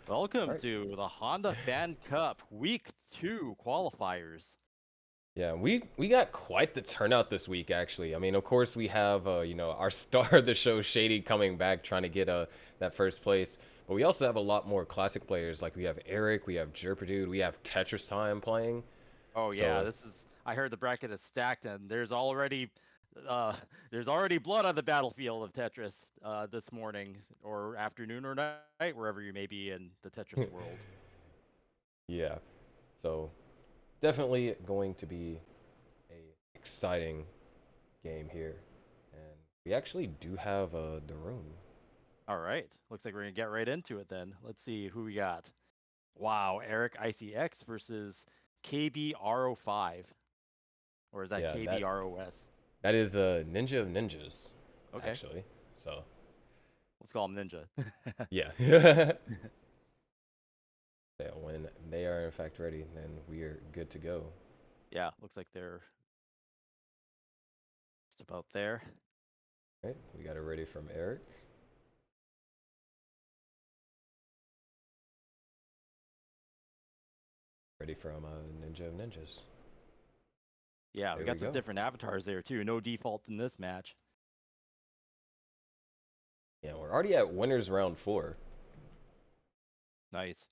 Welcome Alright. to the Honda Fan Cup Week 2 qualifiers. Yeah, we got quite the turnout this week, actually. I mean, of course, we have our star of the show, Shady, coming back trying to get that first place. But we also have a lot more classic players. Like we have Eric, we have Jerpadude, we have Tetris Time playing. Oh yeah, So I heard the bracket is stacked and uh there's already blood on the battlefield of Tetris this morning or afternoon or night, wherever you may be in the Tetris world. yeah, so definitely going to be a exciting game here, and we actually do have the room. All right. Looks like we're going to get right into it then. Let's see who we got. Wow, Eric ICX versus KBRO5. Or is that Yeah, KBROS? that is a Ninja of Ninjas, Okay. actually. So Let's call him Ninja. yeah. Yeah, when they are in fact ready, then we are good to go. Yeah, looks like they're just about there. Right, we got it ready from Eric. Ready from Ninja of Ninjas. Yeah, we There we got some go. different avatars there too. No default in this match. Yeah, we're already at winners round 4. Nice.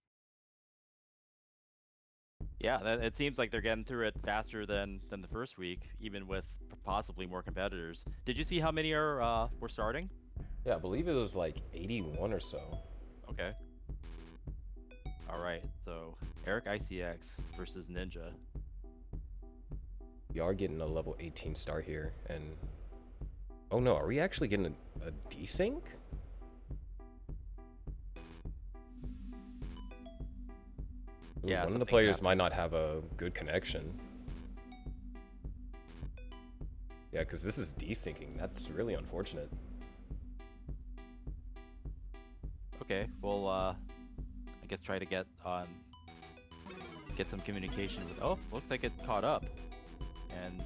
Yeah, it seems like they're getting through it faster than the first week, even with possibly more competitors. Did you see how many are were starting? Yeah, I believe it was like 81 or so. Okay. All right. So Eric ICX versus Ninja. We are getting a level 18 start here, and oh no, are we actually getting a desync? Ooh, Yeah, one of the something's players might happening. not have a good connection. Yeah, because this is desyncing. That's really unfortunate. Okay. Well, I guess try to get some communication with. Oh, looks like it caught up, and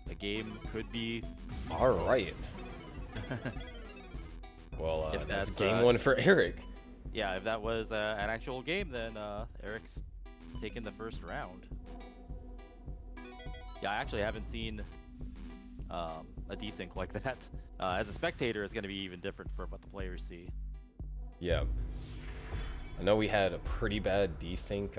the game could be. All right. Well, If that's that's game 1 for Eric. yeah, if that was an actual game, then Eric's taking the first round. Yeah, I actually haven't seen a desync like that. As a spectator, it's going to be even different from what the players see. Yeah. I know we had a pretty bad desync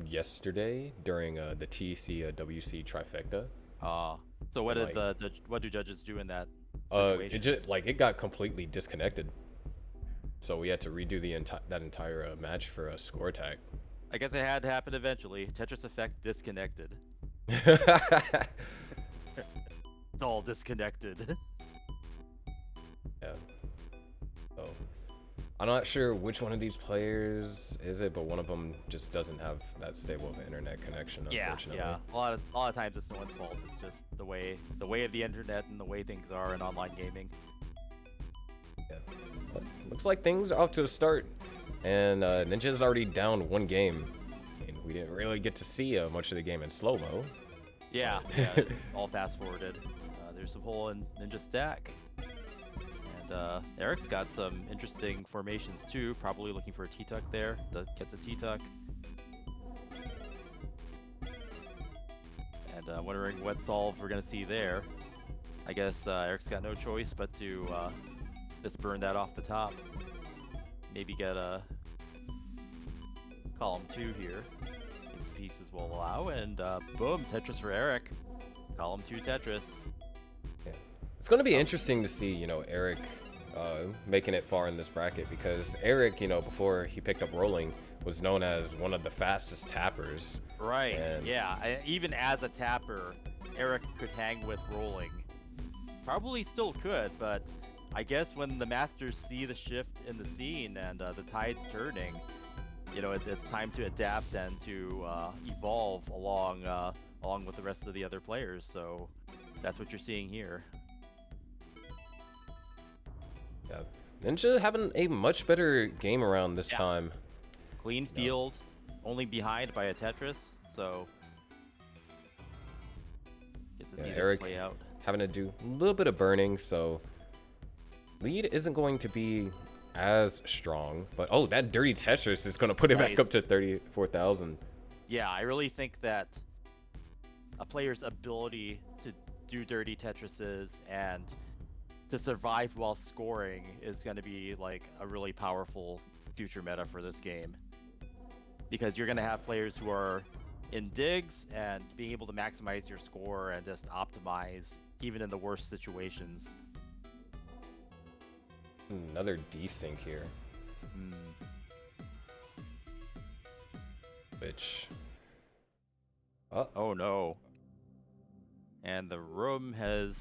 yesterday during the TCWC trifecta. Uh, so what And did like what do judges do in that it situation? just like it got completely disconnected. So we had to redo that entire match for a score attack. I guess it had to happen eventually. Tetris Effect disconnected. It's all disconnected. Yeah. So I'm not sure which one of these players is it, but one of them just doesn't have that stable of an internet connection, unfortunately. Yeah. A lot of times it's no one's fault. It's just the way of the internet and the way things are in online gaming. Yeah. But looks like things are off to a start, and Ninja's already down 1 game. And we didn't really get to see much of the game in slow mo. Yeah, yeah, it's all fast forwarded. There's some hole in Ninja Stack. And Eric's got some interesting formations too, probably looking for a T-Tuck there. Gets a T-Tuck. And wondering what solve we're going to see there. I guess Eric's got no choice but to just burn that off the top. Maybe get a column 2 here, if the pieces will allow. And boom, Tetris for Eric. Column 2 Tetris. Yeah. It's going to be interesting to see, Eric making it far in this bracket, because Eric, before he picked up rolling, was known as one of the fastest tappers. Right, And yeah. Even as a tapper, Eric could hang with rolling. Probably still could, but I guess when the masters see the shift in the scene and the tide's turning, it's time to adapt and to evolve along with the rest of the other players. So that's what you're seeing here. yeah, Ninja having a much better game around this Yeah. time. Clean field, only behind by a Tetris, so get to see this Eric play out. having to do a little bit of burning, so lead isn't going to be as strong. But oh, that dirty Tetris is gonna put it back Nice. up to 34,000. Yeah, I really think that a player's ability to do dirty Tetrises and to survive while scoring is going to be like a really powerful future meta for this game. Because you're going to have players who are in digs and being able to maximize your score and just optimize even in the worst situations. Another desync here. Which... Oh no. And the room has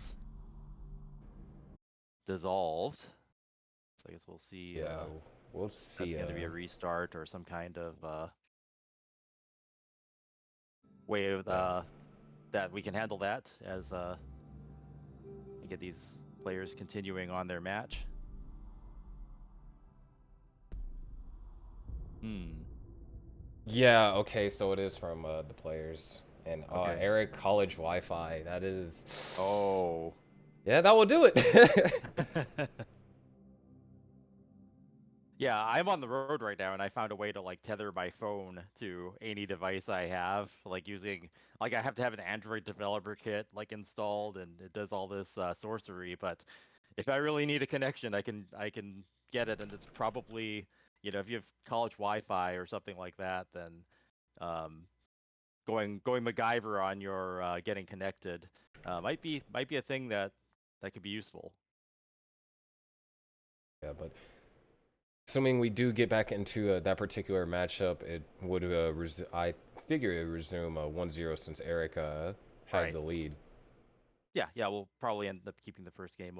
dissolved. So I guess we'll see. Yeah, we'll see. That's going to be a restart or some kind of way of that we can handle that as we get these players continuing on their match. Yeah, okay, so it is from the players. And Okay. Eric, college Wi-Fi, that is... Oh. Yeah, that will do it. Yeah, I'm on the road right now, and I found a way to like tether my phone to any device I have, like using I have to have an Android developer kit like installed, and it does all this sorcery. But if I really need a connection, I can get it, and it's probably if you have college Wi-Fi or something like that, then um, going MacGyver on your getting connected might be a thing that could be useful. Yeah, but assuming we do get back into that particular matchup, it would I figure it would resume 1-0 since Eric had Right. the lead. Yeah, we'll probably end up keeping the first game.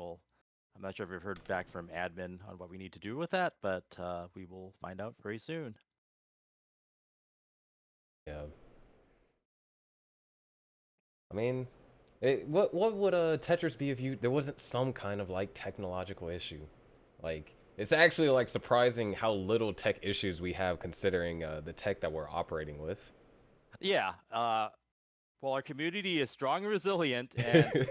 I'm not sure if we've heard back from admin on what we need to do with that, but we will find out very soon. Yeah. I mean, what would Tetris be if there wasn't some kind of like technological issue? Like, it's actually like surprising how little tech issues we have considering the tech that we're operating with. Yeah. Well, our community is strong and resilient, and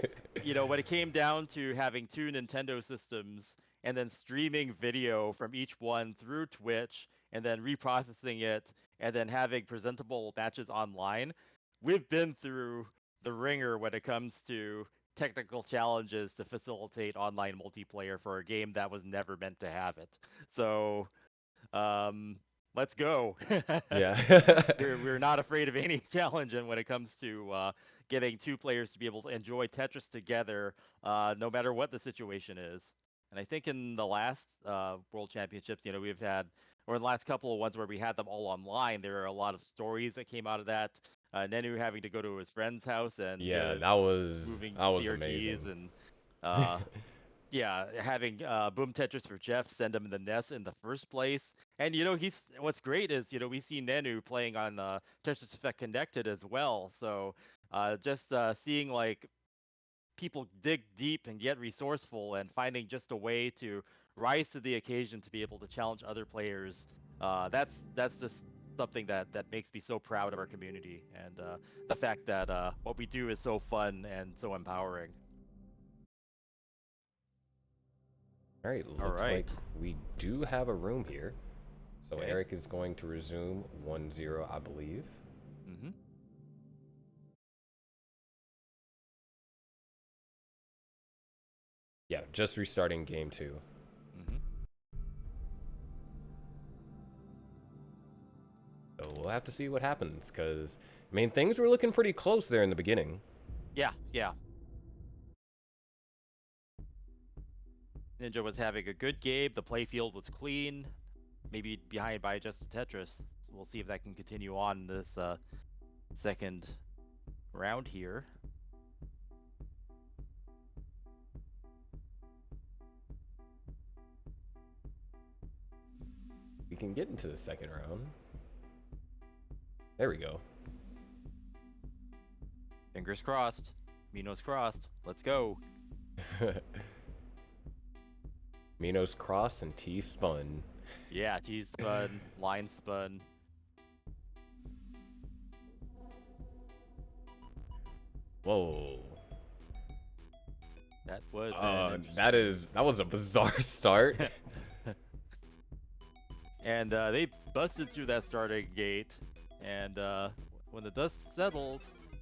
when it came down to having two Nintendo systems and then streaming video from each one through Twitch and then reprocessing it and then having presentable matches online, we've been through the ringer when it comes to technical challenges to facilitate online multiplayer for a game that was never meant to have it. So, let's go. Yeah. we're not afraid of any challenge, and when it comes to getting two players to be able to enjoy Tetris together, no matter what the situation is. And I think in the last World Championships, we've had, or in the last couple of ones where we had them all online, there are a lot of stories that came out of that. Nenu having to go to his friend's house and Yeah, that was moving CRTs amazing. And yeah, having Boom Tetris for Jeff send him in the nest in the first place. And what's great is we see Nenu playing on Tetris Effect Connected as well. So just seeing like people dig deep and get resourceful and finding just a way to rise to the occasion to be able to challenge other players. That's just something that makes me so proud of our community, and the fact that what we do is so fun and so empowering. All right, looks like we do have a room here. So Okay. Eric is going to resume 1-0, I believe. Mm-hmm. Yeah, just restarting game 2. Mm-hmm. So we'll have to see what happens, because, I mean, things were looking pretty close there in the beginning. Yeah. Ninja was having a good game. The playfield was clean. Maybe behind by just a Tetris. We'll see if that can continue on this second round here. We can get into the second round. There we go. Fingers crossed. Minos crossed. Let's go. Minos cross and T spun. Yeah, T spun, line spun. Whoa. That was that was a bizarre start. And they busted through that starting gate. And when the dust settled,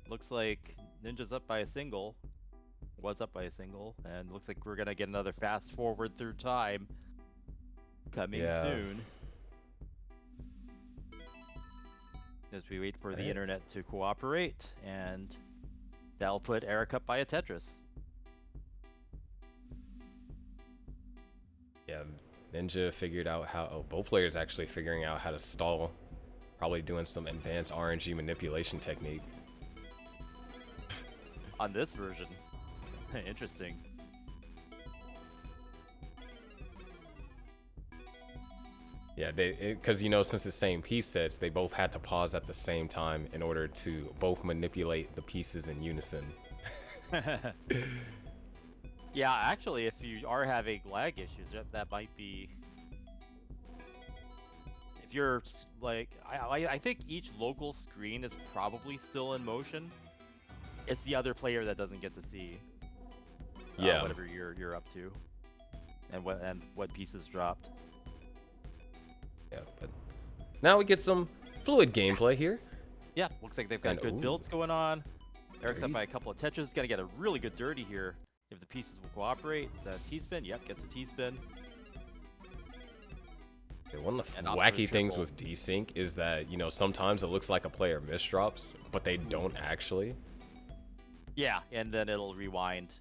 looks like Ninja's up by a single. Was up by a single. And looks like we're going to get another fast forward through time coming Yeah. soon. As we wait for the Right. internet to cooperate. And that'll put Eric up by a Tetris. Yeah, Ninja figured out how. Oh, both players actually figuring out how to stall. Probably doing some advanced RNG manipulation technique. On this version. Interesting. Yeah, because you know, since the same piece sets, they both had to pause at the same time in order to both manipulate the pieces in unison. Yeah, actually, if you are having lag issues, that might be. If you're like, I think each local screen is probably still in motion. It's the other player that doesn't get to see. Yeah. Whatever you're up to, and what pieces dropped. Yeah, but now we get some fluid gameplay here. Yeah, looks like they've got And, good ooh. builds going on. Eric's up Dirty. by a couple of Tetris. Gonna get a really good dirty here if the pieces will cooperate. T-spin, yep, gets a T-spin. Yeah, one of the And off to a wacky things triple. with desync is that, you know, sometimes it looks like a player misdrops, but they don't actually. Yeah, and then it'll rewind.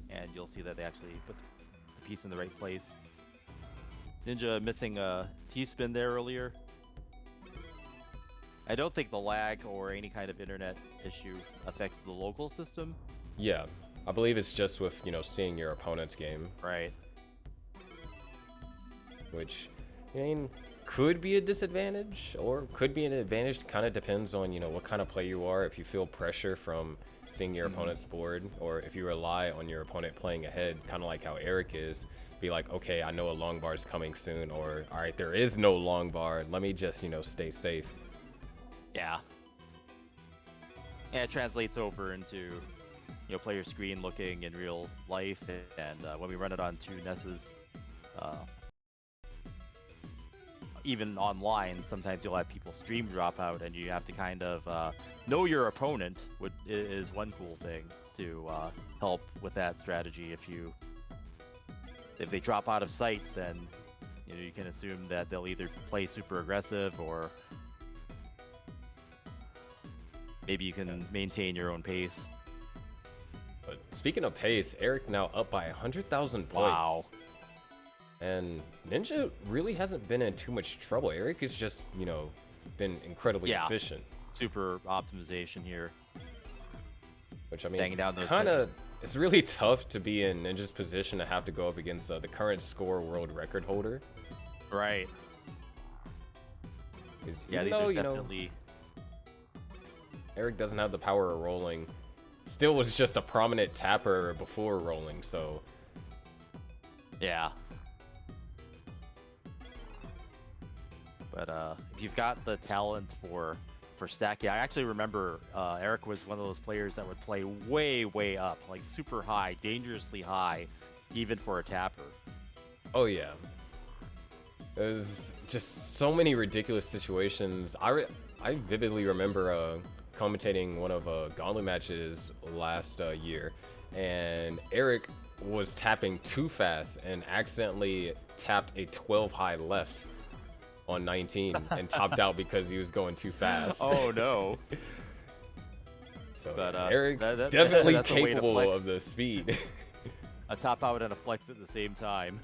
And you'll see that they actually put the piece in the right place. Ninja missing a T-spin there earlier. I don't think the lag or any kind of internet issue affects the local system. Yeah, I believe it's just with, you know, seeing your opponent's game, Right. which, I mean, could be a disadvantage or could be an advantage. Kind of depends on, you know, what kind of player you are. If you feel pressure from seeing your opponent's board, or if you rely on your opponent playing ahead, kind of like how Eric is, be like, okay, I know a long bar is coming soon, or all right, there is no long bar. Let me just, you know, stay safe. Yeah. And it translates over into, you know, player screen looking in real life, and when we run it on two Nesses, even online, sometimes you'll have people stream drop out, and you have to kind of know your opponent. Is one cool thing to help with that strategy. If they drop out of sight, then you know you can assume that they'll either play super aggressive or maybe you can maintain your own pace. But speaking of pace, Eric now up by 100,000 points. Wow. And Ninja really hasn't been in too much trouble. Eric has just, you know, been incredibly efficient. Super optimization here. Which, I mean, Banging down those kind of, touches. it's really tough to be in Ninja's position to have to go up against the current score world record holder. Right. Yeah, these though, are you know, definitely. Eric doesn't have the power of rolling. Still was just a prominent tapper before rolling, so. Yeah. But if you've got the talent for stacking, I actually remember Eric was one of those players that would play way up, like super high, dangerously high, even for a tapper. Oh yeah. There's just so many ridiculous situations. I vividly remember commentating one of Gauntlet matches last year, and Eric was tapping too fast and accidentally tapped a 12 high left on 19 and topped out because he was going too fast. Oh no. So But, Eric that- definitely that's a way to capable flex. of the speed. A top out and a flex at the same time.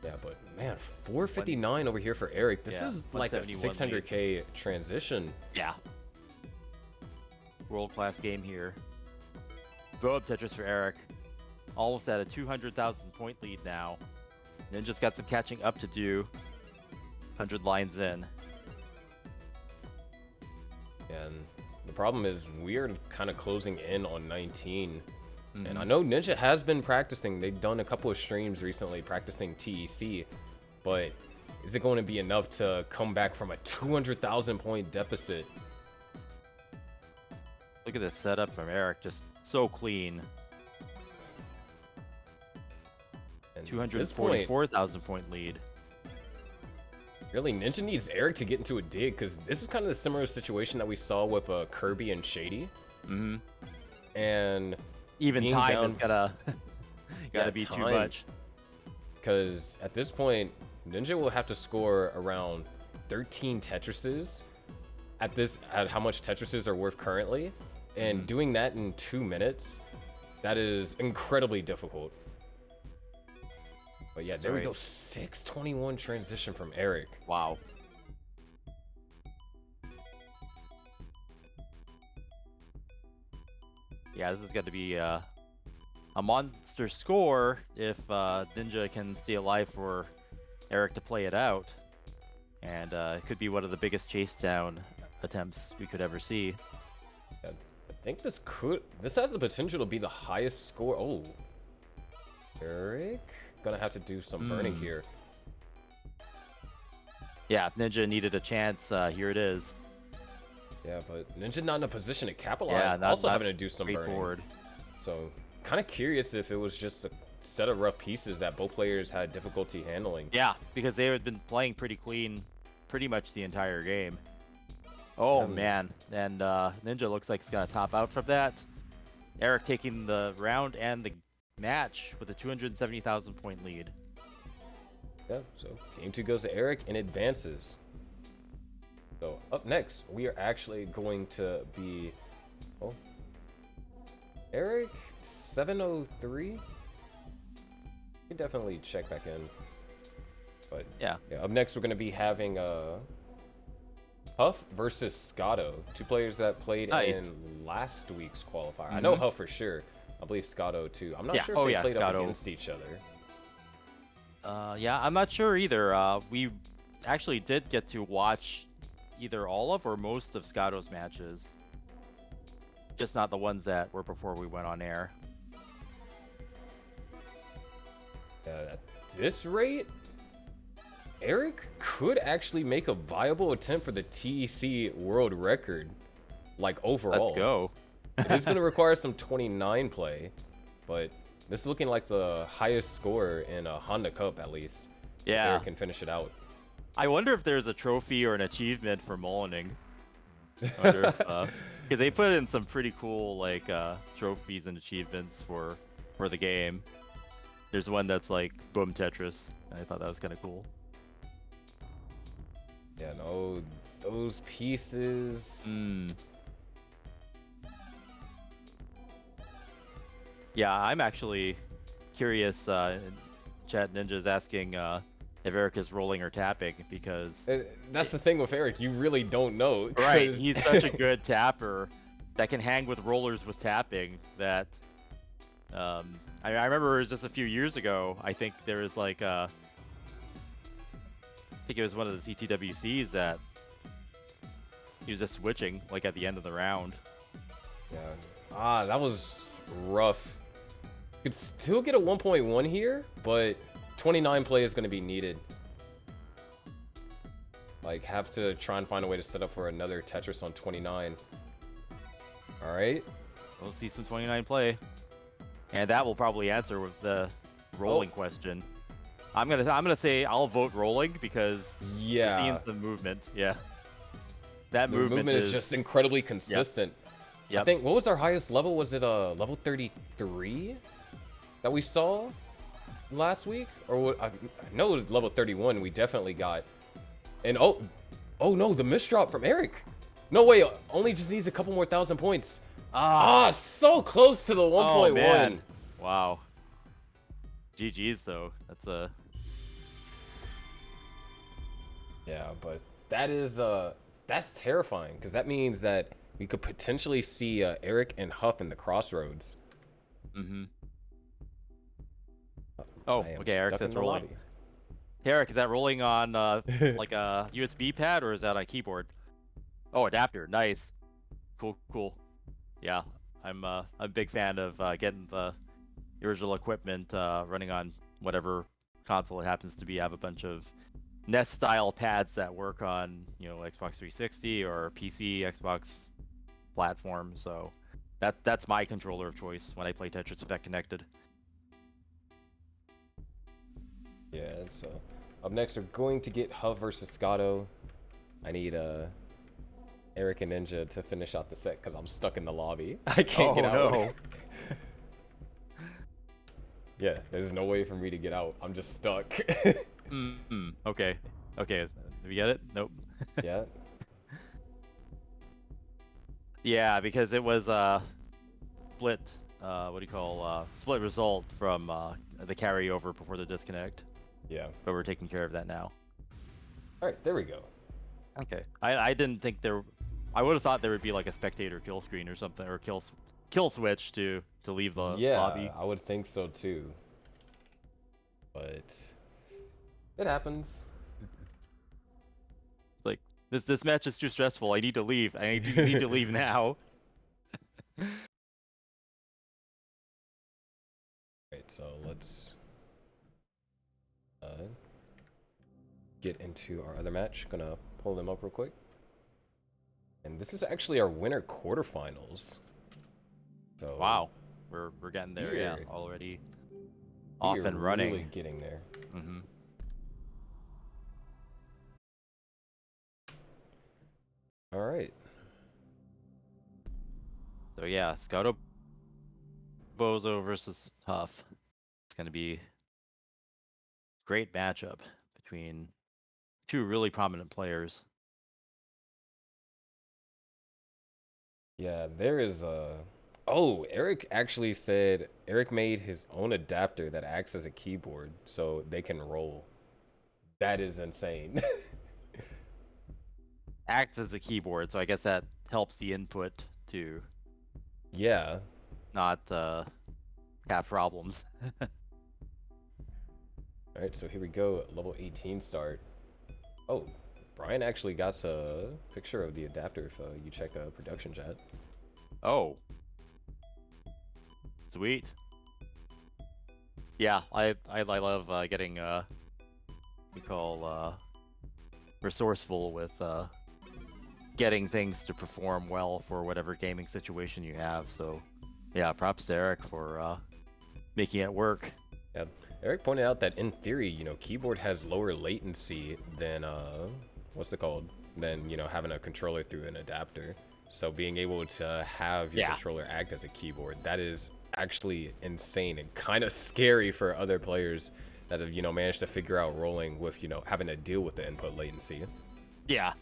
Yeah, but man, 459 over here for Eric. This Yeah, is like a 171 600k transition. Yeah. World-class game here. Throw up Tetris for Eric. Almost at a 200,000 point lead now. Ninja's got some catching up to do. 100 lines in. And the problem is we're kind of closing in on 19. Mm-hmm. And I know Ninja has been practicing. They've done a couple of streams recently practicing TEC. But is it going to be enough to come back from a 200,000 point deficit? Look at this setup from Eric. Just so clean. this point, 244,000 point lead. really, Ninja needs Eric to get into a dig, because this is kind of the similar situation that we saw with Kirby and Shady. Mm-hmm. And even being time down, is gotta be too much. Because at this point, Ninja will have to score around 13 Tetrises at how much Tetrises are worth currently, and doing that in 2 minutes, that is incredibly difficult. But yeah, there we go. 621 transition from Eric. Wow. Yeah, this is going to be a monster score if Ninja can stay alive for Eric to play it out. And it could be one of the biggest chase down attempts we could ever see. Yeah, I think this has the potential to be the highest score. Oh, Eric gonna have to do some burning here. Yeah, if Ninja needed a chance, here it is. Yeah, but Ninja not in a position to capitalize. Yeah, also having to do some burning. So, kind of curious if it was just a set of rough pieces that both players had difficulty handling. Yeah, because they had been playing pretty clean pretty much the entire game. Oh, man. And Ninja looks like he's going to top out from that. Eric taking the round and the match with a 270,000 point lead. Yeah, so game 2 goes to Eric and advances. So up next, we are actually going to be, Eric 703. You can definitely check back in. But yeah, up next we're going to be having Huff versus Scotto, 2 players that played in last week's qualifier. I know Huff for sure. I believe Scotto too. I'm not sure if they played up against each other. Yeah, I'm not sure either. We actually did get to watch either all of or most of Scotto's matches. Just not the ones that were before we went on air. At this rate, Eric could actually make a viable attempt for the TEC world record, like overall. Let's go. It is going to require some 29 play, but this is looking like the highest score in a Honda Cup, at least. Yeah. If Eric can finish it out. I wonder if there's a trophy or an achievement for Mullining. I wonder if, because they put in some pretty cool like trophies and achievements for the game. There's one that's like Boom Tetris. I thought that was kind of cool. Yeah, no, those pieces. Yeah, I'm actually curious. Chat Ninja's asking if Eric is rolling or tapping, because that's the thing with Eric. You really don't know. Right, he's such a good tapper that can hang with rollers with tapping that. I remember it was just a few years ago. I think there was like I think it was one of the CTWCs that he was just switching like at the end of the round. Yeah. That was rough. Could still get a 1.1 here, but 29 play is going to be needed. Like, have to try and find a way to set up for another Tetris on 29. All right. We'll see some 29 play. And that will probably answer with the rolling question. I'm gonna say I'll vote rolling because we're seeing the movement. Yeah. That movement is just incredibly consistent. Yep. I think, what was our highest level? Was it level 33 that we saw last week? Or I know level 31 we definitely got. And oh no, the misdrop from Eric. No way, only just needs a couple more 1,000 points. So close to the 1.1. Oh, man. Wow. GG's though. That's a Yeah, but that is that's terrifying, because that means that we could potentially see Eric and Huff in the crossroads. Oh, okay, Eric says rolling. Hey, Eric, is that rolling on like a USB pad, or is that on a keyboard? Oh, adapter, nice. Cool. Yeah, I'm a big fan of getting the original equipment running on whatever console it happens to be. I have a bunch of NES-style pads that work on, Xbox 360 or PC, Xbox platform, so that's my controller of choice when I play Tetris Effect Connected. Yeah, so up next we're going to get Huff versus Scotto. I need Eric and Ninja to finish out the set because I'm stuck in the lobby. I can't get Oh out. no. Yeah, there's no way for me to get out. I'm just stuck. Okay. Okay. Did we get it? Nope. Yeah. Yeah, because it was split. What do you call split result from the carryover before the disconnect. Yeah. But we're taking care of that now. All right, there we go. Okay. I didn't think there. I would have thought there would be like a spectator kill screen or something, or kill switch to leave the lobby. Yeah, I would think so too. But it happens. Like this match is too stressful. I need to leave. I need to leave now. Right, so let's get into our other match. Gonna pull them up real quick. And this is actually our winter quarterfinals. So Wow, we're getting there. Yeah, we're- already off we're and running. Really getting there. Mm-hmm. All right. So yeah, Scotto Bozo versus Huff. It's gonna be a great matchup between two really prominent players. Yeah, there is oh, Eric actually said Eric made his own adapter that acts as a keyboard so they can roll. That is insane. Acts as a keyboard, so I guess that helps the input to Yeah. not have problems. All right, so here we go. Level 18 start. Oh, Brian actually got a picture of the adapter if you check production chat. Oh. Sweet. Yeah, I love getting we call resourceful with getting things to perform well for whatever gaming situation you have. So yeah, props to Eric for making it work. Yeah, Eric pointed out that in theory, you know, keyboard has lower latency than what's it called? Than, you know, having a controller through an adapter. So being able to have your controller act as a keyboard, that is actually insane and kind of scary for other players that have, you know, managed to figure out rolling with, you know, having to deal with the input latency. Yeah.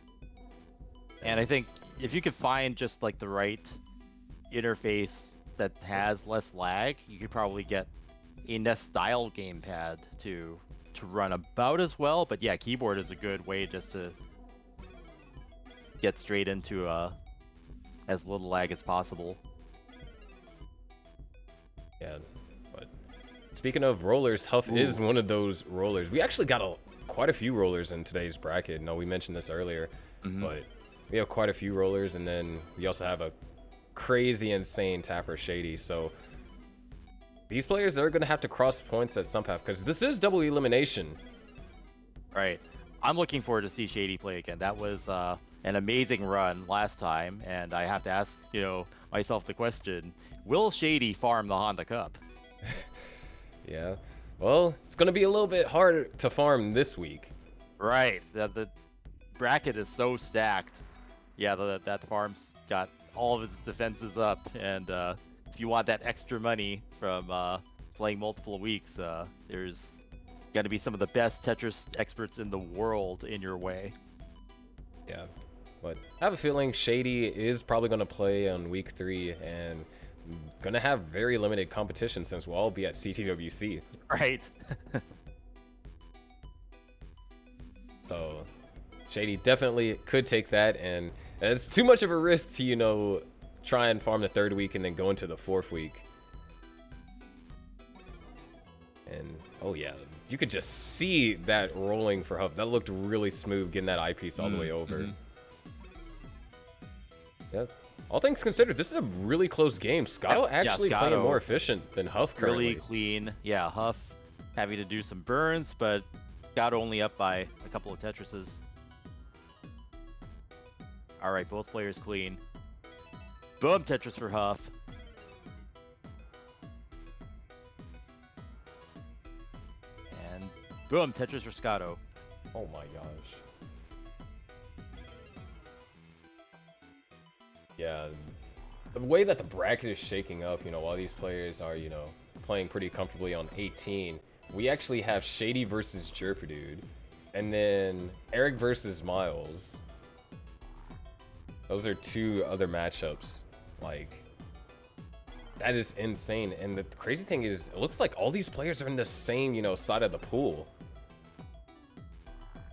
And I think if you could find just like the right interface that has less lag, you could probably get a NES style gamepad to run about as well. But yeah, keyboard is a good way just to get straight into as little lag as possible. Yeah, but speaking of rollers, Huff is one of those rollers. We actually got quite a few rollers in today's bracket. No, we mentioned this earlier, but we have quite a few rollers, and then we also have a crazy, insane tapper Shady. So these players are going to have to cross points at some path because this is double elimination. Right. I'm looking forward to see Shady play again. That was an amazing run last time, and I have to ask, you know, myself the question: will Shady farm the Honda Cup? Yeah. Well, it's going to be a little bit harder to farm this week. Right. The bracket is so stacked. Yeah, that farm's got all of its defenses up, and if you want that extra money from playing multiple weeks, there's got to be some of the best Tetris experts in the world in your way. Yeah. But I have a feeling Shady is probably going to play on week 3 and going to have very limited competition since we'll all be at CTWC. Right. So Shady definitely could take that, and it's too much of a risk to, you know, try and farm the 3rd week and then go into the 4th week. And oh yeah, you could just see that rolling for Huff. That looked really smooth, getting that eyepiece all the way over. Yep. All things considered, this is a really close game. Scotto actually playing more efficient than Huff currently. Really clean. Yeah, Huff having to do some burns, but Scotto only up by a couple of Tetrises. All right, both players clean. Boom, Tetris for Huff. And Boom, Tetris for Scotto. Oh my gosh. Yeah, the way that the bracket is shaking up, you know, while these players are, you know, playing pretty comfortably on 18, we actually have Shady versus Jerper, and then Eric versus Miles. Those are two other matchups. Like, that is insane. And the crazy thing is, it looks like all these players are in the same, you know, side of the pool.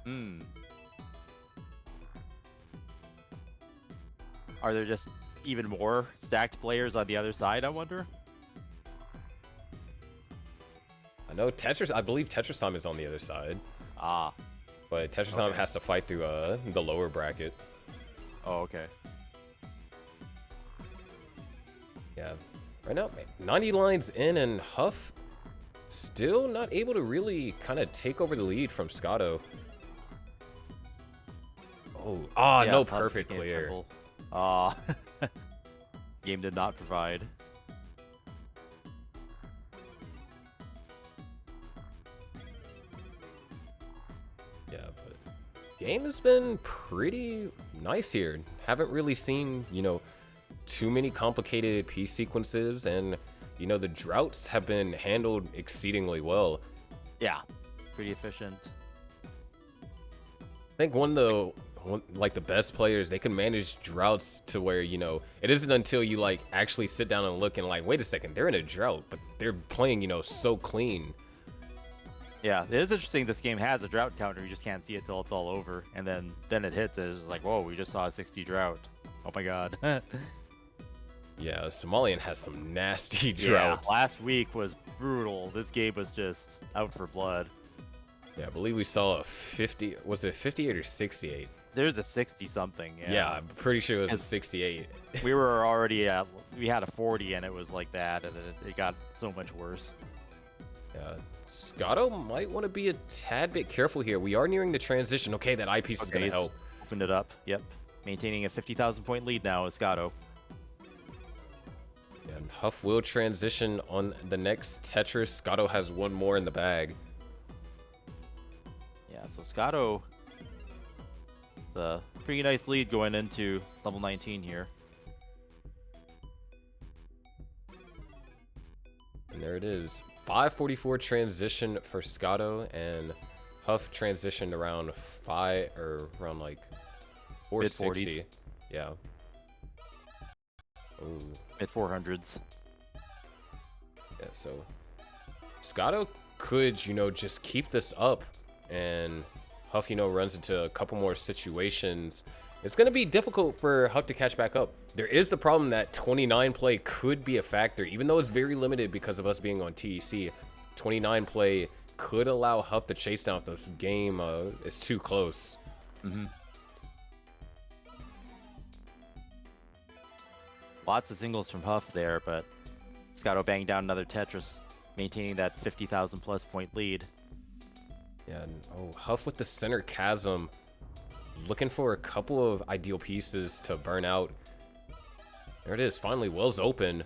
Hmm. Are there just even more stacked players on the other side, I wonder? I know Tetris, I believe Tetris Time is on the other side. Ah. But Tetris Time has to fight through the lower bracket. Oh, okay. Yeah. Right now, 90 lines in, and Huff still not able to really kind of take over the lead from Scotto. Oh, Yeah, no, Huff perfect became clear. triple. Ah. Game did not provide. Yeah, but game has been pretty nice here. Haven't really seen, you know, too many complicated piece sequences, and, you know, the droughts have been handled exceedingly well. Yeah, pretty efficient. I think like the best players, they can manage droughts to where, you know, it isn't until you like actually sit down and look and like, wait a second, they're in a drought, but they're playing, you know, so clean. Yeah, it is interesting. This game has a drought counter. You just can't see it till it's all over, and then it hits. And it's just like, whoa, we just saw a 60 drought. Oh my god. Yeah, Somalian has some nasty droughts. Yeah, last week was brutal. This game was just out for blood. Yeah, I believe we saw a 50. Was it 58 or 68? There's a 60 something. Yeah, I'm pretty sure it was a 68. We were already at, we had a 40 and it was like that, and then it got so much worse. Yeah, Scotto might want to be a tad bit careful here. We are nearing the transition. Okay, that eyepiece is going to help. Opened it up. Yep. Maintaining a 50,000 point lead now is Scotto. Yeah, and Huff will transition on the next Tetris. Scotto has one more in the bag. Yeah, so Scotto, the pretty nice lead going into level 19 here. And there it is. 544 transition for Scotto, and Huff transitioned around like 460. Mid-40s. Yeah. Ooh. Mid-400s. Yeah, so Scotto could, you know, just keep this up, and Huff, you know, runs into a couple more situations. It's going to be difficult for Huff to catch back up. There is the problem that 29 play could be a factor, even though it's very limited because of us being on TEC. 29 play could allow Huff to chase down if this game is too close. Lots of singles from Huff there, but Scotto banged down another Tetris, maintaining that 50,000 plus point lead. Yeah, and, Huff with the center chasm, looking for a couple of ideal pieces to burn out. There it is, finally, Wells open.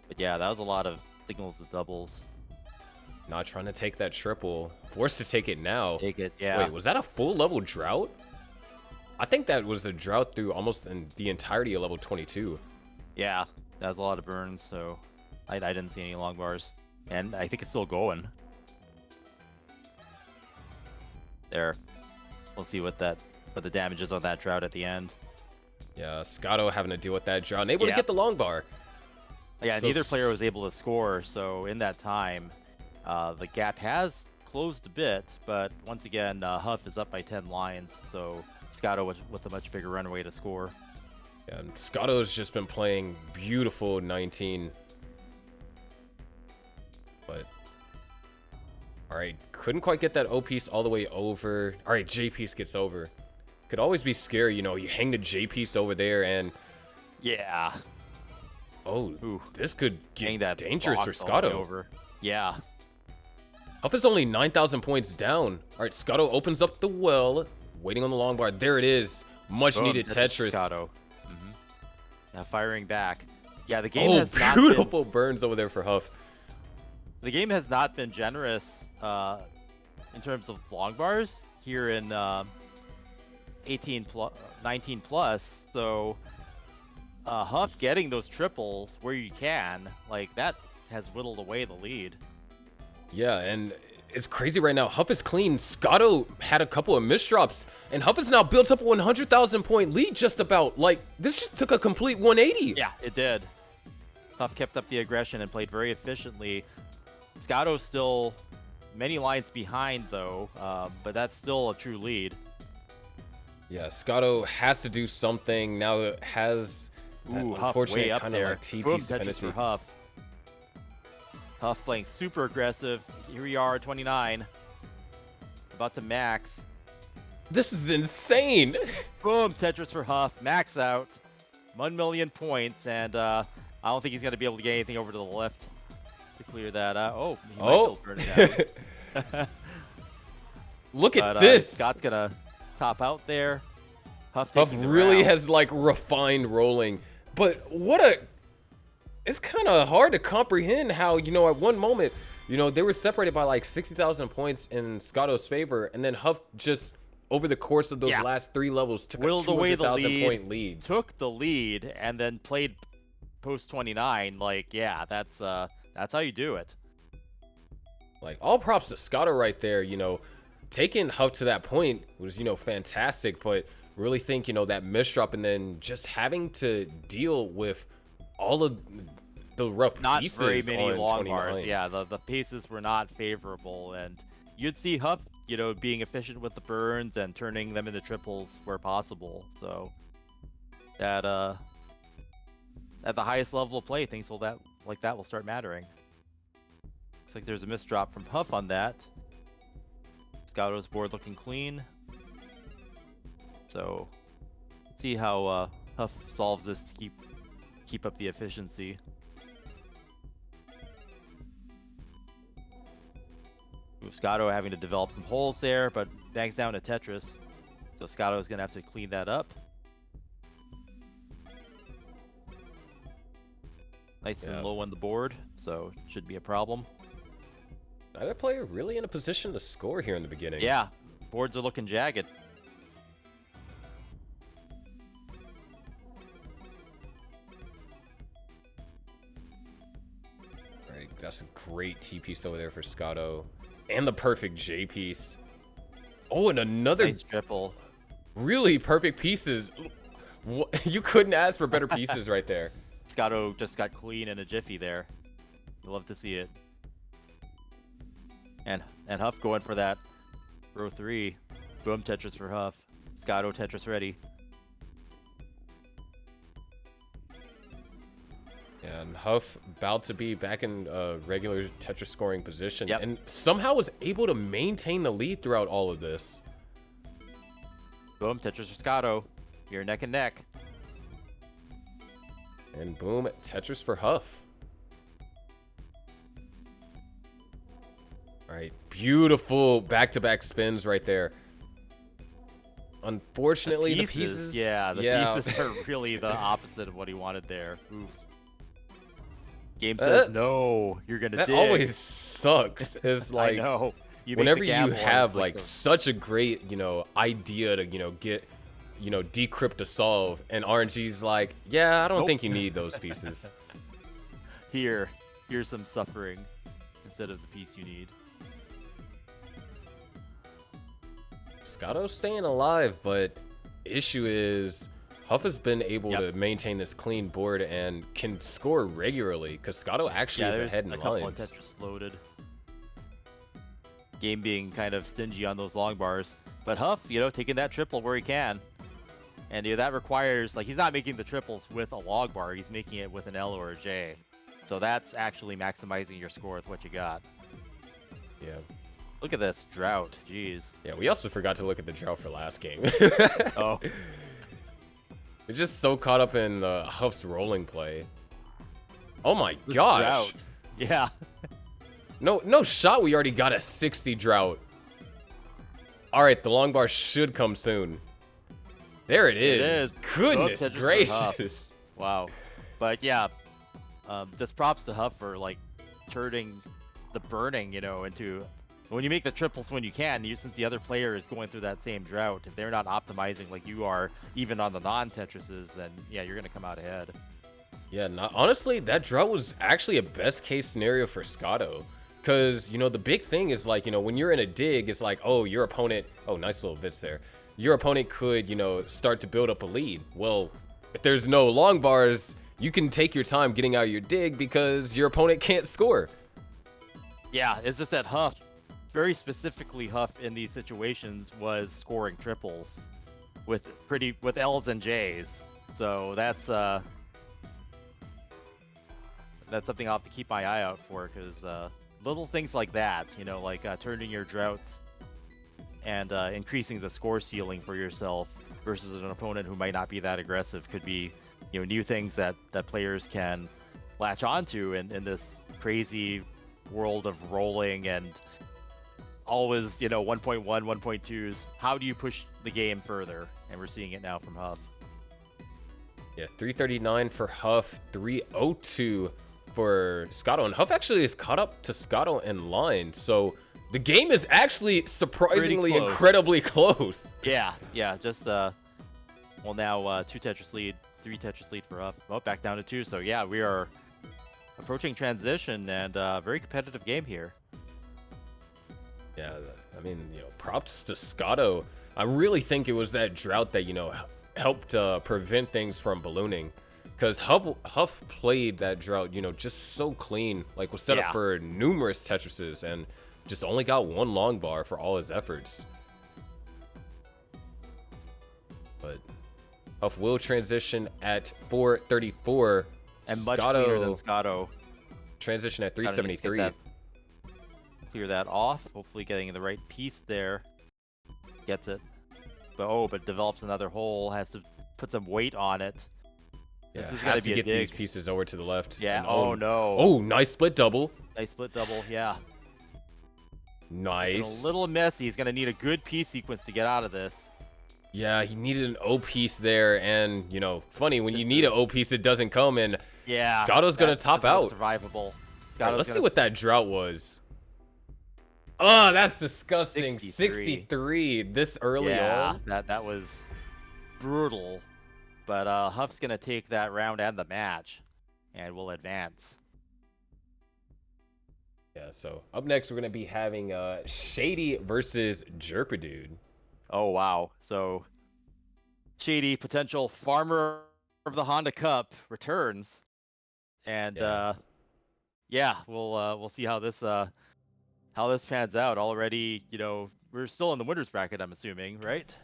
But yeah, that was a lot of singles to doubles. Not trying to take that triple. Forced to take it now. Take it, yeah. Wait, was that a full level drought? I think that was a drought through almost the entirety of level 22. Yeah, that was a lot of burns, so I didn't see any long bars. And I think it's still going. There. We'll see what the damage is on that drought at the end. Yeah, Scotto having to deal with that drought. And able to get the long bar. Yeah, So neither player was able to score, so in that time, the gap has closed a bit, but once again, Huff is up by 10 lines, so Scotto with a much bigger runway to score. Yeah, and Scotto's just been playing beautiful 19. But, alright, couldn't quite get that O piece all the way over. Alright, J piece gets over. Could always be scary, you know, you hang the J piece over there and... Yeah. Oh, ooh, this could get that dangerous for box all the way Scotto. over. Yeah. Huff is only 9,000 points down. Alright, Scotto opens up the well, waiting on the long bar. There it is. Much needed Tetris. Scotto. Now firing back. Yeah, the game has not beautiful burns over there for Huff. The game has not been generous in terms of long bars here in 19 plus. So Huff getting those triples where you can, like that has whittled away the lead. Yeah, and it's crazy right now. Huff is clean. Scotto had a couple of misdrops, and Huff has now built up a 100,000 point lead just about. Like, this took a complete 180. Yeah, it did. Huff kept up the aggression and played very efficiently. Scotto's still many lines behind, though, but that's still a true lead. Yeah, Scotto has to do something. Now it has that unfortunate kind of like TP dependency. For Huff. Huff playing super aggressive. Here we are, 29. About to max. This is insane. Boom, Tetris for Huff. Max out. 1 million points, and I don't think he's going to be able to get anything over to the left to clear that out. Oh, he might still burn it out. Look at this. Scott's going to top out there. Huff really has like refined rolling. But what a... It's kind of hard to comprehend how, you know, at one moment, you know, they were separated by like 60,000 points in Scotto's favor, and then Huff just, over the course of those last 3 levels, took a 200,000 point lead. Took the lead, and then played post 29. Like, yeah, that's how you do it. Like, all props to Scotto right there, you know, taking Huff to that point was, you know, fantastic, but really think, you know, that misdrop and then just having to deal with all of the rough not pieces very many on long 29. bars. Yeah, the pieces were not favorable, and you'd see Huff, you know, being efficient with the burns and turning them into triples where possible. So that at the highest level of play, things like that will start mattering. Looks like there's a misdrop from Huff on that. Scotto's board looking clean. So see how Huff solves this to keep up the efficiency. Scotto having to develop some holes there, but bangs down to Tetris. So Scotto is going to have to clean that up. Nice and low on the board, so shouldn't be a problem. Neither player really in a position to score here in the beginning. Yeah, boards are looking jagged. All right, that's a great T piece over there for Scotto. And the perfect J piece. Oh, and another nice triple. Really perfect pieces. You couldn't ask for better pieces right there. Scotto just got clean in a jiffy there. You love to see it. And Huff going for that row 3. Boom, Tetris for Huff. Scotto Tetris ready. And Huff about to be back in regular Tetris scoring position, yep. And somehow was able to maintain the lead throughout all of this. Boom, Tetris for Scotto. You're neck and neck. And boom, Tetris for Huff. All right, beautiful back-to-back spins right there. Unfortunately, the pieces pieces are really the opposite of what he wanted there. Oof. Game says no, you're gonna dig. That always sucks. It's like I know. Whenever you have like such a great, you know, idea to, you know, get, you know, decrypt to solve, and RNG's like, yeah, I don't think you need those pieces. Here's some suffering instead of the piece you need. Scotto's staying alive, but issue is Huff has been able to maintain this clean board and can score regularly because Scotto actually is ahead in lines. Couple of Tetris loaded. Game being kind of stingy on those long bars, but Huff, you know, taking that triple where he can, and that requires, like, he's not making the triples with a log bar, he's making it with an L or a J, so that's actually maximizing your score with what you got. Yeah. Look at this drought, jeez. Yeah, we also forgot to look at the drought for last game. Oh. We're just so caught up in Huff's rolling play. Oh my gosh. Drought. Yeah. No shot. We already got a 60 drought. All right, the long bar should come soon. There it is. It is. Goodness gracious. Wow. But yeah, just props to Huff for like turning the burning, you know, into When you make the triples when you can, since the other player is going through that same drought, if they're not optimizing like you are, even on the non-Tetrises, then yeah, you're gonna come out ahead. Yeah, honestly, that drought was actually a best case scenario for Scotto. Because, you know, the big thing is like, you know, when you're in a dig, it's like, oh, your opponent, oh, nice little bits there. Your opponent could, you know, start to build up a lead. Well, if there's no long bars, you can take your time getting out of your dig because your opponent can't score. Yeah, it's just that Huff, very specifically Huff in these situations, was scoring triples with L's and J's. So that's something I'll have to keep my eye out for, because little things like that, you know, like turning your droughts and increasing the score ceiling for yourself versus an opponent who might not be that aggressive, could be, you know, new things that players can latch onto in this crazy world of rolling and always, you know, 1.1, 1.2s. How do you push the game further? And we're seeing it now from Huff. Yeah, 339 for Huff, 302 for Scotto. And Huff actually is caught up to Scotto in line. So the game is actually surprisingly incredibly close. Yeah, just well, now 2 Tetris lead, 3 Tetris lead for Huff. Oh, back down to 2. So yeah, we are approaching transition, and very competitive game here. Yeah, I mean, you know, props to Scotto. I really think it was that drought that, you know, helped prevent things from ballooning. Because Huff played that drought, you know, just so clean. Like, was set up for numerous Tetrises and just only got 1 long bar for all his efforts. But Huff will transition at 434. And much cleaner than Scotto. Transition at 373. Clear that off. Hopefully getting the right piece there. Gets it. But develops another hole. Has to put some weight on it. Yeah, this is has to get these pieces over to the left. Yeah, and oh no. Oh, nice split double. Nice split double, yeah. Nice. A little messy. He's going to need a good piece sequence to get out of this. Yeah, he needed an O piece there, and, you know, funny, when you need an O piece, it doesn't come, and yeah, Scotto's going to top out. Survivable. Right, let's see what that drought was. Oh, that's disgusting. 63 this early on. Yeah, that was brutal. But Huff's going to take that round and the match, and we'll advance. Yeah, so up next, we're going to be having Shady versus Jerpadude. Oh, wow. So, Shady, potential farmer of the Honda Cup, returns. And, yeah, we'll see how this pans out. Already, you know, we're still in the winner's bracket, I'm assuming, right?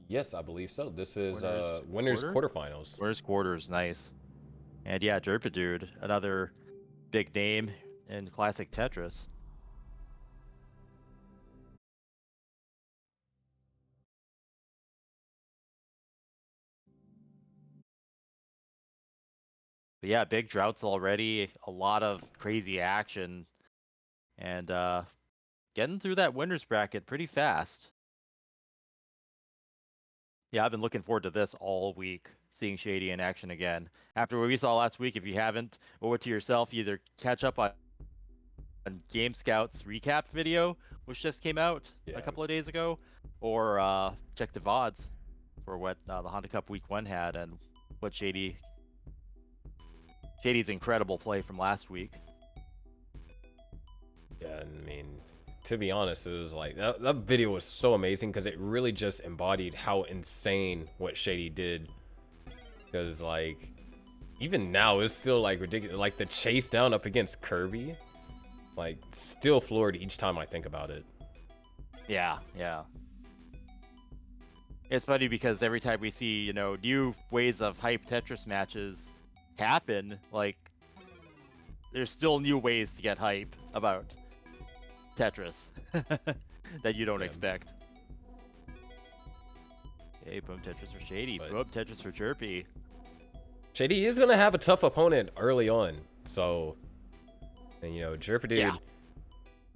Yes, I believe so. This is winners quarterfinals. Winners quarters, nice. And yeah, Jerpadude, another big name in classic Tetris. But yeah, big droughts already, a lot of crazy action, and getting through that winner's bracket pretty fast. Yeah, I've been looking forward to this all week, seeing Shady in action again. After what we saw last week, if you haven't, owe it to yourself, either catch up on Game Scout's recap video, which just came out a couple of days ago, or check the VODs for what the Honda Cup Week 1 had and what Shady's incredible play from last week. Yeah, I mean, to be honest, it was like that video was so amazing because it really just embodied how insane what Shady did. Because like even now it's still like ridiculous, like the chase down up against Kirby, like still floored each time I think about it. Yeah. It's funny because every time we see, you know, new ways of hype Tetris matches happen, like there's still new ways to get hype about Tetris that you don't expect. Okay, boom Tetris for Shady, boom Tetris for Chirpy. Shady is gonna have a tough opponent early on, so, and you know, Jerpadude,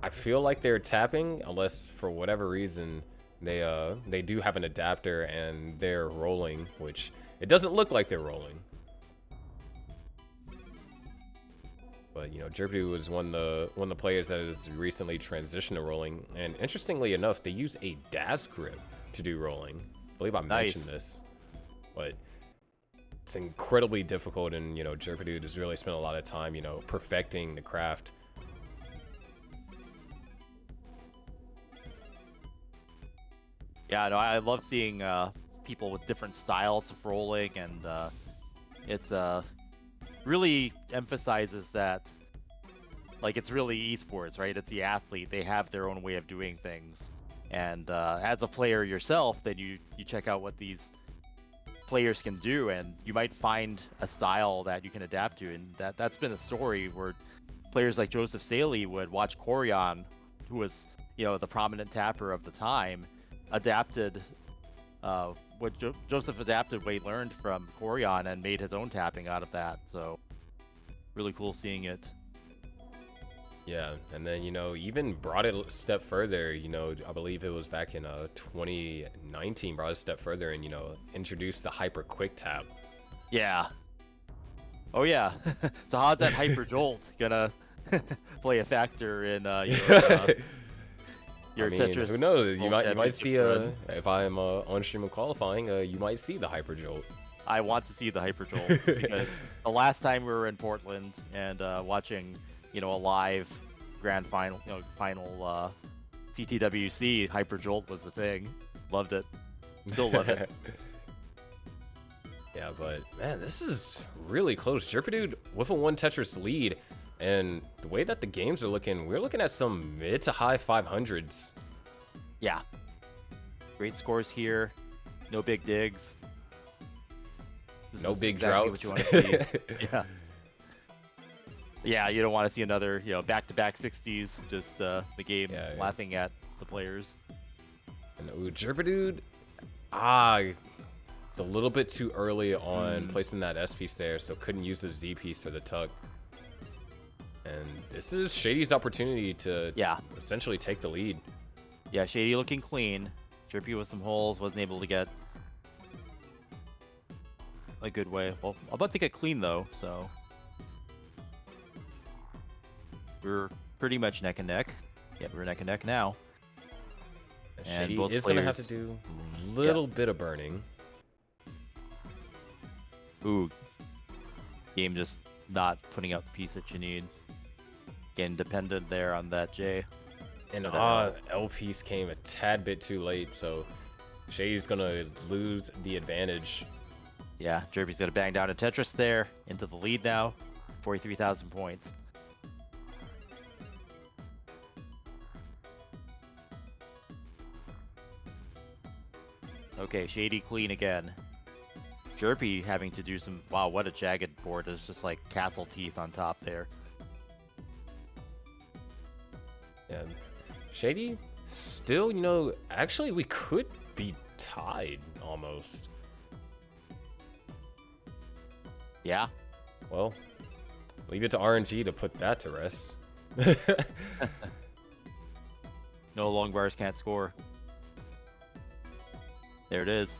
I feel like they're tapping unless for whatever reason they do have an adapter and they're rolling, which it doesn't look like they're rolling. But Jerpy was one of the players that has recently transitioned to rolling, and interestingly enough, they use a DAS grip to do rolling. I believe I mentioned this, but it's incredibly difficult, and Jerpy has really spent a lot of time, perfecting the craft. Yeah, no, I love seeing people with different styles of rolling, and it's really emphasizes that, like, it's really esports, right? It's the athlete. They have their own way of doing things. And as a player yourself, then you check out what these players can do, and you might find a style that you can adapt to. And that's been a story where players like Joseph Saley would watch Corian, who was, the prominent tapper of the time, adapted what Joseph adapted what he learned from Corian and made his own tapping out of that. So really cool seeing it. Yeah, and then even brought it a step further. I believe it was back in 2019, brought it a step further and introduced the hyper quick tap. Yeah. Oh yeah. So how's that hyper jolt gonna play a factor in your Tetris? Who knows? You might see if I'm on stream and qualifying, you might see the hyper jolt. I want to see the hyper jolt because the last time we were in Portland and watching a live grand final, final CTWC, hyper jolt was the thing. Loved it. Still love it. Yeah, but man, this is really close. Jerpy with a 1 Tetris lead, and the way that the games are looking, we're looking at some mid to high 500s. Yeah. Great scores here. No big digs. No big exactly droughts. What you want to see. Yeah. Yeah, you don't want to see another, back-to-back 60s, just the game laughing at the players. And Jerpy, it's a little bit too early on placing that S piece there, so couldn't use the Z piece for the tuck. And this is Shady's opportunity to essentially take the lead. Yeah, Shady looking clean. Jerpy with some holes, wasn't able to get a good way. Well, I'm about to get clean though, so we're pretty much neck and neck. Yeah, we're neck and neck now. Shady is going to have to do a little bit of burning. Ooh, game just not putting out the piece that you need. Getting dependent there on that J. And L piece came a tad bit too late, so Shady's going to lose the advantage. Yeah, Jerpy's going to bang down a Tetris there, into the lead now, 43,000 points. Okay, Shady clean again. Jerpy having to do some... Wow, what a jagged board. It's just like castle teeth on top there. Yeah, Shady still, actually we could be tied almost. Yeah. Well, leave it to RNG to put that to rest. No long bars can't score. There it is.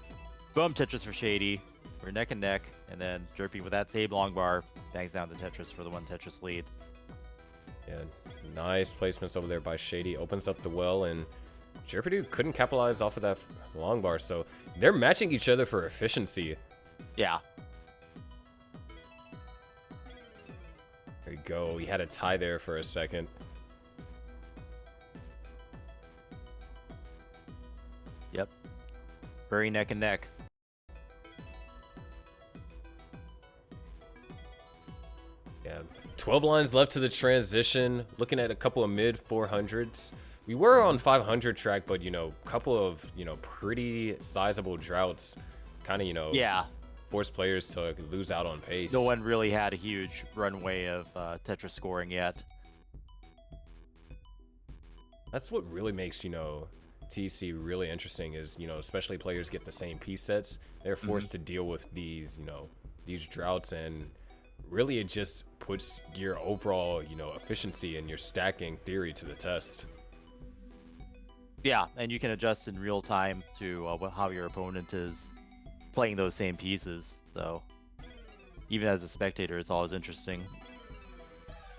Boom, Tetris for Shady. We're neck and neck, and then Jerpy with that same long bar bangs down the Tetris for the 1 Tetris lead. Yeah, nice placements over there by Shady. Opens up the well, and Jerpy couldn't capitalize off of that long bar, so they're matching each other for efficiency. Yeah. There you go. We had a tie there for a second. Yep. Very neck and neck. Yeah, 12 lines left to the transition. Looking at a couple of mid 400s. We were on 500 track, but couple of pretty sizable droughts, kind of forced players to lose out on pace. No one really had a huge runway of Tetris scoring yet. That's what really makes TC really interesting is especially players get the same piece sets. They're forced to deal with these these droughts, and really it just puts your overall efficiency and your stacking theory to the test. Yeah, and you can adjust in real time to how your opponent is playing those same pieces. So even as a spectator, it's always interesting.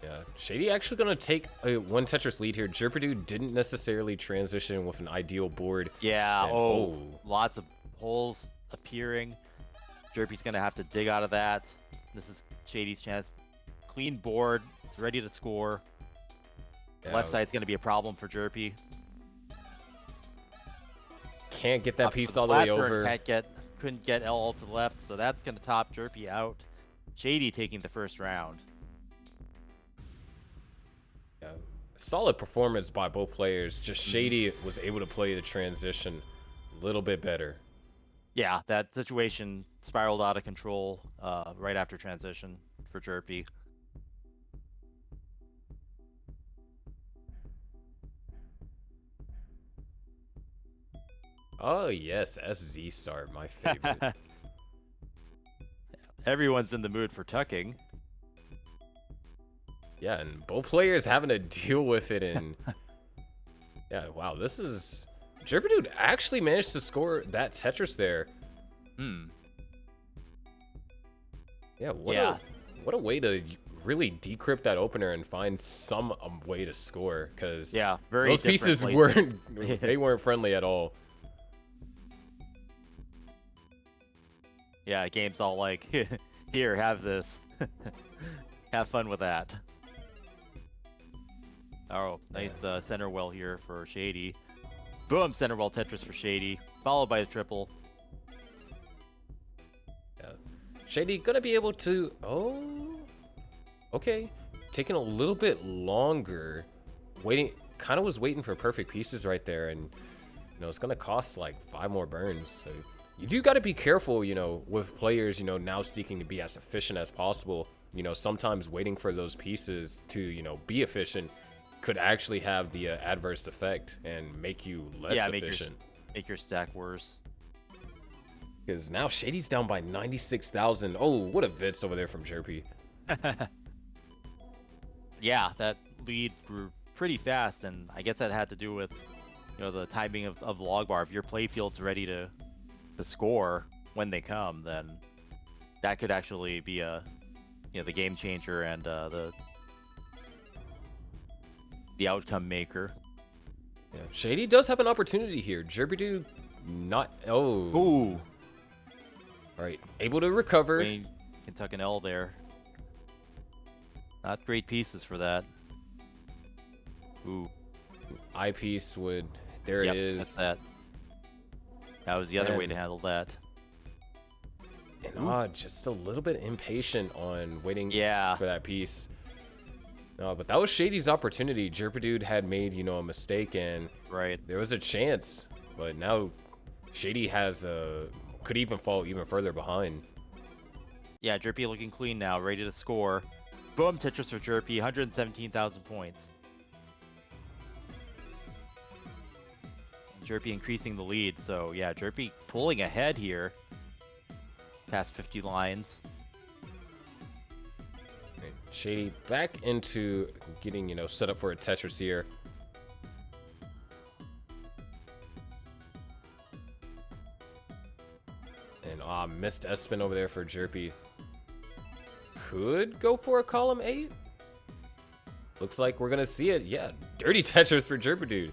Yeah, Shady actually gonna take a one Tetris lead here. Jerpedu didn't necessarily transition with an ideal board. Yeah, And, lots of holes appearing. Jerpy's gonna have to dig out of that. This is Shady's chance. Clean board, it's ready to score. yeah, Left side's gonna be a problem for Jerpy. can't get that Up to piece the all the way flat turn, over. couldn't get L to the left, so that's gonna top Jerpy out. Shady taking the first round. Yeah, solid performance by both players. Just Shady was able to play the transition a little bit better. Yeah, that situation spiraled out of control right after transition for Jerpy. Oh yes, SZ start, my favorite. Everyone's in the mood for tucking. Yeah, and both players having to deal with it. And yeah, wow, this is Jerpedu actually managed to score that Tetris there. Yeah, what a way to really decrypt that opener and find some way to score, because Yeah, those pieces weren't they weren't friendly at all. Yeah, game's all like, here, have this. Have fun with that. Oh, nice center well here for Shady. Boom, center well Tetris for Shady, followed by the triple. Yeah. Shady gonna be able to, okay, taking a little bit longer, kind of was waiting for perfect pieces right there, and it's gonna cost like 5 more burns. So you do got to be careful, with players, now seeking to be as efficient as possible. Sometimes waiting for those pieces to, be efficient could actually have the adverse effect and make you less efficient. Make your stack worse. Because now Shady's down by 96,000. Oh, what a Vitz over there from Jerpy. Yeah, that lead grew pretty fast, and I guess that had to do with, the timing of log bar. If your playfield's ready to score when they come, then that could actually be the game changer and the outcome maker. Yeah, Shady does have an opportunity here. Jerpedu not. Oh. Ooh. All right, able to recover. Wayne can tuck an L there. Not great pieces for that. Ooh. Eyepiece would. There Yep, it is. that's that. That was the other way to handle that. And just a little bit impatient on waiting for that piece. No, but that was Shady's opportunity. Jerpedu had made, a mistake, and there was a chance. But now Shady could even fall even further behind. Yeah, Jerpy looking clean now, ready to score. Boom, Tetris for Jerpy, 117,000 points. Jerpy increasing the lead, so yeah, Jerpy pulling ahead here. Past 50 lines. Shady back into getting, set up for a Tetris here. And missed S-spin over there for Jerpy. Could go for a column 8. Looks like we're gonna see it. Yeah, dirty Tetris for Jerpedu.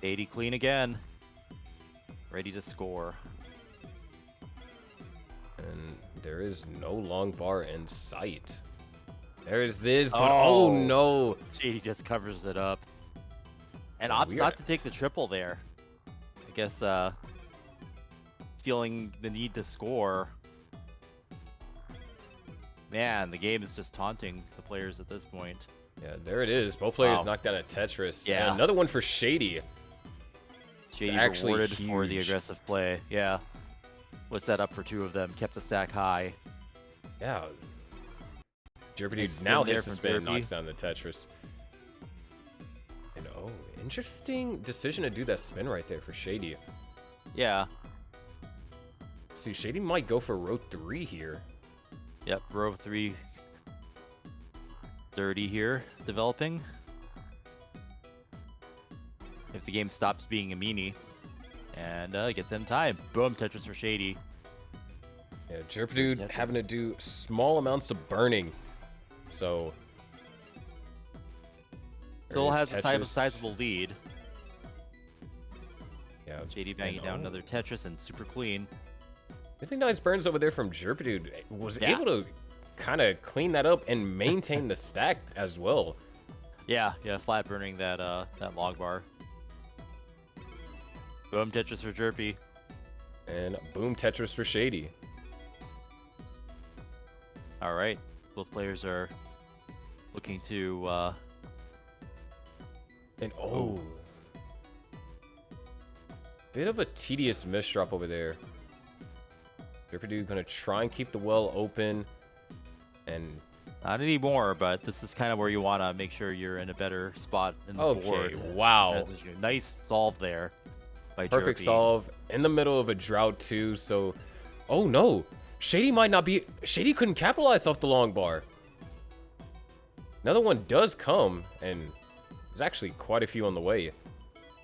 Shady clean again. Ready to score. And there is no long bar in sight. There's this, but oh no. Shady just covers it up. And opts not to take the triple there. I guess feeling the need to score. Man, the game is just taunting the players at this point. Yeah, there it is. Both players knocked out a Tetris. Yeah. And another one for Shady. Shady actually rewarded for the aggressive play. Yeah. Was set up for 2 of them. Kept the stack high. Yeah. Jerpedu now hits the spin, knocks down the Tetris. And interesting decision to do that spin right there for Shady. Yeah. See, Shady might go for row 3 here. Yep, row 3. Dirty here, developing. if the game stops being a meanie. And gets in time. Boom, Tetris for Shady. Yeah, Jerpedude having to do small amounts of burning. So still has a Tetris. sizable lead. Yeah. Shady banging down another Tetris and super clean. Really nice burns over there from Jerpedude. Was Yeah. able to kind of clean that up and maintain the stack as well. Yeah, flat burning that log bar. Boom, Tetris for Jerpy. And boom, Tetris for Shady. All right, both players are looking to. And bit of a tedious misdrop over there. Jerpedude gonna try and keep the well open, and Not anymore, but this is kind of where you want to make sure you're in a better spot in the board. Wow. Transition. Nice solve there by Perfect Jerpy. solve in the middle of a drought too. So, oh no, Shady might not be. Shady couldn't capitalize off the long bar. Another one does come, and there's actually quite a few on the way.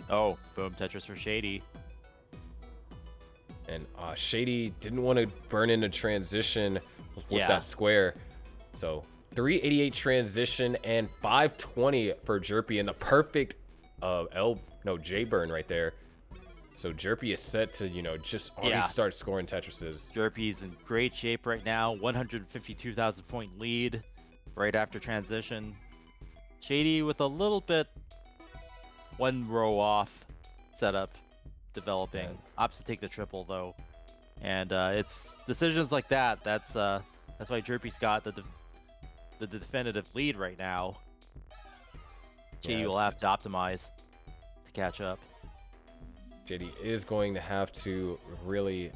Oh, boom, Tetris for Shady. And Shady didn't want to burn in a transition with that square. So 388 transition and 520 for Jerpy, and the perfect J burn right there. So Jerpy is set to, just already start scoring Tetrises. Jerpy's in great shape right now. 152,000 point lead right after transition. Shady with a little bit one row off setup developing. Opts to take the triple though. And it's decisions like that. That's why Jerpy's got the definitive lead right now. Shady will have to optimize to catch up. JD is going to have to really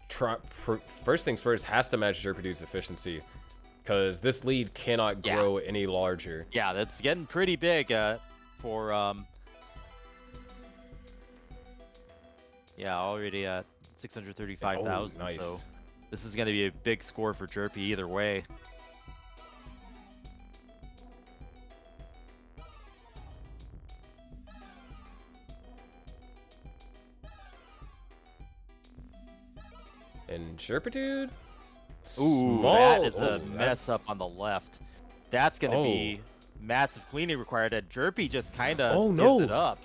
try. First things first, has to match Jerpedude's efficiency, because this lead cannot grow any larger. Yeah, that's getting pretty big for already at 635,000. Nice. So this is going to be a big score for Jerpy either way. And Jerpedude, that is a mess up on the left. That's going to be massive cleaning required. And Jerpy just kind of gives it up.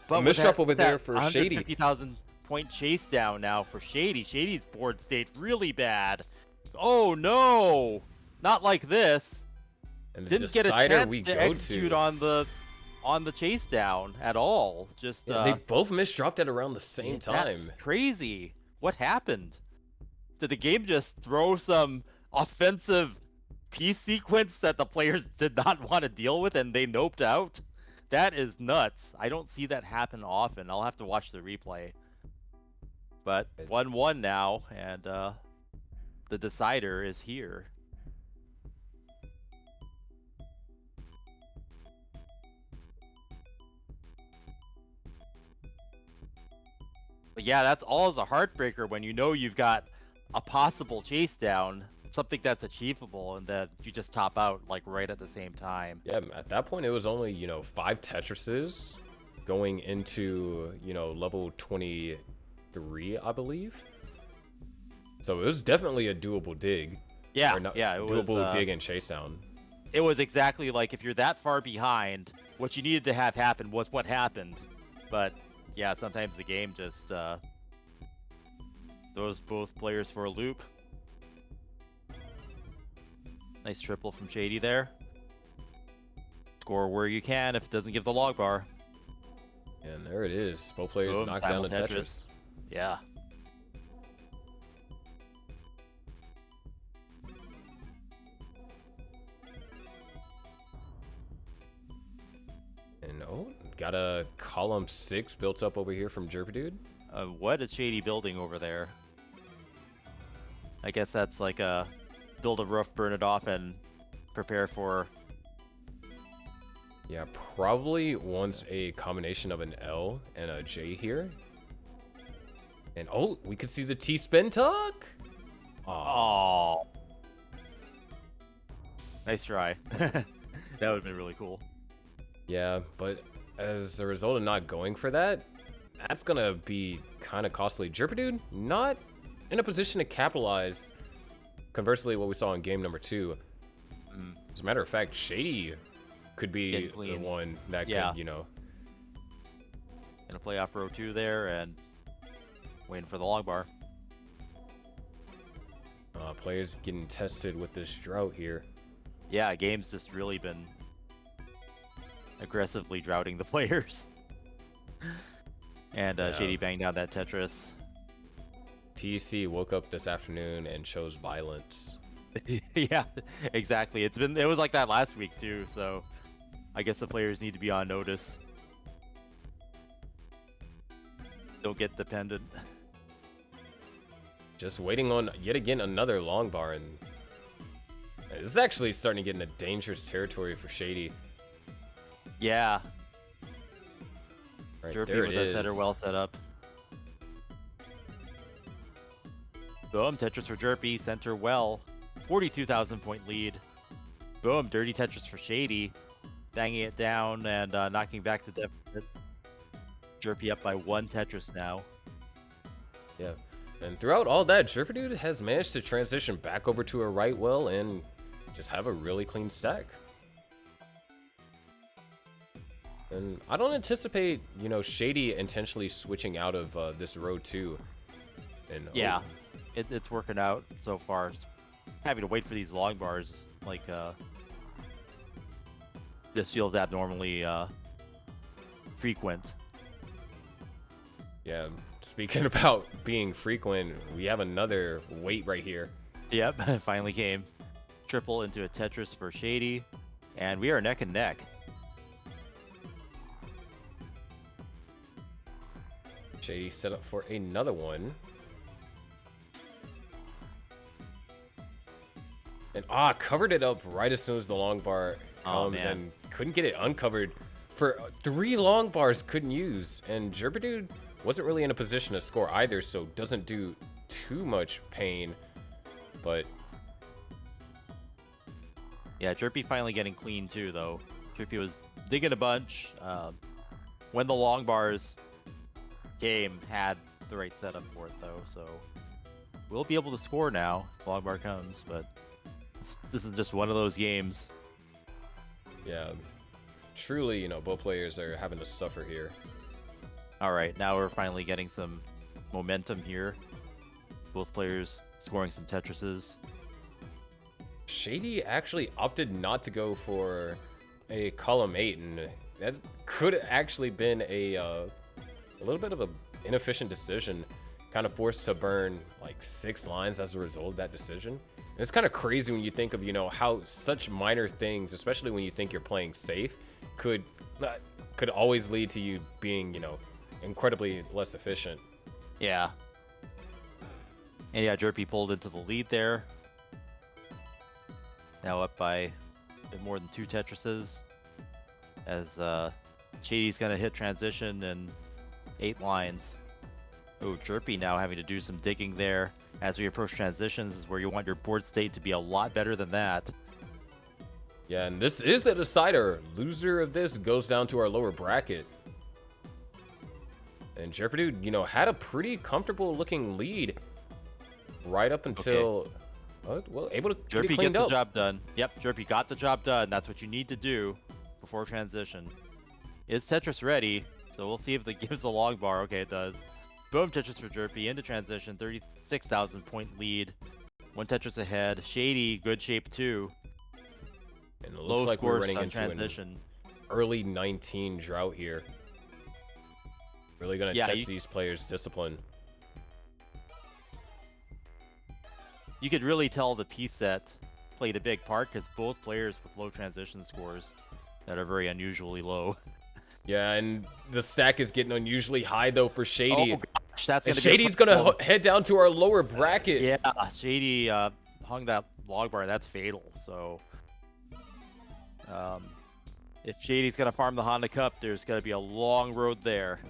But a misdrop over there for Shady. 150,000 point chase down now for Shady. Shady's board state really bad. Oh no, not like this. And the Didn't get a decider chance we to go execute to on the chase down at all. Just they both misdropped at around the same time. That's crazy. What happened? Did the game just throw some offensive piece sequence that the players did not want to deal with and they noped out? That is nuts. I don't see that happen often. I'll have to watch the replay. But 1-1 now, and the decider is here. But yeah, that's all as a heartbreaker when you know you've got a possible chase down, something that's achievable, and that you just top out like right at the same time. Yeah, at that point it was only 5 Tetrises going into level 23, I believe. So it was definitely a doable dig. Yeah, it was doable dig and chase down. It was exactly like if you're that far behind, what you needed to have happen was what happened. But yeah, sometimes the game just throws both players for a loop. Nice triple from Shady there. Score where you can if it doesn't give the log bar. And there it is. Both players knocked down the Tetris. Yeah. And got a column 6 built up over here from Jerpedude. What is Shady building over there? I guess that's like a build a roof, burn it off, and prepare for. Yeah, probably wants a combination of an L and a J here. And we could see the T-spin tuck. Oh. Nice try. That would have been really cool. Yeah, but as a result of not going for that, that's gonna be kind of costly. Jerpadude not in a position to capitalize. Conversely, what we saw in game number 2. As a matter of fact, Shady could be the one that could, you know. Gonna play off row 2 there and waiting for the long bar. Players getting tested with this drought here. Yeah, game's just really been aggressively droughting the players. And Shady banged down that Tetris. TC woke up this afternoon and chose violence. Yeah, exactly. It was like that last week too, so I guess the players need to be on notice. Don't get dependent. Just waiting on yet again another long bar, and this is actually starting to get into dangerous territory for Shady. Yeah. Right, Jerpy there with it a is. setter well set up. Boom, Tetris for Jerpy, center well. 42,000 point lead. Boom, dirty Tetris for Shady. Banging it down and knocking back the deficit. Jerpy up by 1 Tetris now. Yeah. And throughout all that, Jerpadude has managed to transition back over to a right well and just have a really clean stack. And I don't anticipate, you know, Shady intentionally switching out of this row 2. And yeah, it's working out so far. Just having to wait for these long bars, like, this feels abnormally frequent. Yeah, speaking about being frequent, we have another wait right here. Yep, finally came. Triple into a Tetris for Shady, and we are neck and neck. Shady set up for another one. And covered it up right as soon as the long bar comes and couldn't get it uncovered for 3 long bars, couldn't use. And Jerpadude wasn't really in a position to score either, so doesn't do too much pain. But yeah, Jerpy finally getting clean too, though. Jerpy was digging a bunch. When the long bars came, had the right setup for it though, so we'll be able to score now if long bar comes, but this is just one of those games. Yeah, truly, you know, both players are having to suffer here. All right, now we're finally getting some momentum here. Both players scoring some Tetrises. Shady actually opted not to go for a column 8, and that could actually been a little bit of an inefficient decision. Kind of forced to burn like 6 lines as a result of that decision. And it's kind of crazy when you think of, you know, how such minor things, especially when you think you're playing safe, could always lead to you being, you know, incredibly less efficient. Yeah. And yeah, Jerpy pulled into the lead there. Now up by a bit more than 2 Tetrises. As Shady's gonna hit transition in 8 lines. Oh, Jerpy now having to do some digging there. As we approach transitions is where you want your board state to be a lot better than that. Yeah, and this is the decider. Loser of this goes down to our lower bracket. And Jerpadude, you know, had a pretty comfortable looking lead right up until, well, able to get it Jerpy cleaned gets up. the job done. Yep, Jerpy got the job done. That's what you need to do before transition. Is Tetris ready? So we'll see if it gives the long bar. Okay, it does. Boom, Tetris for Jerpy into transition. 36,000 point lead. 1 Tetris ahead. Shady, good shape too. And it looks like we're running into transition. an early 19 drought here. Really going to test these players' discipline. You could really tell the piece set played a big part because both players with low transition scores that are very unusually low. Yeah, and the stack is getting unusually high though for Shady. Oh gosh, that's gonna Shady's gonna head down to our lower bracket. Yeah, Shady hung that log bar. That's fatal. So, if Shady's gonna farm the Honda Cup, there's gonna be a long road there.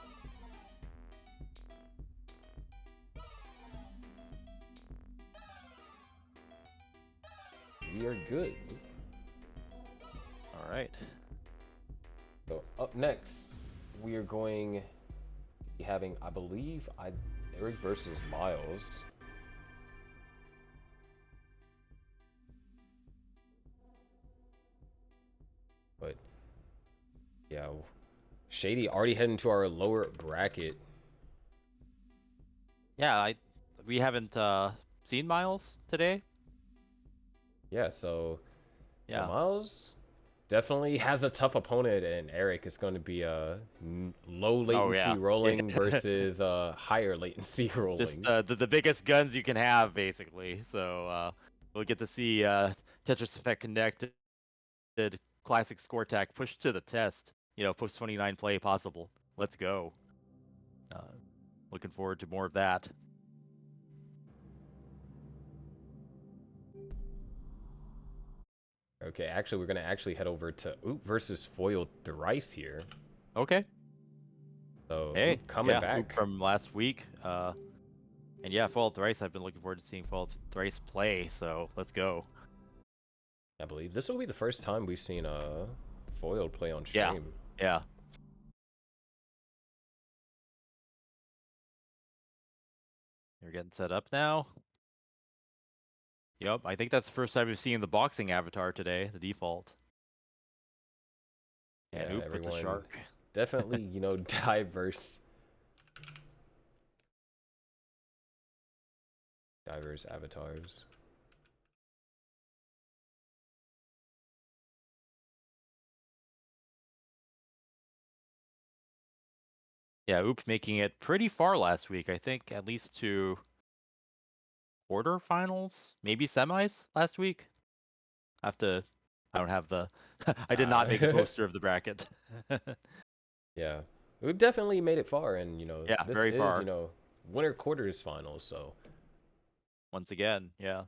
We are good. All right. So up next, we are going to be having, I believe, Eric versus Miles. But yeah, Shady already heading to our lower bracket. Yeah, we haven't seen Miles today. Yeah, so Yeah. Miles definitely has a tough opponent, and Eric is going to be low Oh latency yeah. rolling versus higher latency latency Just rolling. the biggest guns you can have, basically. So we'll get to see Tetris Effect connected, classic score tech pushed to the test. Post 29 play possible. Let's go. Uh, Looking forward to more of that. Okay, actually, we're going to actually head over to Oop versus Foiled Thrice here. Okay. So Hey, Oop coming yeah, Oop back. from last week. And yeah, Foiled Thrice. I've been looking forward to seeing Foiled Thrice play. So let's go. I believe this will be the first time we've seen Foiled play on Yeah. stream. Yeah. You're getting set up now. Yep, I think that's the first time we've seen the boxing avatar today, the default. And Yeah, Oop with the everyone shark. definitely, diverse avatars. Yeah, Oop making it pretty far last week. I think at least to quarterfinals, maybe semis last week. I don't have the. I did not make a poster of the bracket. Yeah, we've definitely made it far, and Yeah, this very is far. winter quarters finals. So Once again, yeah.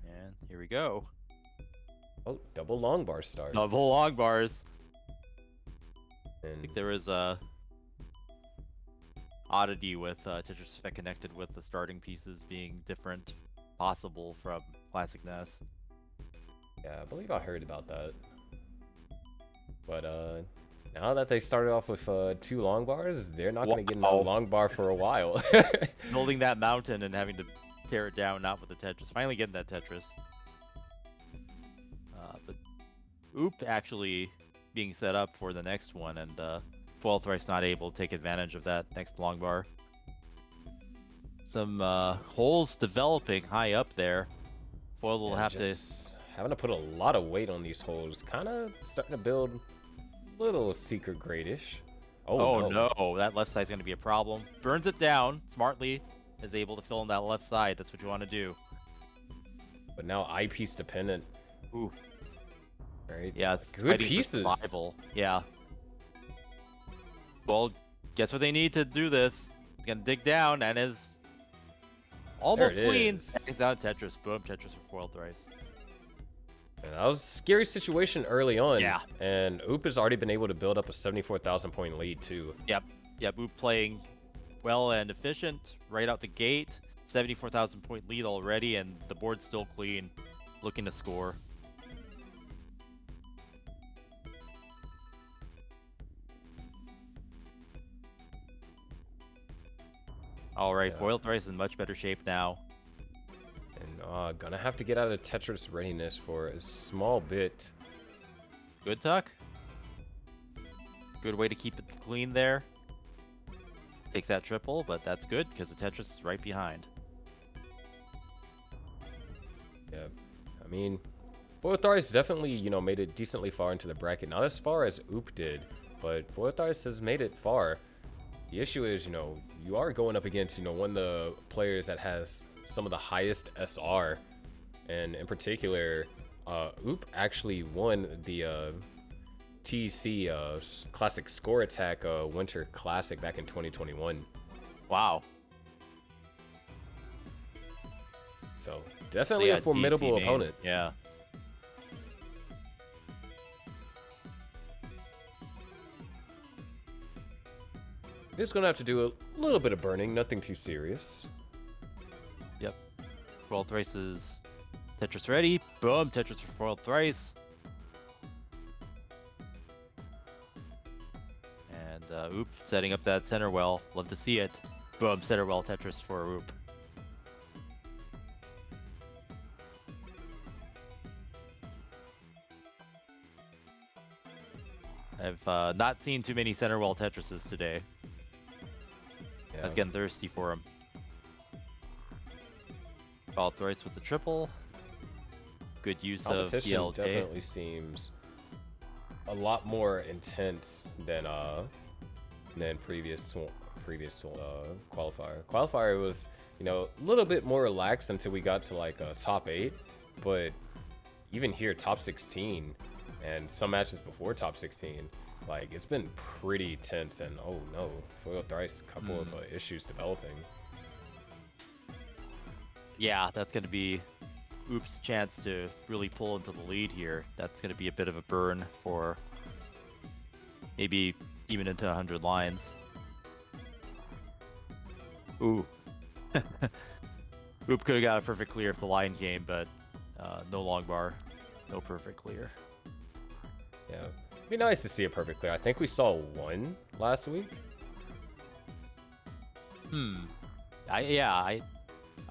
And here we go. double long bar start, Double long bars. I and think there was a oddity with Tetris Effect connected with the starting pieces being different, possible from Classic NES. yeah, I believe I heard about that. But now that they started off with 2 long bars, they're not going to get another Wow. long bar for a while. Building that mountain and having to tear it down, not with the Tetris. Finally getting that Tetris. But Oop actually being set up for the next one, and Foil Thrice not able to take advantage of that next long bar. Some holes developing high up there. Foil will Yeah, have to. just having to put a lot of weight on these holes, kind of starting to build a little secret gradish. Oh Oh no. no, that left side's going to be a problem. Burns it down smartly, is able to fill in that left side. That's what you want to do. But now eyepiece dependent. Ooh. Right? Yeah, it's Good fighting pieces. for survival. Yeah. Well, guess what they need to do this? It's gonna dig down and is almost There it clean. is. It's down Tetris. Boom, Tetris for Foil Thrice. And that was a scary situation early on. Yeah. And Oop has already been able to build up a 74,000 point lead too. Yep. Yep. Oop playing well and efficient right out the gate. 74,000 point lead already, and the board's still clean. Looking to score. All right, Yeah. Foil Thrice is in much better shape now. And gonna have to get out of Tetris readiness for a small bit. Good tuck. Good way to keep it clean there. Takes that triple, but that's good because the Tetris is right behind. Yeah. I mean, Foyotharis definitely, made it decently far into the bracket. Not as far as Oop did, but Foyotharis has made it far. The issue is, you are going up against, one of the players that has some of the highest SR. And in particular, Oop actually won the TC Classic Score Attack Winter Classic back in 2021. Wow. So So definitely yeah, a formidable DC main. opponent. Yeah. He's gonna have to do a little bit of burning, nothing too serious. Yep. Foiled Thrice is Tetris ready. Boom, Tetris for Foiled Thrice. And Oop setting up that center well. Love to see it. Boom, center well Tetris for Oop. I've not seen too many center well Tetrises today. Yeah. I was getting thirsty for him. Foiled Thrice with the triple. Good use of Competition DLJ. definitely seems a lot more intense than previous qualifier. Qualifier was, you know, a little bit more relaxed until we got to like top 8, but even here top 16 and some matches before top 16, like it's been pretty tense. And oh no, Foiled Thrice, couple of issues developing. Yeah, that's going to be Oop's chance to really pull into the lead here. That's going to be a bit of a burn for maybe even into 100 lines. Ooh. Oop could have got a perfect clear if the line came, but no long bar, no perfect clear. Yeah, it'd be nice to see a perfect clear. I think we saw one last week.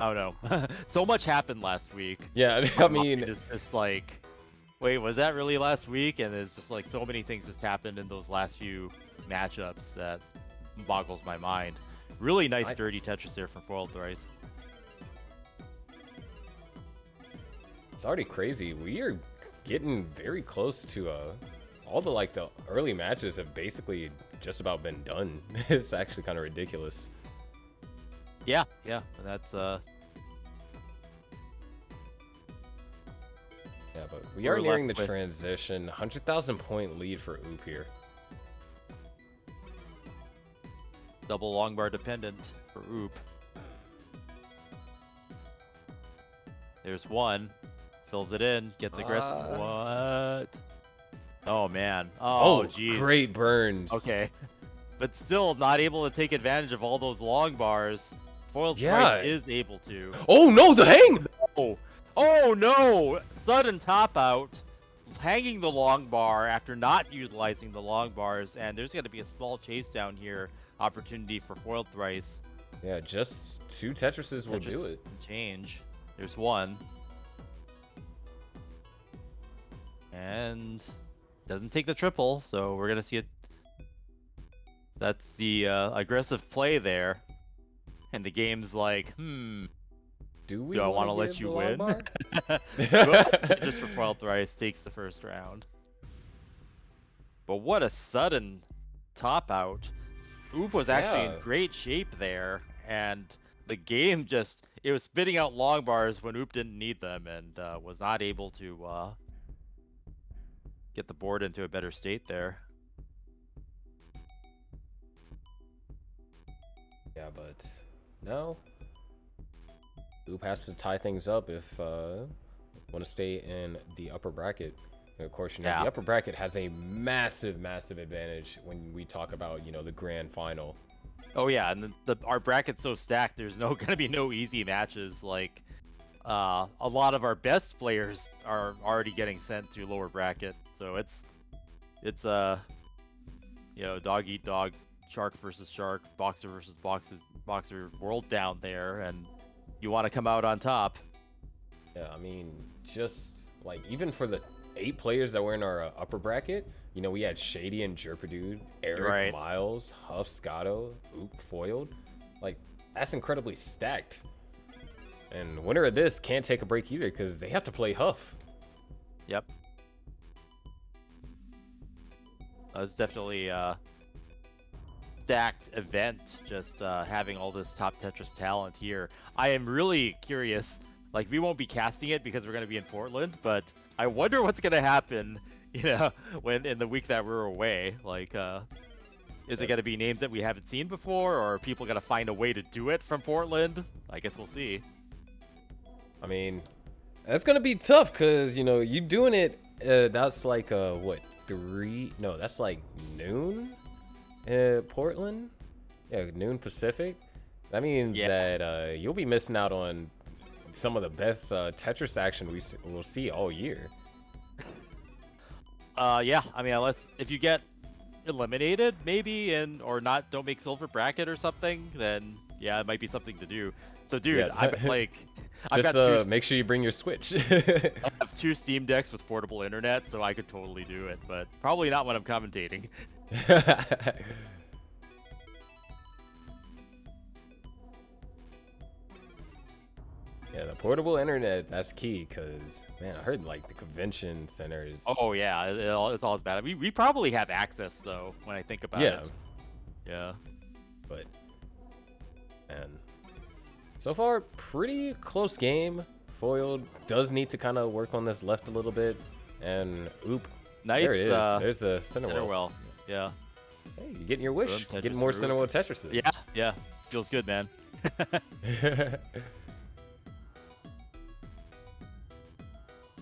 I don't know. So much happened last week. Yeah, I mean, it's just like, wait, was that really last week? And there's just like so many things just happened in those last few matchups that boggles my mind. Really nice dirty Tetris there from Foiled Thrice. It's already crazy. We are getting very close to all the early matches have basically just about been done. It's actually kind of ridiculous. Yeah, that's Yeah, but we We're are nearing the left with- transition. 100,000 point lead for Oop here. double long bar dependent for Oop. There's one, fills it in, gets aggressive. What? Oh man. Oh geez. Great burns. Okay. But still not able to take advantage of all those long bars. Foiled Yeah. Thrice is able to. Oh no, the hang! Oh no! Sudden top out. Hanging the long bar after not utilizing the long bars, and there's going to be a small chase down here opportunity for Foiled Thrice. Yeah, just 2 Tetrises will do Tetris it. Change. There's one. And doesn't take the triple, so we're going to see it. That's the aggressive play there. And the game's like, Do I want to wanna let give you the long win? bar? Just for Foiled Thrice takes the first round. But what a sudden top out. Oop was actually in great shape there, and the game just, it was spitting out long bars when Oop didn't need them, and was not able to get the board into a better state there. Yeah, but no. Oop has to tie things up if want to stay in the upper bracket. And of course, you know, the upper bracket has a massive advantage when we talk about, you know, the grand final. Oh yeah, and our bracket's so stacked. There's gonna be no easy matches. Like a lot of our best players are already getting sent to lower bracket, so it's you know, dog eat dog, shark versus shark, boxer versus boxer world down there, and you want to come out on top. Yeah, I mean, just like even for the 8 players that were in our upper bracket, you know, we had Shady and Jerpadude, Eric, Miles, Huff, Scotto, Oop, Foiled. Like, that's incredibly stacked. And winner of this can't take a break either because they have to play Huff. Yep. It's definitely a stacked event, just having all this top Tetris talent here. I am really curious. Like, we won't be casting it because we're going to be in Portland, but I wonder what's going to happen, you know, when in the week that we're away. Like, is it going to be names that we haven't seen before, or are people going to find a way to do it from Portland? I guess we'll see. I mean, that's going to be tough because, you know, you doing it, that's like, what, 3? No, that's like noon Portland? Yeah, noon Pacific. That means that you'll be missing out on some of the best Tetris action we'll see all year. Yeah, I mean, if you get eliminated maybe or not don't make silver bracket or something, then yeah, it might be something to do. So dude, Yeah, I've like I've just got make sure you bring your Switch. I have 2 Steam Decks with portable internet, so I could totally do it, but probably not when I'm commentating. Yeah, the portable internet, that's key, because, man, I heard, like, the convention centers. Oh yeah, it's all bad. We probably have access though when I think about it. Yeah. But, man, so far, pretty close game. Foiled does need to kind of work on this left a little bit, and oop, Nice. there it is. There's the center well. Yeah. Hey, you're getting your wish. Getting more center well Tetrises. Yeah, yeah. Feels good, man.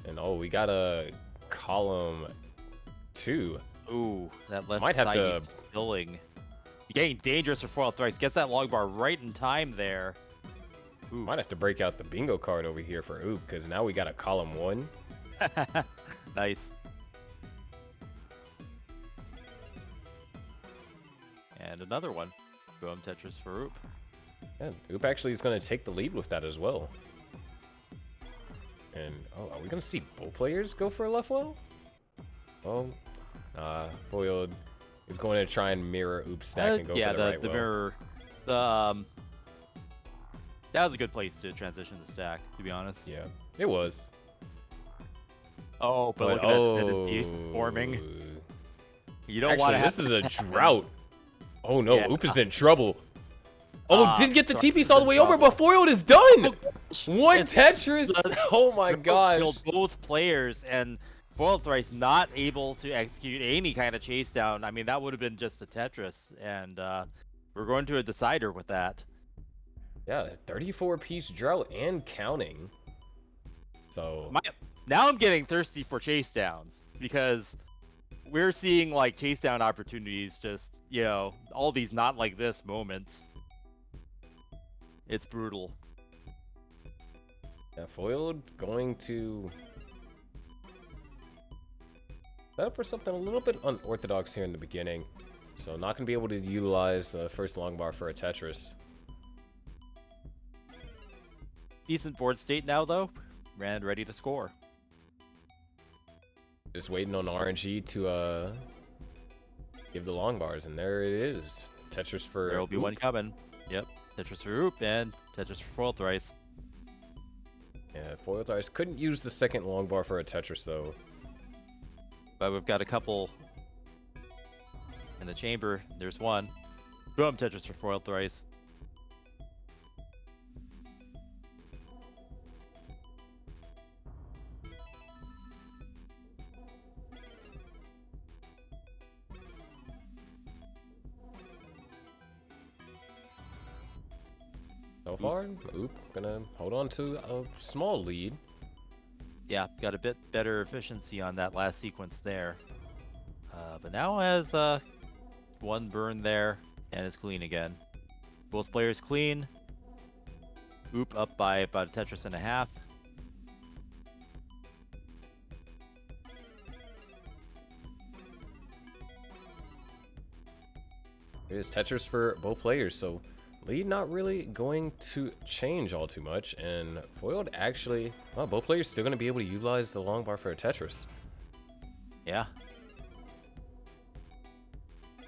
And oh, we got a column 2. Ooh, that left Might have side to needs filling. You're getting dangerous for foil thrice. Gets that log bar right in time there. Ooh. Might have to break out the bingo card over here for oop, because now we got a column 1. Nice. And another one. Boom Tetris for Oop. Yeah, Oop actually is going to take the lead with that as well. And, oh, are we going to see both players go for a left well? Oh, Foiled is going to try and mirror Oop's stack and go for the right well. Mirror. That was a good place to transition the stack, to be honest. Yeah, it was. Oh, but look at that forming. You don't want to have this is a drought. Oh no, yeah. Oop is in trouble. Oh, didn't get the T-piece all the way over, but Foiled is done! One Tetris! Oh my gosh. Killed both players, and Foiled thrice not able to execute any kind of chase down. I mean, that would have been just a Tetris, and we're going to a decider with that. Yeah, 34-piece drought and counting. So now I'm getting thirsty for chase downs, because we're seeing like chase down opportunities, just, you know, all these not like this moments. It's brutal. Yeah, Foiled going to set up for something a little bit unorthodox here in the beginning. So not going to be able to utilize the first long bar for a Tetris. Decent board state now, though. And ready to score. Just waiting on RNG to give the long bars, and there it is. Tetris for There'll be one coming. Yep. Tetris for Oop and Tetris for Foil thrice. Yeah, Foil thrice couldn't use the second long bar for a Tetris though. But we've got a couple in the chamber. There's one. Boom, Tetris for Foil thrice. So far, Oop gonna hold on to a small lead. Yeah, got a bit better efficiency on that last sequence there. But now has one burn there and is clean again. Both players clean. Oop up by about a Tetris and a half. It is Tetris for both players, so lead not really going to change all too much, and Foiled actually, well, both players still going to be able to utilize the long bar for a Tetris. Yeah.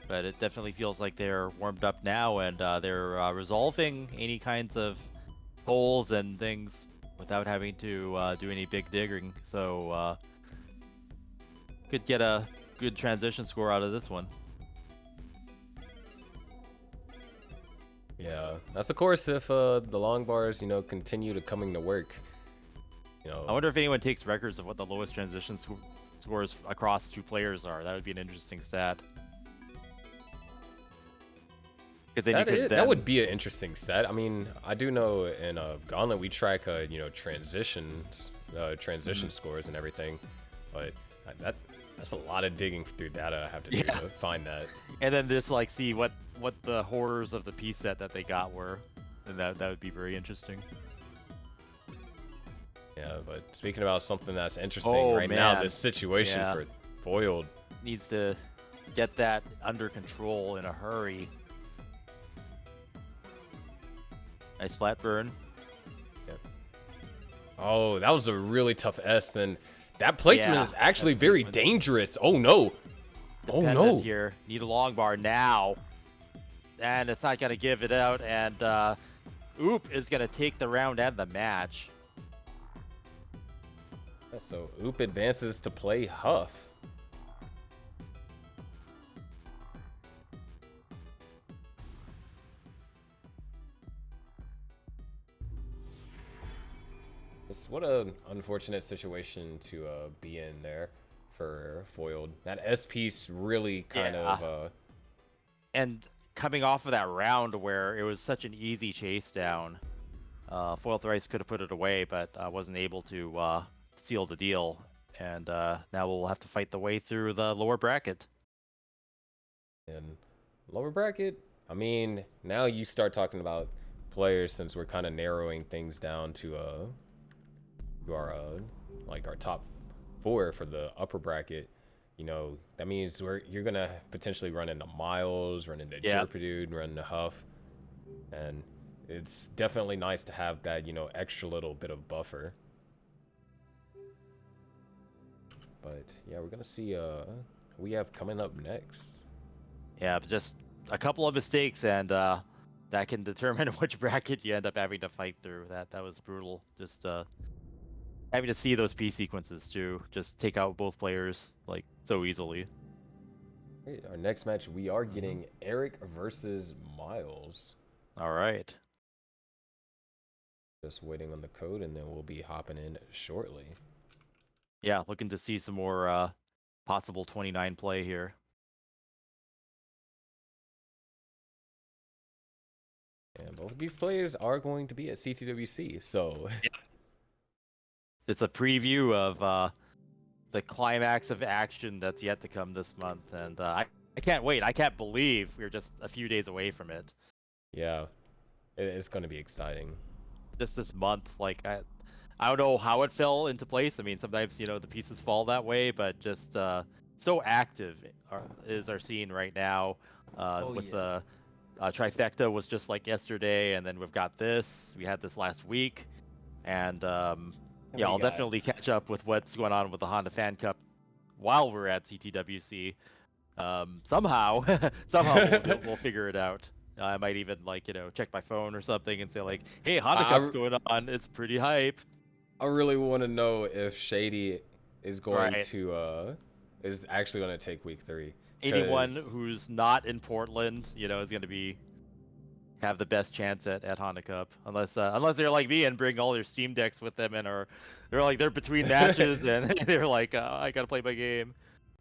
But it definitely feels like they're warmed up now, and they're resolving any kinds of holes and things without having to do any big digging. So could get a good transition score out of this one. Yeah, that's of course if the long bars, you know, continue to coming to work. You know, I wonder if anyone takes records of what the lowest transition scores across two players are. That would be an interesting stat. That would be an interesting stat. I mean, I do know in Gauntlet we track, you know, transition scores and everything, but that's a lot of digging through data I have to do to find that. And then just like see what the horrors of the piece set that they got were, and that would be very interesting. but speaking about something that's interesting Oh, right now, man. this situation Yeah. for Foiled. Needs to get that under control in a hurry. Nice flat burn. Yep. Oh, that was a really tough S, and that placement Yeah, is actually that very sequence. dangerous. Oh no. Oh Dependent no. here. Need a long bar now. And it's not going to give it out. And Oop is going to take the round and the match. So Oop advances to play Huff. What an unfortunate situation to be in there for Foiled. That S piece really kind of. And coming off of that round where it was such an easy chase down, Foil Thrice could have put it away, but wasn't able to seal the deal. And now we'll have to fight the way through the lower bracket. And lower bracket, I mean, now you start talking about players, since we're kind of narrowing things down to our like our top 4 for the upper bracket. You know, that means you're gonna potentially run into Miles, run into Jerpedude, run into Huff, and it's definitely nice to have that, you know, extra little bit of buffer. But yeah, we're gonna see we have coming up next. Yeah, but just a couple of mistakes, and that can determine which bracket you end up having to fight through. That was brutal. Just having to see those P sequences too, just take out both players like so easily. Right, our next match, we are getting Eric versus Miles. All right. Just waiting on the code, and then we'll be hopping in shortly. Yeah, looking to see some more possible 29 play here. And both of these players are going to be at CTWC, so it's a preview of the climax of action that's yet to come this month, and I can't wait. I can't believe we're just a few days away from it. Yeah, it's going to be exciting. Just this month, like I don't know how it fell into place. I mean, sometimes, you know, the pieces fall that way, but just so active is our scene right now. The trifecta was just like yesterday, and then we've got this. We had this last week, and yeah, I'll definitely catch up with what's going on with the Honda Fan Cup while we're at CTWC. Somehow, we'll figure it out. I might even, like, you know, check my phone or something and say like, "Hey, Honda Cup's going on. It's pretty hype." I really want to know if Shady is going Right. to is actually going to take week 3. Anyone who's not in Portland, you know, is going to have the best chance at Honda Cup, unless they're like me and bring all their Steam decks with them and they're between matches and they're like, I gotta play my game.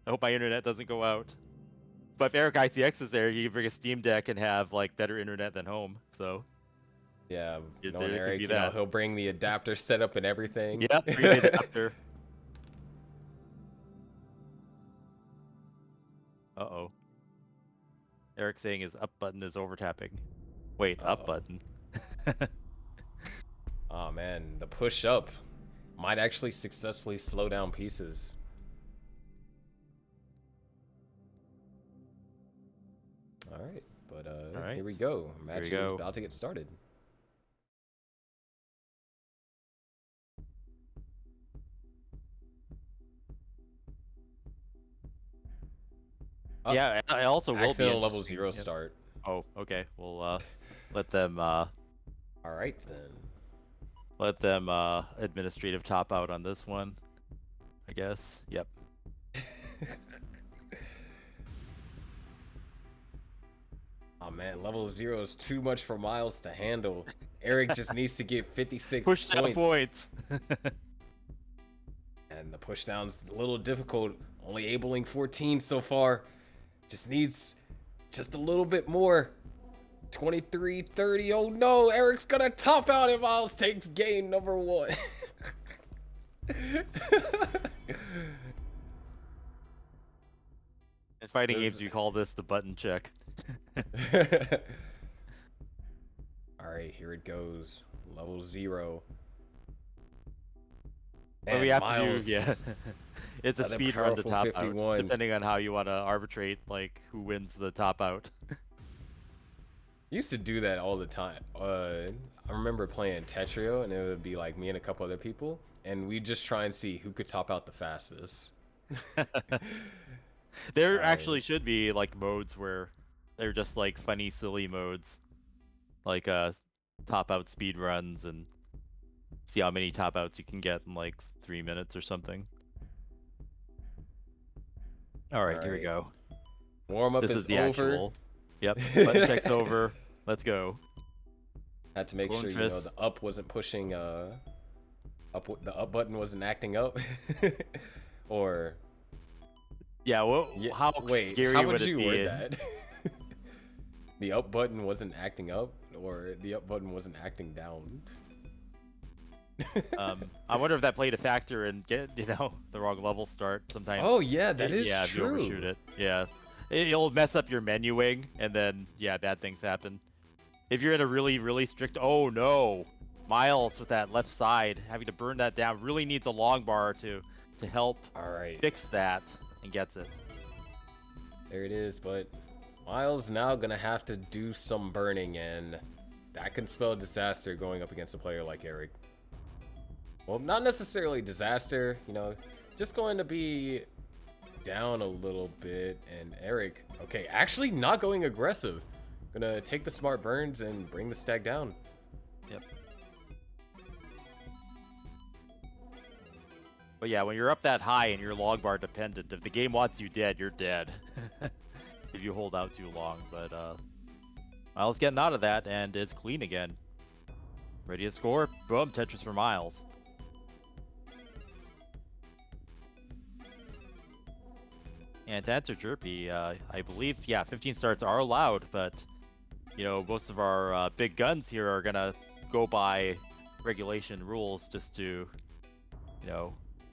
I hope my internet doesn't go out. But if Eric ICX is there, you can bring a Steam Deck and have like better internet than home. So yeah, there Eric, could be you know, he'll bring the adapter setup and everything. Yeah, bring the adapter. Uh-oh. Eric saying his up button is over tapping. Wait, up button. Oh man, the push up might actually successfully slow down pieces. All right, but all right. Here we go. Match is about to get started. Yeah, I also will be level 0 start. Oh, okay. We'll let them all right then. Let them administrative top out on this one, I guess. Yep. Oh man, level 0 is too much for Miles to handle. Eric just needs to get 56 push down points. And the push down's a little difficult, only enabling 14 so far. Just needs just a little bit more. 23, 30, oh no, Eric's gonna top out and Miles takes game number 1. In fighting games, you call this the button check. Alright, here it goes. Level 0. What we And have to do, Miles, yeah, it's a another speed run to powerful top out, 51. depending on how you want to arbitrate, like who wins the top out. Used to do that all the time. I remember playing Tetrio, and it would be like me and a couple other people, and we'd just try and see who could top out the fastest. There I actually should be like modes where they're just like funny, silly modes, like top out speed runs and see how many top outs you can get in like 3 minutes or something. All all right, here we right. go. Warm up This is is the over. actual. Yep, button check's over. Let's go. Had to make sure Tris. the up wasn't pushing the up button wasn't acting up, or Yeah, well, yeah. how Wait, scary how would would it you word be? that? The up button wasn't acting up, or the up button wasn't acting down. I wonder if that played a factor in get the wrong level start sometimes. Oh yeah, that is Yeah, if you overshoot true. it. Yeah, it'll mess up your menuing, and then yeah, bad things happen. If you're in a really strict, oh no, Miles with that left side having to burn that down really needs a long bar to help All right, fix that and gets it. there it is. But Miles now gonna have to do some burning, and that can spell disaster going up against a player like Eric. Well, not necessarily disaster, just going to be down a little bit. And Eric, okay, actually not going aggressive. Gonna take the smart burns and bring the stack down. Yep. But yeah, when you're up that high and you're long bar dependent, if the game wants you dead, you're dead. If you hold out too long. But Miles getting out of that, and it's clean again. Ready to score? Boom, Tetris for Miles. And to answer Jerpy, I believe, yeah, 15 starts are allowed, but, most of our big guns here are going to go by regulation rules just to,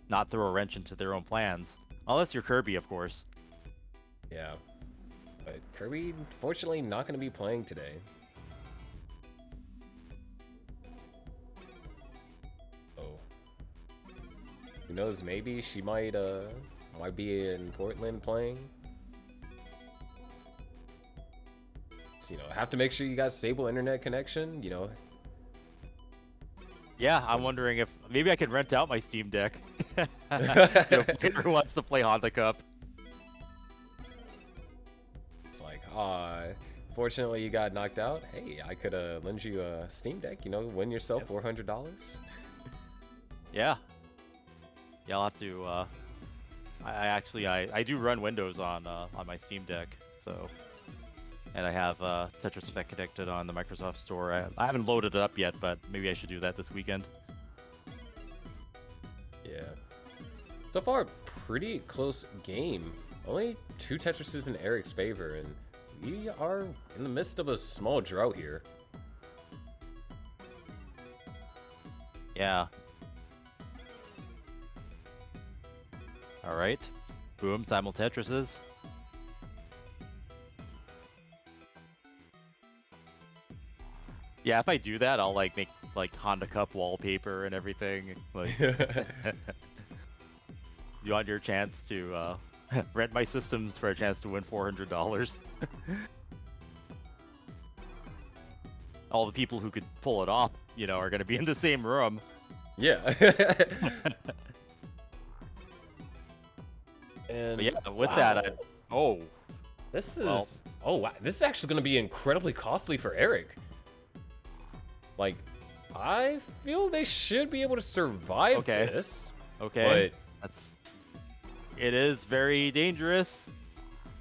not throw a wrench into their own plans. Unless you're Kirby, of course. Yeah. But Kirby, fortunately, not going to be playing today. Oh. Who knows, maybe she might be in Portland playing. So, have to make sure you got stable internet connection, Yeah, I'm wondering if maybe I could rent out my Steam Deck to a player who wants to play Honda Cup. It's like, fortunately you got knocked out. Hey, I could lend you a Steam Deck, win yourself $400. Yeah. Yeah, I'll have to. I do run Windows on my Steam Deck, so, and I have Tetris Effect connected on the Microsoft Store. I haven't loaded it up yet, but maybe I should do that this weekend. Yeah. So far, pretty close game. Only 2 Tetrises in Eric's favor, and we are in the midst of a small drought here. Yeah. All right. Boom, simul Tetrises. Yeah, if I do that, I'll make Honda Cup wallpaper and everything. Like, you want your chance to rent my system for a chance to win $400? All the people who could pull it off, are going to be in the same room. Yeah. But yeah, with that, this is wow. This is actually going to be incredibly costly for Eric. Like, I feel they should be able to survive this. Okay. It is very dangerous,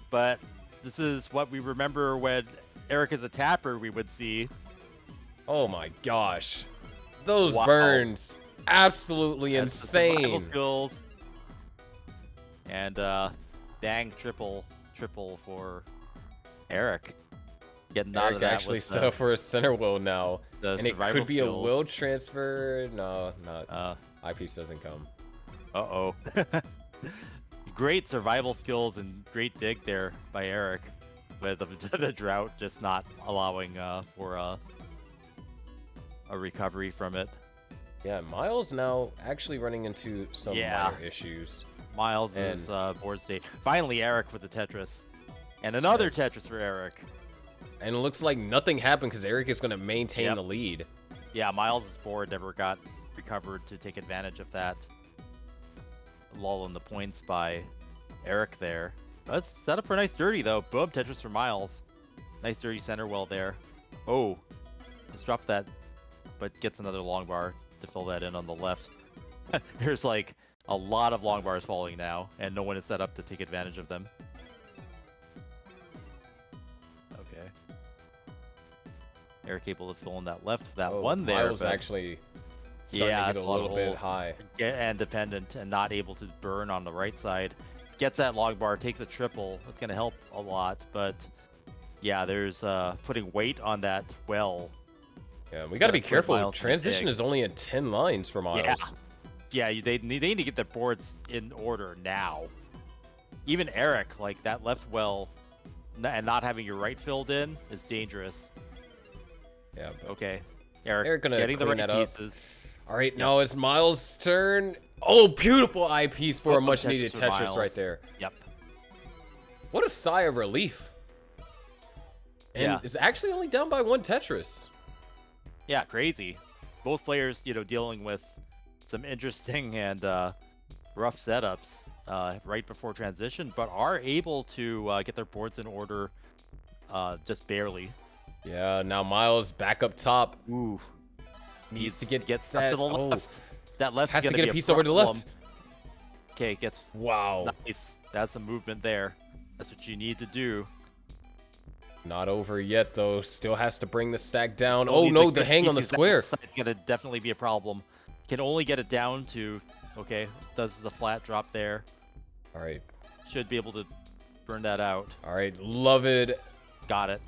but this is what we remember when Eric is a tapper we would see. Oh my gosh. Those burns, absolutely insane. Survival skills. And bang, triple for Eric. Getting out of that actually with, set up for a center will now. And it could be skills. a will transfer. No, not. Eyepiece doesn't come. Uh-oh. Great survival skills and great dig there by Eric, with the drought just not allowing for a recovery from it. Yeah, Miles now actually running into some Yeah. minor issues. Miles is board state. Finally, Eric with the Tetris. And another Tetris for Eric. And it looks like nothing happened because Eric is going to maintain the lead. Yeah, Miles' board never got recovered to take advantage of that lull in the points by Eric there. That's set up for a nice dirty, though. Boom, Tetris for Miles. Nice dirty center well there. Oh, let's drop that, but gets another long bar to fill that in on the left. There's like a lot of long bars falling now, and no one is set up to take advantage of them. Okay. Eric able to fill in that left, that one there. Miles actually starting to get a little bit high. And dependent and not able to burn on the right side. Gets that long bar, takes a triple. That's going to help a lot, but yeah, there's putting weight on that well. Yeah, we got to be careful. Transition is only at 10 lines for Miles. Yeah, they need to get their boards in order now. Even Eric, like that left well and not having your right filled in is dangerous. Yeah. Okay. Eric gonna getting the clean right that pieces. Up. All right, now it's Miles' turn. Oh, beautiful eyepiece for a much-needed Tetris right there. Yep. What a sigh of relief. And is actually only down by one Tetris. Yeah, crazy. Both players, dealing with some interesting and rough setups right before transition, but are able to get their boards in order just barely. Yeah, now Miles back up top. Ooh. Needs to get that to the left. That left has to get a piece over to the left. Okay, gets nice. That's a movement there. That's what you need to do. Not over yet though. Still has to bring the stack down. Oh no, the hang on the square. It's gonna definitely be a problem. Can only get it down to does the flat drop there. All right. Should be able to burn that out. All right, love it. Got it.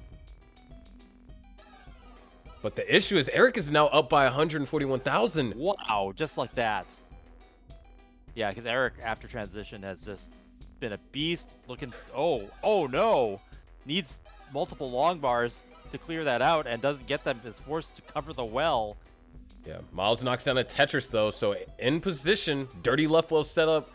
But the issue is Eric is now up by 141,000. Wow, just like that. Yeah, because Eric after transition has just been a beast. Looking. Oh no, needs multiple long bars to clear that out and doesn't get them. Is forced to cover the well. Yeah, Miles knocks down a Tetris though, so in position. Dirty left well set up.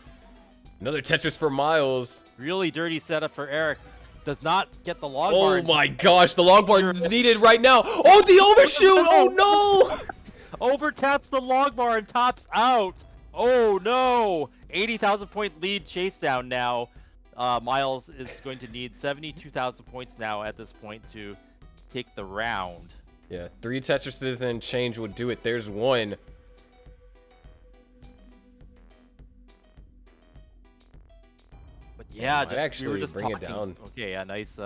Another Tetris for Miles. Really dirty setup for Eric. Does not get the long bar. Oh my gosh, the long bar is needed right now. Oh, the overshoot! Oh no! Overtaps the long bar and tops out. Oh no! 80,000 point lead chase down now. Miles is going to need 72,000 points now at this point to take the round. Yeah, 3 Tetrises and change would do it. There's one. But yeah, just actually we were just bring talking. It down. Okay, yeah, nice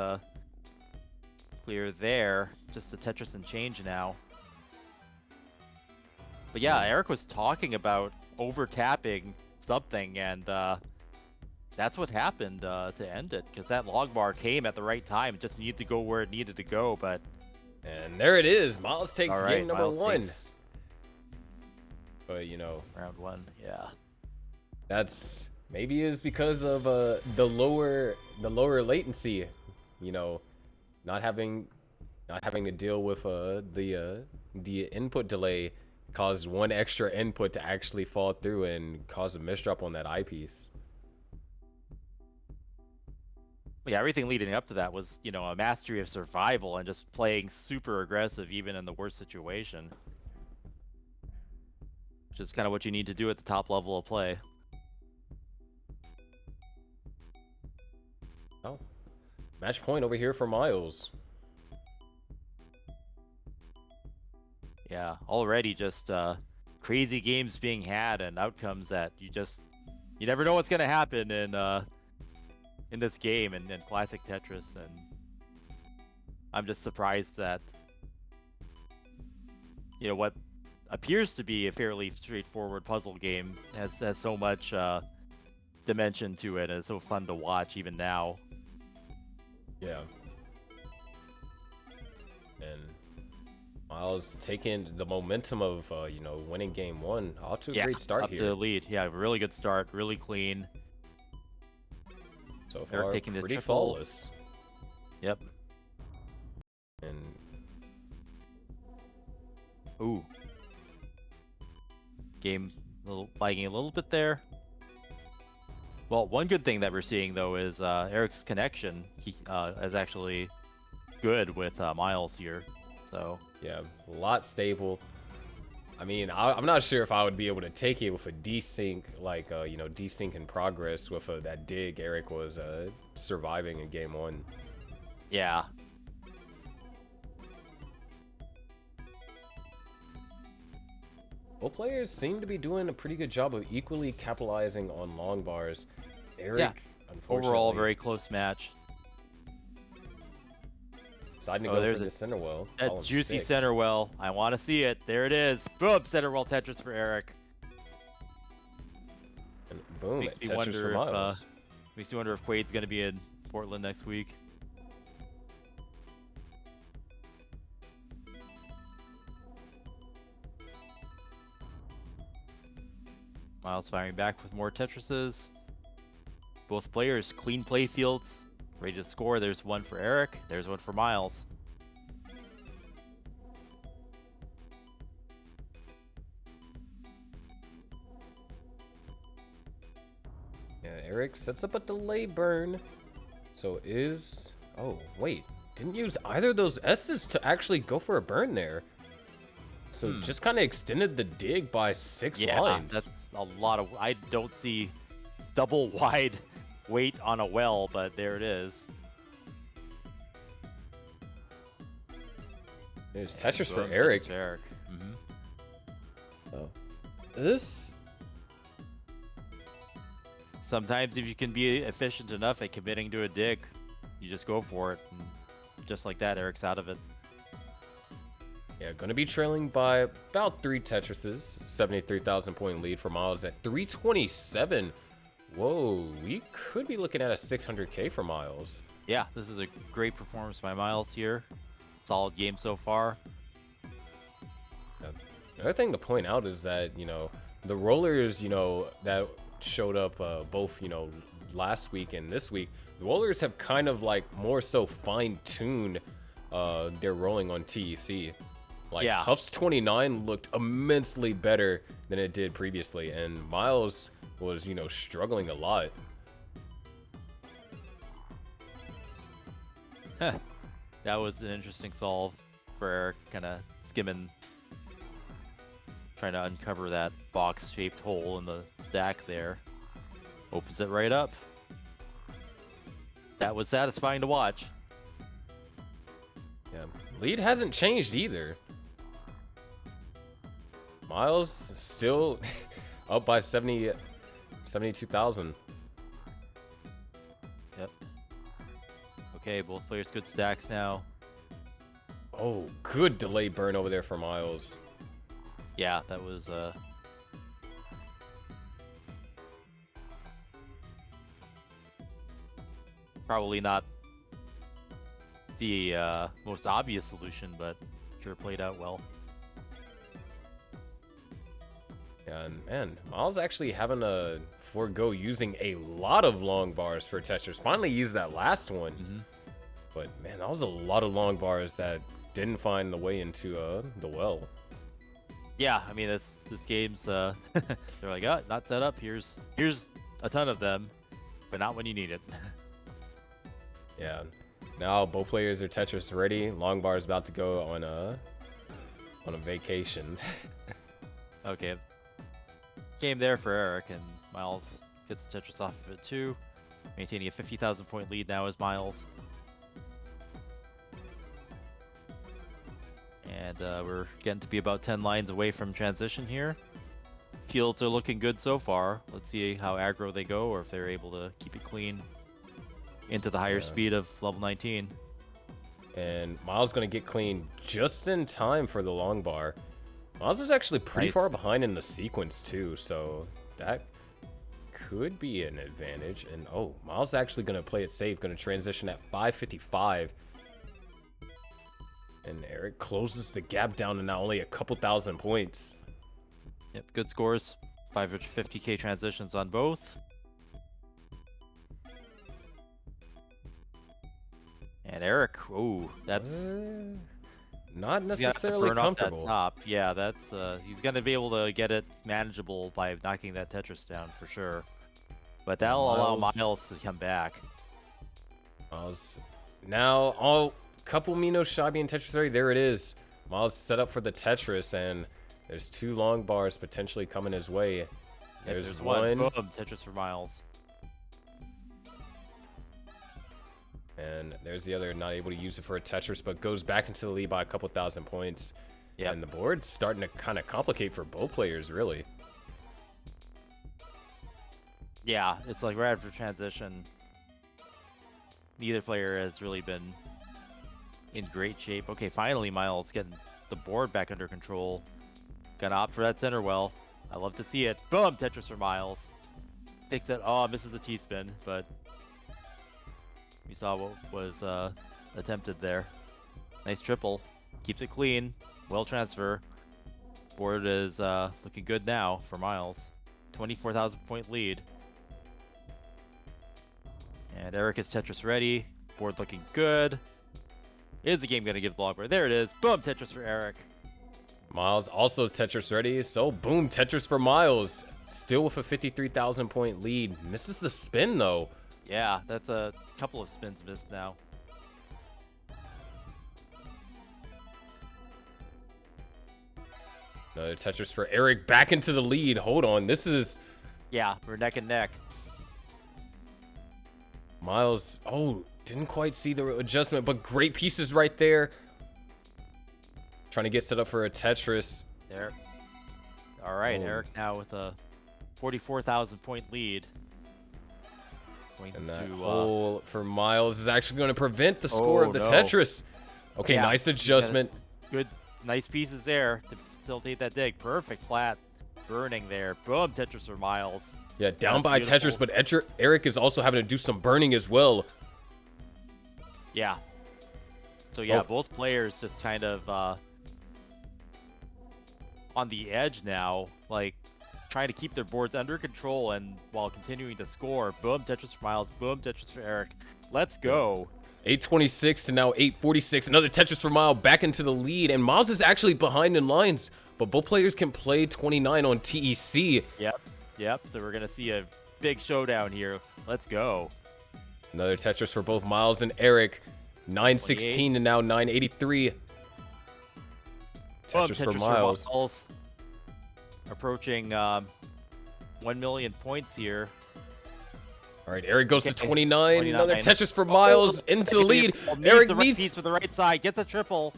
clear there. Just a Tetris and change now. But yeah, Eric was talking about over tapping something, and that's what happened to end it, because that log bar came at the right time. It just needed to go where it needed to go, but... And there it is. Miles takes game number 1. But, round 1, yeah. That's... Maybe is because of the lower latency, not having to deal with the input delay caused one extra input to actually fall through and cause a misdrop on that eyepiece. Yeah, everything leading up to that was, a mastery of survival and just playing super aggressive even in the worst situation. Which is kind of what you need to do at the top level of play. Oh, match point over here for Miles. Yeah, already just crazy games being had and outcomes that you never know what's gonna happen in this game and in classic Tetris, and I'm just surprised that what appears to be a fairly straightforward puzzle game has so much dimension to it and it's so fun to watch even now. Yeah. And Miles taking the momentum of winning game 1. Off to a great start up here. To the lead. Yeah, really good start, really clean. So far, taking the pretty triple. flawless. Yep. And ooh. Game lagging a little bit there. Well, one good thing that we're seeing though is Eric's connection is actually good with Miles here. So yeah, a lot stable. I mean, I'm not sure if I would be able to take it with a desync, like, you know, desync in progress with that dig Eric was surviving in game 1. yeah. Both players seem to be doing a pretty good job of equally capitalizing on long bars. Eric, unfortunately, Overall, very close match. deciding to go for the center well. That juicy center well. I want to see it. There it is. Boom, center well Tetris for Eric. And boom, Makes me Tetris wonder for Miles. makes me wonder if Quade's going to be in Portland next week. Miles firing back with more Tetrises. Both players clean play fields, ready to score. There's one for Eric. There's one for Miles. Yeah, Eric sets up a delay burn. So oh, wait. Didn't use either of those S's to actually go for a burn there. So just kind of extended the dig by 6 lines. That's a lot of... I don't see double wide weight on a well, but there it is. There's Tetris for Eric. Oh. This... Sometimes if you can be efficient enough at committing to a dig, you just go for it. And just like that, Eric's out of it. Yeah, going to be trailing by about 3 Tetrises. 73,000 point lead for Miles at 327. Whoa, we could be looking at a 600K for Miles. Yeah, this is a great performance by Miles here. Solid game so far. Another thing to point out is that, you know, the rollers, you know, that showed up both, you know, last week and this week, the rollers have kind of like more so fine-tuned their rolling on TEC. Like, Huff's 29 looked immensely better than it did previously, and Miles was, you know, struggling a lot. That was an interesting solve for Eric, kind of skimming, trying to uncover that box-shaped hole in the stack there. Opens it right up. That was satisfying to watch. Yeah, lead hasn't changed either. Miles still up by 72,000. Yep. Okay, both players good stacks now. Oh, good delay burn over there for Miles. Yeah, that was probably not the most obvious solution, but sure played out well. Yeah, and man, Miles actually having to forego using a lot of long bars for Tetris. Finally used that last one. But man, that was a lot of long bars that didn't find the way into the well. Yeah, I mean, this game's they're like, oh, not set up. Here's a ton of them, but not when you need it. Yeah. Now both players are Tetris ready. Long bar is about to go on a vacation. Okay. Game there for Eric, and Miles gets the Tetris off of it too. Maintaining a 50,000 point lead now is Miles. And we're getting to be about 10 lines away from transition here. Fields are looking good so far. Let's see how aggro they go, or if they're able to keep it clean into the higher speed of level 19. And Miles going to get clean just in time for the long bar. Miles is actually pretty far behind in the sequence too, so that could be an advantage. And oh, Miles actually going to play it safe, going to transition at 555. And Eric closes the gap down to now only a couple thousand points. Yep, good scores. 550k transitions on both. And Eric, ooh, that's not He's gonna have to necessarily burn off that comfortable. top. Yeah, that's he's gonna be able to get it manageable by knocking that Tetris down for sure. But Yeah, that'll allow Miles to come back. Miles now all couple Mino Shabi and Tetris ready. There it is. Miles set up for the Tetris, and there's 2 long bars potentially coming his way. There's one. Boom, Tetris for Miles. And there's the other, not able to use it for a Tetris, but goes back into the lead by a couple thousand points. Yeah. And the board's starting to kind of complicate for both players, really. Yeah, it's like right after transition. Neither player has really been in great shape. Okay, finally Miles getting the board back under control. Gonna opt for that center well. I love to see it. Boom, Tetris for Miles. Takes it. Oh, misses the T-spin, but we saw what was attempted there. Nice triple. Keeps it clean. Well transfer. Board is looking good now for Miles. 24,000 point lead. And Eric is Tetris ready. Board looking good. Is the game going to give the long board? There it is. Boom, Tetris for Eric. Miles also Tetris ready. So boom, Tetris for Miles. Still with a 53,000 point lead. Misses the spin though. Yeah, that's a couple of spins missed now. Another Tetris for Eric. Back into the lead. Hold on. This is... Yeah, we're neck and neck. Miles, oh, didn't quite see the adjustment, but great pieces right there. Trying to get set up for a Tetris. There. All right, Oh. Eric now with a 44,000 point lead. Going And that to, hole for Miles is actually going to prevent the score Oh, of the no. Tetris. Okay, Yeah, nice adjustment. good, nice pieces there to facilitate that dig. Perfect flat burning there. Boom, Tetris for Miles. Yeah, down That's by beautiful. Tetris, but Eric is also having to do some burning as well. Yeah. So yeah, Oh. both players just kind of on the edge now, like trying to keep their boards under control and while continuing to score. Boom, Tetris for Miles. Boom, Tetris for Eric. Let's go. 826 to now 846. Another Tetris for Miles back into the lead, and Miles is actually behind in lines, but both players can play 29 on TEC. Yep. So we're gonna see a big showdown here. Let's go. Another Tetris for both Miles and Eric. 916 to now 983. Boom, Tetris for Miles. Approaching 1 million points here. All right, Eric goes to Okay, 29. Another 29. Tetris for Miles into the lead. Eric the right needs... piece for the right side. Gets a triple.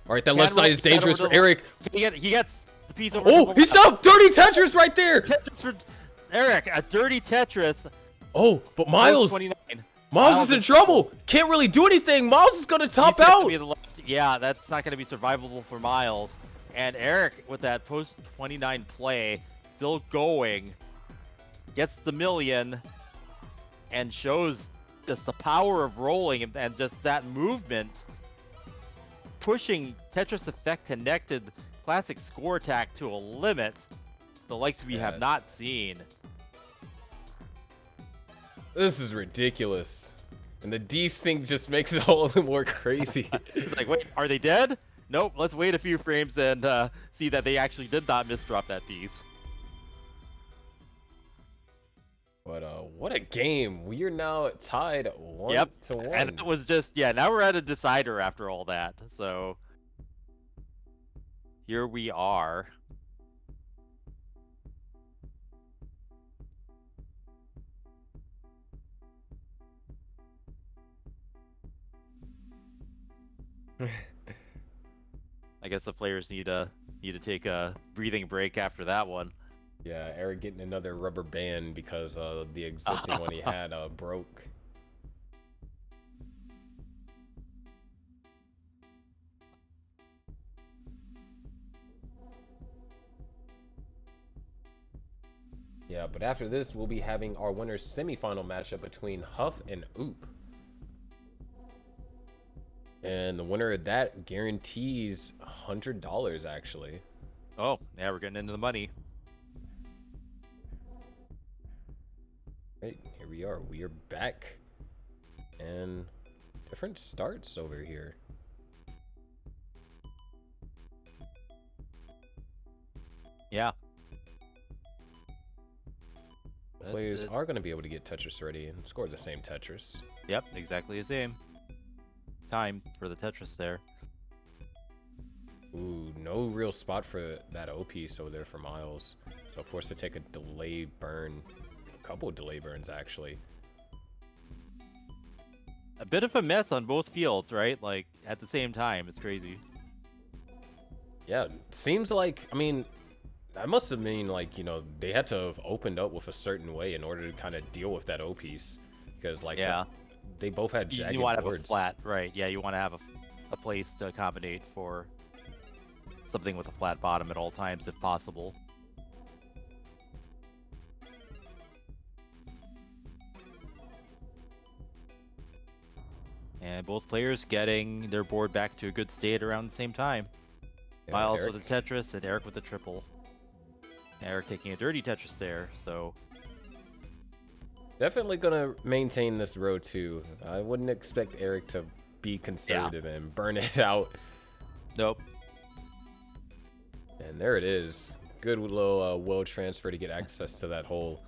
All right, that left side is dangerous for Eric. He gets the piece over. Oh, he stopped! Dirty Tetris right there! Tetris for Eric. A dirty Tetris. Oh, but Miles... 29. Miles is in trouble. Can't really do anything. Miles is going to top He's gonna out. be the left. Yeah, that's not going to be survivable for Miles. And Eric, with that post 29 play, still going, gets the million, and shows just the power of rolling and just that movement, pushing Tetris Effect connected classic score attack to a limit, the likes we have not seen. This is ridiculous. And the desync just makes it all the more crazy. It's like, wait, are they dead? Nope, let's wait a few frames and see that they actually did not misdrop that piece. But what a game. We are now tied 1 to 1. And it was just, yeah, now we're at a decider after all that. So here we are. I guess the players need to take a breathing break after that one. Yeah, Eric getting another rubber band because the existing one he had broke. Yeah, but after this, we'll be having our winner's semifinal matchup between Huff and Oop. And the winner of that guarantees $100, actually. Oh, yeah, we're getting into the money. Right, here we are. We are back. And different starts over here. players are going to be able to get Tetris ready and score the same Tetris. Yep, exactly the same. Time for the Tetris there. Ooh, no real spot for that O piece over there for Miles. So forced to take a delay burn. A couple of delay burns, actually. A bit of a mess on both fields, right? Like, at the same time. It's crazy. Yeah, seems like, I mean, that must have been like, you know, they had to have opened up with a certain way in order to kind of deal with that O piece. Because, like, yeah, they both had jagged you want to have boards. a flat, right? Yeah, you want to have a place to accommodate for something with a flat bottom at all times, if possible. And both players getting their board back to a good state around the same time. Yeah, Miles Eric, with a Tetris and Eric with a triple. Eric taking a dirty Tetris there, so... definitely gonna maintain this row too. I wouldn't expect Eric to be conservative and burn it out. Nope. And there it is. Good little will transfer to get access to that hole.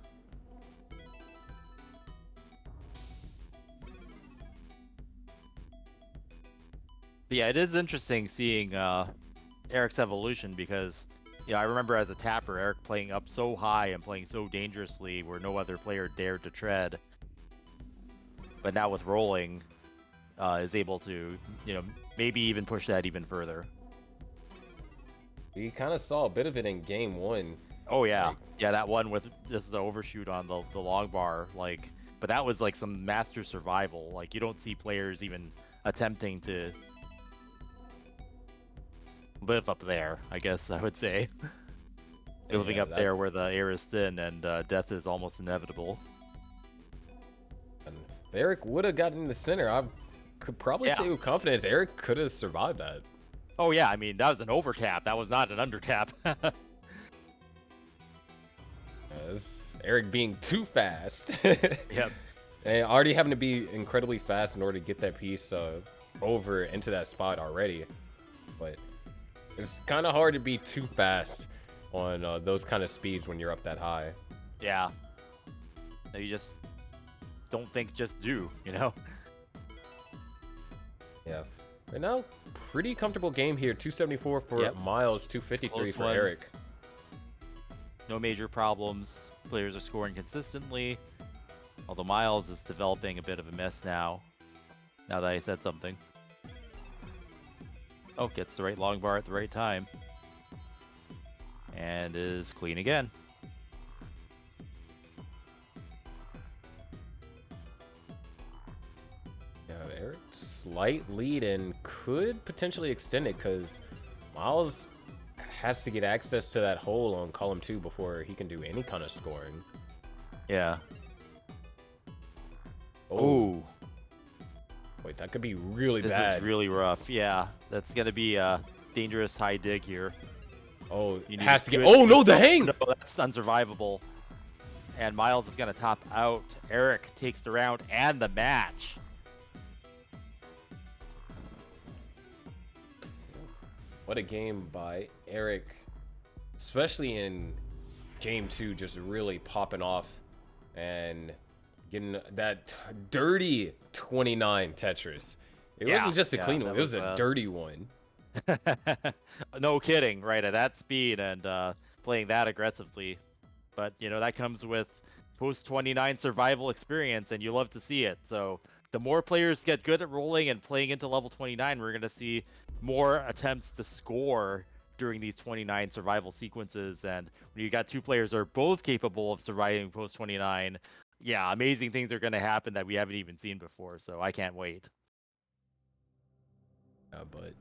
But yeah, it is interesting seeing Eric's evolution because, you know, I remember as a tapper, Eric playing up so high and playing so dangerously where no other player dared to tread. But now with rolling, is able to, you know, maybe even push that even further. We kind of saw a bit of it in game one. Oh yeah, Like, yeah, that one with just the overshoot on the long bar, like, but that was like some master survival. Like, you don't see players even attempting to live up there, I guess I would say. Living yeah, up there where the air is thin and death is almost inevitable. and if Eric would have gotten in the center, I could probably say with confidence Eric could have survived that. Oh yeah, I mean, that was an overtap. That was not an undertap. As Eric being too fast. Yep. And already having to be incredibly fast in order to get that piece over into that spot already. But it's kind of hard to be too fast on those kind of speeds when you're up that high. Yeah. No, you just don't think, just do, you know? Yeah. Right now, pretty comfortable game here. 274 for Miles, 253 Close for one. Eric. No major problems. Players are scoring consistently. Although Miles is developing a bit of a mess now. Now that I said something. Oh, gets the right long bar at the right time. And is clean again. Yeah, Eric, slight lead and could potentially extend it because Miles has to get access to that hole on column 2 before he can do any kind of scoring. Yeah. Oh. Wait, that could be really bad. This is really rough. Yeah, that's going to be a dangerous high dig here. Oh, You it need has a to get... good- Oh, no, the hang! No, that's unsurvivable. And Miles is going to top out. Eric takes the round and the match. What a game by Eric, especially in game 2, just really popping off and getting that dirty 29 Tetris. It wasn't just a clean one, it was a dirty one. No kidding, right, at that speed and playing that aggressively. But, you know, that comes with post-29 survival experience, and you love to see it. So the more players get good at rolling and playing into level 29, we're going to see more attempts to score during these 29 survival sequences. And when you got two players that are both capable of surviving post-29, yeah, amazing things are going to happen that we haven't even seen before. So I can't wait. But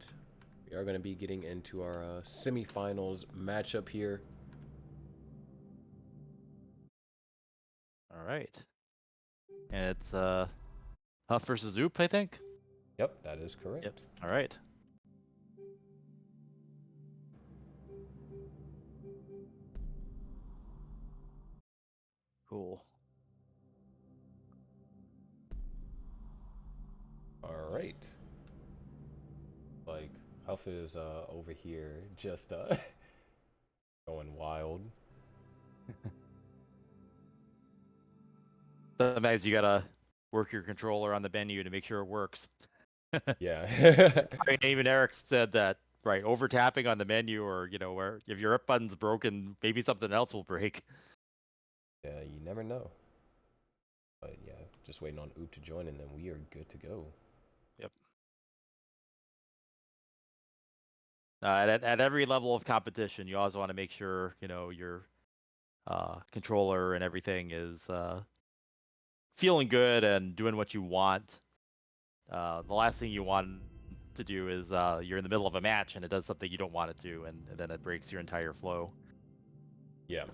we are going to be getting into our semifinals matchup here. All right. And it's Huff versus Zoop, I think. Yep, that is correct. Yep. All right. Cool. All right. Like, Huff is over here just going wild. Sometimes you gotta work your controller on the menu to make sure it works. Yeah. I mean, even Eric said that, right? Over tapping on the menu, or where if your up button's broken, maybe something else will break. Yeah, you never know. But yeah, just waiting on Oop to join, and then we are good to go. Yep. At every level of competition, you always want to make sure your controller and everything is feeling good and doing what you want. The last thing you want to do is you're in the middle of a match and it does something you don't want it to, and then it breaks your entire flow. Yeah.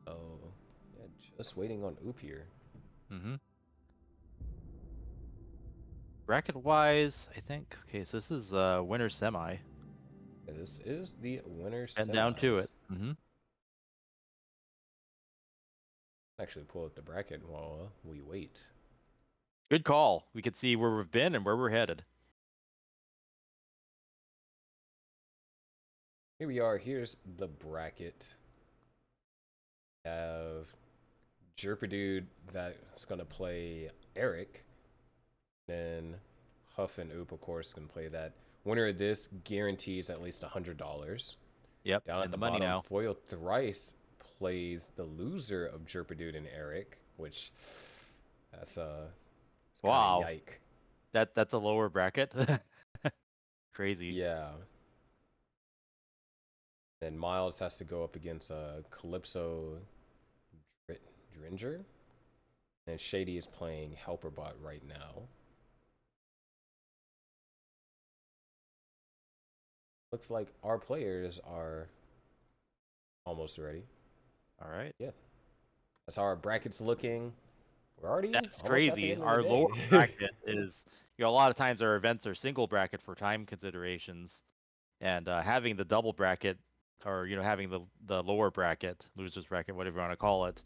Oh, yeah, just waiting on Oop here. Mm-hmm. Bracket-wise, I think. Okay, so this is winner semi. Yeah, this is the winner And down to it. semis. Mm-hmm. Actually, pull up the bracket while we wait. Good call. We could see where we've been and where we're headed. Here we are. Here's the bracket. We have Jerpadude that's gonna play Eric. Then Huff and Oop, of course, can play that. Winner of this guarantees at least $100. Yep, Down in at the the money bottom, now. Foil Thrice plays the loser of Jerpadude and Eric, which that's it's kind of Wow. yike. That's a lower bracket. Crazy. Yeah. Then Miles has to go up against Calypso Dringer. And Shady is playing Helperbot right now. Looks like our players are almost ready. All right. Yeah. That's how our bracket's looking. We're already That's almost at the crazy. end of the Our lower day. bracket is, a lot of times our events are single bracket for time considerations, and having the double bracket, or having the lower bracket, losers bracket, whatever you want to call it,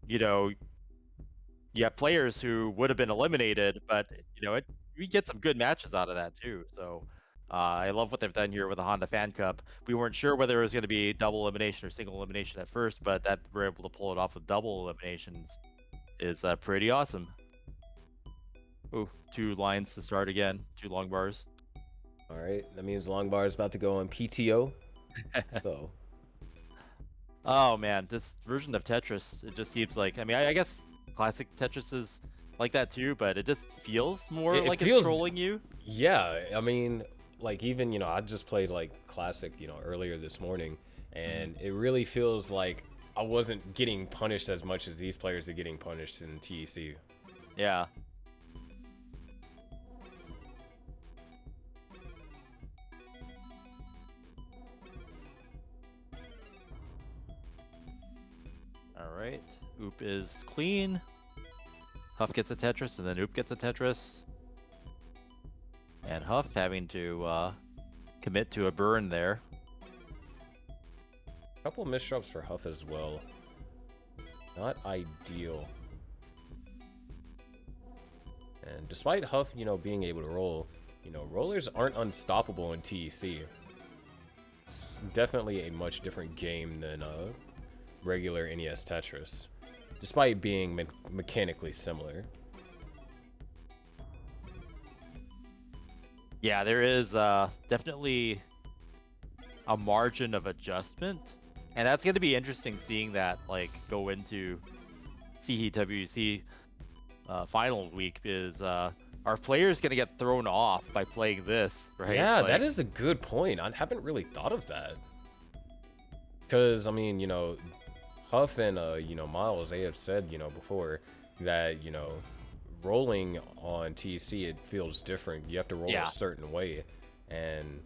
you know, you have players who would have been eliminated, but we get some good matches out of that too. So I love what they've done here with the Honda Fan Cup. We weren't sure whether it was going to be double elimination or single elimination at first, but that we're able to pull it off with double eliminations is pretty awesome. Ooh, 2 lines to start again, 2 long bars. All right, that means Longbar is about to go on PTO. So, Oh man, this version of Tetris, it just seems like, I mean, I guess classic Tetris is like that too, but it just feels more it like it's feels, trolling you. yeah. I mean, like even I just played like classic, earlier this morning, and it really feels like I wasn't getting punished as much as these players are getting punished in TEC. Yeah. All right. Oop is clean. Huff gets a Tetris, and then Oop gets a Tetris. And Huff having to commit to a burn there. A couple of misdrops for Huff as well. Not ideal. And despite Huff, being able to roll, rollers aren't unstoppable in TEC. It's definitely a much different game than regular NES Tetris, despite being mechanically similar. Yeah, there is definitely a margin of adjustment, and that's going to be interesting seeing that go into CTWC final week. Is our players going to get thrown off by playing this, right? Yeah, that is a good point. I haven't really thought of that. Because, I mean, Huff and, Miles, they have said, before that, rolling on TC, it feels different. You have to roll a certain way. And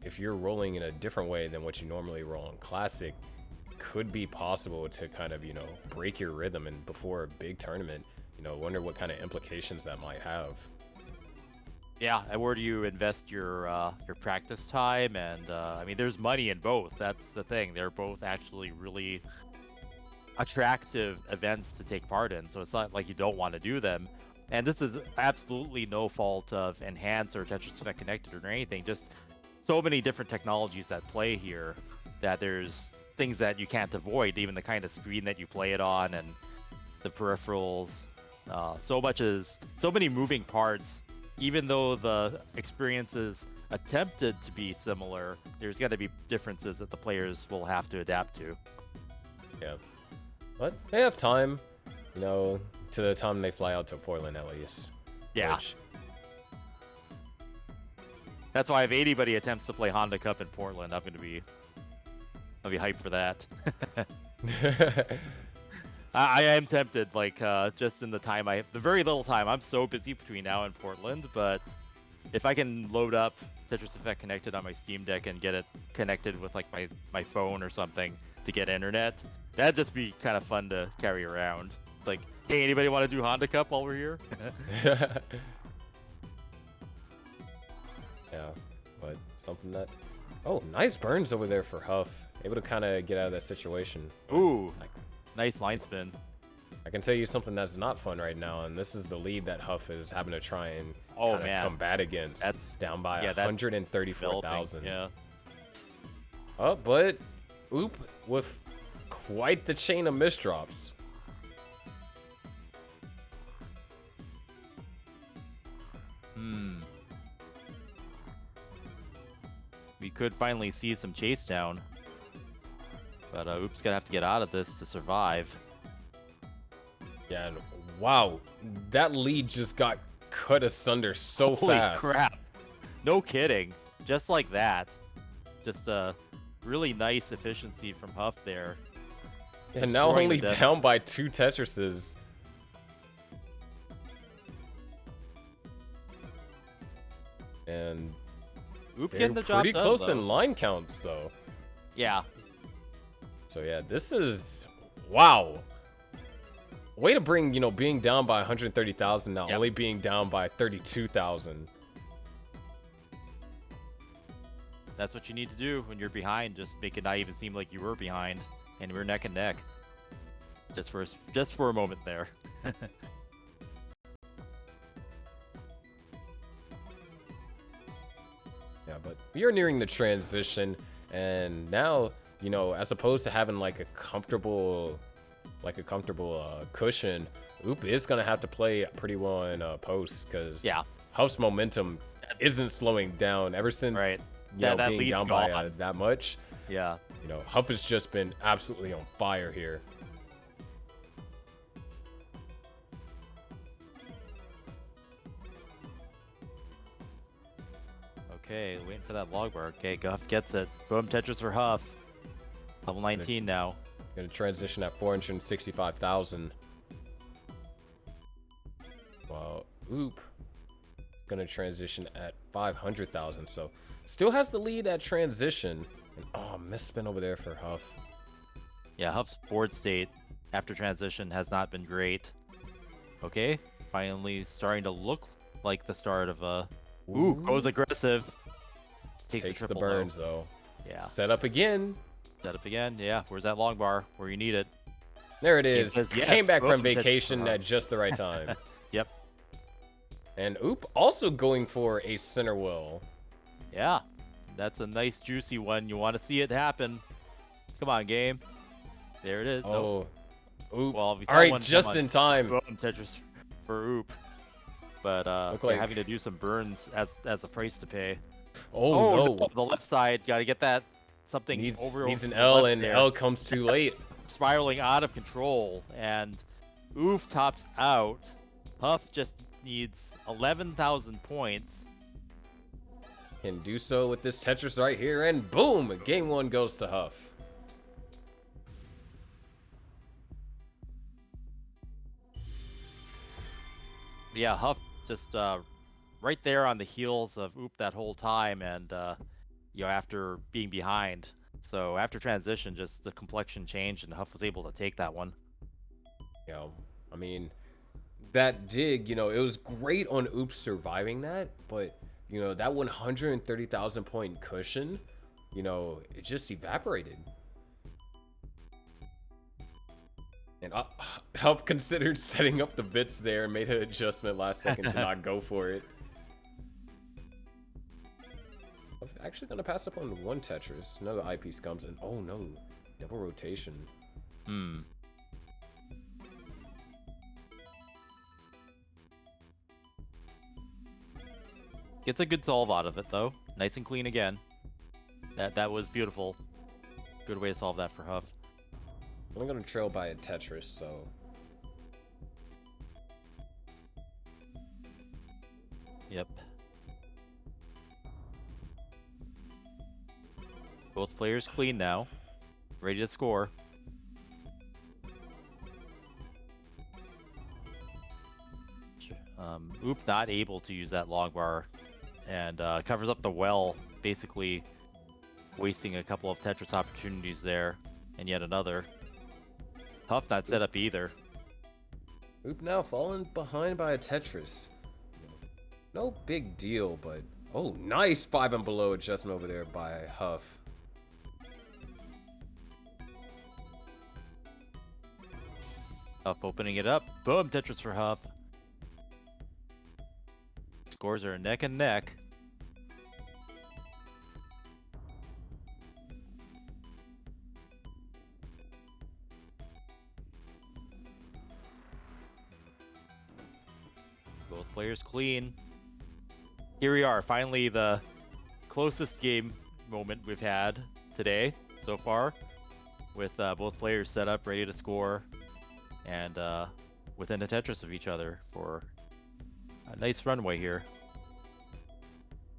if you're rolling in a different way than what you normally roll on Classic, it could be possible to kind of, break your rhythm. And before a big tournament, wonder what kind of implications that might have. Yeah, and where do you invest your practice time? And I mean, there's money in both. That's the thing. They're both actually really attractive events to take part in. So it's not like you don't want to do them. And this is absolutely no fault of Enhance or Tetris Effect Connected or anything. Just so many different technologies at play here that there's things that you can't avoid, even the kind of screen that you play it on and the peripherals. So many moving parts. Even though the experience is attempted to be similar, there's got to be differences that the players will have to adapt to. Yeah. But they have time, you know, to the time they fly out to Portland at least. Yeah. Which... That's why if anybody attempts to play Honda Cup in Portland, I'll be hyped for that. I am tempted, like, just in the very little time. I'm so busy between now and Portland, but if I can load up Tetris Effect Connected on my Steam Deck and get it connected with, like, my phone or something to get internet, that'd just be kind of fun to carry around. It's like, hey, anybody want to do Honda Cup while we're here? Yeah, but something that... Oh, nice burns over there for Huff. Able to kind of get out of that situation. Ooh, nice line spin. I can tell you something that's not fun right now, and this is the lead that Huff is having to try and combat against. That's down by that's 134,000. Yeah. Oh, but Oop with quite the chain of misdrops. We could finally see some chase down. But Oop's gonna have to get out of this to survive. Yeah, and wow, that lead just got cut asunder so Holy fast. Crap. No kidding. Just like that. Just a really nice efficiency from Huff there. And now only down by 2 Tetrises. And Oop they're getting the job pretty done, close though. in line counts, though. Yeah. So yeah, this is... Wow. Way to bring, you know, being down by 130,000 now, only being down by 32,000. That's what you need to do when you're behind. Just make it not even seem like you were behind, and we're neck and neck. Just for a moment there. Yeah, but we are nearing the transition, and now, you know, as opposed to having like a comfortable cushion, Oop is gonna have to play pretty well in post, because Huff's momentum isn't slowing down ever since you know, being down by that much. Yeah, you know, Huff has just been absolutely on fire here. Okay, waiting for that log bar. Okay, Huff gets it. Boom, Tetris for Huff. Level 19 now. Gonna transition at 465,000. While Oop is gonna transition at 500,000. So still has the lead at transition. And oh, misspin over there for Huff. Yeah, Huff's board state after transition has not been great. Okay, finally starting to look like the start of a... Ooh, goes aggressive. Takes the burns, though. Yeah. Set up again. Set up again. Yeah, where's that long bar? Where you need it. There it is. Says, yes, came back from vacation at just the right time. Yep. And Oop also going for a center wheel. Yeah, that's a nice juicy one. You want to see it happen. Come on, game. There it is. Oh, Oop. Well, all right, just in time. Boom, Tetris for Oop. But like... having to do some burns as a price to pay. Oh no. The left side, gotta get that something needs an L, and there. L comes too late. Spiraling out of control, and Oof tops out. Huff just needs 11,000 points. Can do so with this Tetris right here, and boom! Game 1 goes to Huff. Yeah, Huff just right there on the heels of Oop that whole time, and you know, after being behind. So after transition, just the complexion changed, and Huff was able to take that one. You know, I mean, that dig, you know, it was great on Oop surviving that, but you know, that 130,000 point cushion, you know, it just evaporated. And Huff considered setting up the bits there and made an adjustment last second to not go for it. I'm actually going to pass up on one Tetris. Another eyepiece comes in. Oh no, double rotation. Gets a good solve out of it though. Nice and clean again. That was beautiful. Good way to solve that for Huff. I'm going to trail by a Tetris, so... Yep. Both players clean now. Ready to score. Oop, not able to use that long bar. And covers up the well, basically wasting a couple of Tetris opportunities there. And yet another. Huff not set up either. Oop now falling behind by a Tetris. No big deal, but... Oh, nice 5 and below adjustment over there by Huff. Huff opening it up. Boom, Tetris for Huff. Scores are neck and neck. Both players clean. Here we are, finally the closest game moment we've had today so far, with both players set up, ready to score, and within a Tetris of each other for a nice runway here.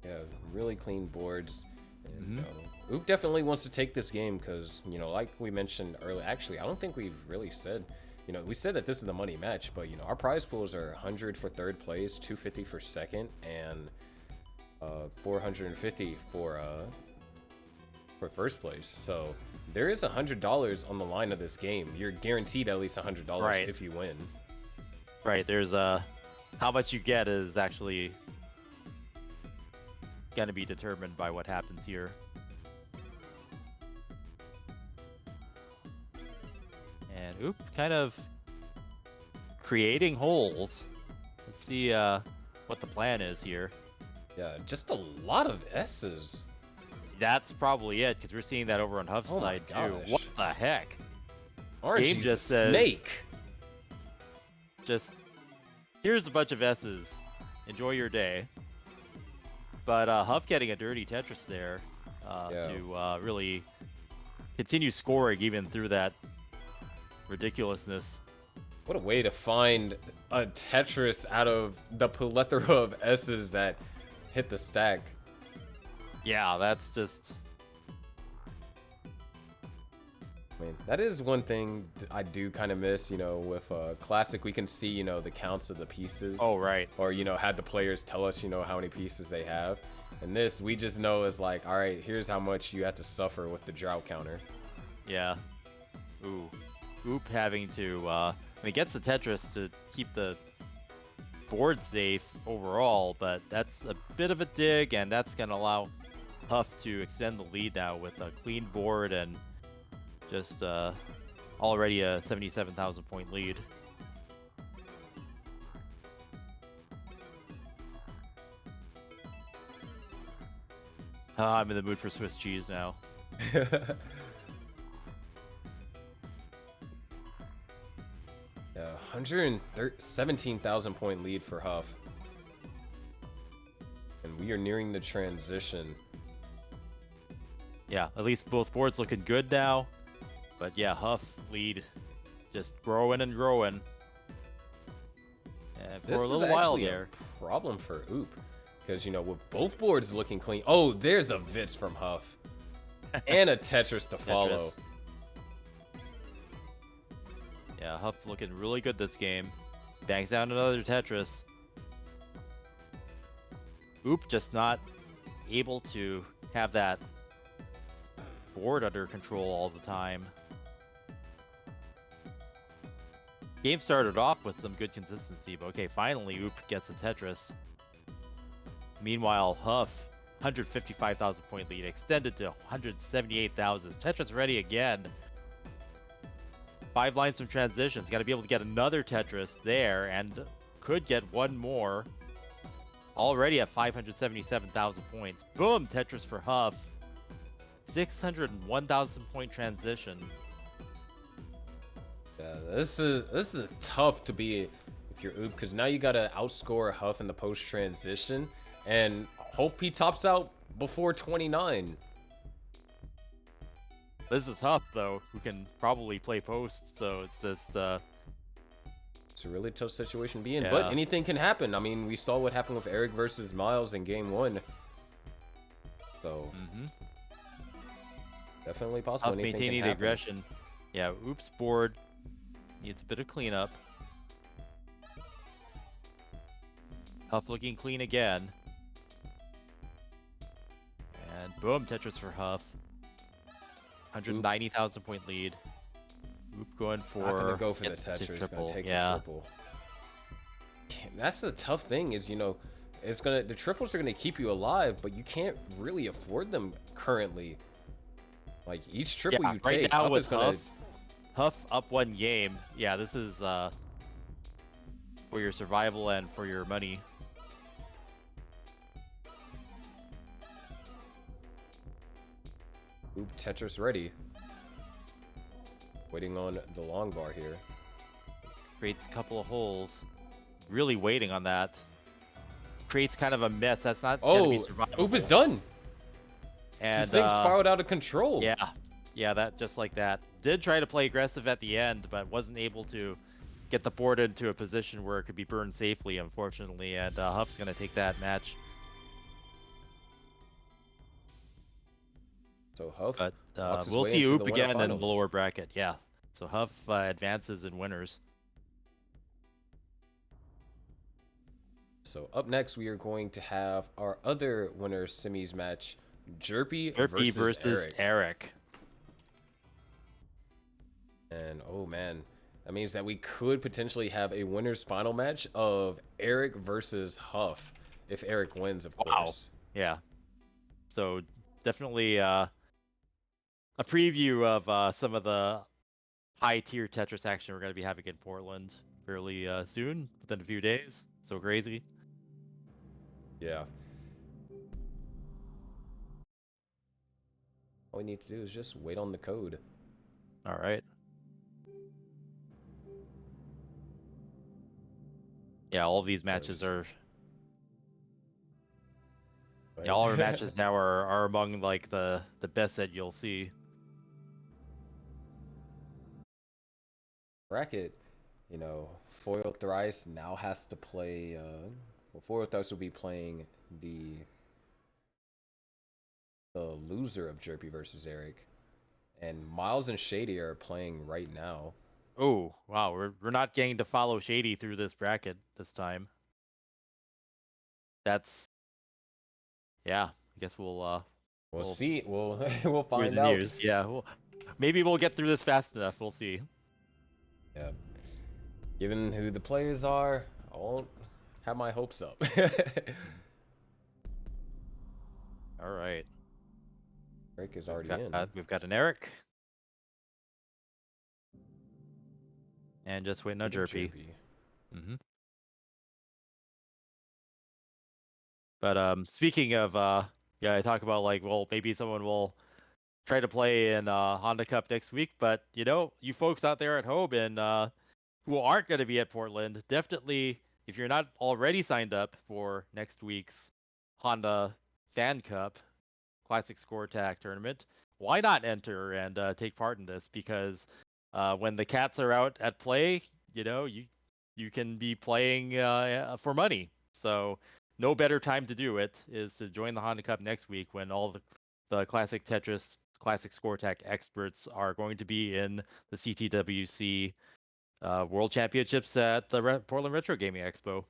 Yeah, really clean boards. And Oop definitely wants to take this game because, you know, like we mentioned earlier, actually, I don't think we've really said, you know, we said that this is the money match, but, you know, our prize pools are 100 for third place, 250 for second, and 450 for first place. So there is $100 on the line of this game. You're guaranteed at least $100 Right. if you win. Right, there's how much you get is actually going to be determined by what happens here. And oop, kind of creating holes. Let's see what the plan is here. Yeah, just a lot of S's. That's probably it, because we're seeing that over on Huff's Oh my side too. gosh. What the heck? Orange Game is just a says- snake. Just here's a bunch of S's. Enjoy your day. But Huff getting a dirty Tetris there to really continue scoring even through that ridiculousness. What a way to find a Tetris out of the plethora of S's that hit the stack. Yeah, that's just... I mean, that is one thing I do kind of miss, you know, with Classic, we can see, you know, the counts of the pieces. Oh, right. Or, you know, had the players tell us, you know, how many pieces they have. And this, we just know is like, all right, here's how much you have to suffer with the drought counter. Yeah. Ooh. Oop having to... I mean, gets the Tetris to keep the board safe overall, but that's a bit of a dig, and that's going to allow Huff to extend the lead now with a clean board and just already a 77,000 point lead. I'm in the mood for Swiss cheese now. Yeah, 117,000 point lead for Huff. And we are nearing the transition. Yeah, at least both boards looking good now. But yeah, Huff lead just growing and growing. And for This a is little while actually there. a problem for Oop. Because, you know, with both boards looking clean. Oh, there's a Vitz from Huff. And a Tetris to follow. Tetris. Yeah, Huff's looking really good this game. Bangs down another Tetris. Oop, just not able to have that board under control all the time. Game started off with some good consistency, but okay, finally Oop gets a Tetris. Meanwhile, Huff, 155,000 point lead, extended to 178,000. Tetris ready again. 5 lines from transitions. Got to be able to get another Tetris there, and could get one more. Already at 577,000 points. Boom, Tetris for Huff. 601,000 point transition. Yeah, this is tough to be if you're Oop, because now you gotta outscore Huff in the post transition, and hope he tops out before 29. This is Huff though, who can probably play post, so it's just it's a really tough situation to be in, yeah. but anything can happen. I mean, we saw what happened with Eric versus Miles in game 1, so definitely possible. Huff Anything maintaining can the happen. aggression. Yeah, Oops board needs a bit of cleanup. Huff looking clean again. And boom, Tetris for Huff. 190,000 point lead. Oop going for. Not gonna go for the Tetris. Triple. Gonna take yeah. the triple. That's the tough thing is, you know, the triples are gonna keep you alive, but you can't really afford them currently. Like each triple you right take, now Huff is gonna. Huff up one game. Yeah, this is for your survival and for your money. Oop, Tetris ready. Waiting on the long bar here. Creates a couple of holes. Really waiting on that. Creates kind of a mess. That's not gonna be survivable. Oop is done. And this thing spiraled out of control. Yeah, that just like that. Did try to play aggressive at the end, but wasn't able to get the board into a position where it could be burned safely, unfortunately. And Huff's gonna take that match. So Huff. But we'll see Oop again in the lower bracket. Yeah. So Huff advances in winners. So up next, we are going to have our other winner semis match, Jerpy versus Eric. And oh man, that means that we could potentially have a winner's final match of Eric versus Huff, if Eric wins, of course. Yeah. So definitely a preview of some of the high-tier Tetris action we're going to be having in Portland fairly soon, within a few days. So crazy. Yeah. All we need to do is just wait on the code. All right. Yeah, all of these matches are. Yeah, all our matches now are among like the best that you'll see. Bracket, you know, Foil Thrice now has to play. Well, Foil Thrice will be playing the loser of Jerpy versus Eric, and Miles and Shady are playing right now. Oh wow, we're not getting to follow Shady through this bracket this time. That's I guess we'll see. We'll find out. News. Yeah, maybe we'll get through this fast enough. We'll see. Yeah. Given who the players are, I won't have my hopes up. All right. Eric is already in. We've got an Eric. And just waiting on Jerpy. But speaking of I talk about like, well, maybe someone will try to play in Honda Cup next week, but you know, you folks out there at home and who aren't going to be at Portland, definitely, if you're not already signed up for next week's Honda Fan Cup Classic Score Attack tournament, why not enter and take part in this? Because when the cats are out at play, you know, you can be playing for money. So no better time to do it is to join the Honda Cup next week when all the Classic Tetris, Classic Score Attack experts are going to be in the CTWC World Championships at the Portland Retro Gaming Expo.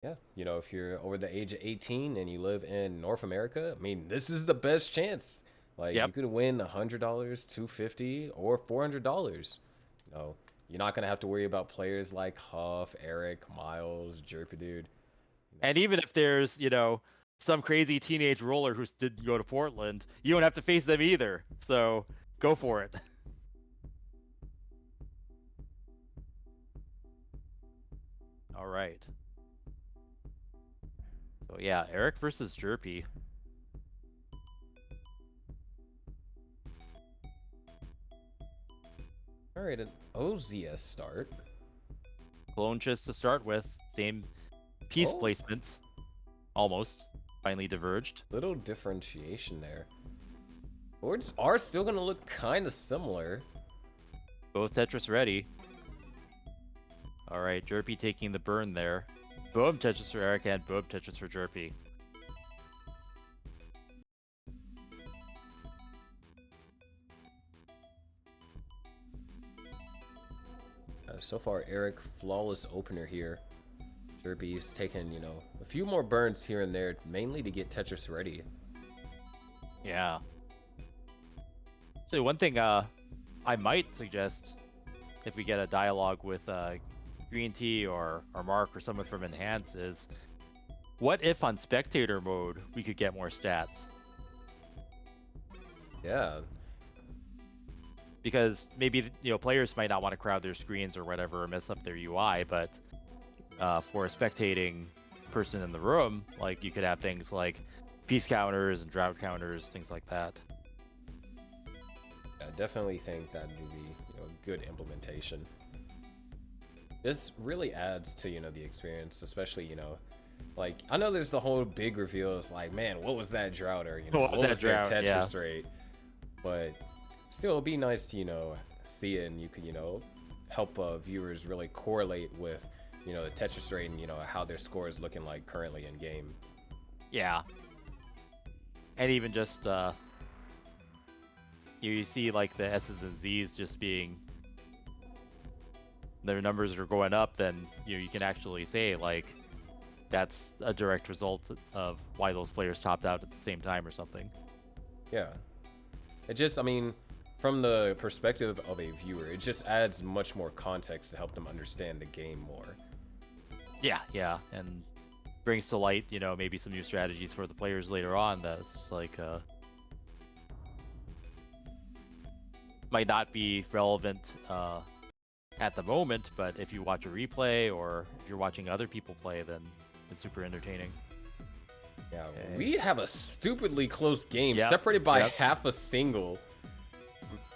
Yeah, you know, if you're over the age of 18 and you live in North America, I mean, this is the best chance. Like, you could win $100, $250, or $400. You know, you're not gonna have to worry about players like Huff, Eric, Miles, Jerpy Dude. You know. And even if there's, you know, some crazy teenage roller who didn't go to Portland, you don't have to face them either. So go for it. All right. So yeah, Eric versus Jerpy. All right, an OZS start. Clone chest to start with. Same piece Oh, placements. Almost. Finally diverged. little differentiation there. Boards are still going to look kind of similar. Both Tetris ready. All right, Jerpy taking the burn there. Boom, Tetris for Eric, and boom, Tetris for Jerpy. So far, Eric, flawless opener here. Jerpy's taken, you know, a few more burns here and there, mainly to get Tetris ready. Yeah. So one thing I might suggest, if we get a dialogue with Green Tea or Mark or someone from Enhance, is what if on spectator mode we could get more stats? Yeah. Because maybe, you know, players might not want to crowd their screens or whatever or mess up their UI, but for a spectating person in the room, like you could have things like piece counters and drought counters, things like that. I definitely think that would be, you know, a good implementation. This really adds to, you know, the experience, especially, you know, like, I know there's the whole big reveal. It's like, man, what was that drought? Or, you know, what was that Tetris rate? But still, it'd be nice to, you know, see it, and you could, you know, help viewers really correlate with, you know, the Tetris rate and, you know, how their score is looking like currently in game. Yeah. And even just, you see like the S's and Z's just being, their numbers are going up, then, you know, you can actually say, like, that's a direct result of why those players topped out at the same time or something. Yeah. It just, I mean, from the perspective of a viewer, it just adds much more context to help them understand the game more. Yeah, and brings to light, you know, maybe some new strategies for the players later on that's just like, might not be relevant at the moment, but if you watch a replay or if you're watching other people play, then it's super entertaining. Yeah, we have a stupidly close game, separated by half a single.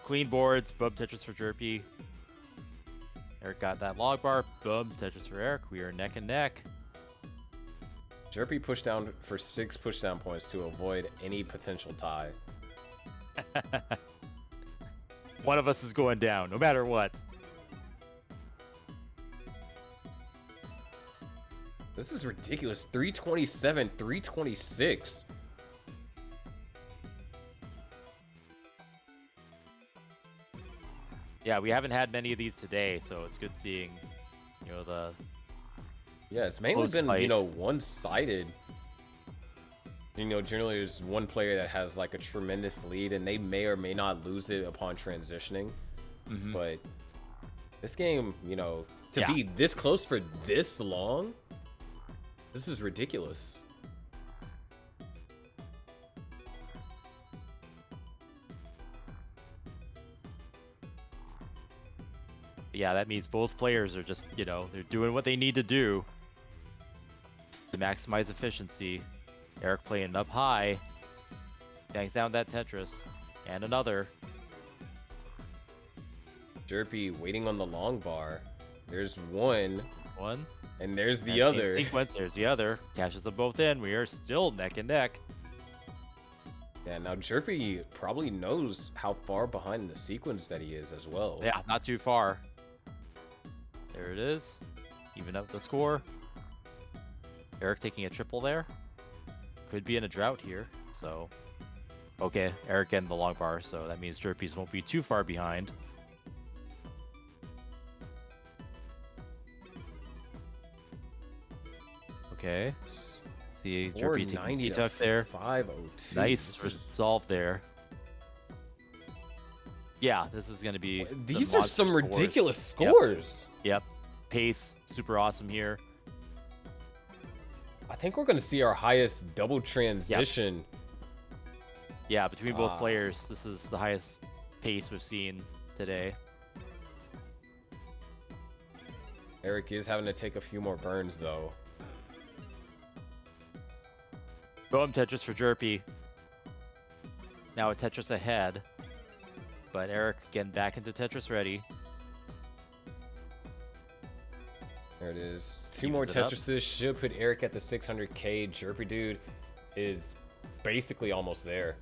Clean boards, boom, Tetris for Jerpy. Eric got that log bar, boom, Tetris for Eric. We are neck and neck. Jerpy pushed down for 6 pushdown points to avoid any potential tie. One of us is going down, no matter what. This is ridiculous. 327, 326. Yeah, we haven't had many of these today, so it's good seeing, you know, the... Yeah, it's mainly been, you know, one-sided. You know, generally there's one player that has, like, a tremendous lead, and they may or may not lose it upon transitioning. But this game, you know, to be this close for this long, this is ridiculous. Yeah, that means both players are just, you know, they're doing what they need to do to maximize efficiency. Eric playing up high. Bangs down that Tetris. And another. Jerpy waiting on the long bar. There's one. One. And there's the other. Sequence, there's the other. Cashes them both in. We are still neck and neck. Yeah, now Jerpy probably knows how far behind the sequence that he is as well. Yeah, not too far. There it is. Even up the score. Eric taking a triple there. Could be in a drought here, so... Okay, Eric getting the long bar, so that means Jerpy's won't be too far behind. Okay. See, Jerpy taking P-Tuck there. 502. Nice resolve there. Yeah, this is going to be... These are some ridiculous scores. Yep. Pace, super awesome here. I think we're going to see our highest double transition. Yeah, between both players, this is the highest pace we've seen today. Eric is having to take a few more burns, though. Boom, Tetris for Jerpy. Now a Tetris ahead. But Eric getting back into Tetris ready. There it is. Two more Evens it up. Tetrises should put Eric at the 600k. Jerpy dude is basically almost there.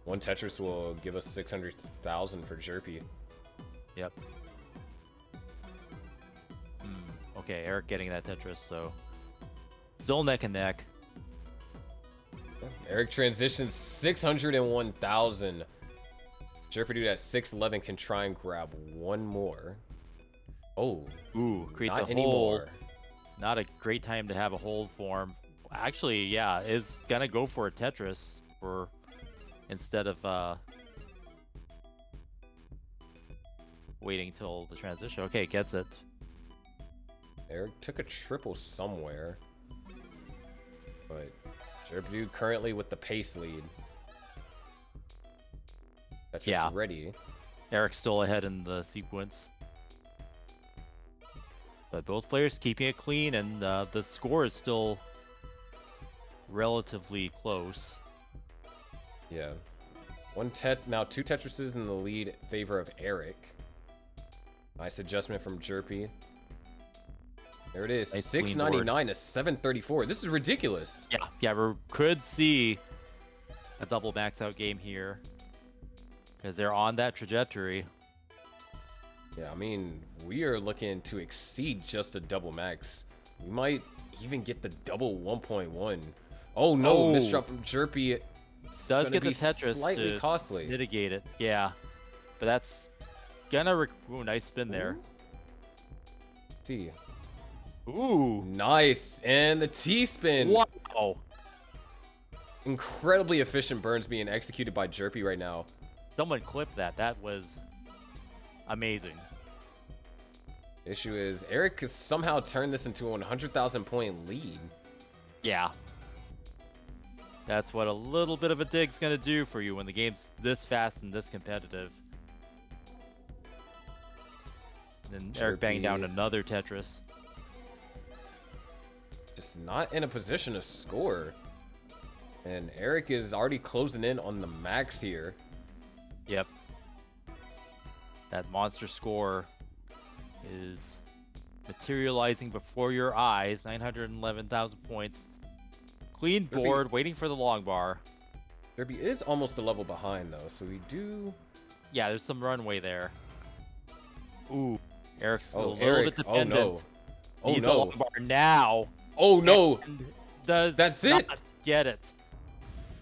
One Tetris will give us 600,000 for Jerpy. Yep. Okay, Eric getting that Tetris, so still neck and neck. Eric transitions 601,000. Jerpy dude at 611 can try and grab one more. Oh, Ooh, create not the anymore. hold. Not a great time to have a hold form. Actually, yeah, is gonna go for a Tetris for instead of waiting till the transition. Okay, gets it. Eric took a triple somewhere, but Jerpy dude currently with the pace lead. That's just ready. Eric's still ahead in the sequence. But both players keeping it clean, and the score is still relatively close. Yeah. Now two Tetrises in the lead in favor of Eric. Nice adjustment from Jerpy. There it is. Nice 699 to 734. This is ridiculous. Yeah, we could see a double max out game here because they're on that trajectory. Yeah, I mean, we are looking to exceed just a double max. We might even get the double 1.1. Oh no, misdrop from Jerpy. It's Does gonna get be the Tetris slightly to costly. mitigate it. Yeah, but that's gonna. Ooh, nice spin there. See. Ooh, Nice, and the T-spin. wow. Incredibly efficient burns being executed by Jerpy right now. Someone clipped that. That was amazing. Issue is Eric has somehow turned this into a 100,000 point lead. Yeah. That's what a little bit of a dig's gonna do for you when the game's this fast and this competitive. And then Eric banged down another Tetris. Just not in a position to score. And Eric is already closing in on the max here. Yep. That monster score is materializing before your eyes. 911,000 points. Clean board, waiting for the long bar. Jerpy is almost a level behind though, so we do... Yeah, there's some runway there. Ooh, Eric's a little Eric. bit dependent. Oh no. Oh Needs a no. long bar now. Oh no. And does That's not it. Get it.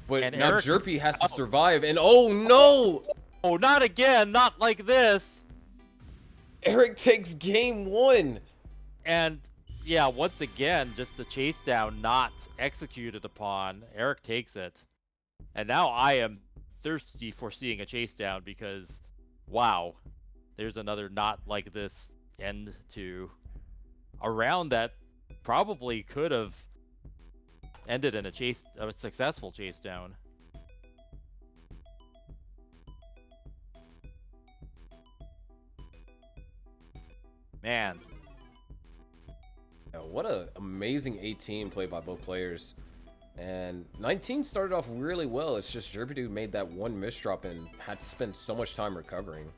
But and now Eric, Jerpy has to survive, and oh no! Oh, not again, not like this. Eric takes game one. And yeah, once again, just the chase down not executed upon. Eric takes it. And now I am thirsty for seeing a chase down because, wow, there's another not like this end to a round that probably could have ended in a successful chase down. Man. Yeah, what an amazing 18 played by both players. And 19 started off really well. It's just Jerpy dude made that one misdrop and had to spend so much time recovering.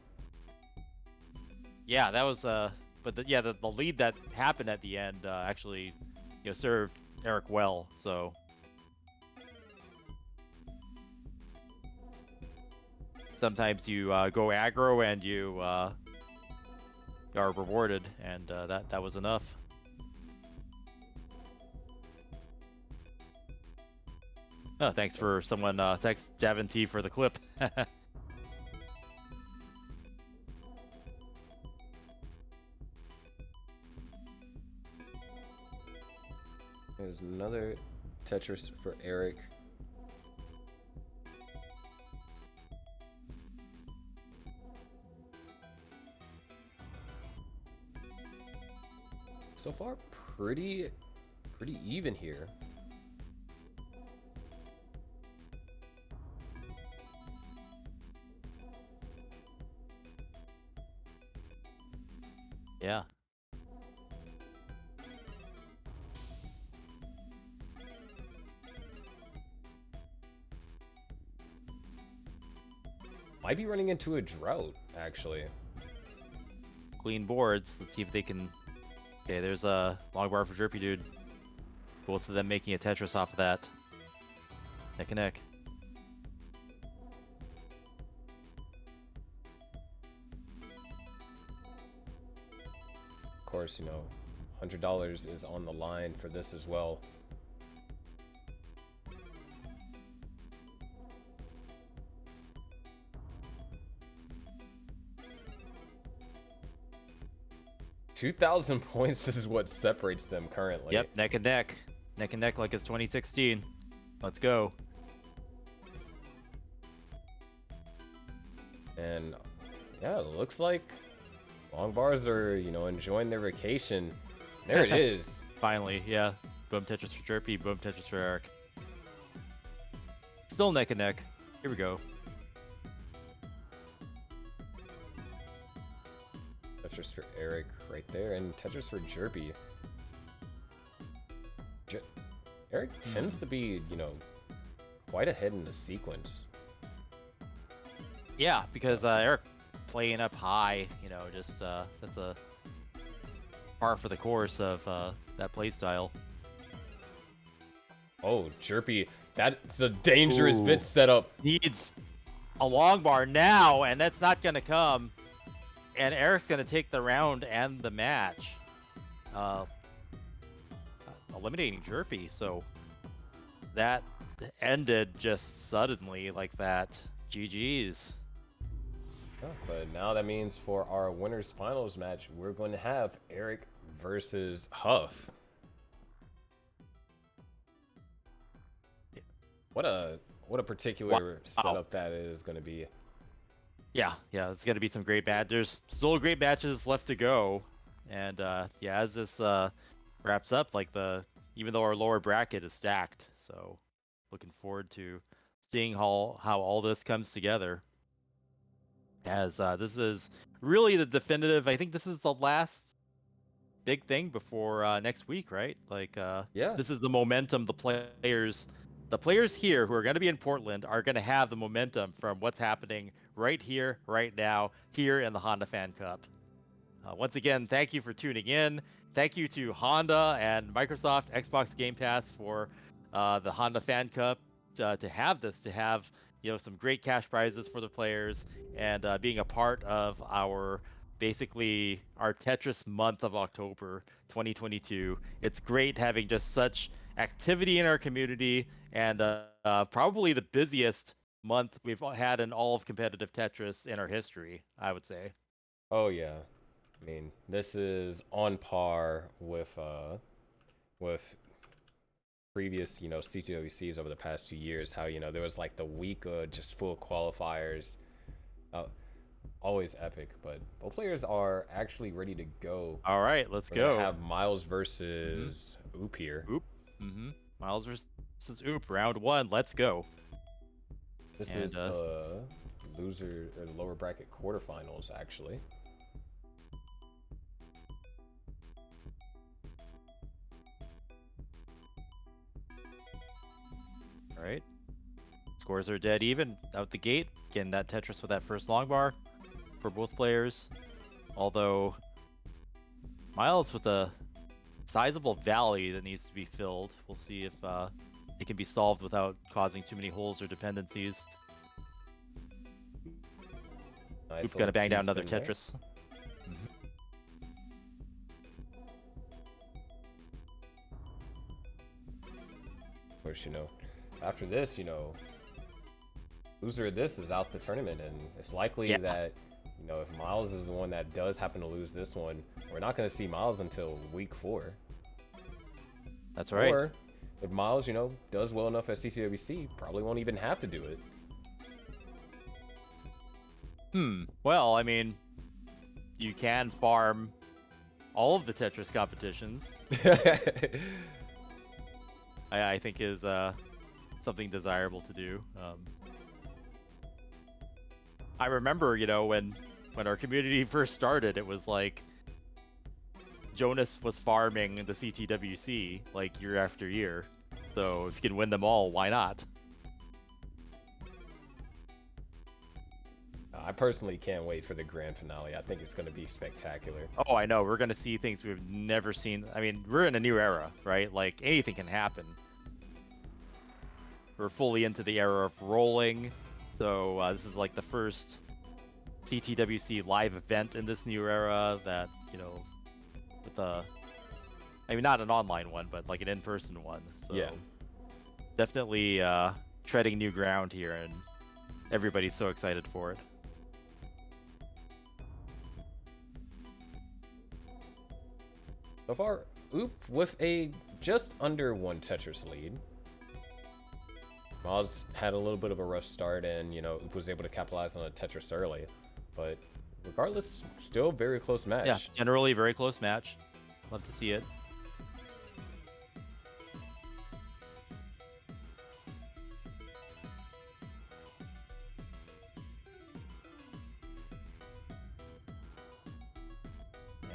Yeah, that was but the lead that happened at the end actually, served Eric well. So sometimes you go aggro and you are rewarded, and that was enough. Oh, thanks for someone text Javin T for the clip. There's another Tetris for Eric. So far, pretty even here. Yeah. Might be running into a drought, actually. Clean boards. Let's see if they can. Okay, there's a long bar for Jerpy Dude. Both of them making a Tetris off of that. Neck and neck. Of course, you know, $100 is on the line for this as well. $2,000 points is what separates them currently. Yep, neck and neck. Neck and neck like it's 2016. Let's go. And yeah, it looks like long bars are, you know, enjoying their vacation. There it is. Finally, yeah. Boom Tetris for Jerpy, boom Tetris for Eric. Still neck and neck. Here we go. Tetris for Eric right there, and Tetris for Jerpy. Eric tends to be, you know, quite ahead in the sequence. Yeah, because Eric playing up high, you know, just that's a par for the course of that play style. Oh, Jerpy, that's a dangerous bit setup. Needs a long bar now, and that's not going to come. And Eric's going to take the round and the match. Eliminating Jerpy, so that ended just suddenly like that. GG's. Oh, but now that means for our winners finals match, we're going to have Eric versus Huff. What a particular setup that is going to be. Yeah, it's going to be some great There's still great matches left to go, and yeah, as this wraps up, like even though our lower bracket is stacked, so looking forward to seeing how all this comes together. As this is really the definitive. I think this is the last big thing before next week, right? Like, yeah, this is the momentum. The players here who are going to be in Portland are going to have the momentum from what's happening right here, right now, here in the Honda Fan Cup. Once again, thank you for tuning in. Thank you to Honda and Microsoft Xbox Game Pass for the Honda Fan Cup to have you know, some great cash prizes for the players and being a part of basically our Tetris month of October 2022. It's great having just such activity in our community and probably the busiest month we've had in all of competitive Tetris in our history, I would say. Oh yeah, I mean, this is on par with previous, you know, CTWCs over the past few years. How, you know, there was like the week just full of qualifiers. Always epic, but both players are actually ready to go. All right, let's We're go. gonna have Miles versus Oop here. Oop. Miles versus Oop, round one. Let's go. This is the loser or lower bracket quarterfinals, actually. All right. Scores are dead even out the gate. Getting that Tetris with that first long bar for both players. Although Miles with a sizable valley that needs to be filled. We'll see if it can be solved without causing too many holes or dependencies. Nice. Oop gonna bang down another Tetris. Of course, you know, after this, you know, loser of this is out the tournament, and it's likely that, you know, if Miles is the one that does happen to lose this one, we're not going to see Miles until week 4. That's right. Or if Miles, you know, does well enough at CTWC, probably won't even have to do it. Well, I mean, you can farm all of the Tetris competitions. I think is something desirable to do. I remember, you know, when our community first started, it was like Jonas was farming the CTWC like year after year. So if you can win them all, why not? I personally can't wait for the grand finale. I think it's going to be spectacular. Oh, I know. We're going to see things we've never seen. I mean, we're in a new era, right? Like, anything can happen. We're fully into the era of rolling. So this is like the first CTWC live event in this new era that, you know, with a... I mean, not an online one, but like an in-person one. So Yeah. definitely treading new ground here, and everybody's so excited for it. So far, Oop with a just under 1 Tetris lead. Miles had a little bit of a rough start, and you know, Oop was able to capitalize on a Tetris early, but regardless, still very close match. Yeah, generally very close match. Love to see it.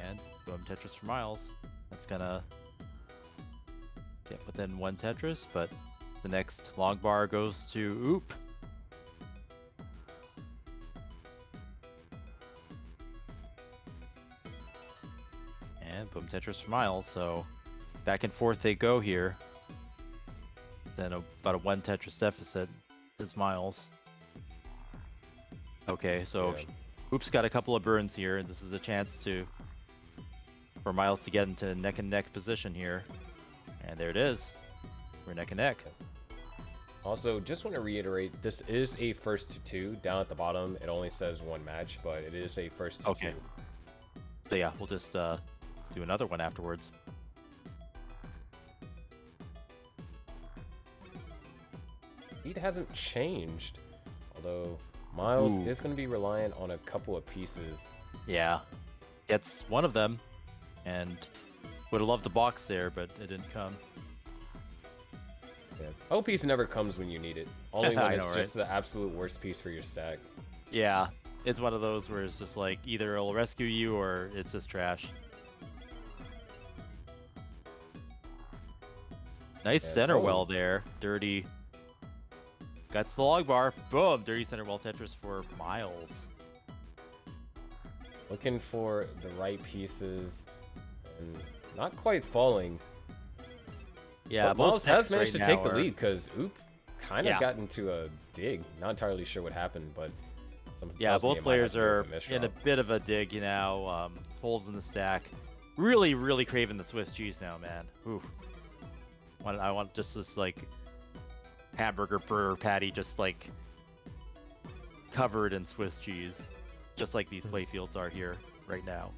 And boom, Tetris for Miles. That's gonna get within 1 Tetris, but the next long bar goes to Oop. And boom, Tetris for Miles. So back and forth they go here. Then about a 1 Tetris deficit is Miles. Okay, so Yeah. Oop's got a couple of burns here, and this is a chance for Miles to get into neck and neck position here. And there it is. We're neck and neck. Also, just want to reiterate, this is a first to 2. Down at the bottom, it only says 1 match, but it is a first to 2. Okay. So yeah, we'll just do another one afterwards. Lead hasn't changed, although Miles Ooh. is going to be reliant on a couple of pieces. Yeah. Gets one of them, and would have loved the box there, but it didn't come. Yeah. O piece never comes when you need it. Only when I it's know, just the absolute worst piece for your stack. Yeah, it's one of those where it's just like either it'll rescue you or it's just trash. Nice Yeah, center oh. well there. Dirty. Got the log bar. Boom! Dirty center well Tetris for Miles. Looking for the right pieces and not quite falling. Yeah, but Miles both has sets managed right to take now the are- lead because Oop kind of Yeah. got into a dig. Not entirely sure what happened, but something Yeah, tells me both it might have players to do are with a miss in a drop. bit of a dig, you know. Holes in the stack. Really, really craving the Swiss cheese now, man. Ooh. I want just this like hamburger burger patty, just like covered in Swiss cheese, just like these playfields are here right now.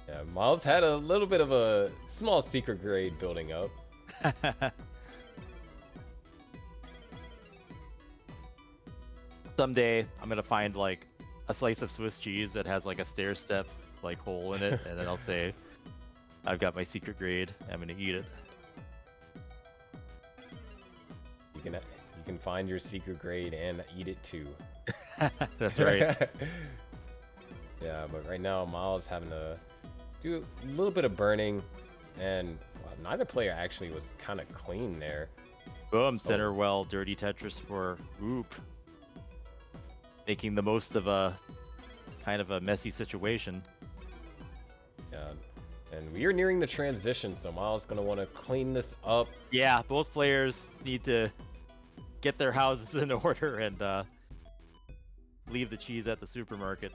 Yeah, Miles had a little bit of a small secret grade building up. Someday I'm gonna find like a slice of Swiss cheese that has like a stair step like hole in it, and then I'll say, I've got my secret grade. I'm gonna eat it. You can find your secret grade and eat it too. That's right. Yeah, but right now Miles having to do a little bit of burning, and well, neither player actually was kind of clean there. Boom, center well, dirty Tetris for Oop. Making the most of a kind of a messy situation. Yeah, and we are nearing the transition, so Miles gonna want to clean this up. Yeah, both players need to get their houses in order and leave the cheese at the supermarket.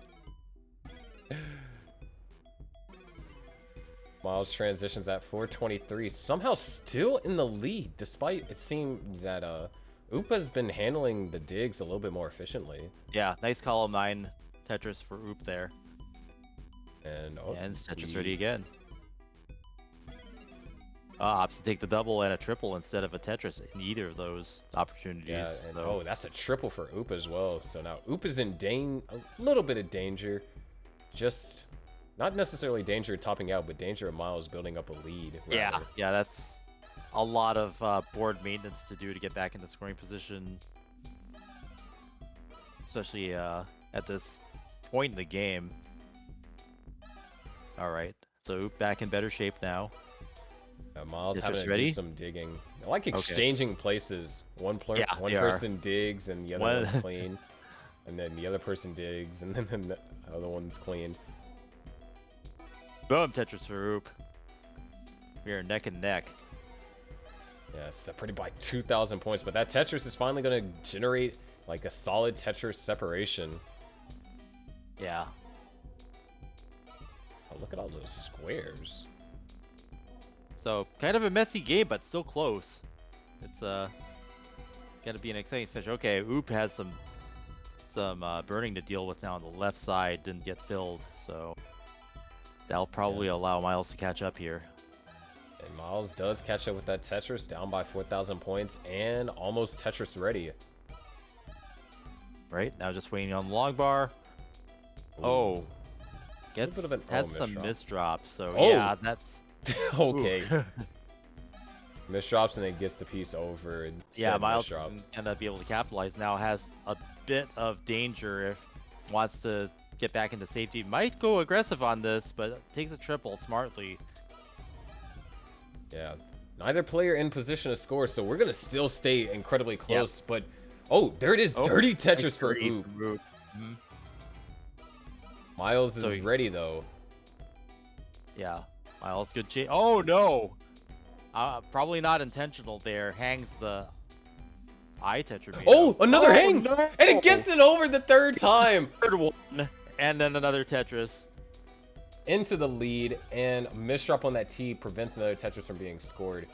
Miles transitions at 423, somehow still in the lead, despite it seemed that Oop has been handling the digs a little bit more efficiently. Yeah, nice column 9 Tetris for Oop there. And And Tetris ready again. Opts to take the double and a triple instead of a Tetris in either of those opportunities. Yeah, and so. that's a triple for Oop as well. So now Oop is in a little bit of danger. Just not necessarily danger of topping out, but danger of Miles building up a lead. Yeah, rather. yeah, that's a lot of board maintenance to do to get back into scoring position. Especially at this point in the game. Alright, So Oop back in better shape now. Miles Tetris having to do ready? some digging. I like Okay. exchanging places. One Yeah, they are. person digs and the other One- one's clean. And then the other person digs and then the other one's clean. Boom, Tetris for Oop. We are neck and neck. Yeah, separated by 2,000 points. But that Tetris is finally going to generate like a solid Tetris separation. Yeah. Oh, look at all those squares. So kind of a messy game, but still close. It's gonna be an exciting finish. Okay, Oop has some burning to deal with now on the left side. Didn't get filled, so that'll probably allow Miles to catch up here. And Miles does catch up with that Tetris, down by 4,000 points and almost Tetris ready. Right now, just waiting on the long bar. Ooh. Oh, bit of an has some misdrop. misdrops. So Oh. yeah, that's Okay. Misdrops and then gets the piece over. And yeah. said Miles misdrop. isn't gonna be able to capitalize now. Has a bit of danger if wants to get back into safety. Might go aggressive on this, but takes a triple smartly. Yeah. Neither player in position to score, so we're gonna still stay incredibly close. But oh, there it is, dirty Tetris Nice for dirty Oop. Oop. Mhm. Miles So is ready though. Yeah, Miles, good change. Oh no! Probably not intentional there. Hangs the eye tetrameter. Oh, another hang! No! And it gets it over the third time! Third one, and then another Tetris. Into the lead, and misdrop on that T prevents another Tetris from being scored.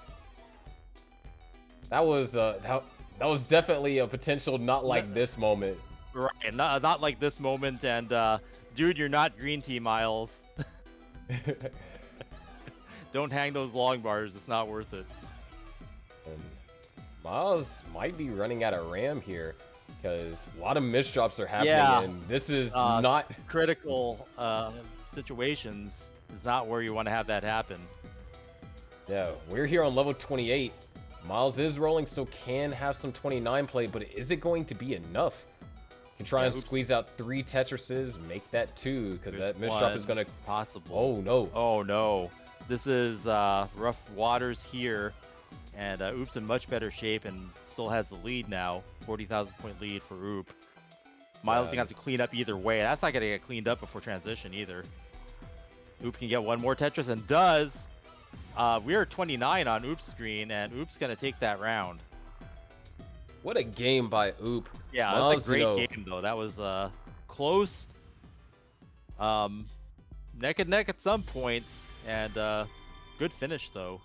That was that was definitely a potential not like this moment. Right, not like this moment, and dude, you're not green tea, Miles. Don't hang those long bars, it's not worth it. And Miles might be running out of RAM here because a lot of misdrops are happening, Yeah. and this is not Critical situations is not where you want to have that happen. Yeah, we're here on level 28. Miles is rolling, so can have some 29 play, but is it going to be enough? Can try and squeeze out 3 Tetrises, make that 2, because that misdrop is going to... Possible. Oh, no. Oh, no. This is rough waters here, and Oop's in much better shape and still has the lead now. 40,000 point lead for Oop. Miles is going to have to clean up either way. That's not going to get cleaned up before transition either. Oop can get one more Tetris and does. We are 29 on Oop's screen, and Oop's going to take that round. What a game by Oop. Yeah, Miles, that's a great game, though. That was close. Neck and neck at some points, and good finish, though.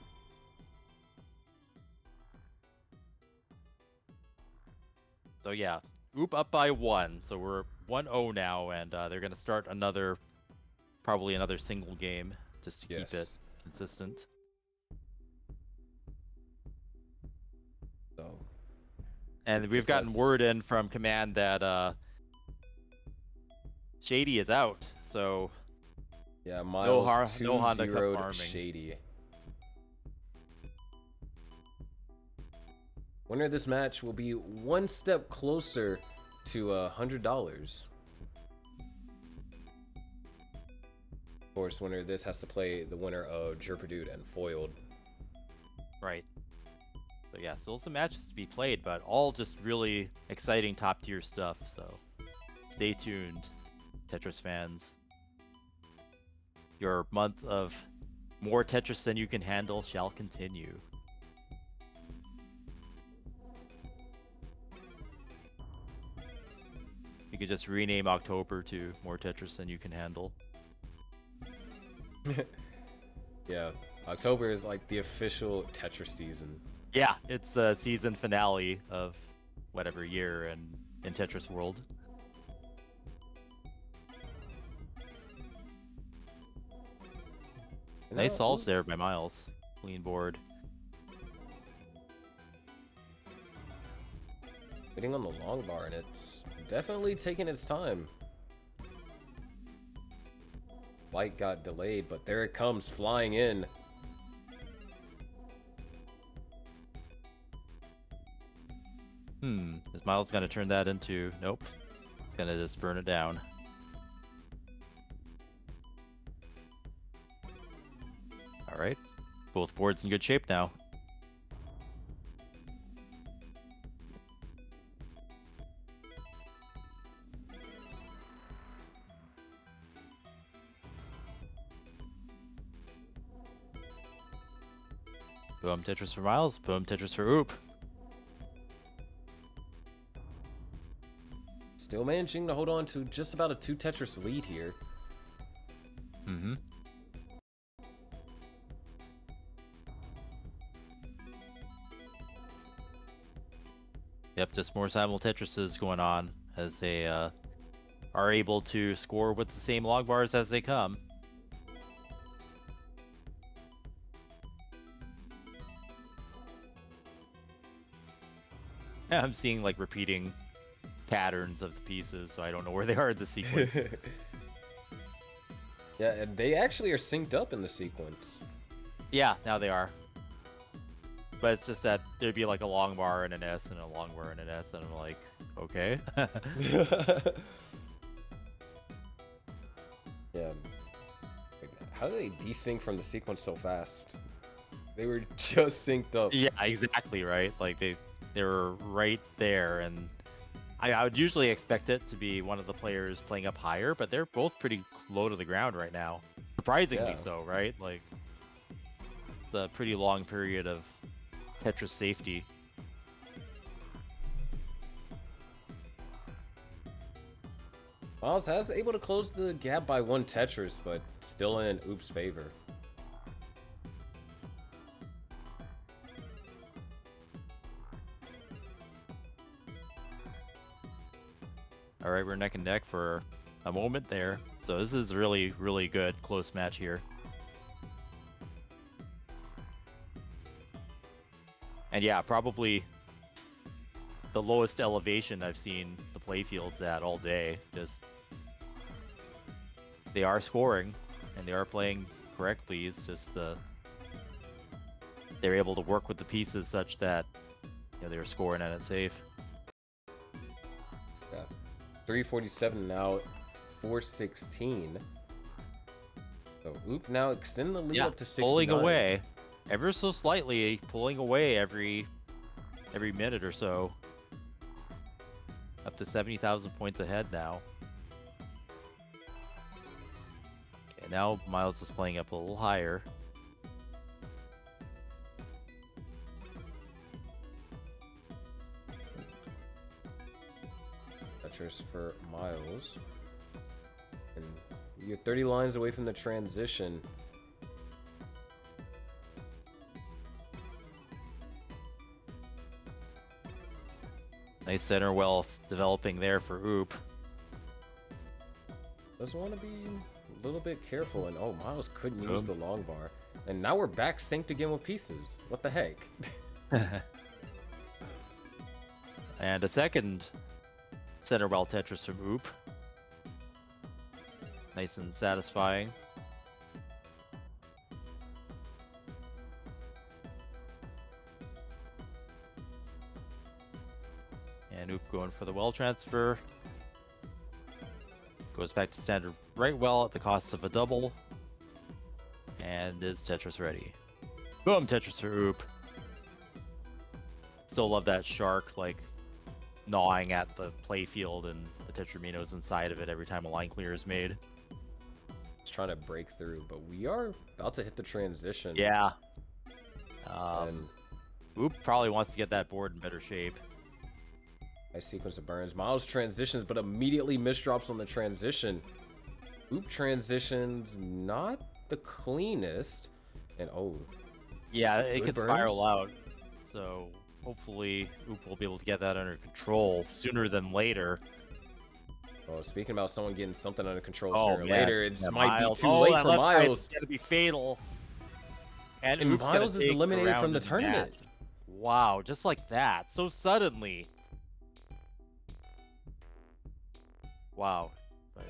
So, yeah, Oop up by 1. So we're 1-0 now, and they're going to start probably another single game just to keep it consistent. So, and we've gotten word in from command that Shady is out, so yeah, Miles no Honda Cup 2-0'd farming. Shady. Winner of this match will be one step closer to $100. Of course, winner of this has to play the winner of Jerperdude and Foiled. Right. So yeah, still some matches to be played, but all just really exciting top tier stuff. So stay tuned, Tetris fans. Your month of more Tetris than you can handle shall continue. You could just rename October to more Tetris than you can handle. Yeah, October is like the official Tetris season. Yeah, it's the season finale of whatever year in Tetris World. Nice solves there by Miles. Clean board. Waiting on the long bar, and it's definitely taking its time. Light got delayed, but there it comes flying in. Is Miles gonna turn that into... Nope. He's gonna just burn it down. Both boards in good shape now. Boom Tetris for Miles, boom Tetris for Oop. Still managing to hold on to just about a 2 Tetris lead here. Mm-hmm. Yep, just more simul Tetrises going on as they are able to score with the same log bars as they come. I'm seeing like repeating patterns of the pieces, so I don't know where they are in the sequence. Yeah, and they actually are synced up in the sequence. Yeah, now they are. But it's just that there'd be like a long bar and an S and a long bar and an S, and I'm like, okay. Yeah. How do they desync from the sequence so fast? They were just synced up. Yeah, exactly, right? Like they were right there, and I would usually expect it to be one of the players playing up higher, but they're both pretty low to the ground right now. Surprisingly so, right? Like it's a pretty long period of Tetris safety. Miles has able to close the gap by 1 Tetris, but still in Oop's favor. All right, we're neck and neck for a moment there. So this is really, really good close match here. And yeah, probably the lowest elevation I've seen the playfields at all day. Just they are scoring and they are playing correctly. It's just they're able to work with the pieces such that they're scoring at it safe. Yeah, 347 now, 416. So Oop now extending the lead up to 69. Pulling away, ever so slightly, pulling away every minute or so. Up to 70,000 points ahead now. Okay, now Miles is playing up a little higher. Tetris for Miles. And you're 30 lines away from the transition. Nice center well developing there for Oop. Does want to be a little bit careful, and oh, Miles couldn't use the long bar. And now we're back synced again with pieces. What the heck? And a second center well Tetris from Oop. Nice and satisfying. And Oop going for the well transfer. Goes back to standard right well at the cost of a double. And is Tetris ready? Boom, Tetris for Oop. Still love that shark, like, gnawing at the playfield and the Tetraminos inside of it every time a line clear is made. It's trying to break through, but we are about to hit the transition. Yeah. Oop probably wants to get that board in better shape. Nice sequence of burns. Miles transitions, but immediately misdrops on the transition. Oop transitions not the cleanest. And oh. Yeah, it could burns? spiral out. So hopefully Oop will be able to get that under control sooner than later. Oh, speaking about someone getting something under control Oh, sooner or yeah. later, it Yeah, might Miles. be too late for that left side Miles. is gonna be fatal. And And Oop's gonna Miles is take the eliminated round from the in tournament. match. Wow, just like that, so suddenly. Wow. But,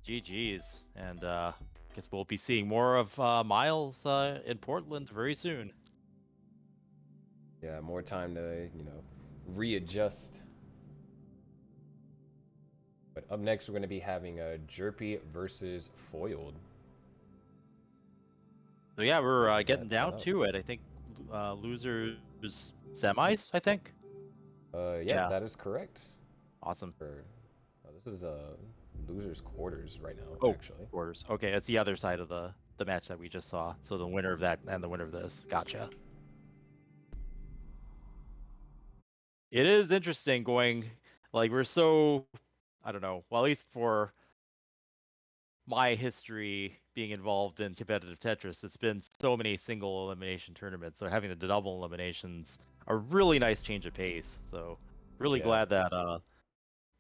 GG's, and guess we'll be seeing more of Miles in Portland very soon. Yeah, more time to, readjust. But up next, we're going to be having a Jerpy versus Foiled. So yeah, we're getting That set down up. to it. I think losers semis. I think. Yeah, Yeah. that is correct. Awesome. This is losers quarters right now, Oh, actually. quarters. Okay, it's the other side of the match that we just saw. So the winner of that and the winner of this. Gotcha. It is interesting going like we're so I don't know. Well, at least for my history being involved in competitive Tetris, it's been so many single elimination tournaments. So having the double eliminations a really nice change of pace. So really Yeah. glad that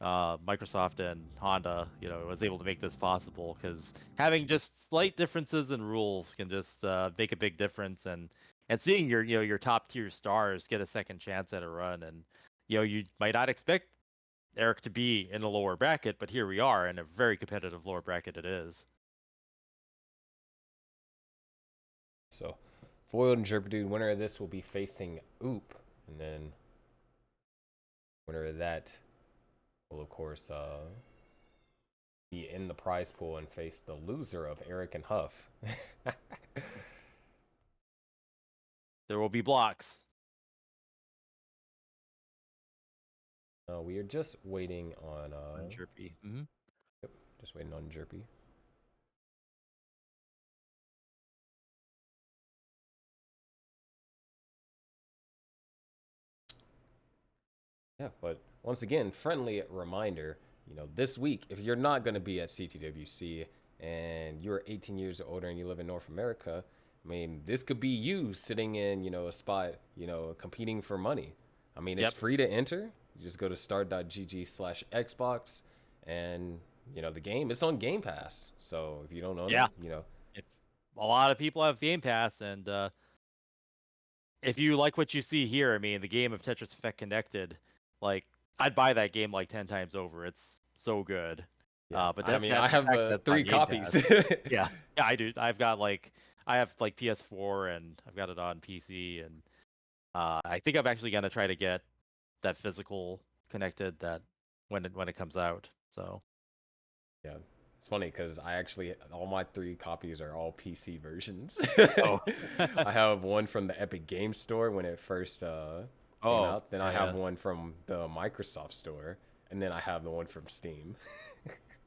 Microsoft and Honda, was able to make this possible because having just slight differences in rules can just make a big difference. And seeing your top tier stars get a second chance at a run, and you might not expect Eric to be in the lower bracket, but here we are in a very competitive lower bracket. It is. So, foiled and Jerpedude, winner of this will be facing Oop, and then winner of that will, of course, be in the prize pool and face the loser of Eric and Huff. There will be blocks. We are just waiting on Chirpy. Mm-hmm. yep, just waiting on Jerpy. Yeah, but once again, friendly reminder, this week, if you're not going to be at CTWC and you're 18 years or older and you live in North America, I mean, this could be you sitting in, a spot, competing for money. I mean, it's Yep. free to enter. You just go to start.gg/Xbox and, the game, it's on Game Pass. So if you don't own Yeah. it, If a lot of people have Game Pass, and if you like what you see here, I mean, the game of Tetris Effect Connected, like I'd buy that game like 10 times over. It's so good. yeah. But I that mean, I that's the have fact that it's on 3 Game copies. Pass. Yeah, yeah, I do. I have like PS4 and I've got it on PC, and I think I'm actually gonna try to get that physical Connected that when it comes out. So Yeah. It's funny because all my 3 copies are all PC versions. oh I have one from the Epic Games Store when it first came oh out. Then I yeah, have yeah. one from the Microsoft Store. And then I have the one from Steam.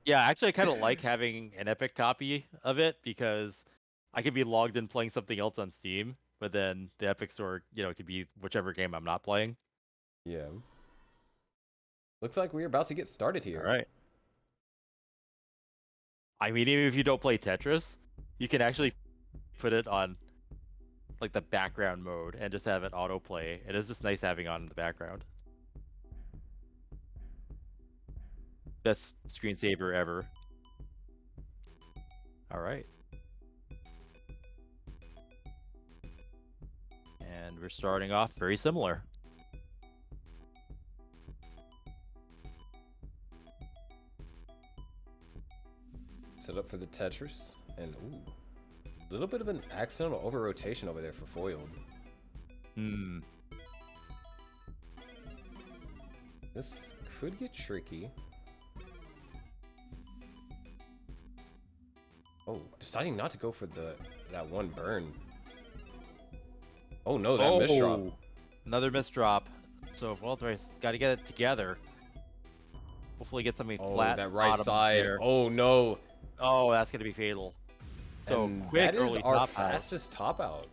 Yeah, actually, I kind of like having an Epic copy of it because I could be logged in playing something else on Steam, but then the Epic Store, it could be whichever game I'm not playing. Yeah. Looks like we're about to get started All here. right. I mean, even if you don't play Tetris, you can actually put it on like the background mode and just have it autoplay. It is just nice having on in the background. Best screensaver ever. All right. And we're starting off very similar. Set up for the Tetris. And, ooh. A little bit of an accidental over rotation over there for foiled. Hmm. This could get tricky. Oh, deciding not to go for that one burn. Oh no, that misdrop. Another misdrop. So Walter's got to get it together. Hopefully get something Oh, flat. that right bottom side. there. Oh no. Oh, that's gonna be fatal. So And quick that is early our top out. fastest top out.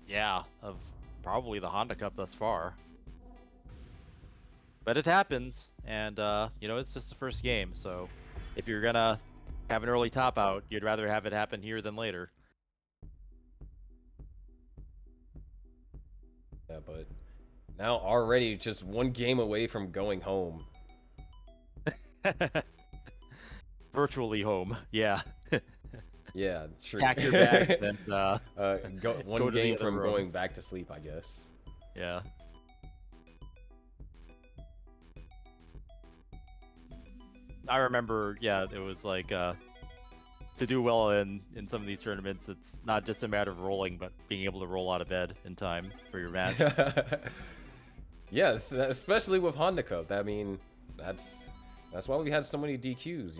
Yeah, of probably the Honda Cup thus far. But it happens, and it's just the first game. So if you're gonna have an early top out, you'd rather have it happen here than later. Yeah, but now already just one game away from going home. Virtually home. Yeah. Yeah, true. Pack your bags and one go to the game other from room. going back to sleep, I guess. Yeah. I remember, yeah, it was like to do well in some of these tournaments, it's not just a matter of rolling, but being able to roll out of bed in time for your match. Yes, especially with Honda Cup. I mean, that's why we had so many DQs.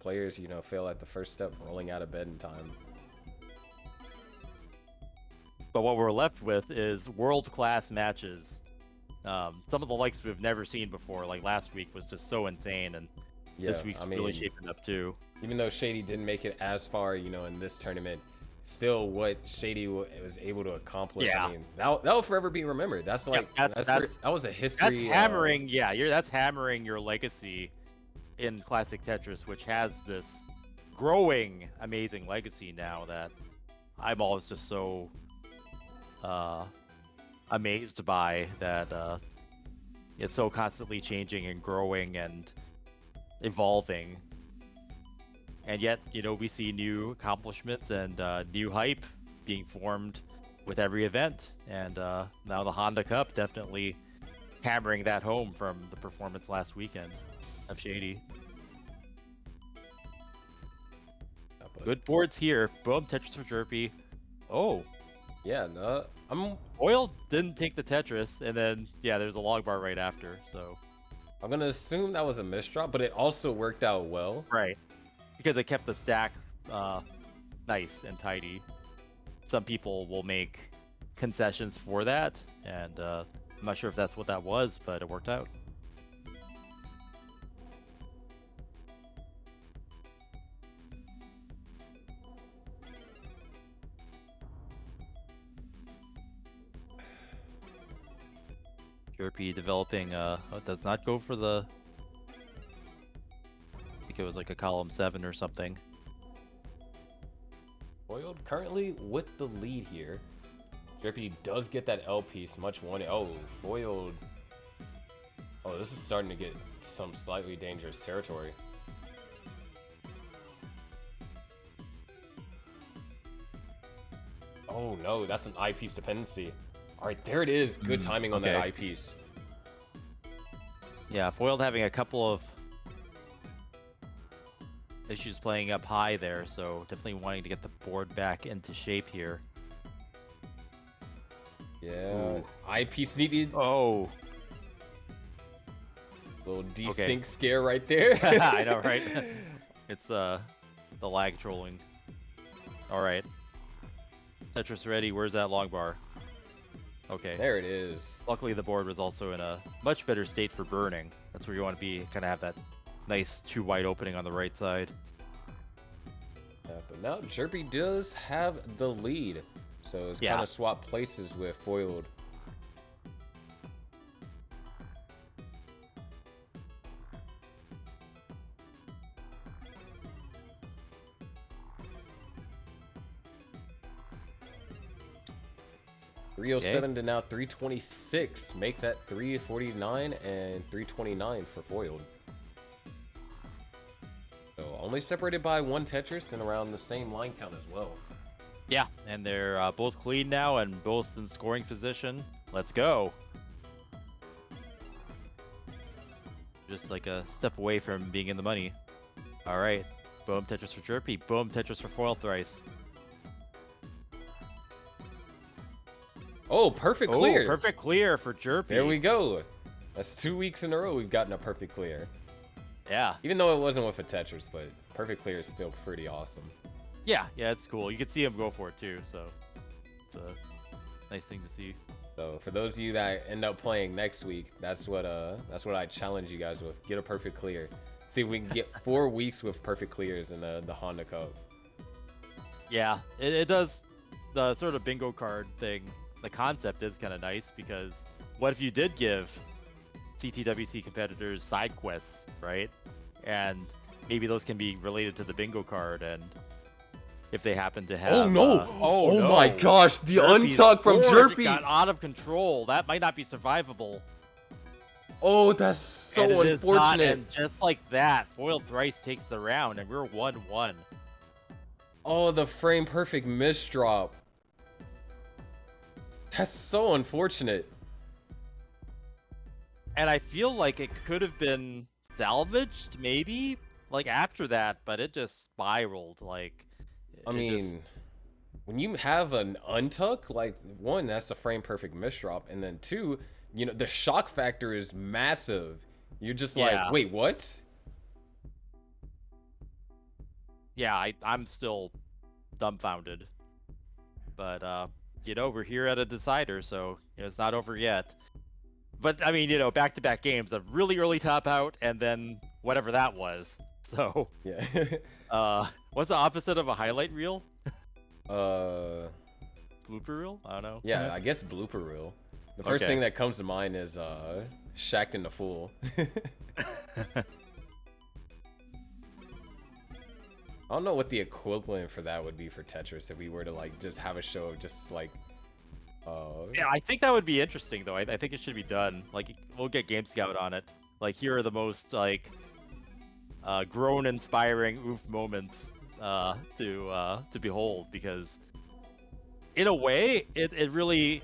Players fail at the first step, rolling out of bed in time. But what we're left with is world-class matches. Some of the likes we've never seen before, like last week was just so insane, and Yeah, this week's I really mean, shaping up too. even though Shady didn't make it as far, in this tournament, still what Shady was able to accomplish. Yeah. I mean, that will forever be remembered. That's like that was a history. That's hammering. That's hammering your legacy in classic Tetris, which has this growing amazing legacy now that I'm always just so amazed by that. It's so constantly changing and growing and evolving. And yet, we see new accomplishments and new hype being formed with every event. And now the Honda Cup definitely hammering that home from the performance last weekend of Shady. Good boards here. Boom, Tetris for Jerpy. Oh. Yeah, no, Oil didn't take the Tetris, and then, there's a log bar right after, so. I'm going to assume that was a misdrop, but it also worked out well. Right. Because it kept the stack nice and tidy. Some people will make concessions for that, and I'm not sure if that's what that was, but it worked out. Jerpy developing does not go for the, I think it was like a column 7 or something. Foiled currently with the lead here. Jerpy does get that L piece, much wanted. Oh, Foiled. Oh, this is starting to get some slightly dangerous territory. Oh no, that's an eyepiece dependency. Alright, there it is. Good timing on that eyepiece. Yeah, Foiled having a couple of issues playing up high there, so definitely wanting to get the board back into shape here. Yeah, eyepiece needed. Oh. Little desync scare right there. I know, right? It's the lag trolling. Alright. Tetris ready, where's that long bar? Okay. There it is. Luckily the board was also in a much better state for burning. That's where you want to be, kind of have that nice 2 wide opening on the right side. Yeah, but now Jerpy does have the lead. So it's kind of swapped places with Foiled. .307 to now 326. Make that 349 and 329 for Foiled. So only separated by 1 Tetris and around the same line count as well. Yeah, and they're both clean now and both in scoring position. Let's go. Just like a step away from being in the money. All right. Boom, Tetris for Jerpy. Boom, Tetris for Foil thrice. Oh, perfect clear. Oh, perfect clear for Jerpy. There we go. That's 2 weeks in a row we've gotten a perfect clear. Yeah. Even though it wasn't with a Tetris, but perfect clear is still pretty awesome. Yeah, it's cool. You can see him go for it too, so it's a nice thing to see. So for those of you that end up playing next week, that's what I challenge you guys with. Get a perfect clear. See if we can get 4 weeks with perfect clears in the Honda Cup. Yeah, it does. The sort of bingo card thing, the concept is kind of nice, because what if you did give CTWC competitors side quests, right? And maybe those can be related to the bingo card, and if they happen to have... Oh no! Oh no. My gosh, the Jerpy's untuck from board Jerpy got out of control. That might not be survivable. Oh, that's so and unfortunate. And just like that, Foiled thrice takes the round, and we're 1-1. Oh, the frame perfect misdrop. That's so unfortunate. And I feel like it could have been salvaged, maybe, like after that, but it just spiraled. Like, I mean, when you have an untuck, like, 1, that's a frame perfect misdrop, and then 2, the shock factor is massive. You're just like, wait, what? Yeah, I'm still dumbfounded. But you know, we're here at a decider, so you know, it's not over yet. But I mean, you know, back-to-back games, a really early top out, and then whatever that was. So, Yeah. what's the opposite of a highlight reel? uh, Blooper reel? I don't know. yeah, I guess blooper reel. The first Okay. thing that comes to mind is Shacked in the Fool. I don't know what the equivalent for that would be for Tetris if we were to like just have a show of just like Yeah, I think that would be interesting though. I think it should be done. Like, we'll get Game Scout on it. Like, here are the most like groan inspiring oof moments to behold, because in a way it really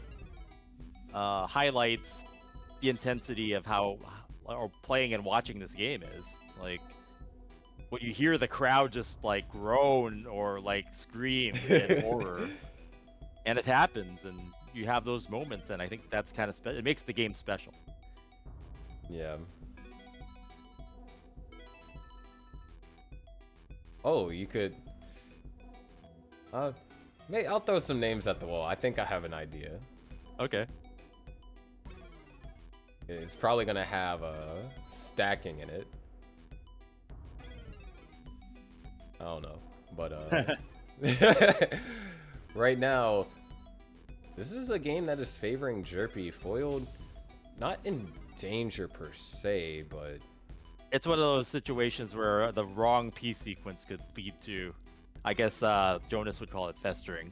highlights the intensity of how or playing and watching this game is. Like, when you hear the crowd just like groan or like scream in horror, and it happens, and you have those moments, and I think that's kind of it makes the game special. Yeah. Oh, you could. Maybe I'll throw some names at the wall. I think I have an idea. Okay. It's probably gonna have stacking in it. I don't know, but right now, this is a game that is favoring Jerpy. Foiled, not in danger per se, but It's one of those situations where the wrong piece sequence could lead to, I guess Jonas would call it festering.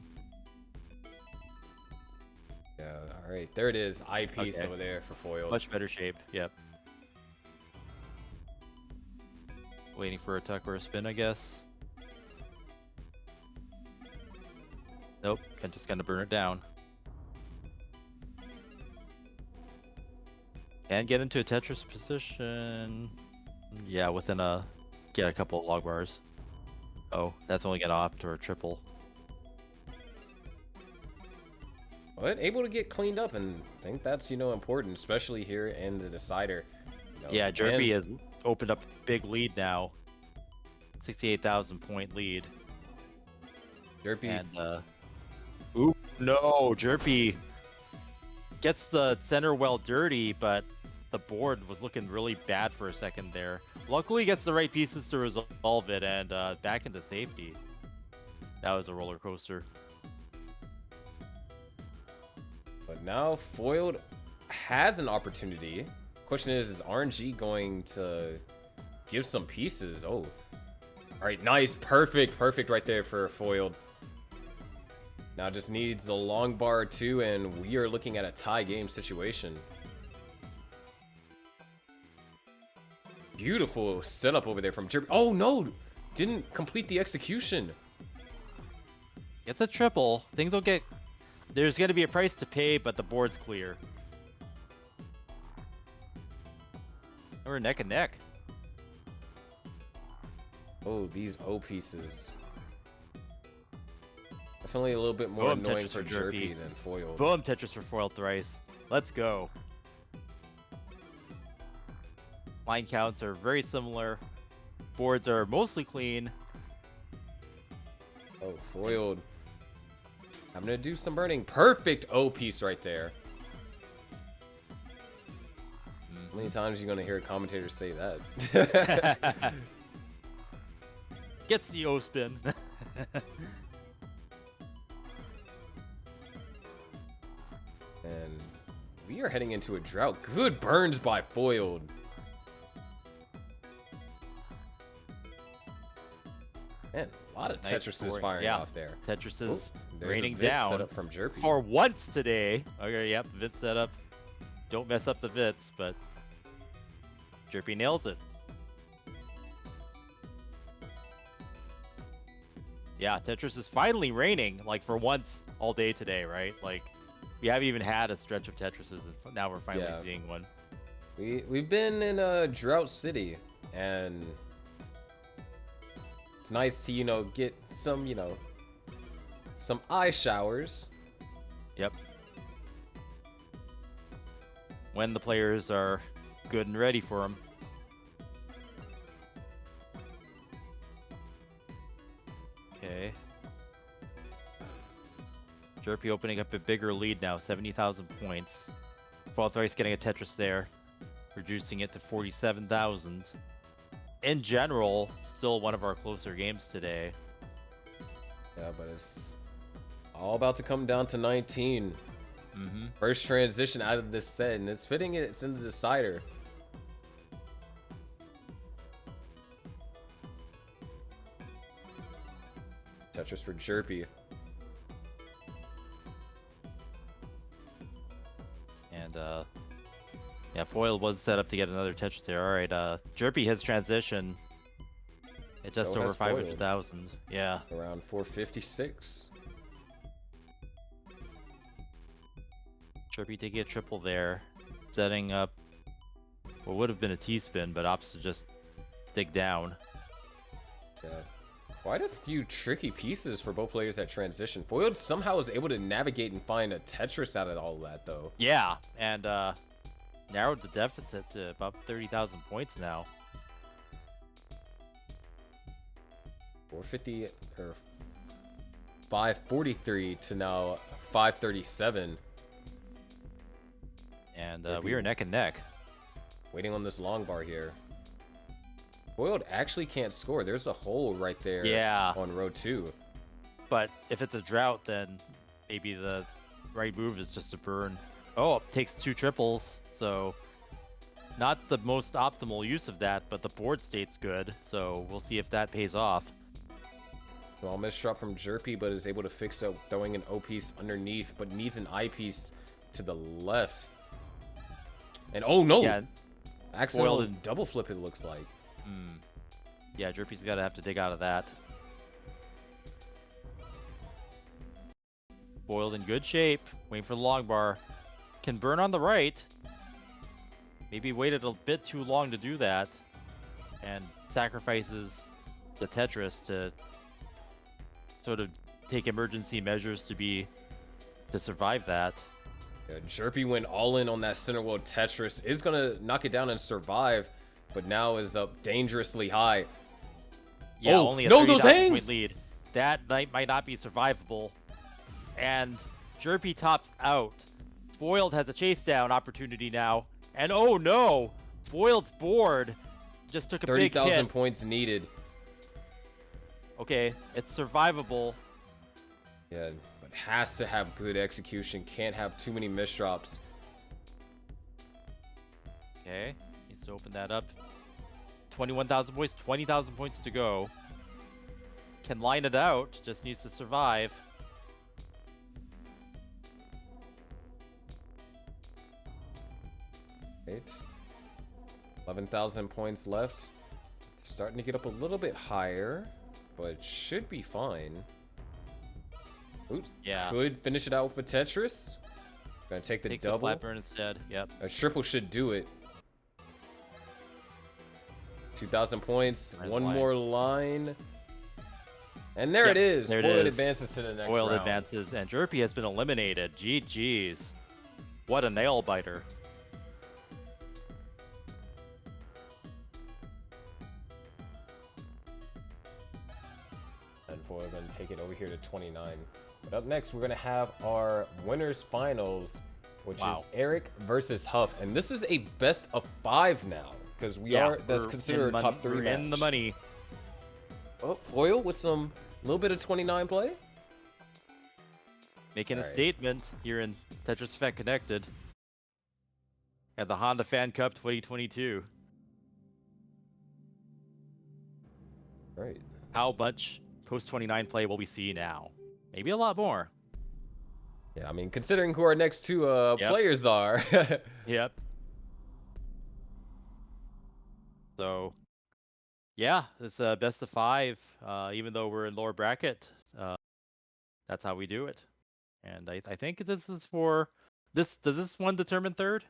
yeah. All right, there it is. Eyepiece over there for Foiled. Much better shape. Yep. Waiting for a tuck or a spin, I guess. Nope. Just gonna burn it down. And get into a Tetris position. Yeah, within get a couple of log bars. Oh, that's only gonna opt or a triple. But able to get cleaned up, and I think that's important, especially here in the decider. Yeah, Jerpy has opened up a big lead now. 68,000 point lead. Jerpy. And ooh, no, Jerpy gets the center well dirty, but the board was looking really bad for a second there. Luckily, gets the right pieces to resolve it, and back into safety. That was a roller coaster. But now Foiled has an opportunity. Question is RNG going to give some pieces? Oh, all right, nice, perfect right there for Foiled. Now just needs a long bar or two, and we are looking at a tie game situation. Beautiful setup over there from Jerpy. Oh no, didn't complete the execution. It's a triple. Things will get... There's going to be a price to pay, but the board's clear. We're neck and neck. Oh, these O pieces. Definitely a little bit more Boom, annoying Tetris for for Jerpy Jerpy. than Foiled. Boom, Tetris for foiled thrice. Let's go. Line counts are very similar. Boards are mostly clean. Oh, Foiled. I'm gonna do some burning. Perfect O piece right there. How many times are you gonna hear commentators say that? Gets the O spin. And we are heading into a drought. Good burns by Foiled. Man, a lot of Nice Tetris is scoring. firing Yeah. off there. Tetris is There's raining a Vit down set up from Jerpy. for once today. Okay, yep, Vit setup. Don't mess up the Vits, but Jerpy nails it. Yeah, Tetris is finally raining, like for once all day today, right? Like, we haven't even had a stretch of Tetrises, and now we're finally seeing one. We've been in a drought city, and it's nice to get some some eye showers. Yep. When the players are good and ready for them. Okay. Jerpy opening up a bigger lead now, 70,000 points. Foil's getting a Tetris there, reducing it to 47,000. In general, still one of our closer games today. Yeah, but it's all about to come down to 19. First transition out of this set, and it's fitting it's in the decider. Tetris for Jerpy. And yeah, Foil was set up to get another Tetris there. All right, Jerpy has transition. It's just So over has Foil. 500,000. Yeah. Around 456. Jerpy taking a triple there, setting up what would have been a T-spin, but opts to just dig down. Yeah. Quite a few tricky pieces for both players at transition. Foiled somehow was able to navigate and find a Tetris out of all of that, though. Yeah, and narrowed the deficit to about 30,000 points now. 450 or 543 to now 537. And we are neck and neck. Waiting on this long bar here. Foiled actually can't score. There's a hole right there. Yeah. On row 2. But if it's a drought, then maybe the right move is just to burn. Oh, it takes 2 triples, so not the most optimal use of that, but the board state's good, so we'll see if that pays off. Well, misdrop from Jerpy, but is able to fix up throwing an O piece underneath, but needs an I piece to the left. And oh no! Yeah, accidental double flip, it looks like. Yeah, Jerpy's gotta have to dig out of that. Foiled in good shape, waiting for the long bar. Can burn on the right. Maybe waited a bit too long to do that. And sacrifices the Tetris to sort of take emergency measures to survive that. Yeah, Jerpy went all in on that center wall Tetris. Is gonna knock it down and survive, but now is up dangerously high. Yeah, oh, only a no, those 30,000 hangs! point lead. That might not be survivable. And Jerpy tops out. Foiled has a chase down opportunity now. And oh no! Foiled's board just took a big hit. 30,000 points needed. Okay, it's survivable. Yeah, but has to have good execution. Can't have too many misdrops. Okay, needs to open that up. 21,000 points, 20,000 points to go. Can line it out, just needs to survive. Right. 11,000 points left. Starting to get up a little bit higher, but should be fine. Oops. Yeah. Could finish it out with a Tetris. Gonna take the Takes double. a flat burn instead. Yep. A triple should do it. 2,000 points. One more line. And there it is. There it Foiled is. advances to the next Foiled round. advances, and Jerpy has been eliminated. GG's. What a nail biter. And Foiled going to take it over here to 29. But up next, we're going to have our winners finals, which is Eric versus Huff. And this is a best of 5 now, because that's considered a top 3 match. In the money. Oh, Foil with some little bit of 29 play. Making a statement here in Tetris Effect Connected at the Honda Fan Cup 2022. Right. How much post 29 play will we see now? Maybe a lot more. Yeah, I mean, considering who our next 2 players are. Yep. So, yeah, it's a best of 5. Even though we're in lower bracket, that's how we do it. And I think this is for this. Does this one determine third?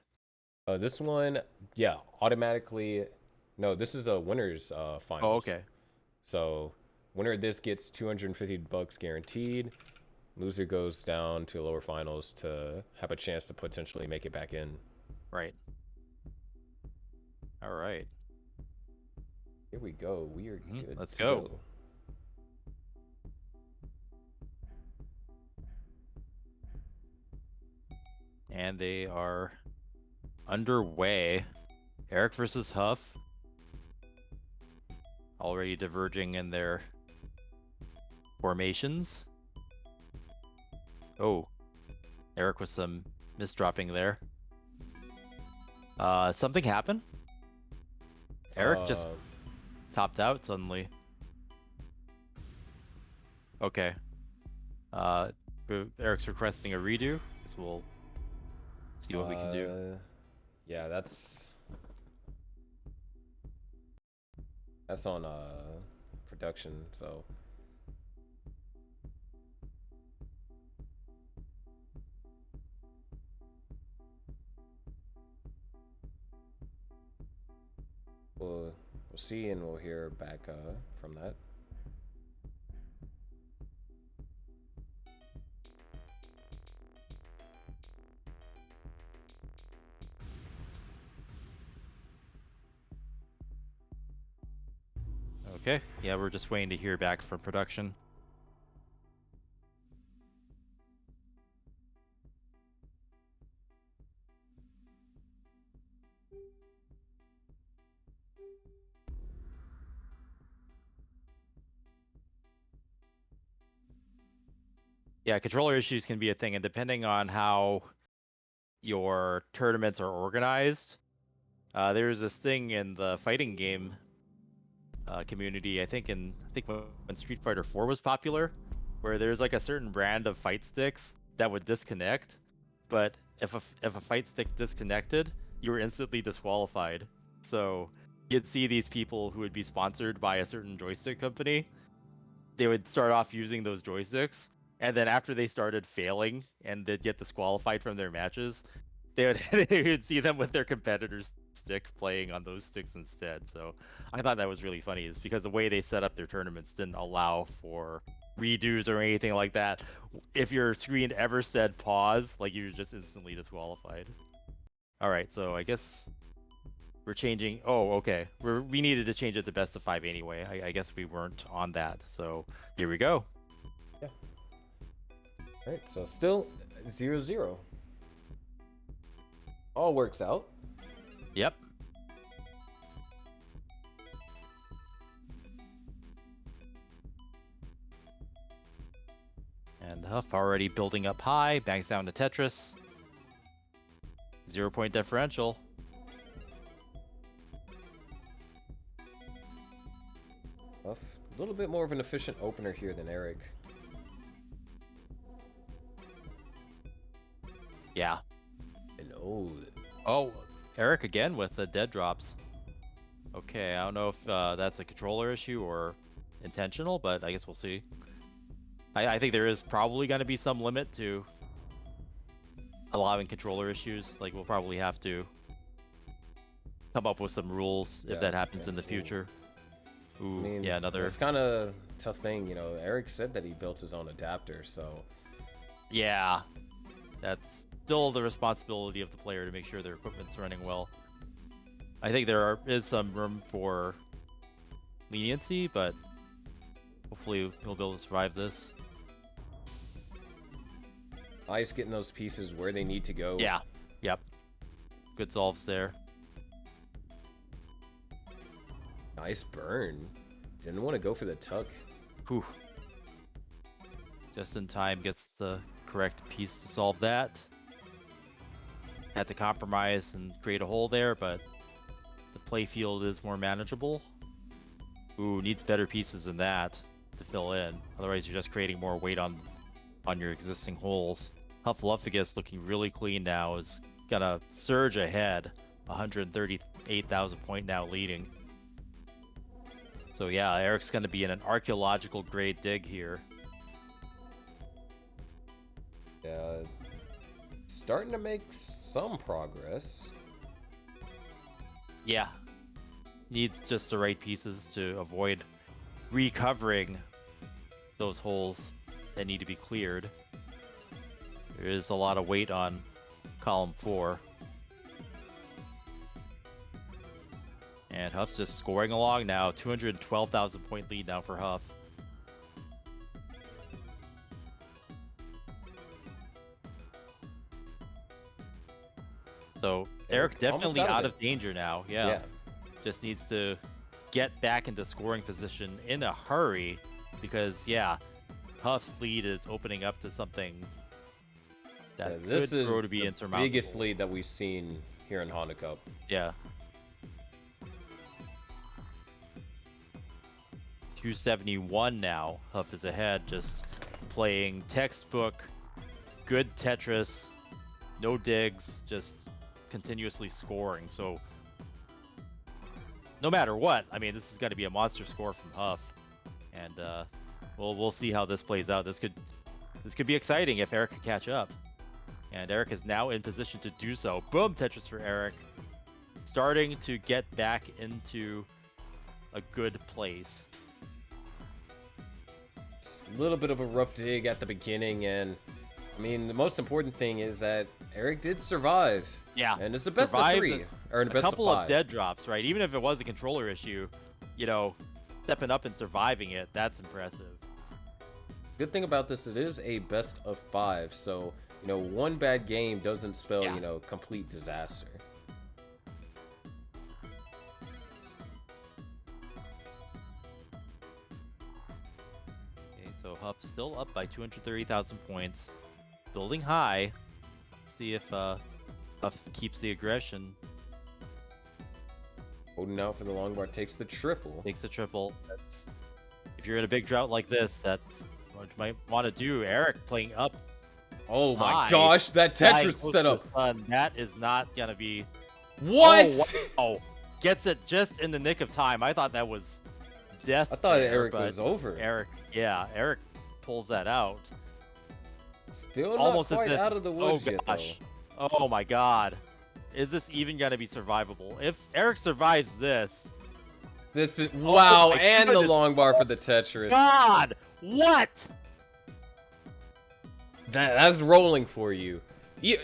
This one, yeah, automatically. No, this is a winners finals. Oh, okay. So, winner of this gets $250 guaranteed. Loser goes down to lower finals to have a chance to potentially make it back in. Right. All right. Here we go. We are good. Let's go. And they are underway. Eric versus Huff. Already diverging in their formations. Oh, Eric with some misdropping there. Something happened? Eric just topped out suddenly. Okay. Eric's requesting a redo, so we'll see what we can do. Yeah, that's on production, so we'll see and we'll hear back from that. Okay, yeah, we're just waiting to hear back from production. Yeah, controller issues can be a thing, and depending on how your tournaments are organized, there's this thing in the fighting game community. I think when Street Fighter 4 was popular, where there's like a certain brand of fight sticks that would disconnect, but if a fight stick disconnected, you were instantly disqualified. So you'd see these people who would be sponsored by a certain joystick company. They would start off using those joysticks, and then after they started failing and they'd get disqualified from their matches, they would see them with their competitor's stick playing on those sticks instead. So I thought that was really funny, is because the way they set up their tournaments didn't allow for redos or anything like that. If your screen ever said pause, like, you were just instantly disqualified. All right, so I guess we're changing. Oh, okay. We needed to change it to best of 5 anyway. I guess we weren't on that. So here we go. Yeah. All right, so still 0-0. All works out. Yep. And Huff already building up high, banks down to Tetris. 0-point differential. Huff, a little bit more of an efficient opener here than Eric. Yeah. And oh, Eric again with the dead drops. Okay, I don't know if that's a controller issue or intentional, but I guess we'll see. I think there is probably going to be some limit to allowing controller issues. Like, we'll probably have to come up with some rules if that happens in the future. Ooh, I mean, yeah, another. It's kind of tough thing, you know. Eric said that he built his own adapter, so. Yeah, that's still the responsibility of the player to make sure their equipment's running well. I think there is some room for leniency, but hopefully he'll be able to survive this. Ice getting those pieces where they need to go. Yeah, yep. Good solves there. Nice burn. Didn't want to go for the tuck. Whew. Just in time gets the correct piece to solve that. Had to compromise and create a hole there, but the play field is more manageable. Ooh, needs better pieces than that to fill in. Otherwise, you're just creating more weight on your existing holes. Huffleupagus looking really clean now, is gonna surge ahead. 138,000 point now leading. So yeah, Eric's gonna be in an archaeological grade dig here. Yeah, starting to make some progress. Yeah, needs just the right pieces to avoid recovering those holes that need to be cleared. There is a lot of weight on column 4. And Huff's just scoring along now. 212,000 point lead now for Huff. So Eric almost definitely out it. of danger now. Yeah. Just needs to get back into scoring position in a hurry because, yeah, Huff's lead is opening up to something that could This is grow to be the insurmountable. biggest lead that we've seen here in Honda Cup. Yeah. 271 now. Huff is ahead, just playing textbook, good Tetris, no digs, just continuously scoring. So no matter what, I mean, this is going to be a monster score from Huff, and we'll see how this plays out. This could be exciting if Eric can catch up, and Eric is now in position to do so. Boom, Tetris for Eric, starting to get back into a good place. A little bit of a rough dig at the beginning, and I mean, the most important thing is that Eric did survive. Yeah, and it's the best of 3, or the best of 5. A couple of dead drops, right? Even if it was a controller issue, you know, stepping up and surviving it, that's impressive. Good thing about this, it is a best of 5, so, you know, one bad game doesn't spell, you know, complete disaster. Okay, so Huff still up by 230,000 points, building high. See if Huff keeps the aggression. Holding out for the long bar, takes the triple. Takes the triple. If you're in a big drought like this, that's what you might want to do. Eric playing up. Oh my gosh, that Tetris setup. That is not going to be... What? Oh, wow. Gets it just in the nick of time. I thought that was death. I thought Eric was over. Eric pulls that out. Still not almost quite out of the woods yet, though. Oh my god. Is this even going to be survivable? If Eric survives this... This is... Wow, and the long bar for the Tetris. God! What? That's rolling for you.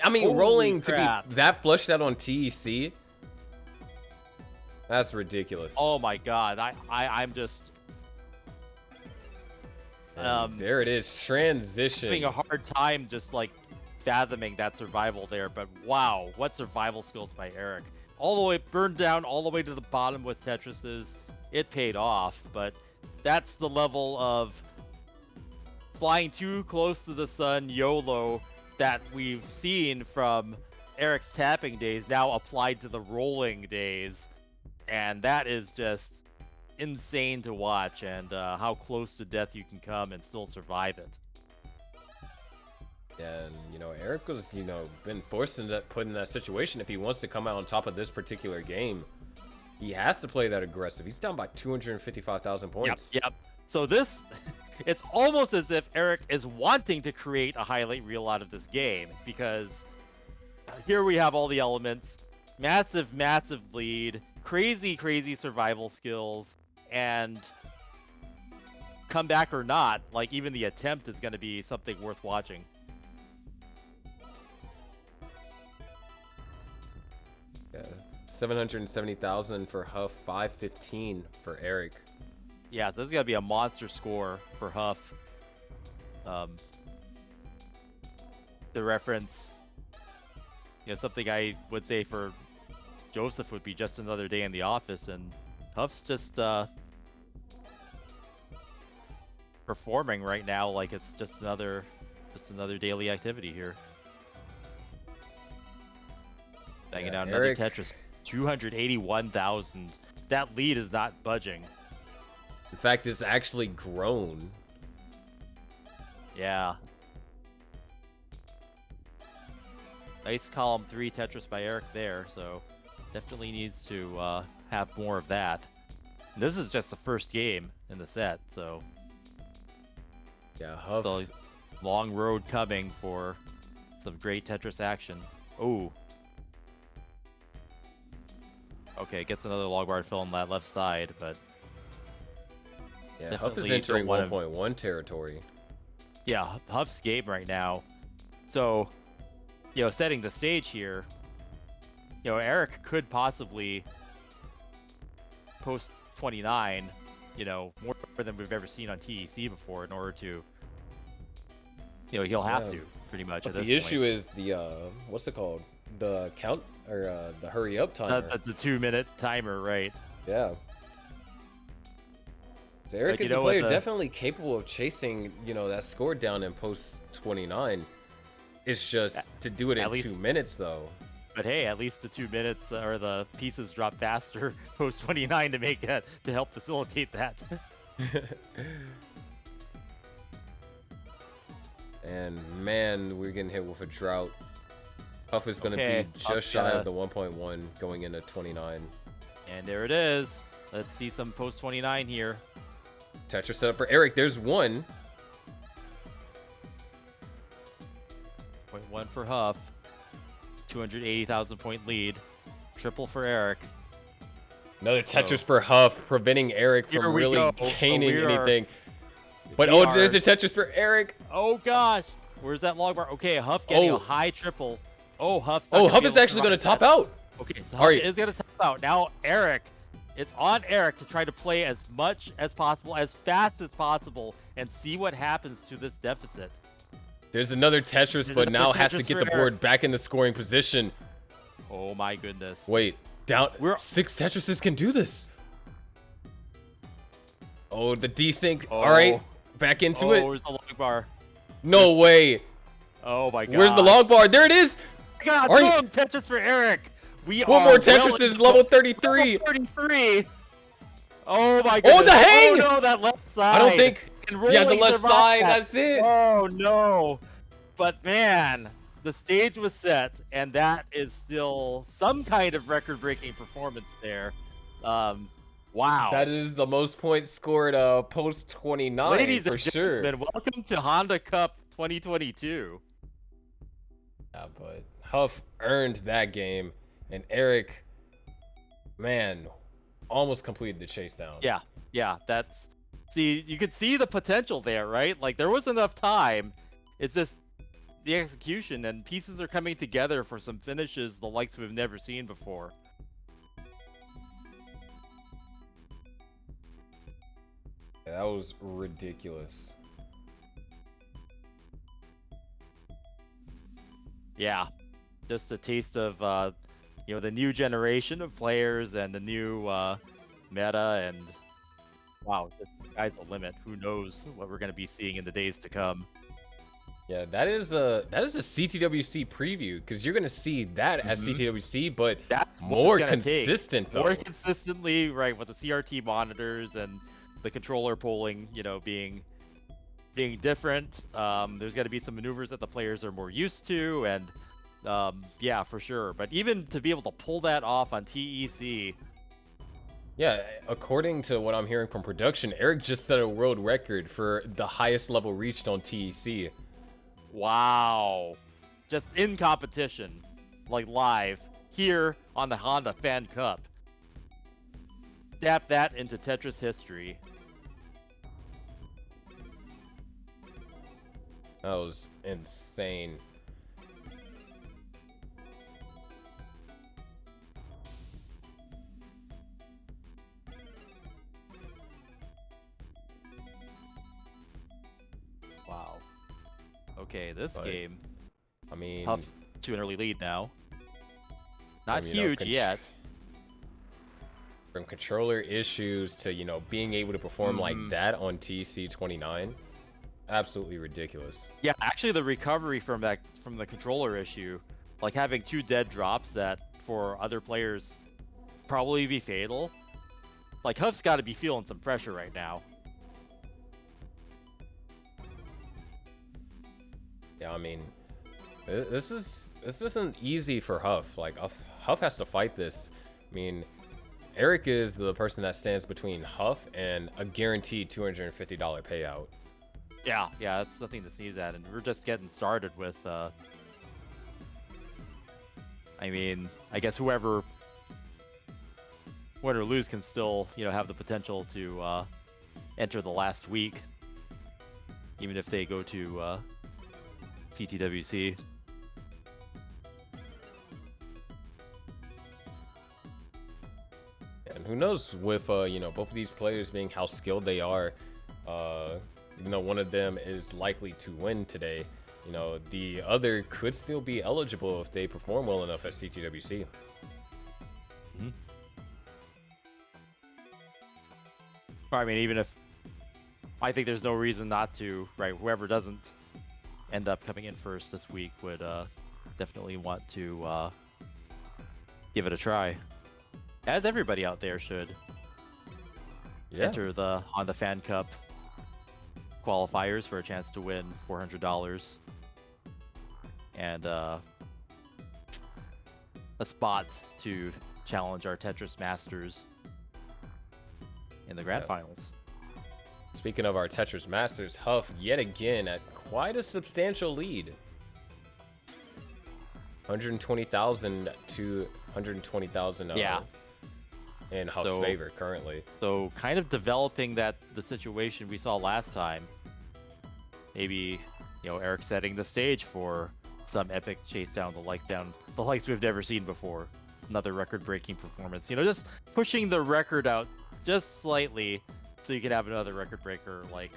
I mean, Holy rolling crap. to be that flushed out on TEC? That's ridiculous. Oh my god. I'm just... there it is. Transition. Having a hard time just, like, fathoming that survival there, but wow, what survival skills by Eric. All the way burned down all the way to the bottom with Tetris's. It paid off, but that's the level of flying too close to the sun YOLO that we've seen from Eric's tapping days now applied to the rolling days, and that is just insane to watch, and how close to death you can come and still survive it. And, you know, Eric was, you know, been forced into put in that situation. If he wants to come out on top of this particular game, he has to play that aggressive. He's down by 255,000 points. Yep. So this, it's almost as if Eric is wanting to create a highlight reel out of this game, because here we have all the elements. Massive lead. Crazy survival skills. And comeback or not, like, even the attempt is going to be something worth watching. Yeah, 770,000 for Huff, 515 for Eric. Yeah, so this is gonna be a monster score for Huff. The reference, you know, something I would say for Joseph would be just another day in the office, and Huff's just performing right now like it's just another daily activity here. Banging down another Tetris. 281,000. That lead is not budging. In fact, it's actually grown. Yeah. Nice column 3 Tetris by Eric there, so definitely needs to have more of that. And this is just the first game in the set, so yeah, Huff. So long road coming for some great Tetris action. Oh. Okay, gets another log bar fill on that left side, but yeah, Huff is entering 1.1 territory. Yeah, Huff's game right now. So, you know, setting the stage here, you know, Eric could possibly post 29, you know, more than we've ever seen on TEC before in order to, you know, he'll have to pretty much. But at this the point. issue is the what's it called? the count or the hurry up timer. The 2-minute timer, right? Yeah. So Eric Like, you is a know, player with the- definitely capable of chasing, that score down in post 29. It's just to do it in least- 2 minutes though. But hey, at least the 2 minutes or the pieces drop faster post 29 to make that to help facilitate that. And man, we're getting hit with a drought. Huff is going to Okay, be Huff's just shy gotta- of the 1.1 going into 29. And there it is. Let's see some post 29 here. Tetris set up for Eric. There's one. 0.1 for Huff. 280,000 point lead. Triple for Eric. Another Tetris for Huff, preventing Eric Here from we really go. gaining So we are- anything. But we there's are- a Tetris for Eric. Oh gosh, where's that log bar? Okay, Huff getting Oh. a high triple. Oh, Huff's. Oh, Huff is actually going to top out. Okay, so All Huff right. is going to top out. Now Eric, it's on Eric to try to play as much as possible, as fast as possible, and see what happens to this deficit. There's another Tetris, There's but now another has to Tetris get for the board back in the scoring position. Oh my goodness. Wait, down. We're- 6 Tetrises can do this. Oh, the desync. Oh. All right, back into it. Where's the log bar? No way. Oh my god. Where's the log bar? There it is. God, Are you- boom, Tetris for Eric. We One are more well Tetris is into level 33. 33. Oh my goodness. Oh, the hang! Oh no, that left side. I don't think. And Yeah, the rolling left survived side. that. That's it. Oh no. But man, the stage was set, and that is still some kind of record-breaking performance there. Wow. That is the most points scored post 29 Ladies for and sure. gentlemen, welcome to Honda Cup 2022. Yeah, but Huff earned that game, and Eric, man, almost completed the chase down. Yeah, that's... See, you could see the potential there, right? Like, there was enough time. It's just the execution, and pieces are coming together for some finishes the likes we've never seen before. That was ridiculous. Yeah, just a taste of, the new generation of players and the new meta, and wow, the sky's the limit. Who knows what we're going to be seeing in the days to come. Yeah, that is a CTWC preview, because you're gonna see that as CTWC, but That's what more it's gonna take. consistent though. More consistently, right, with the CRT monitors and the controller polling, being different. There's got to be some maneuvers that the players are more used to, and yeah, for sure. But even to be able to pull that off on TEC, Yeah, according to what I'm hearing from production, Eric just set a world record for the highest level reached on TEC. wow, just in competition, like live here on the Honda Fan Cup. Tap that into Tetris history. That was insane. Wow. Okay, this But, game, I mean, Huff to an early lead now. Not you know, huge yet. from controller issues to, being able to perform like that on TC 29, absolutely ridiculous. Yeah, actually, the recovery from the controller issue, like having 2 dead drops that for other players probably be fatal. Like Huff's got to be feeling some pressure right now. Yeah, I mean, this isn't easy for Huff. Like Huff has to fight this. I mean, Eric is the person that stands between Huff and a guaranteed $250 payout. Yeah, that's nothing to sneeze at, and we're just getting started with. I mean, I guess whoever win or lose can still, have the potential to enter the last week, even if they go to CTWC. And who knows with both of these players being how skilled they are, one of them is likely to win today. you know, the other could still be eligible if they perform well enough at CTWC. Mm-hmm. I mean, even if I think there's no reason not to, right? Whoever doesn't end up coming in first this week would definitely want to give it a try, as everybody out there should. Yeah. Enter the on the Fan Cup qualifiers for a chance to win $400 and a spot to challenge our Tetris Masters in the grand finals. Speaking of our Tetris Masters, Huff yet again at quite a substantial lead. 120,000 to 120,000 in Huff's favor currently. So kind of developing the situation we saw last time. Maybe, you know, Eric setting the stage for some epic chase down the likes we've never seen before. Another record-breaking performance. You know, just pushing the record out just slightly so you can have another record breaker like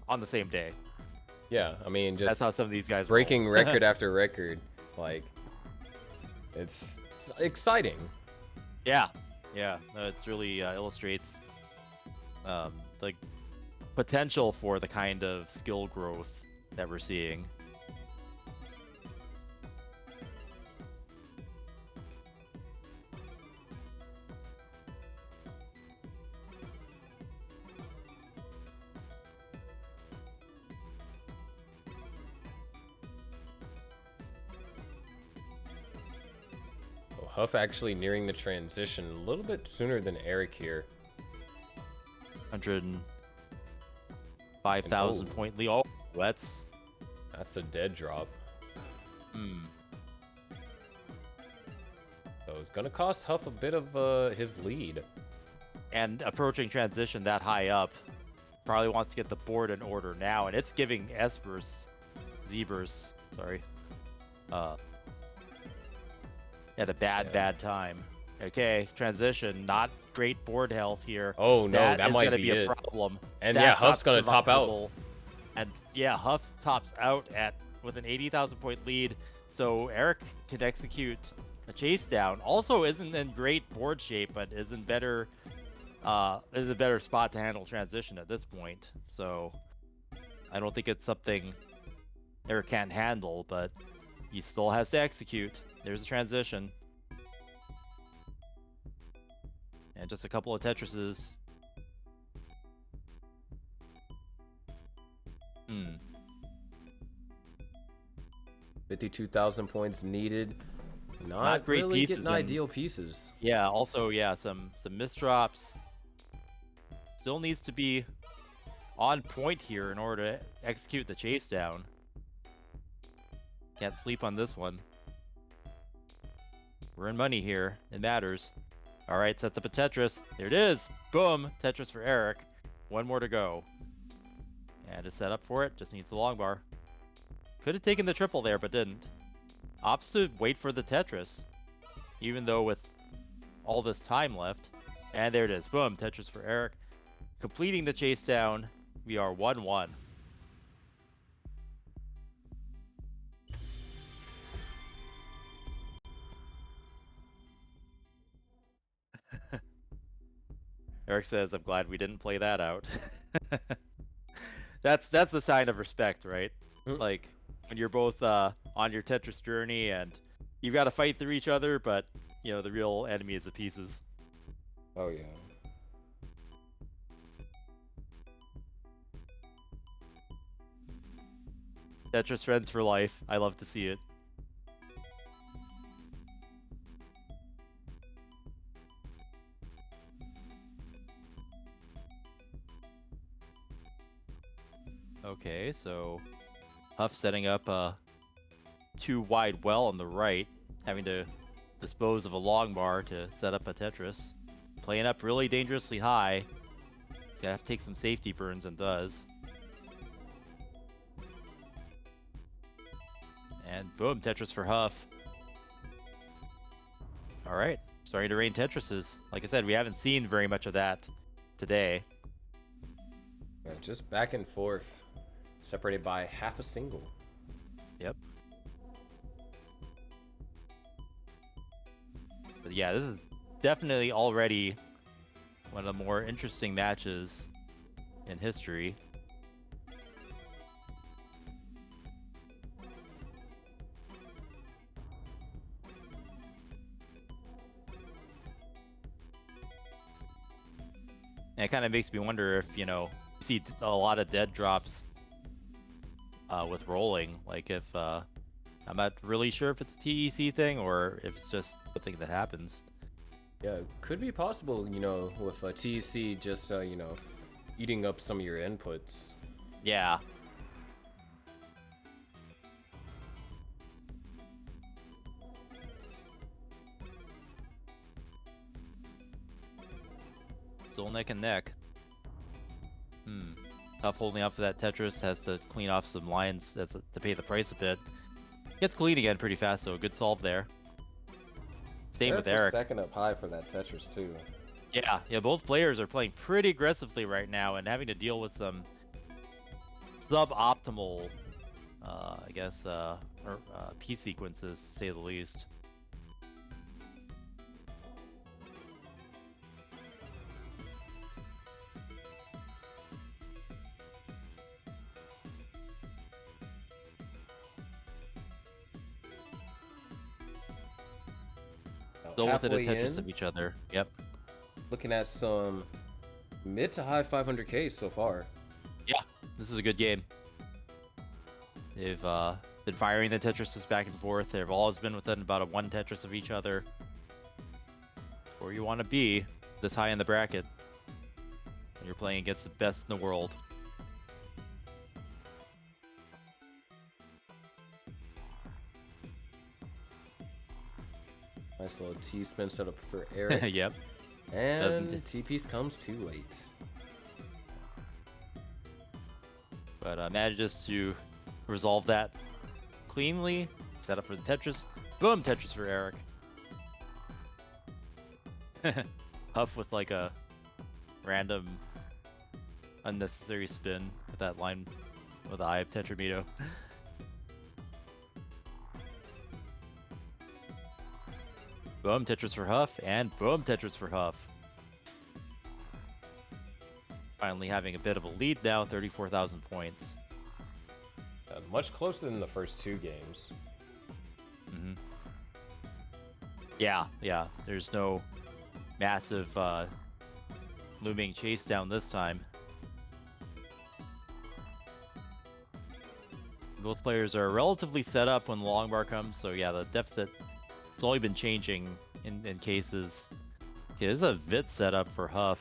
on the same day. Yeah, I mean, just that's how some of these guys breaking record after record. Like, it's exciting. Yeah, yeah. It's really illustrates the potential for the kind of skill growth that we're seeing. Huff actually nearing the transition a little bit sooner than Eric here. 105,000 point lead. Oh, that's a dead drop. So it's gonna cost Huff a bit of his lead. And approaching transition that high up, probably wants to get the board in order now, and it's giving Zebers, sorry, at a bad time. Okay, transition, not great board health here. Oh no, that might be a problem. And yeah, Huff's gonna top out. And yeah, Huff tops out with an 80,000 point lead, so Eric can execute a chase down. Also isn't in great board shape, but is in better is a better spot to handle transition at this point. So I don't think it's something Eric can't handle, but he still has to execute. There's a transition. And just a couple of Tetrises. 52,000 points needed. Not great really pieces getting ideal pieces. Yeah, also, yeah, some misdrops. Still needs to be on point here in order to execute the chase down. Can't sleep on this one. We're in money here. It matters. All right, sets up a Tetris. There it is. Boom. Tetris for Eric. One more to go. And to set up for it, just needs the long bar. Could have taken the triple there, but didn't. Opts to wait for the Tetris, even though with all this time left. And there it is. Boom. Tetris for Eric. Completing the chase down. We are 1-1. Eric says, I'm glad we didn't play that out. That's a sign of respect, right? Like, when you're both on your Tetris journey and you've got to fight through each other, but, you know, the real enemy is the pieces. Oh, yeah. Tetris friends for life. I love to see it. Okay, so Huff setting up a too wide well on the right, having to dispose of a long bar to set up a Tetris. Playing up really dangerously high. He's gonna have to take some safety burns and does. And boom, Tetris for Huff. Alright, starting to rain Tetrises. Like I said, we haven't seen very much of that today. Yeah, just back and forth, separated by half a single. Yep. But yeah, this is definitely already one of the more interesting matches in history. And it kind of makes me wonder if, you see a lot of dead drops with rolling. Like if, I'm not really sure if it's a TEC thing or if it's just something that happens. Yeah, could be possible, with TEC just, eating up some of your inputs. Yeah. Still neck and neck. Tough holding up for that Tetris, has to clean off some lines to pay the price a bit. Gets clean again pretty fast, so good solve there. Same with Eric. Stacking up high for that Tetris too. Yeah, both players are playing pretty aggressively right now and having to deal with some suboptimal, I guess, P sequences, to say the least. Still within a Tetris of each other. Yep. Looking at some mid to high 500Ks so far. Yeah, this is a good game. They've been firing the Tetrises back and forth. They've always been within about a 1 Tetris of each other. Where you want to be this high in the bracket when you're playing against the best in the world. Nice little T-spin setup for Eric. Yep. And T-piece comes too late. But manages to resolve that cleanly. Set up for the Tetris. Boom, Tetris for Eric. Huff with like a random unnecessary spin with that line with the eye of Tetramido. Boom, Tetris for Huff, and boom, Tetris for Huff. Finally having a bit of a lead now, 34,000 points. Much closer than the first 2 games. Yeah, there's no massive looming chase down this time. Both players are relatively set up when the long bar comes, so yeah, the deficit has only been changing in cases. Okay, this is a VIT setup for Huff.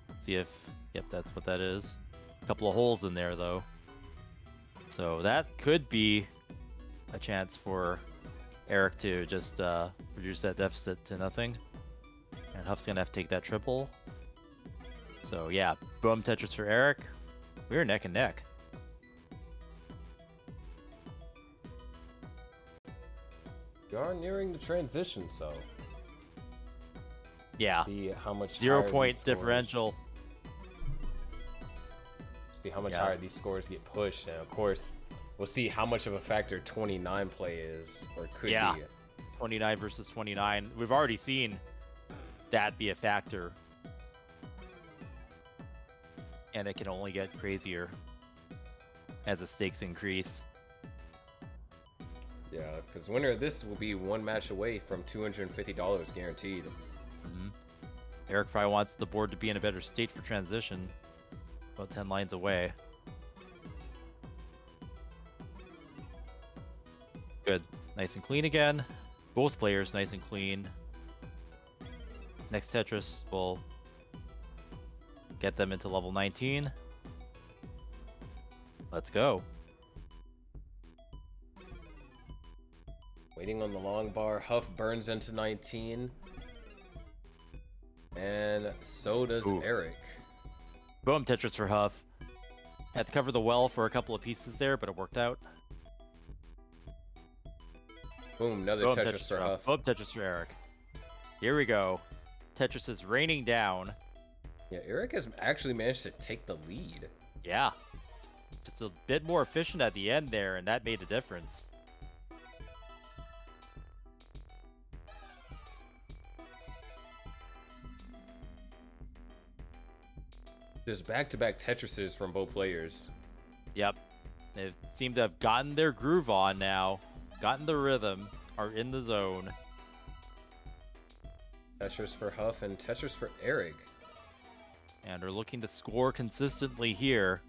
Let's see if, yep, that's what that is. A couple of holes in there though. So that could be a chance for Eric to just reduce that deficit to nothing. And Huff's gonna have to take that triple. So yeah, boom, Tetris for Eric. We're neck and neck. You are nearing the transition, so. Yeah. See how much 0 point differential. See how much higher these scores get pushed, and of course, we'll see how much of a factor 29 play is, or could be. 29 versus 29. We've already seen that be a factor. And it can only get crazier as the stakes increase. Yeah, because winner of this will be 1 match away from $250 guaranteed. Eric probably wants the board to be in a better state for transition. About 10 lines away. Good. Nice and clean again. Both players nice and clean. Next Tetris will get them into level 19. Let's go. Waiting on the long bar. Huff burns into 19. And so does Eric. Boom, Tetris for Huff. Had to cover the well for a couple of pieces there, but it worked out. Boom, another Tetris for Huff. Boom, Tetris for Eric. Here we go. Tetris is raining down. Yeah, Eric has actually managed to take the lead. Yeah. just a bit more efficient at the end there, and that made a difference. Just back-to-back Tetrises from both players. Yep. They seem to have gotten their groove on now, gotten the rhythm, are in the zone. Tetris for Huff and Tetris for Eric. And are looking to score consistently here.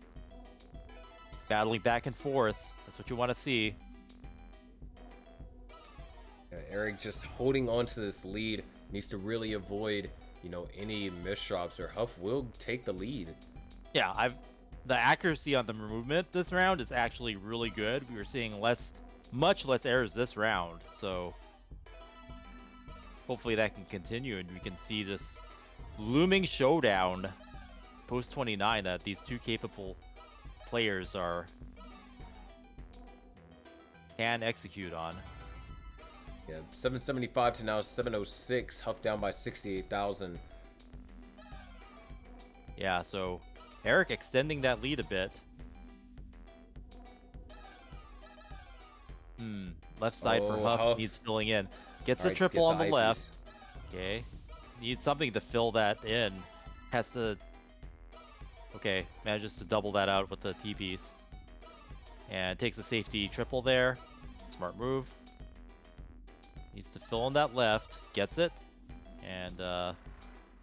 Battling back and forth. That's what you want to see. Yeah, Eric just holding on to this lead. Needs to really avoid, you know, any misdrops, or Huff will take the lead. Yeah, the accuracy on the movement this round is actually really good. We were seeing much less errors this round, so hopefully that can continue and we can see this looming showdown post 29 that these two capable players can execute on. Yeah, 775 to now 706. Huff down by 68,000. Yeah, so Eric extending that lead a bit. Left side for Huff needs filling in. Gets a triple on the left. Okay. Needs something to fill that in. Has to... Okay, manages to double that out with the T-piece. And takes a safety triple there. Smart move. Needs to fill in that left. Gets it. And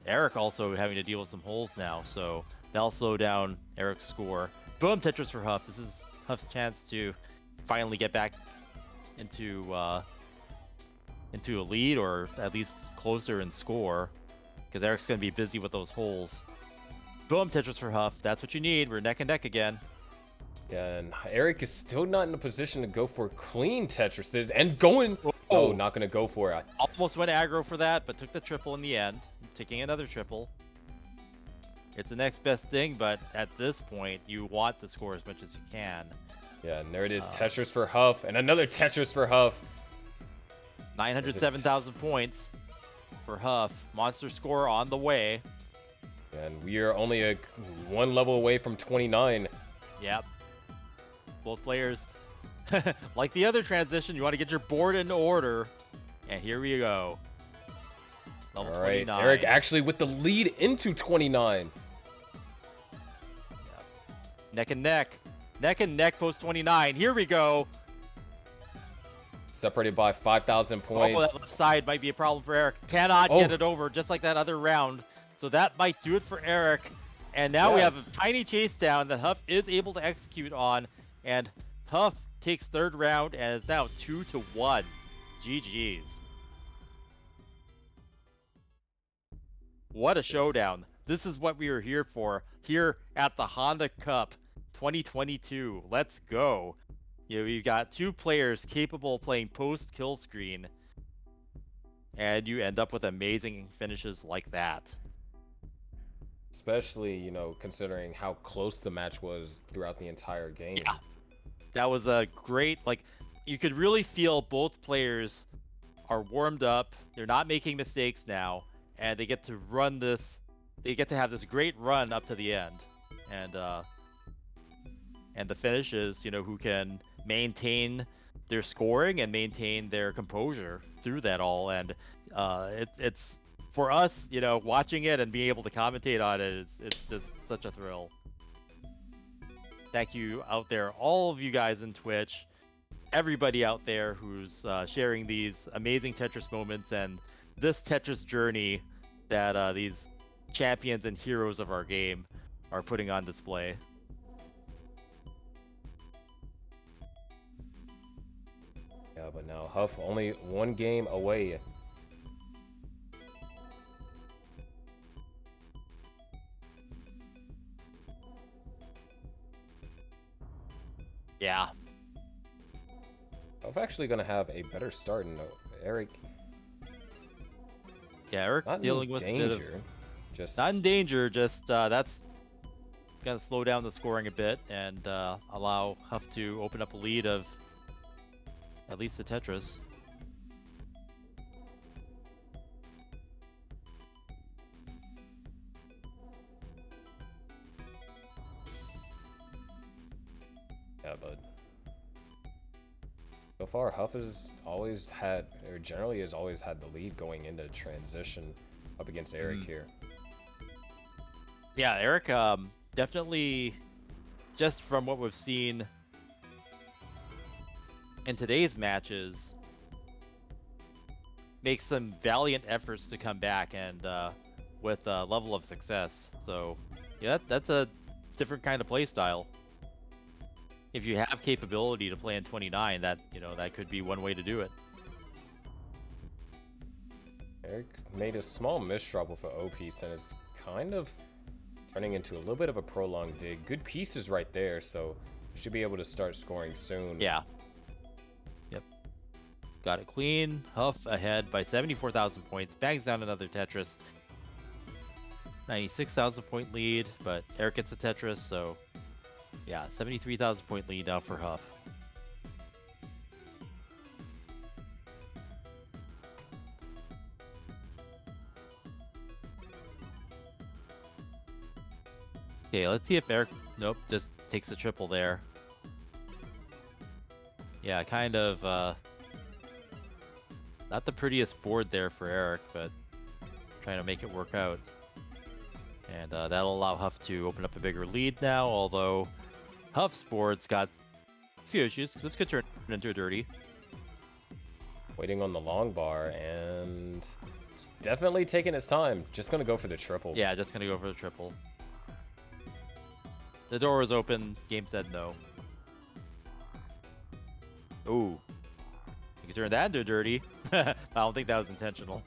Eric also having to deal with some holes now, so that'll slow down Eric's score. Boom, Tetris for Huff. This is Huff's chance to finally get back into a lead, or at least closer in score, because Eric's going to be busy with those holes. Boom, Tetris for Huff. That's what you need. We're neck and neck again. Yeah, and Eric is still not in a position to go for clean Tetrises, and going... Oh, not going to go for it. Almost went aggro for that, but took the triple in the end. Taking another triple. It's the next best thing, but at this point, you want to score as much as you can. Yeah, and there it is. Tetris for Huff, and another Tetris for Huff. 907,000 points for Huff. Monster score on the way. And we are only one level away from 29. Yep. Both players, like the other transition, you want to get your board in order. And here we go. Level 29. Eric actually with the lead into 29. Yep. Neck and neck. Neck and neck post 29. Here we go. Separated by 5,000 points. Oh, that left side might be a problem for Eric. Cannot get it over, just like that other round. So that might do it for Eric. And now we have a tiny chase down that Huff is able to execute on. And Huff takes third round and is now 2-1. GG's. What a showdown. This is what we were here for, here at the Honda Cup 2022. Let's go. You know, you've got two players capable of playing post kill screen, and you end up with amazing finishes like that. Especially, you know, considering how close the match was throughout the entire game. Yeah. That was a great, like, you could really feel both players are warmed up. They're not making mistakes now, and they get to run this, they get to have this great run up to the end. And the finish is, you know, who can maintain their scoring and maintain their composure through that all. And it's for us, you know, watching it and being able to commentate on it, it's just such a thrill. Thank you out there, all of you guys in Twitch, everybody out there who's sharing these amazing Tetris moments and this Tetris journey that these champions and heroes of our game are putting on display. Yeah, but now Huff only one game away. Yeah. Huff actually going to have a better start. No, Eric. Yeah, Eric Not dealing in with danger. Just not in danger. Just that's gonna slow down the scoring a bit and allow Huff to open up a lead of at least a Tetris. So far, Huff has always had, or generally has always had the lead going into transition up against Eric here. Yeah, Eric, definitely, just from what we've seen in today's matches, makes some valiant efforts to come back and with a level of success. So, yeah, that's a different kind of play style. If you have capability to play in 29, that that could be one way to do it. Eric made a small misdrop with an O piece, and it's kind of turning into a little bit of a prolonged dig. Good pieces right there, so should be able to start scoring soon. Yeah. Yep. Got it clean. Huff ahead by 74,000 points. Bangs down another Tetris. 96,000 point lead, but Eric gets a Tetris, so yeah, 73,000 point lead now for Huff. Okay, let's see if Eric... Nope, just takes the triple there. Yeah, kind of, not the prettiest board there for Eric, but trying to make it work out. And that'll allow Huff to open up a bigger lead now, although Huff's board's got a few issues. This could turn into a dirty. Waiting on the long bar, and it's definitely taking its time. Just going to go for the triple. Yeah, just going to go for the triple. The door was open. Game said no. Ooh. You can turn that into a dirty. I don't think that was intentional.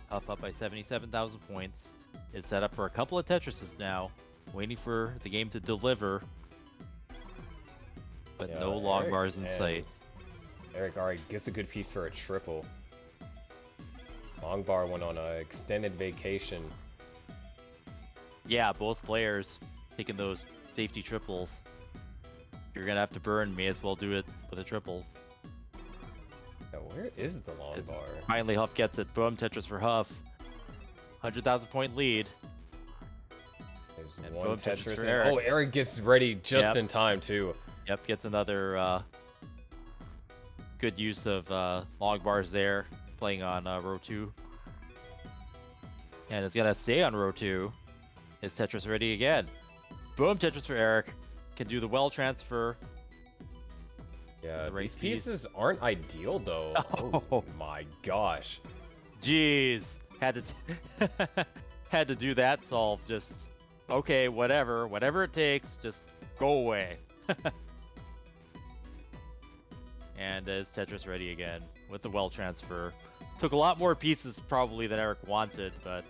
Huff up by 77,000 points. Is set up for a couple of Tetrises now. Waiting for the game to deliver. But Yeah, no long Eric bars in sight. Eric already gets a good piece for a triple. Long bar went on an extended vacation. Yeah, both players taking those safety triples. You're going to have to burn, may as well do it with a triple. Yeah, where is the long bar? Finally, Huff gets it. Boom, Tetris for Huff. 100,000 point lead. There's And one boom, Tetris Tetris. for And, Eric. oh, Eric gets ready just Yep. in time, too. Yep, gets another good use of long bars there, playing on row 2. And it's going to stay on row 2. Is Tetris ready again? Boom, Tetris for Eric. Can do the well transfer. Yeah, The right these piece. pieces aren't ideal, though. Oh my gosh. Jeez. Had to had to do that solve. Just, okay, whatever it takes, just go away. And is Tetris ready again with the well transfer? Took a lot more pieces probably than Eric wanted, but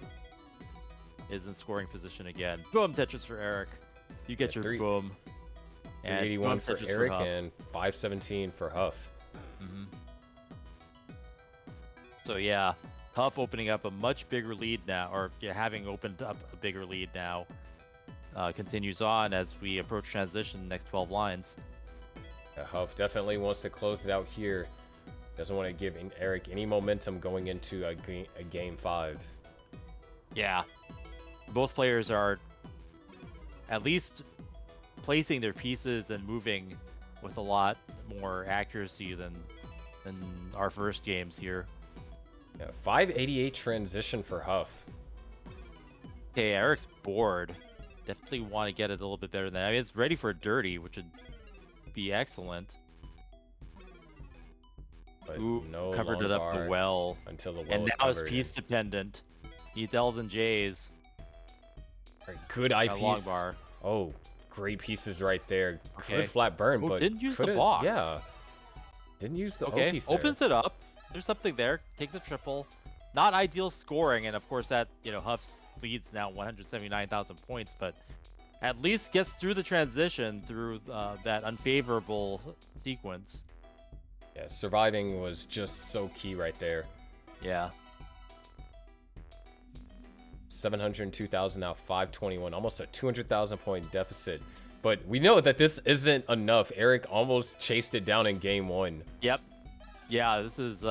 is in scoring position again. Boom, Tetris for Eric. You get your boom. And 81 boom, for Tetris Eric Huff. and 517 for Huff. So yeah, Huff opening up a much bigger lead now, or having opened up a bigger lead now, continues on as we approach transition next 12 lines. Yeah, Huff definitely wants to close it out here. Doesn't want to give Eric any momentum going into a game 5. Yeah, both players are at least placing their pieces and moving with a lot more accuracy than our first games here. Yeah, 588 transition for Huff. Okay, Eric's bored. Definitely want to get it a little bit better than that. I mean, it's ready for a dirty, which would be excellent. But Ooh, no covered long it up bar the well. until the well And is now it's covered. piece dependent. Needs L's and J's. Good A eyepiece. long bar. Oh, great pieces right there. Okay. Good flat burn, Oh, but didn't use the could've- box. Yeah. Didn't use the Okay, O-piece there. opens it up. There's something there. Takes the triple. Not ideal scoring, and of course that, Huff's leads now 179,000 points, but at least gets through the transition through that unfavorable sequence. Yeah, surviving was just so key right there. Yeah. 702,000 now 521, almost a 200,000 point deficit. But we know that this isn't enough. Eric almost chased it down in game 1. Yep. Yeah, this is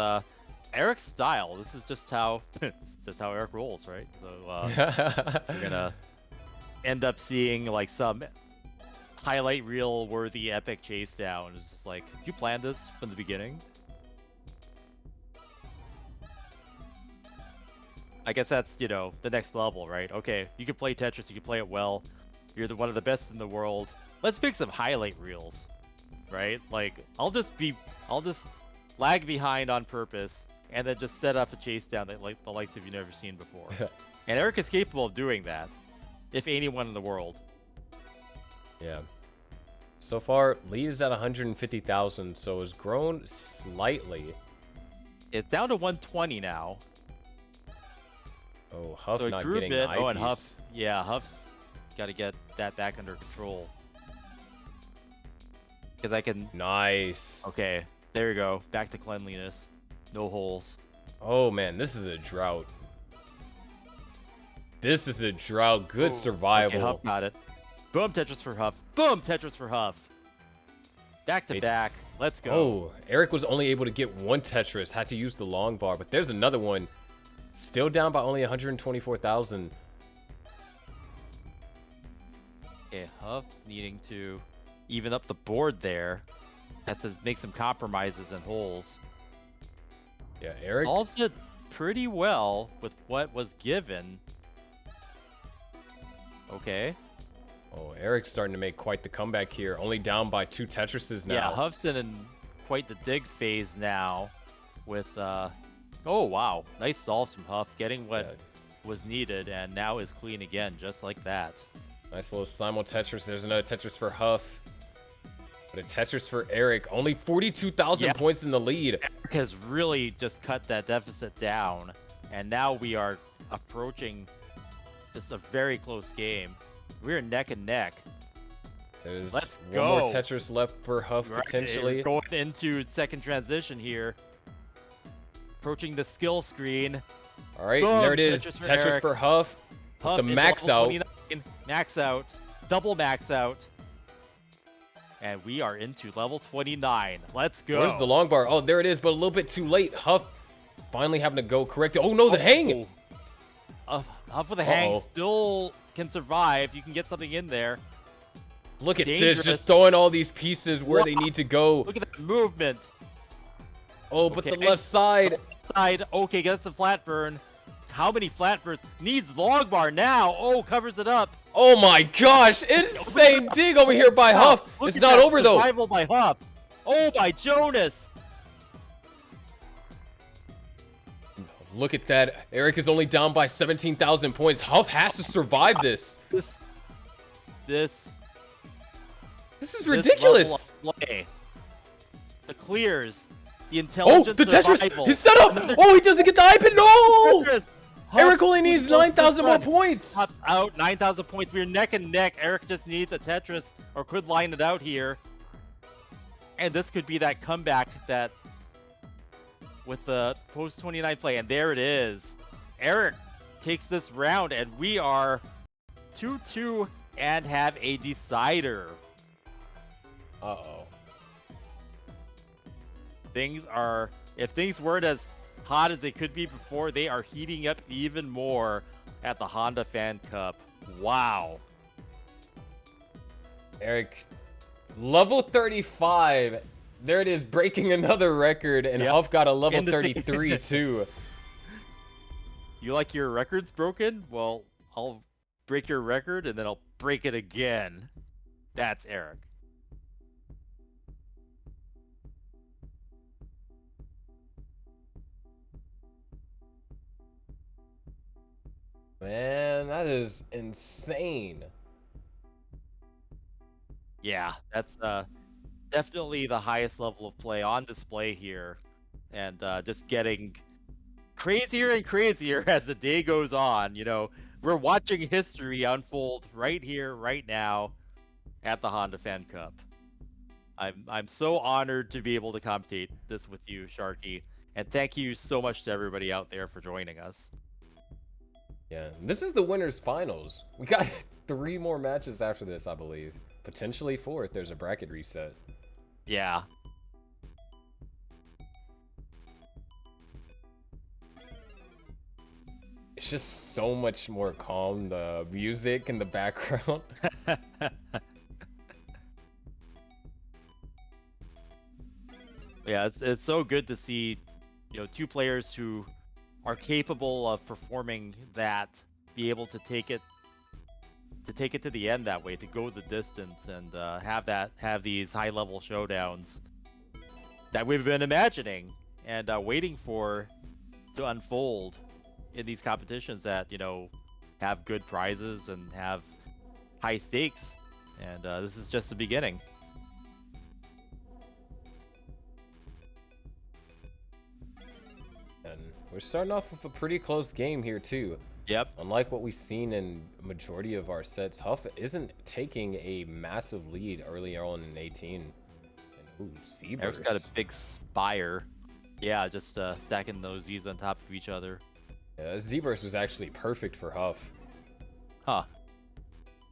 Eric's style. This is just how it's just how Eric rolls, right? So we're gonna end up seeing like some highlight reel worthy epic chase down. It's just like, did you plan this from the beginning? I guess that's, you know, the next level, right? Okay, you can play Tetris, you can play it well. You're one of the best in the world. Let's pick some highlight reels, right? Like, I'll just lag behind on purpose and then just set up a chase down that like the likes of you've never seen before. And Eric is capable of doing that, if anyone in the world. Yeah. So far, lead is at 150,000, so it's grown slightly. It's down to 120 now. Oh, Huff So it not grew a getting bit. the Oh, and eyepiece. Huff's got to get that back under control. Because I can... Nice. Okay, there you go. Back to cleanliness. No holes. Oh, man, this is a drought. This is a drought. Good survival. Okay, Huff got it. Boom, Tetris for Huff. Boom, Tetris for Huff. Back to back. Let's go. Oh, Eric was only able to get one Tetris. Had to use the long bar, but there's another one. Still down by only 124,000. Okay, Huff needing to even up the board there. Has to make some compromises and holes. Yeah, Eric Solves it pretty well with what was given. Okay. Oh, Eric's starting to make quite the comeback here. Only down by 2 Tetrises now. Yeah, Huff's in quite the dig phase now with, oh, wow. Nice solves from Huff, getting what was needed, and now is clean again, just like that. Nice little simul Tetris. There's another Tetris for Huff. But a Tetris for Eric. Only 42,000 points in the lead. Eric has really just cut that deficit down, and now we are approaching just a very close game. We're neck and neck. There's Let's one go. more Tetris left for Huff, potentially. Going into second transition here. Approaching the skill screen. All right, Boom, there it is. Tetris Tetris for Huff. Huff The max out. 29, max out. Double max out. And we are into level 29. Let's go. Where's the long bar? Oh, there it is, but a little bit too late. Huff finally having to go correct it. Oh, no, the hang. Huff with a hang still can survive. You can get something in there. Look at Dangerous. this, just throwing all these pieces where they need to go. Look at that movement. Oh, but the left side. Okay, gets the flat burn. How many flat burns? Needs long bar now. Oh, covers it up. Oh my gosh, insane dig over here by Huff. It's not over though. Survival by Huff. Oh, by Jonas. Look at that. Eric is only down by 17,000 points. Huff has to survive this. This is ridiculous. Level of play. The clears. The intelligence. Oh, the Tetris. Survival. He's set up. Oh, he doesn't get the iPad. No. Tetris. Eric only needs 9,000 more points. Huff's out, 9,000 points. We're neck and neck. Eric just needs a Tetris, or could line it out here. And this could be that comeback that with the post-29 play. And there it is. Eric takes this round, and we are 2-2 and have a decider. Uh-oh. If things weren't as hot as they could be before, they are heating up even more at the Honda Fan Cup. Wow. Eric, level 35. There it is, breaking another record, and Huff got a level 33 too. You like your records broken? Well, I'll break your record, and then I'll break it again. That's Eric. Man, that is insane. Yeah, that's definitely the highest level of play on display here. And just getting crazier and crazier as the day goes on. You know, we're watching history unfold right here, right now at the Honda Fan Cup. I'm so honored to be able to commentate this with you, Sharky. And thank you so much to everybody out there for joining us. Yeah, this is the winners finals. We got 3 more matches after this, I believe. Potentially 4 if there's a bracket reset. Yeah. It's just so much more calm, the music in the background. Yeah, it's so good to see, two players who are capable of performing that, be able to take it to the end that way, to go the distance and have these high level showdowns that we've been imagining and waiting for to unfold in these competitions that have good prizes and have high stakes. And this is just the beginning. And we're starting off with a pretty close game here too. Yep. Unlike what we've seen in majority of our sets, Huff isn't taking a massive lead early on in 18. And ooh, Eric's got a Z-Burst. big spire. Yeah, just stacking those Z's on top of each other. Yeah, Z-Burst was actually perfect for Huff. Huh.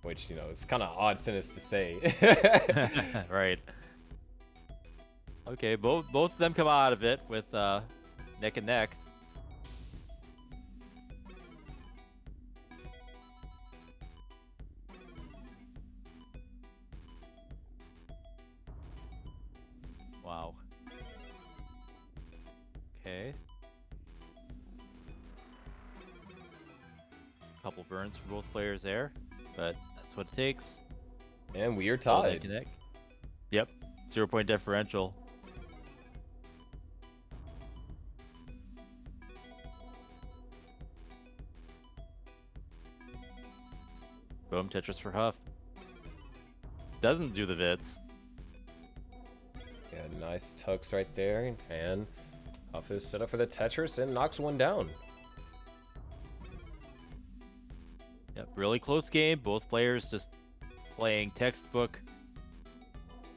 Which, it's kind of odd sentence to say. Right. Okay, both of them come out of it with neck and neck. Wow. Okay. Couple burns for both players there, but that's what it takes. And we are All neck tied. and neck. Yep. 0-point differential. Boom, Tetris for Huff. Doesn't do the vids. Yeah, nice tucks right there. And Huff is set up for the Tetris and knocks one down. Yep, really close game. Both players just playing textbook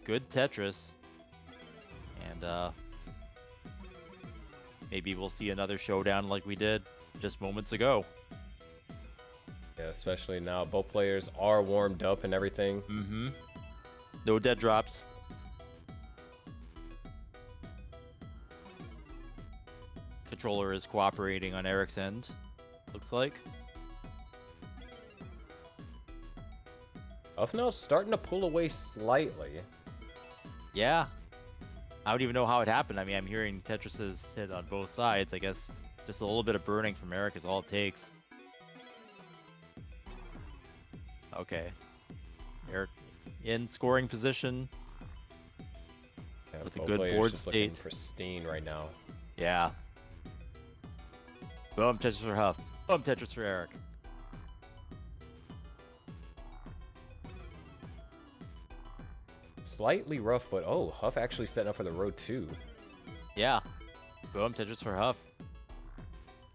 good Tetris. And maybe we'll see another showdown like we did just moments ago. Yeah, especially now both players are warmed up and everything. Mm-hmm. No dead drops. Controller is cooperating on Eric's end, looks like. Huff now starting to pull away slightly. Yeah. I don't even know how it happened. I mean, I'm hearing Tetris's hit on both sides. I guess just a little bit of burning from Eric is all it takes. Okay. Eric in scoring position. Yeah, With a both good players board just looking state. pristine right now. Yeah. Boom, Tetris for Huff. Boom, Tetris for Eric. Slightly rough, but oh, Huff actually setting up for the road too. Yeah. Boom, Tetris for Huff.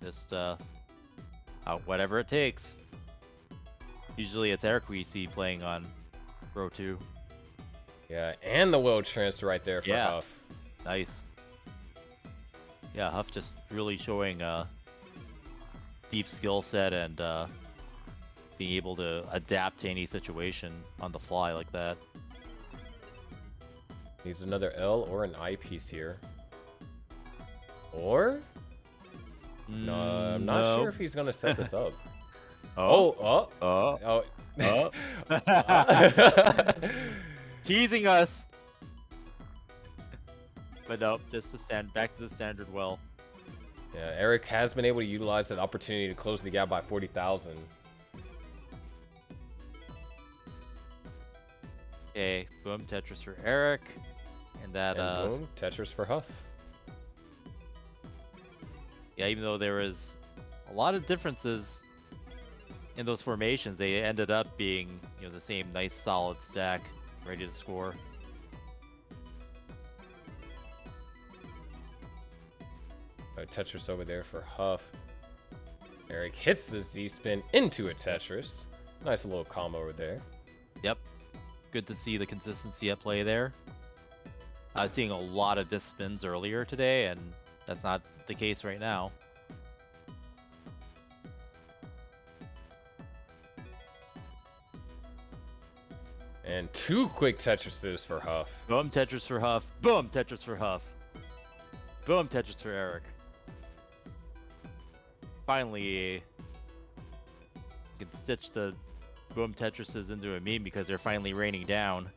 Just, whatever it takes. Usually it's Eric we see playing on row 2. Yeah, and the will transfer right there for Yeah. Huff. Nice. Yeah, Huff just really showing deep skill set and being able to adapt to any situation on the fly like that. Needs another L or an I piece here. Or? No, I'm not No. sure if he's going to set this up. Oh. Oh. Teasing us. But nope, just to stand back to the standard well. Yeah, Eric has been able to utilize that opportunity to close the gap by 40,000. Okay, boom, Tetris for Eric. And that And boom, Tetris for Huff. yeah, even though there was a lot of differences in those formations, they ended up being, the same nice solid stack, ready to score. Tetris over there for Huff. Eric hits the Z-spin into a Tetris. Nice little combo over there. Yep. Good to see the consistency at play there. I was seeing a lot of disc spins earlier today, and that's not the case right now. And 2 quick Tetrises for Huff. Boom, Tetris for Huff. Boom, Tetris for Huff. Boom, Tetris for Eric. Finally, you can stitch the boom Tetrises into a meme because they're finally raining down.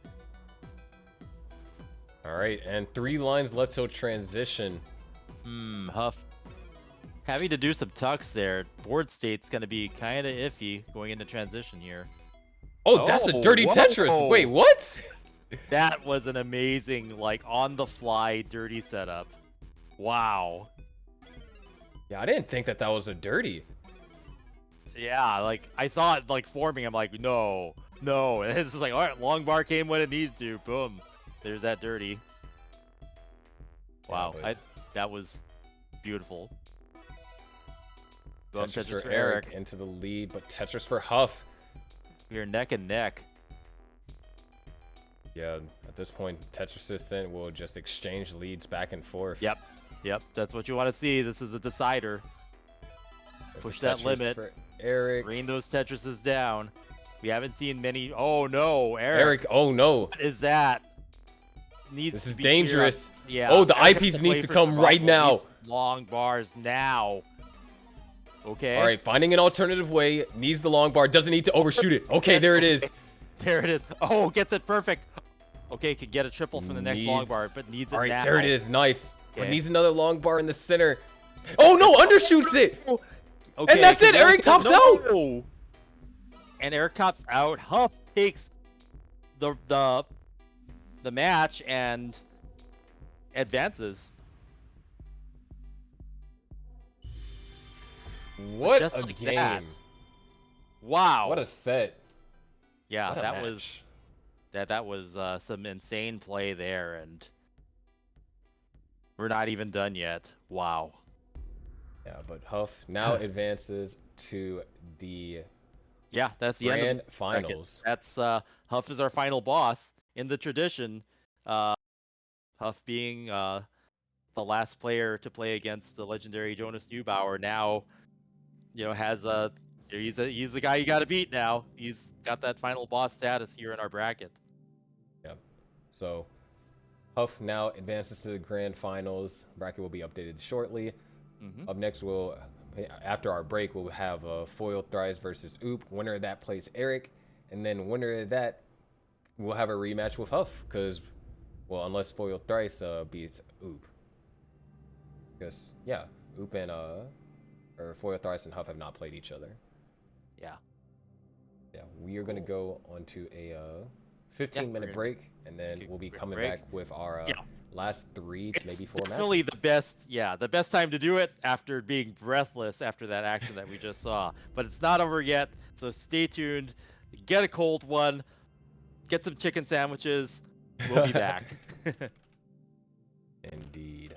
All right, and 3 lines left till transition. Huff. Having to do some tucks there. Board state's gonna be kind of iffy going into transition here. Oh, that's a dirty whoa! Tetris. Wait, what? That was an amazing, like, on-the-fly dirty setup. Wow. Yeah, I didn't think that was a dirty. Yeah, like, I saw it, like, forming. I'm like, no, no. And it's just like, all right, long bar came when it needed to. Boom. There's that dirty. Wow. Yeah, That was beautiful. Tetris for Eric into the lead, but Tetris for Huff. We are neck and neck. Yeah, at this point, Tetris Assistant will just exchange leads back and forth. Yep. Yep. That's what you want to see. This is a decider. Push that limit. For Eric. Rain those Tetrises down. We haven't seen many. Oh no, Eric, oh no. What is that? This is dangerous. Yeah. Oh, the Eric eyepiece has needs to play for come right survival. now. Needs long bars now. Okay. All right, finding an alternative way. Needs the long bar. Doesn't need to overshoot it. Okay, there it is. There it is. Oh, gets it perfect. Okay, could get a triple from the next long bar, but needs it now. All right, there it is. Nice. Okay. But needs another long bar in the center. Oh no, undershoots it. Okay, And that's it. Eric tops out. And Eric tops out. Huff takes the match and advances. What Just a like game. that. Wow. What a set. Yeah, What a that match. was some insane play there, and we're not even done yet. Wow. Yeah, but Huff now advances to the That's the end grand of the finals. bracket. That's Huff is our final boss in the tradition. Huff being the last player to play against the legendary Jonas Neubauer now, has he's the guy you got to beat now. He's got that final boss status here in our bracket. Yep. So Huff now advances to the grand finals. Bracket will be updated shortly. Up next, after our break, we'll have Foil Thrice versus Oop. Winner of that plays Eric, and then winner of that, we'll have a rematch with Huff. Because, well, unless Foil Thrice beats Oop, because Oop and or Foil Thrice and Huff have not played each other. Yeah. Yeah, we are gonna go on to a 15-minute break, and then we'll be coming back with our last 3 to maybe 4 matches. Definitely the best time to do it after being breathless after that action that we just saw. But it's not over yet, so stay tuned. Get a cold one. Get some chicken sandwiches. We'll be back. Indeed.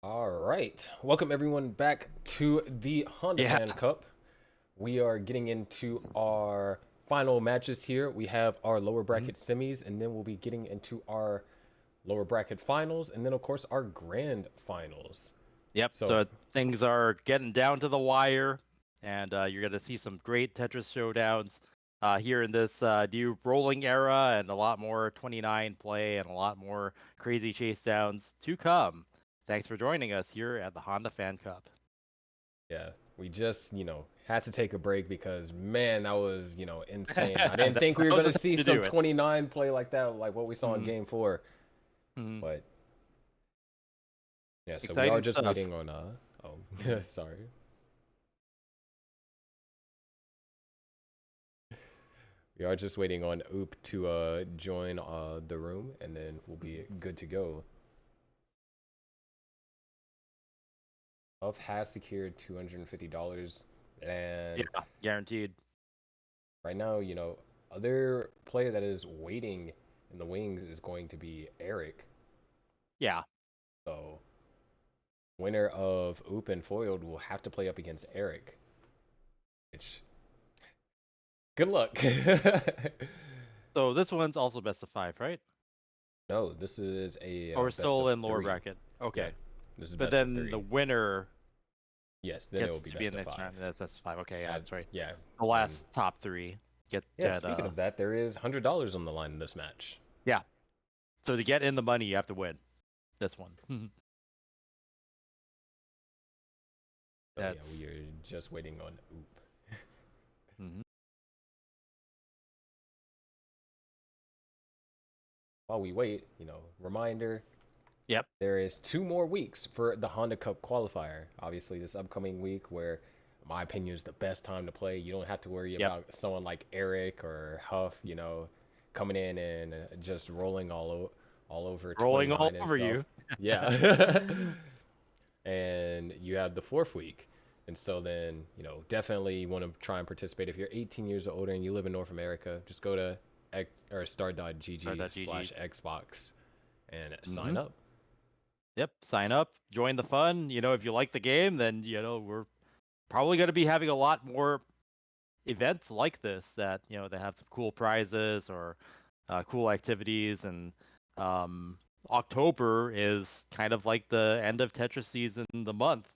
All right. Welcome everyone back to the Honda Yeah. Fan Cup. We are getting into our final matches here. We have our lower Mhm. bracket semis, and then we'll be getting into our lower bracket finals, and then of course our grand finals. Yep. So, So things are getting down to the wire, and you're going to see some great Tetris showdowns here in this new rolling era, and a lot more 29 play, and a lot more crazy chase downs to come. Thanks for joining us here at the Honda Fan Cup. yeah, we just, had to take a break because man, that was, insane. I didn't that, think we were that was going the to see time to some do it. 29 play like that, like what we saw in Mhm. game 4. Mhm. But yeah, so we are Exciting just stuff. waiting on oh, Mhm. sorry. We are just waiting on Oop to join the room, and then we'll be good to go. Huff has secured $250, Yeah, and guaranteed. right now, other player that is waiting in the wings is going to be Eric. Yeah. So winner of Oop and Foiled will have to play up against Eric. Which good luck. So this one's also best of 5, right? No, this is a Or we're best still of in lower 3. bracket. Yeah, Okay. this is But best of then the 3. winner Yes, then it will gets be to be in best the of next 5. round. That's 5. Okay, yeah, that's right. Yeah, The and last top 3 get yeah. Speaking of that, there is $100 on the line in this match. yeah. So to get in the money, you have to win this one. So yeah, That's we are just waiting on Oop. mhm. While we wait, reminder, Yep. there is 2 more weeks for the Honda Cup qualifier. Obviously, this upcoming week, where in my opinion is the best time to play. You don't have to worry Yep. about someone like Eric or Huff, coming in and just rolling all over Rolling all 29 and over stuff. you. Yeah. And you have the 4th week. And so then, definitely you want to try and participate. If you're 18 years or older and you live in North America, just go to Start.gg. star.gg/Xbox and sign Mm-hmm. up. Yep. Sign up. Join the fun. If you like the game, then we're probably going to be having a lot more events like this that they have some cool prizes or cool activities, and um, October is kind of like the end of Tetris season, the month,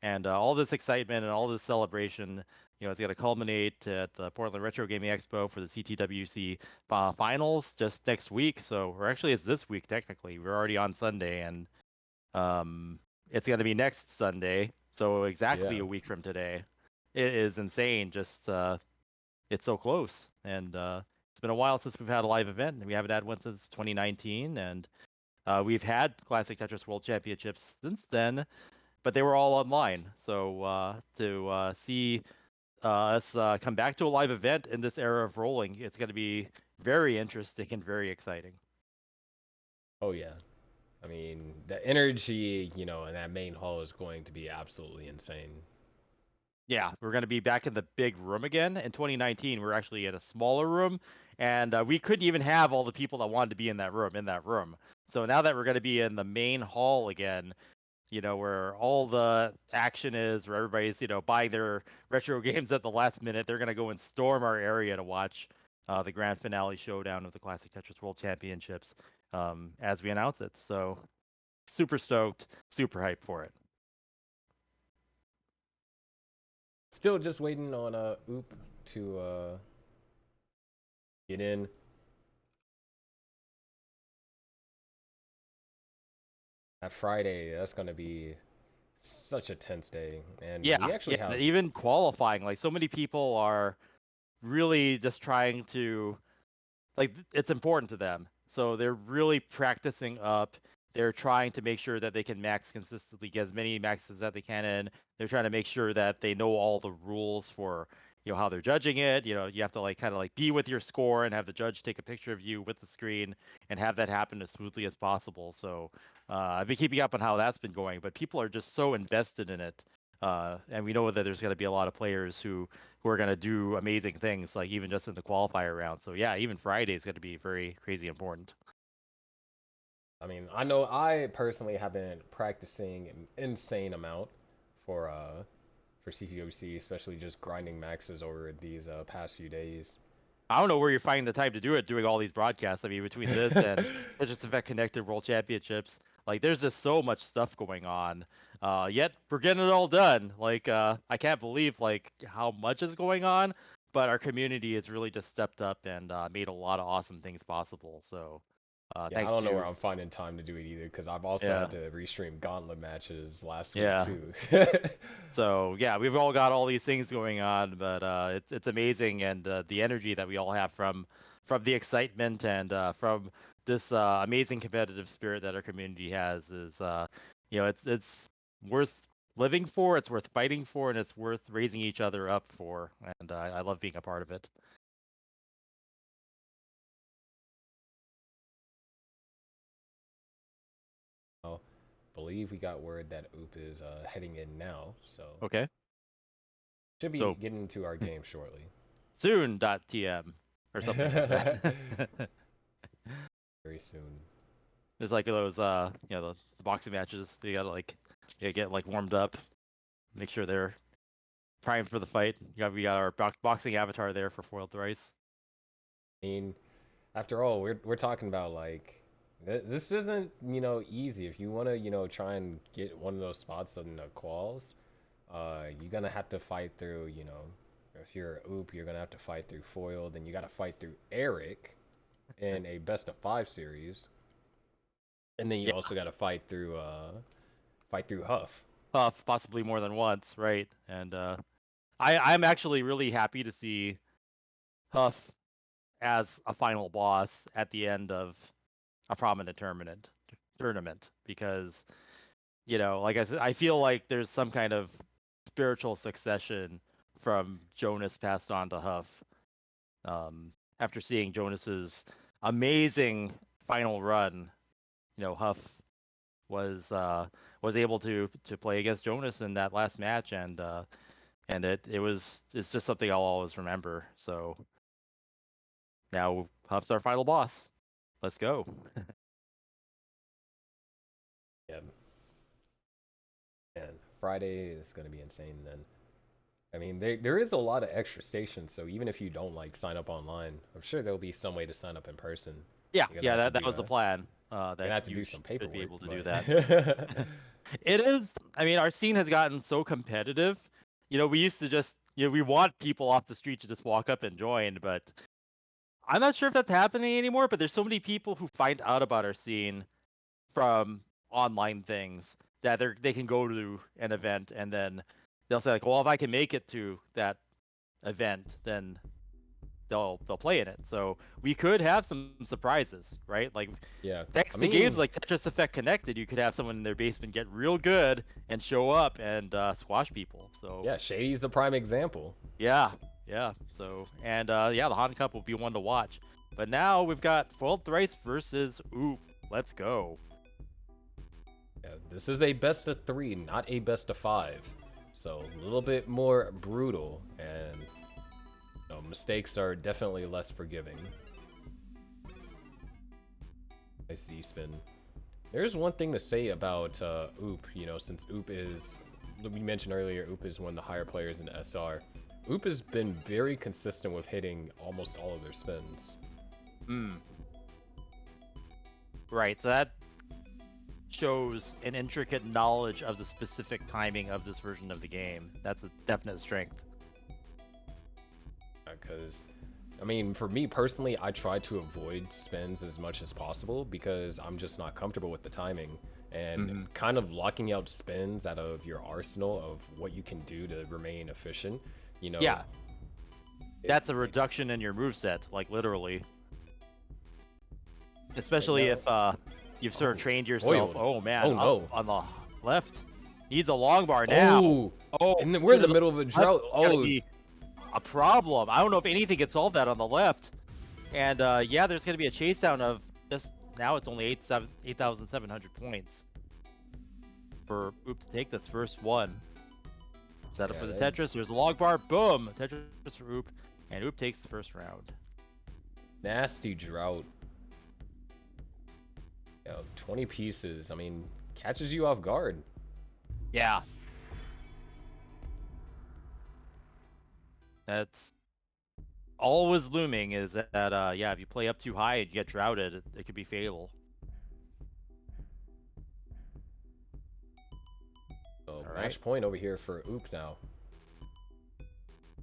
and all this excitement and all this celebration, it's going to culminate at the Portland Retro Gaming Expo for the CTWC finals just next week. So, or actually, it's this week technically. We're already on Sunday, and um, it's going to be next Sunday, so exactly Yeah. a week from today. It is insane. Just it's so close, and it's been a while since we've had a live event, and we haven't had one since 2019, and we've had Classic Tetris World Championships since then, but they were all online. So to see us come back to a live event in this era of rolling, it's going to be very interesting and very exciting. Oh yeah. I mean, the energy, in that main hall is going to be absolutely insane. Yeah, we're going to be back in the big room again. In 2019, we're actually in a smaller room, and we couldn't even have all the people that wanted to be in that room. So now that we're going to be in the main hall again, where all the action is, where everybody's, buying their retro games at the last minute, they're going to go and storm our area to watch the grand finale showdown of the Classic Tetris World Championships as we announce it. So super stoked, super hyped for it. Still just waiting on Oop to get in. That Friday, that's going to be such a tense day. And Yeah, we yeah, actually and have even qualifying, like so many people are really just trying to it's important to them. So they're really practicing up. They're trying to make sure that they can max consistently, get as many maxes that they can in. They're trying to make sure that they know all the rules for how they're judging it. You have to kind of be with your score and have the judge take a picture of you with the screen and have that happen as smoothly as possible. So I've been keeping up on how that's been going, but people are just so invested in it. And we know that there's going to be a lot of players who are going to do amazing things, like even just in the qualifier round. So yeah, even Friday is going to be very crazy important. I mean, I know I personally have been practicing an insane amount for CTWC, especially just grinding maxes over these past few days. I don't know where you're finding the time to do it, doing all these broadcasts. I mean, between this and Tetris Effect Connected World Championships, like there's just so much stuff going on. Yet we're getting it all done. Like I can't believe like how much is going on, but our community has really just stepped up and made a lot of awesome things possible. So Yeah, I thanks don't know where to I'm finding time to do it either because I've also yeah had to restream gauntlet matches last week yeah. too. So yeah, we've all got all these things going on, but it's amazing, and the energy that we all have from the excitement and from this amazing competitive spirit that our community has is it's worth living for, it's worth fighting for, and it's worth raising each other up for, and I love being a part of it. I believe we got word that Oop is heading in now, so Okay, should be so getting into our game shortly. soon.tm or something like that. Very soon. It's like those the boxing matches. You get like warmed up, make sure they're primed for the fight. We got our boxing avatar there for foiled thrice. I mean, after all, we're talking about like this isn't easy. If you want to try and get one of those spots in the quals, you're gonna have to fight through if you're Oop, you're gonna have to fight through foil. Then you got to fight through Eric in a best of 5 series, and then you Yeah, also got to fight through Huff. tough, possibly more than once, right? And I'm actually really happy to see Huff as a final boss at the end of a prominent tournament because like I said, I feel like there's some kind of spiritual succession from Jonas passed on to Huff. After seeing Jonas's amazing final run, Huff was able to play against Jonas in that last match, and it's just something I'll always remember. So now Huff's our final boss. Let's go. Yeah, and Friday is gonna be insane. Then I mean, there is a lot of extra stations, so even if you don't like sign up online, I'm sure there'll be some way to sign up in person. Yeah, You're gonna yeah, have to that do was the plan. gonna That have to you do some should be paperwork, able to do that. but It is. I mean, our scene has gotten so competitive. We used to just, we want people off the street to just walk up and join, but I'm not sure if that's happening anymore. But there's so many people who find out about our scene from online things that they can go to an event and then they'll say like, well, if I can make it to that event, then they'll play in it. So we could have some surprises, right? Like yeah, thanks I to games mean, like Tetris Effect Connected, you could have someone in their basement get real good and show up and squash people. So yeah, Shady's a prime example. yeah, yeah. So and yeah, the Han Cup will be one to watch. But now we've got Foiled Thrice versus Oop. Let's go. Yeah, this is a best of 3, not a best of 5, so a little bit more brutal, and mistakes are definitely less forgiving. I see spin. There's one thing to say about Oop, since Oop is, we mentioned earlier, Oop is one of the higher players in SR. Oop has been very consistent with hitting almost all of their spins. Right. So that shows an intricate knowledge of the specific timing of this version of the game. That's a definite strength. Because, I mean, for me personally, I try to avoid spins as much as possible because I'm just not comfortable with the timing. And kind of locking out spins out of your arsenal of what you can do to remain efficient, Yeah, that's a reduction in your moveset, like literally. Especially if you've sort of trained yourself. foiled. Oh man, Oh up no. on the left. Needs a long bar now. Oh, Oh, and then we're in the to middle of a left drought. is gonna Oh, be a problem. I don't know if anything can solve that on the left. And yeah, there's gonna be a chase down of just now. It's only 8,700 points for Oop to take this first one. Set up yeah, for the Tetris. There's a log bar. Boom. Tetris for Oop, and Oop takes the first round. nasty drought. Yeah, 20 pieces. I mean, catches you off guard. Yeah. That's always looming is that, yeah, if you play up too high and you get droughted, it could be fatal. So All right. match point over here for Oop now.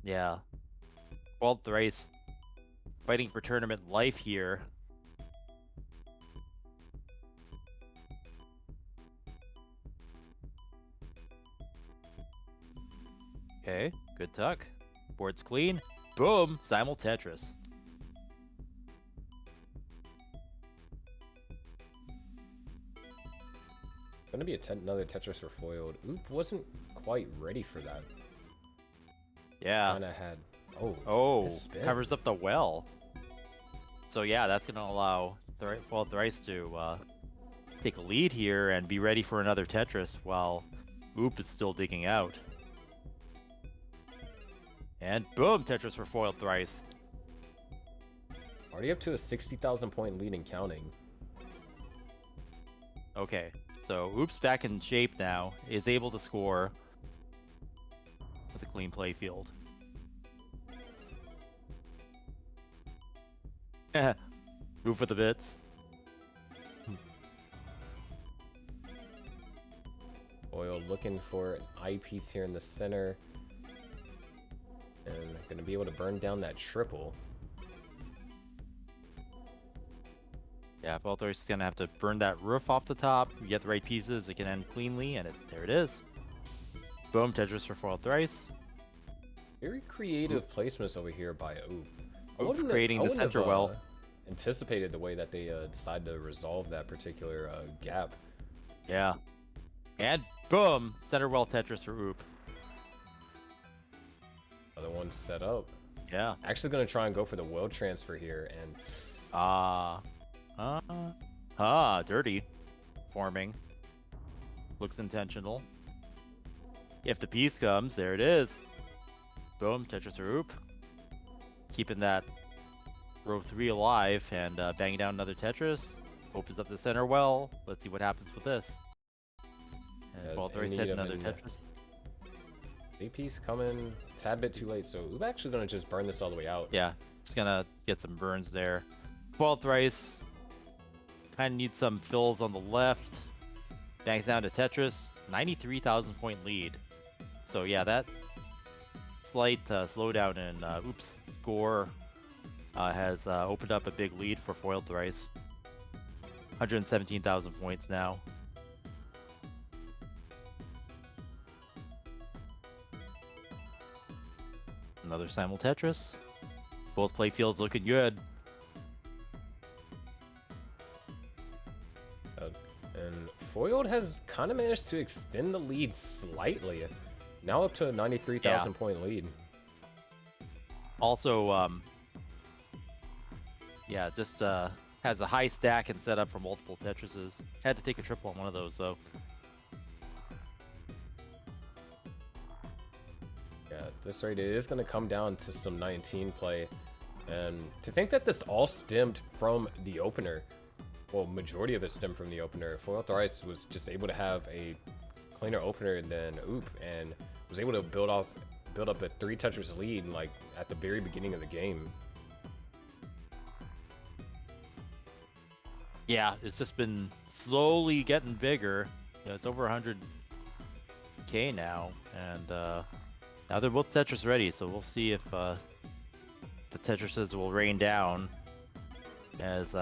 Yeah. 12th race. Fighting for tournament life here. Okay, good tuck. Board's clean. Boom! Simul Tetris. Gonna be another Tetris or foiled. Oop wasn't quite ready for that. Yeah. Kinda had. Oh. Oh, his spin. covers up the well. So yeah, that's gonna allow the 12th race to take a lead here and be ready for another Tetris while Oop is still digging out. And boom, Tetris for foiled thrice. Already up to a 60,000 point lead and counting. Okay, so Oop's back in shape now, is able to score with a clean play field. Oop for the bits. Oil looking for an eyepiece here in the center. And going to be able to burn down that triple. Yeah, Balthor is going to have to burn that roof off the top. You get the right pieces, it can end cleanly, and there it is. Boom, Tetris for foiled thrice. Very creative placements over here by Oop. Oop creating the center well. Anticipated the way that they decided to resolve that particular gap. Yeah. And boom, center well Tetris for Oop. Other one set up. Yeah. Actually going to try and go for the well transfer here. And dirty. Forming. Looks intentional. If the piece comes, there it is. Boom, Tetris for Oop. Keeping that row 3 alive and banging down another Tetris. Opens up the center well. Let's see what happens with this. And Balthor hit another Tetris. A piece coming a tad bit too late, so Oop actually gonna just burn this all the way out. Yeah, it's gonna get some burns there. 12th race. Kind of needs some fills on the left. Bangs down to Tetris. 93,000 point lead. So yeah, that slight slowdown in Oop's score has opened up a big lead for foiled thrice. 117,000 points now. Another simul Tetris. Both play fields looking good. And foiled has kind of managed to extend the lead slightly. Now up to a 93,000 point lead. Also, yeah, just has a high stack and set up for multiple Tetrises. Had to take a triple on one of those, though. Yeah, at this rate, it is going to come down to some 19 play. And to think that this all stemmed from the opener, well, majority of it stemmed from the opener. Foiled thrice was just able to have a cleaner opener than Oop, and was able to build up a 3 Tetris lead like at the very beginning of the game. Yeah, it's just been slowly getting bigger. You know, it's over 100K now, and now they're both Tetris ready, so we'll see if the Tetrises will rain down, as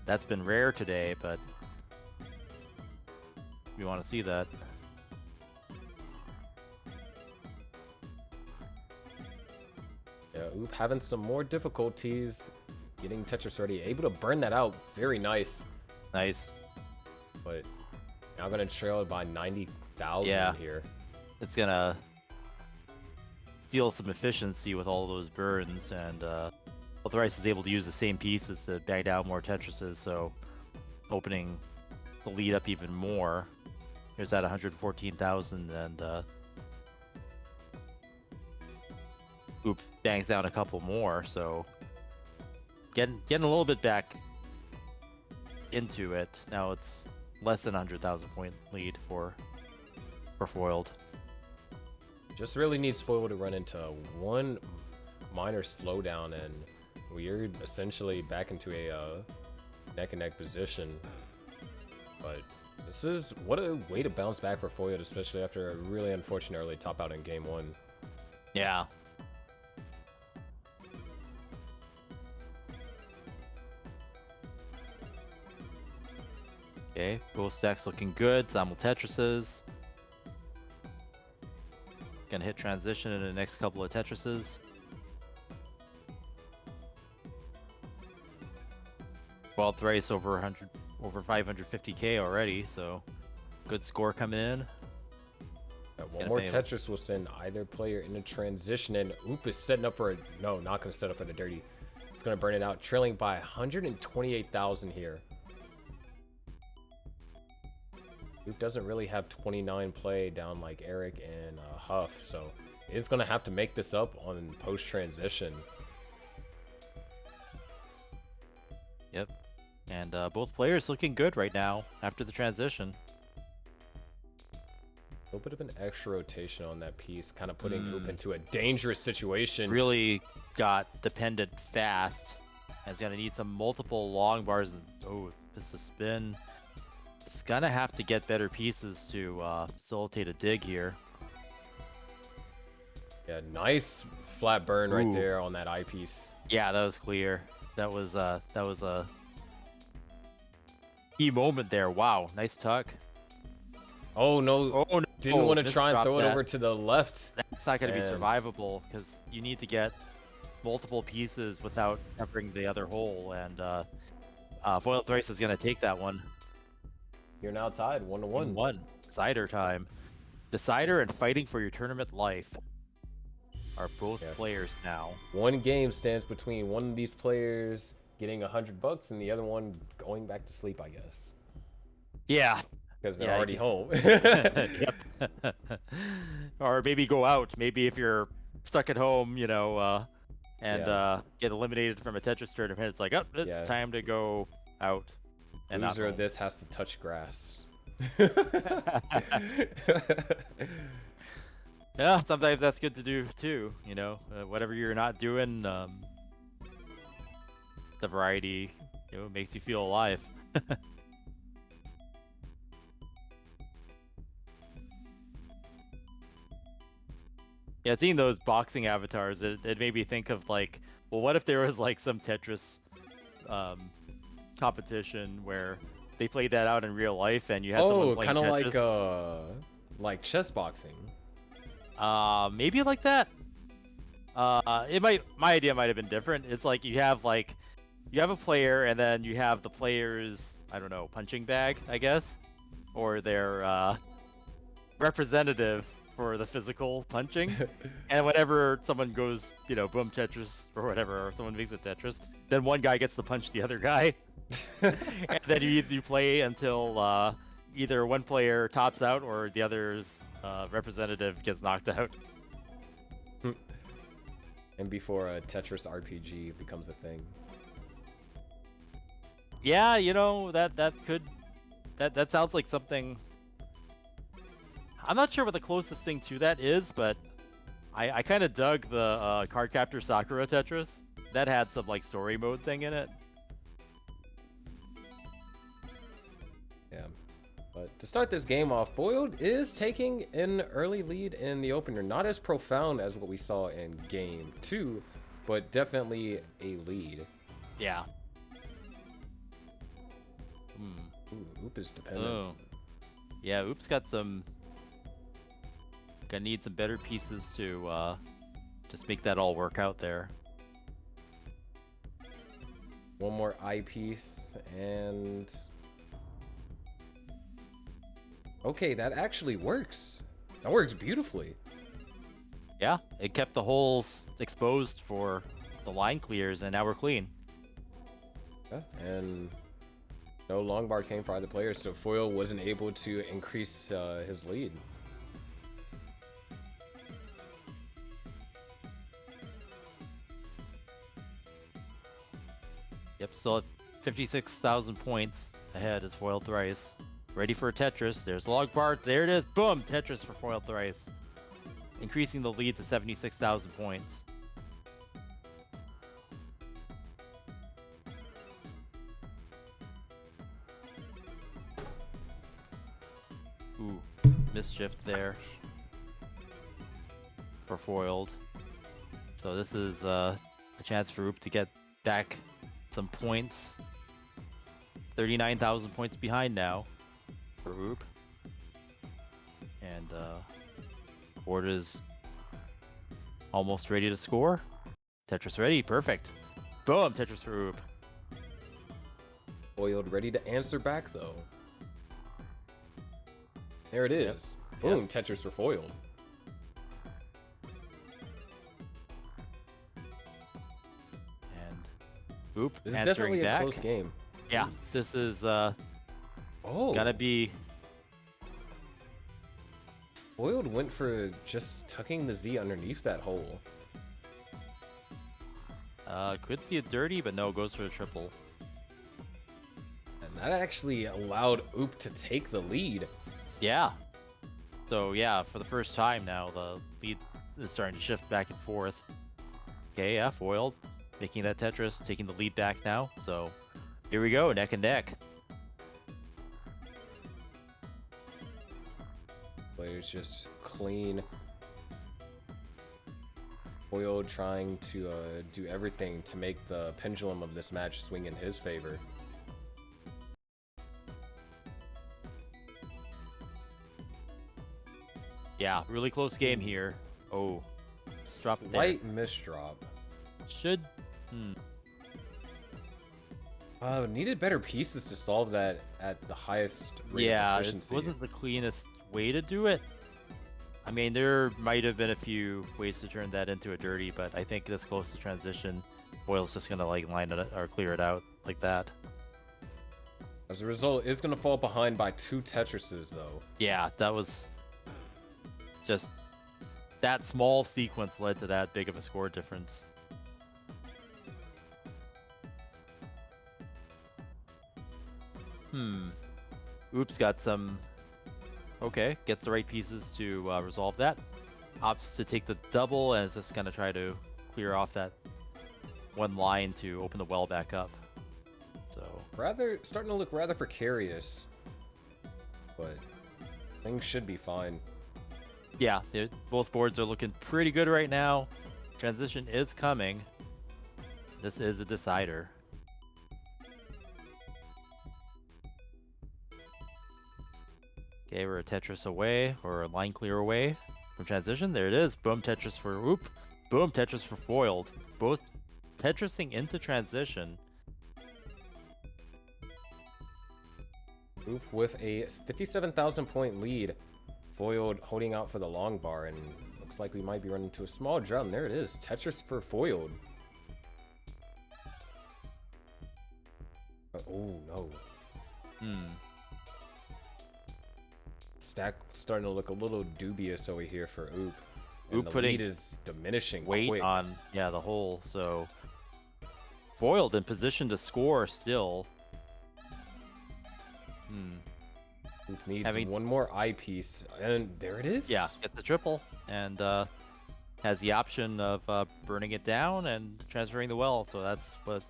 that's been rare today, but we want to see that. Yeah, Oop having some more difficulties getting Tetris ready. Able to burn that out. Very nice. Nice. But now going to trail it by 90,000 here. It's going to steal some efficiency with all those burns, and Thrice is able to use the same pieces to bang down more Tetrises, so opening the lead up even more. Here's that 114,000, and Oop bangs down a couple more, so getting a little bit back. into it. Now it's less than 100,000 point lead for Foiled. Just really needs Foil to run into one minor slowdown, and we're essentially back into a neck and neck position. But this is what a way to bounce back for Foil, especially after a really unfortunate early top out in game 1. Yeah. Okay, both stacks looking good. Simul Tetrises. Gonna hit transition in the next couple of Tetrises. Well, thrice over 100, over 550k already, so good score coming in. One more Tetris will send either player into transition, and Oop is setting up for a no, not gonna set up for the dirty. It's gonna burn it out, trailing by 128,000 here. Oop doesn't really have 29 play down like Eric and Huff, so it's gonna have to make this up on post transition. Yep, and both players looking good right now after the transition. A little bit of an extra rotation on that piece, kind of putting Oop into a dangerous situation. Really got dependent fast. And it's gonna need some multiple long bars. Oh, this has been. It's gonna have to get better pieces to facilitate a dig here. Yeah, nice flat burn right there on that eyepiece. Yeah, that was clear. That was a key moment there. Wow, nice tuck. Oh no! Oh no! Didn't want to Just try and dropped throw it that. over to the left. That's not gonna be survivable because you need to get multiple pieces without covering the other hole, and Foil Thrice is gonna take that one. You're now tied 1-1. Decider time. Decider and fighting for your tournament life are both players now. One game stands between one of these players getting $100 and the other one going back to sleep, I guess. Yeah. Because they're already home. Yep. Or maybe go out. Maybe if you're stuck at home, you know, and get eliminated from a Tetris tournament, it's like, oh, it's time to go out. And loser of this has to touch grass. Yeah, sometimes that's good to do too. You know, whatever you're not doing, the variety, you know, makes you feel alive. Yeah, seeing those boxing avatars, it made me think of like, well, what if there was like some Tetris competition where they played that out in real life and you had someone playing kind Tetris? of like chess boxing. Maybe like that. My idea might have been different. It's like you have a player and then you have the player's, I don't know, punching bag, I guess, or their representative for the physical punching. And whenever someone goes, you know, boom Tetris or whatever, or someone makes a Tetris, then one guy gets to punch the other guy. And then you play until either one player tops out or the other's representative gets knocked out. And before a Tetris RPG becomes a thing. Yeah, you know, that sounds like something. I'm not sure what the closest thing to that is, but I kind of dug the Cardcaptor Sakura Tetris. That had some like story mode thing in it. Yeah. But to start this game off, Foiled is taking an early lead in the opener. Not as profound as what we saw in game 2, but definitely a lead. Yeah. Ooh, Oop is dependent. Oh. Yeah, Oop's got some. Gonna need some better pieces to just make that all work out there. One more eyepiece and... Okay, that actually works. That works beautifully. Yeah, it kept the holes exposed for the line clears, and now we're clean. Yeah, and no long bar came for either player, so Foil wasn't able to increase his lead. Yep, still at 56,000 points. ahead is foiled thrice. Ready for a Tetris. There's log bar. There it is. Boom! Tetris for foiled thrice. Increasing the lead to 76,000 points. Ooh, mischief there for foiled. So this is a chance for Oop to get back some points. 39,000 points behind now for Oop. And board is almost ready to score. Tetris ready, perfect. Boom, Tetris for Oop. Foiled ready to answer back though. There it is. Yep. Boom, Yep. Tetris for foiled. And Oop This is answering definitely back. a close game. Yeah, this is Oh, gonna be. Foiled went for just tucking the Z underneath that hole. Could see it dirty, but no, goes for a triple. And that actually allowed Oop to take the lead. Yeah. So yeah, for the first time now, the lead is starting to shift back and forth. Okay, yeah, foiled, making that Tetris, taking the lead back now. So here we go, neck and neck. Players just clean. Foiled trying to do everything to make the pendulum of this match swing in his favor. Yeah, really close game here. Oh, drop there. Slight misdrop. Should. Needed better pieces to solve that at the highest rate Yeah, of it efficiency. wasn't the cleanest way to do it. I mean, there might have been a few ways to turn that into a dirty, but I think this close to transition, Foil's just gonna like line it or clear it out like that. As a result, it's gonna fall behind by 2 Tetrises though. Yeah, that was just that small sequence led to that big of a score difference. Oops, got some. Okay, gets the right pieces to resolve that. Opts to take the double and is just gonna try to clear off that one line to open the well back up. So Starting to look rather precarious, but things should be fine. yeah, both boards are looking pretty good right now. Transition is coming. This is a decider. Okay, we're a Tetris away, or a line clear away from transition. There it is. Boom, Tetris for Oop. Boom, Tetris for foiled. Both Tetrising into transition. Oop with a 57,000 point lead. Foiled holding out for the long bar, and looks like we might be running into a small drought. And there it is. Tetris for foiled. Oh no. Stack starting to look a little dubious over here for Oop. And Oop the putting lead is diminishing weight quick. on the hole. So foiled in position to score still. Oop needs one more eyepiece, and there it is. Yeah, get the triple, and has the option of burning it down and transferring the well. So that's what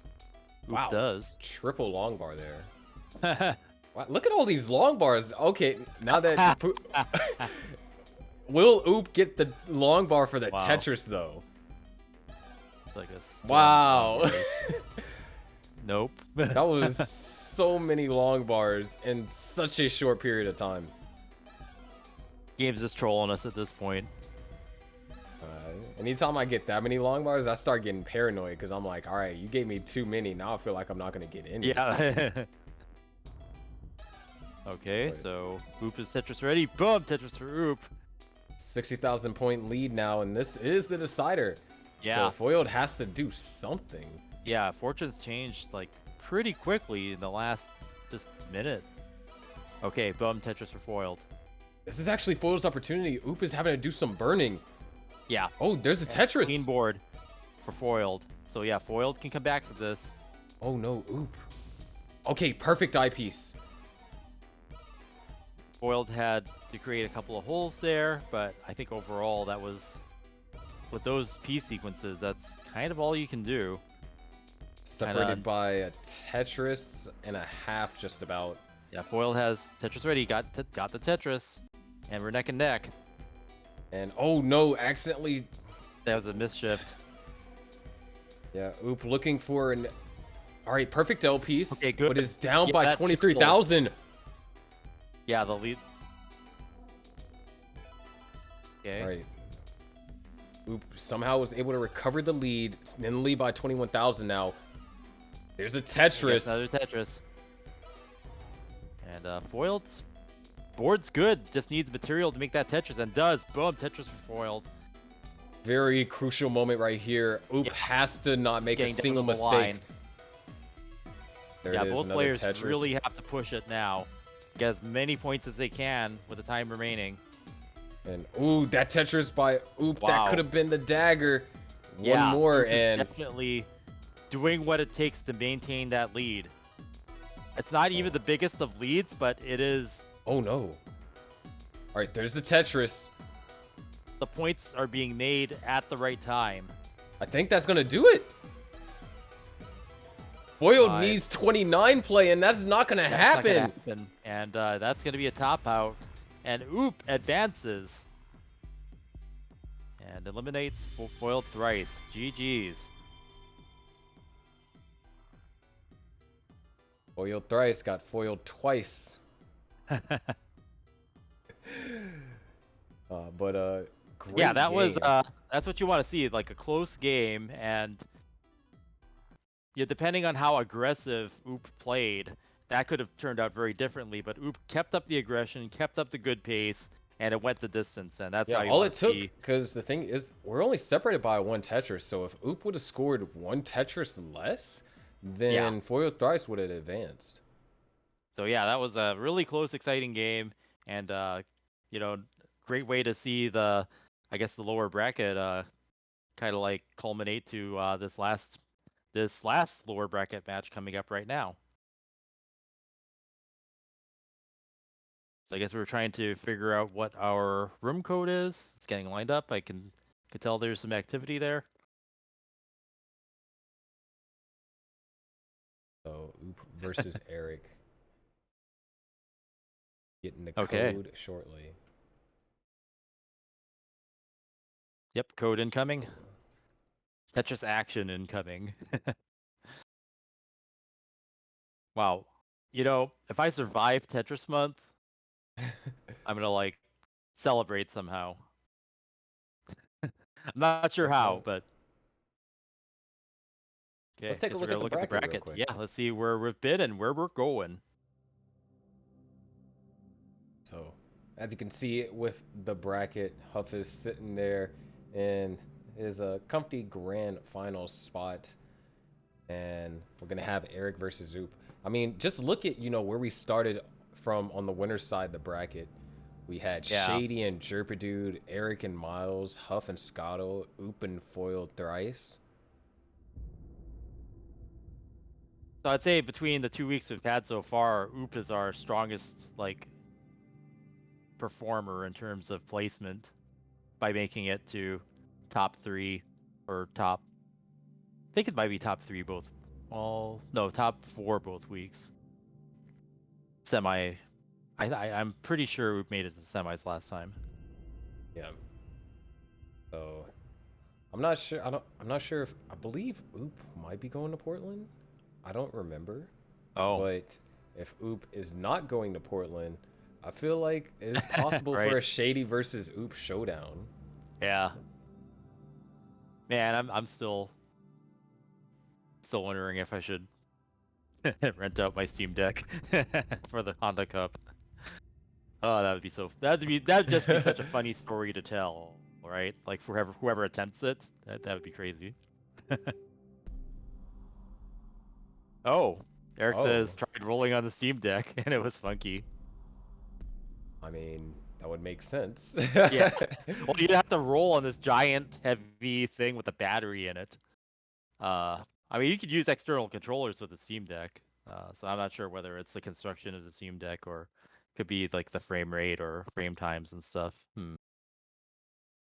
Oop does. Triple long bar there. Wow, look at all these long bars. Okay, now that will Oop get the long bar for the Tetris though? It's like a wow. Nope. That was so many long bars in such a short period of time. Game's just trolling us at this point. Anytime I get that many long bars, I start getting paranoid because I'm like, all right, you gave me too many. Now I feel like I'm not going to get any. Yeah. Okay, so Oop is Tetris ready. Boom, Tetris for Oop. 60,000 point lead now, and this is the decider. Yeah. So Foiled has to do something. Yeah, fortunes changed like pretty quickly in the last just minute. Okay, boom, Tetris for foiled. This is actually Foiled's opportunity. Oop is having to do some burning. Yeah. Oh, there's a Tetris. Clean board for foiled. So yeah, foiled can come back for this. Oh no, Oop. Okay, perfect eyepiece. Foiled had to create a couple of holes there, but I think overall that was, with those piece sequences, that's kind of all you can do. Separated by a Tetris and a half, just about. Yeah, Foiled has Tetris ready, got the Tetris, and we're neck and neck. And oh no, accidentally. That was a misshift. Yeah, Oop looking for an. All right, perfect L piece. Okay, good. But is down Yeah, by 23,000. Yeah, the lead. Okay. All right. Oop somehow was able to recover the lead. It's in the lead by 21,000 now. There's a Tetris. Another Tetris. And Foiled's board's good. Just needs material to make that Tetris, and does. Boom, Tetris for Foiled. Very crucial moment right here. Oop has to not make a single mistake. There Yeah, it is, both another players Tetris. really have to push it now. Get as many points as they can with the time remaining. And ooh, that Tetris by Oop, Wow. that could have been the dagger. Yeah, One more, Oop is and definitely doing what it takes to maintain that lead. It's not even the biggest of leads, but it is. oh no. All right, there's the Tetris. The points are being made at the right time. I think that's gonna do it. Foiled needs 29 play, and that's not gonna happen. And that's gonna be a top out. And Oop advances. And eliminates Foiled thrice. GG's. Foiled thrice, got foiled twice. Great yeah, that game. was that's what you want to see, like a close game. And yeah, depending on how aggressive Oop played, that could have turned out very differently. But Oop kept up the aggression, kept up the good pace, and it went the distance. And that's how you all want it to took, see. because the thing is, we're only separated by one Tetris. So if Oop would have scored one Tetris less, then Foiled thrice would have advanced. So yeah, that was a really close, exciting game, and you know, great way to see the, I guess, the lower bracket kind of like culminate to this last lower bracket match coming up right now. So I guess we're trying to figure out what our room code is. It's getting lined up. I could tell there's some activity there. So Oop versus Eric. Getting the Okay. code shortly. Yep, code incoming. Tetris action incoming. Wow. You know, if I survive Tetris month, I'm gonna like celebrate somehow. I'm not sure how, but okay. Let's take a guess look we're at gonna the bracket real quick. Yeah, let's see where we've been and where we're going. So, as you can see with the bracket, Huff is sitting there in his comfy grand final spot, and we're gonna have Eric versus Zoop. I mean, just look at where we started from on the winner's side of the bracket. We had Shady and Jerpadude, Eric and Miles, Huff and Scotto, Oop and Foiled thrice. So I'd say between the 2 weeks we've had so far, Oop is our strongest like performer in terms of placement by making it to top 3 or top. I think it might be top 3 both. Well, no, top 4 both weeks. I'm pretty sure we made it to semis last time. Yeah. So I'm not sure. I'm not sure if I believe Oop might be going to Portland. I don't remember. Oh. But if Oop is not going to Portland, I feel like it's possible Right. for a Shady versus Oop showdown. Yeah. Man, I'm still wondering if I should rent out my Steam Deck for the Honda Cup. Oh, that'd just be such a funny story to tell, right? Like for whoever attempts it, that would be crazy. Oh, Eric says tried rolling on the Steam Deck and it was funky. I mean, that would make sense. Yeah. Well, you'd have to roll on this giant, heavy thing with a battery in it. I mean, you could use external controllers with the Steam Deck. So I'm not sure whether it's the construction of the Steam Deck or could be like the frame rate or frame times and stuff.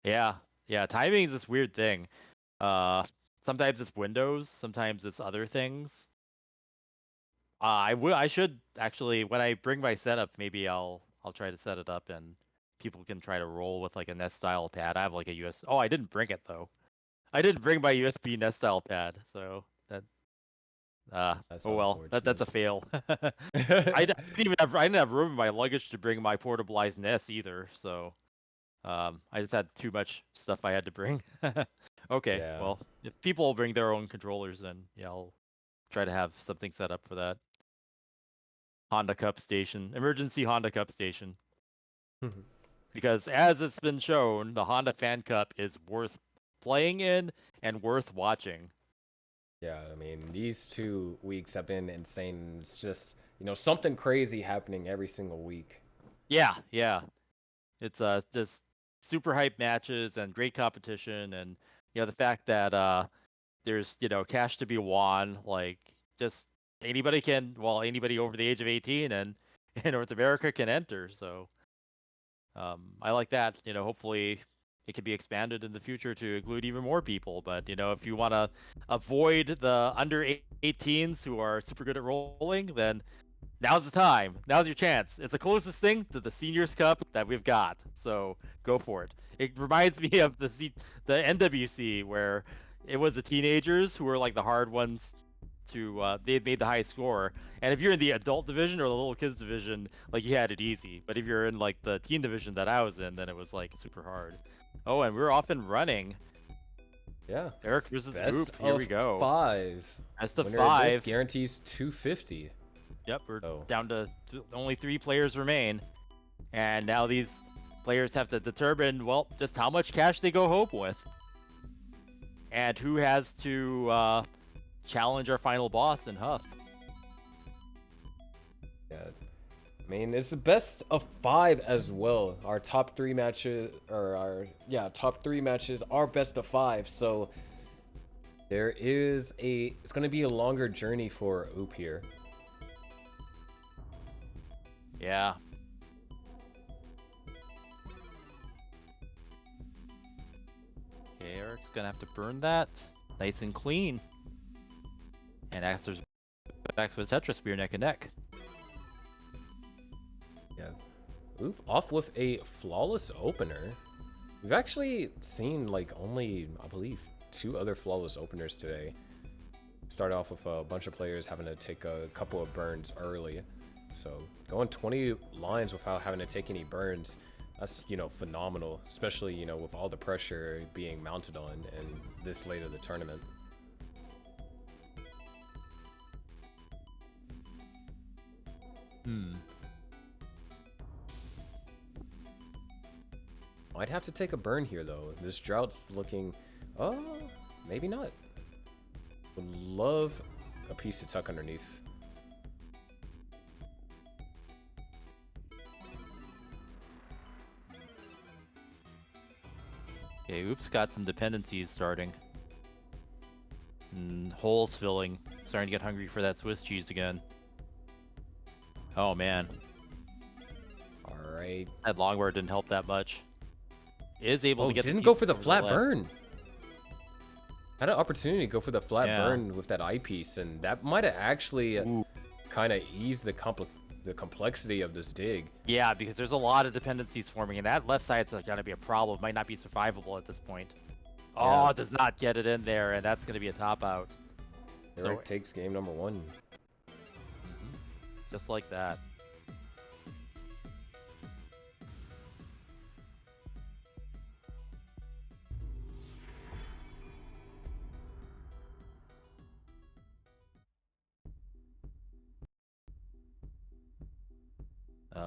Yeah, yeah. Timing is this weird thing. Uh, Sometimes it's Windows, sometimes it's other things. I should actually, when I bring my setup, maybe I'll try to set it up and people can try to roll with like a Nest style pad. I have like a US. Oh, I didn't bring it though. I didn't bring my USB Nest style pad, so that That's oh well, that's unfortunate. a fail. I didn't have room in my luggage to bring my portabilized NES either, so I just had too much stuff I had to bring. Okay, Yeah. well, if people bring their own controllers, then yeah, I'll try to have something set up for that. Honda Cup station, emergency Honda Cup station. Because as it's been shown, the Honda Fan Cup is worth playing in and worth watching. Yeah, I mean, these 2 weeks have been insane. It's just, something crazy happening every single week. Yeah, yeah. It's just super hype matches and great competition, and the fact that there's cash to be won. Like just anybody over the age of 18 and in North America can enter. So I like that. Hopefully it can be expanded in the future to include even more people. But if you want to avoid the under 18s who are super good at rolling, then now's the time. Now's your chance. It's the closest thing to the Seniors Cup that we've got. So go for it. It reminds me of the NWC where it was the teenagers who were like the hard ones to they made the high score. And if you're in the adult division or the little kids division, like you had it easy. But if you're in like the teen division that I was in, then it was like super hard. Oh, and we're off and running. Yeah. Eric versus Best Oop. Here of we go. 5. Best of Winner of this 5. guarantees 250. Yep, we're So, down to only 3 players remain. And now these players have to determine, well, just how much cash they go home with. And who has to challenge our final boss in Huff. yeah. I mean, it's the best of 5 as well. Our top 3 matches, top 3 matches are best of 5. So, it's going to be a longer journey for Oop here. Yeah. Okay, Eric's gonna have to burn that. Nice and clean. And Axler's back with Tetris Spear neck and neck. Yeah. Oop, off with a flawless opener. We've actually seen like only, I believe, 2 other flawless openers today. Start off with a bunch of players having to take a couple of burns early. So going 20 lines without having to take any burns, that's, phenomenal, especially, with all the pressure being mounted on and this late of the tournament. Might have to take a burn here, though. This drought's looking... Oh, maybe not. Would love a piece to tuck underneath. Okay, Oops got some dependencies starting. And holes filling. Starting to get hungry for that Swiss cheese again. Oh man. Alright. That longboard didn't help that much. Is able to get didn't the go for the over flat left. burn. Had an opportunity to go for the flat burn with that eyepiece, and that might have actually kind of eased the complexity of this dig. Yeah, because there's a lot of dependencies forming, and that left side's going to be a problem. Might not be survivable at this point. Yeah. Oh, it does not get it in there, and that's going to be a top out. Eric takes game number 1. Just like that.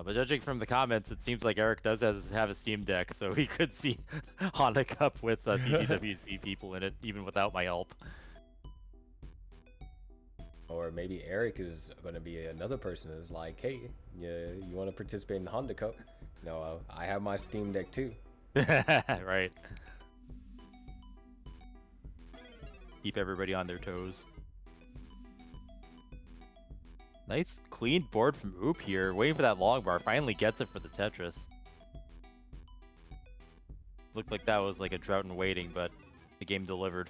But judging from the comments, it seems like Eric does have a Steam Deck, so he could see Honda Cup with CTWC people in it, even without my help. Or maybe Eric is going to be another person that's like, hey, you want to participate in the Honda Cup? No, I have my Steam Deck too. Right. Keep everybody on their toes. Nice clean board from Oop here. Waiting for that long bar. Finally gets it for the Tetris. Looked like that was like a drought in waiting, but the game delivered.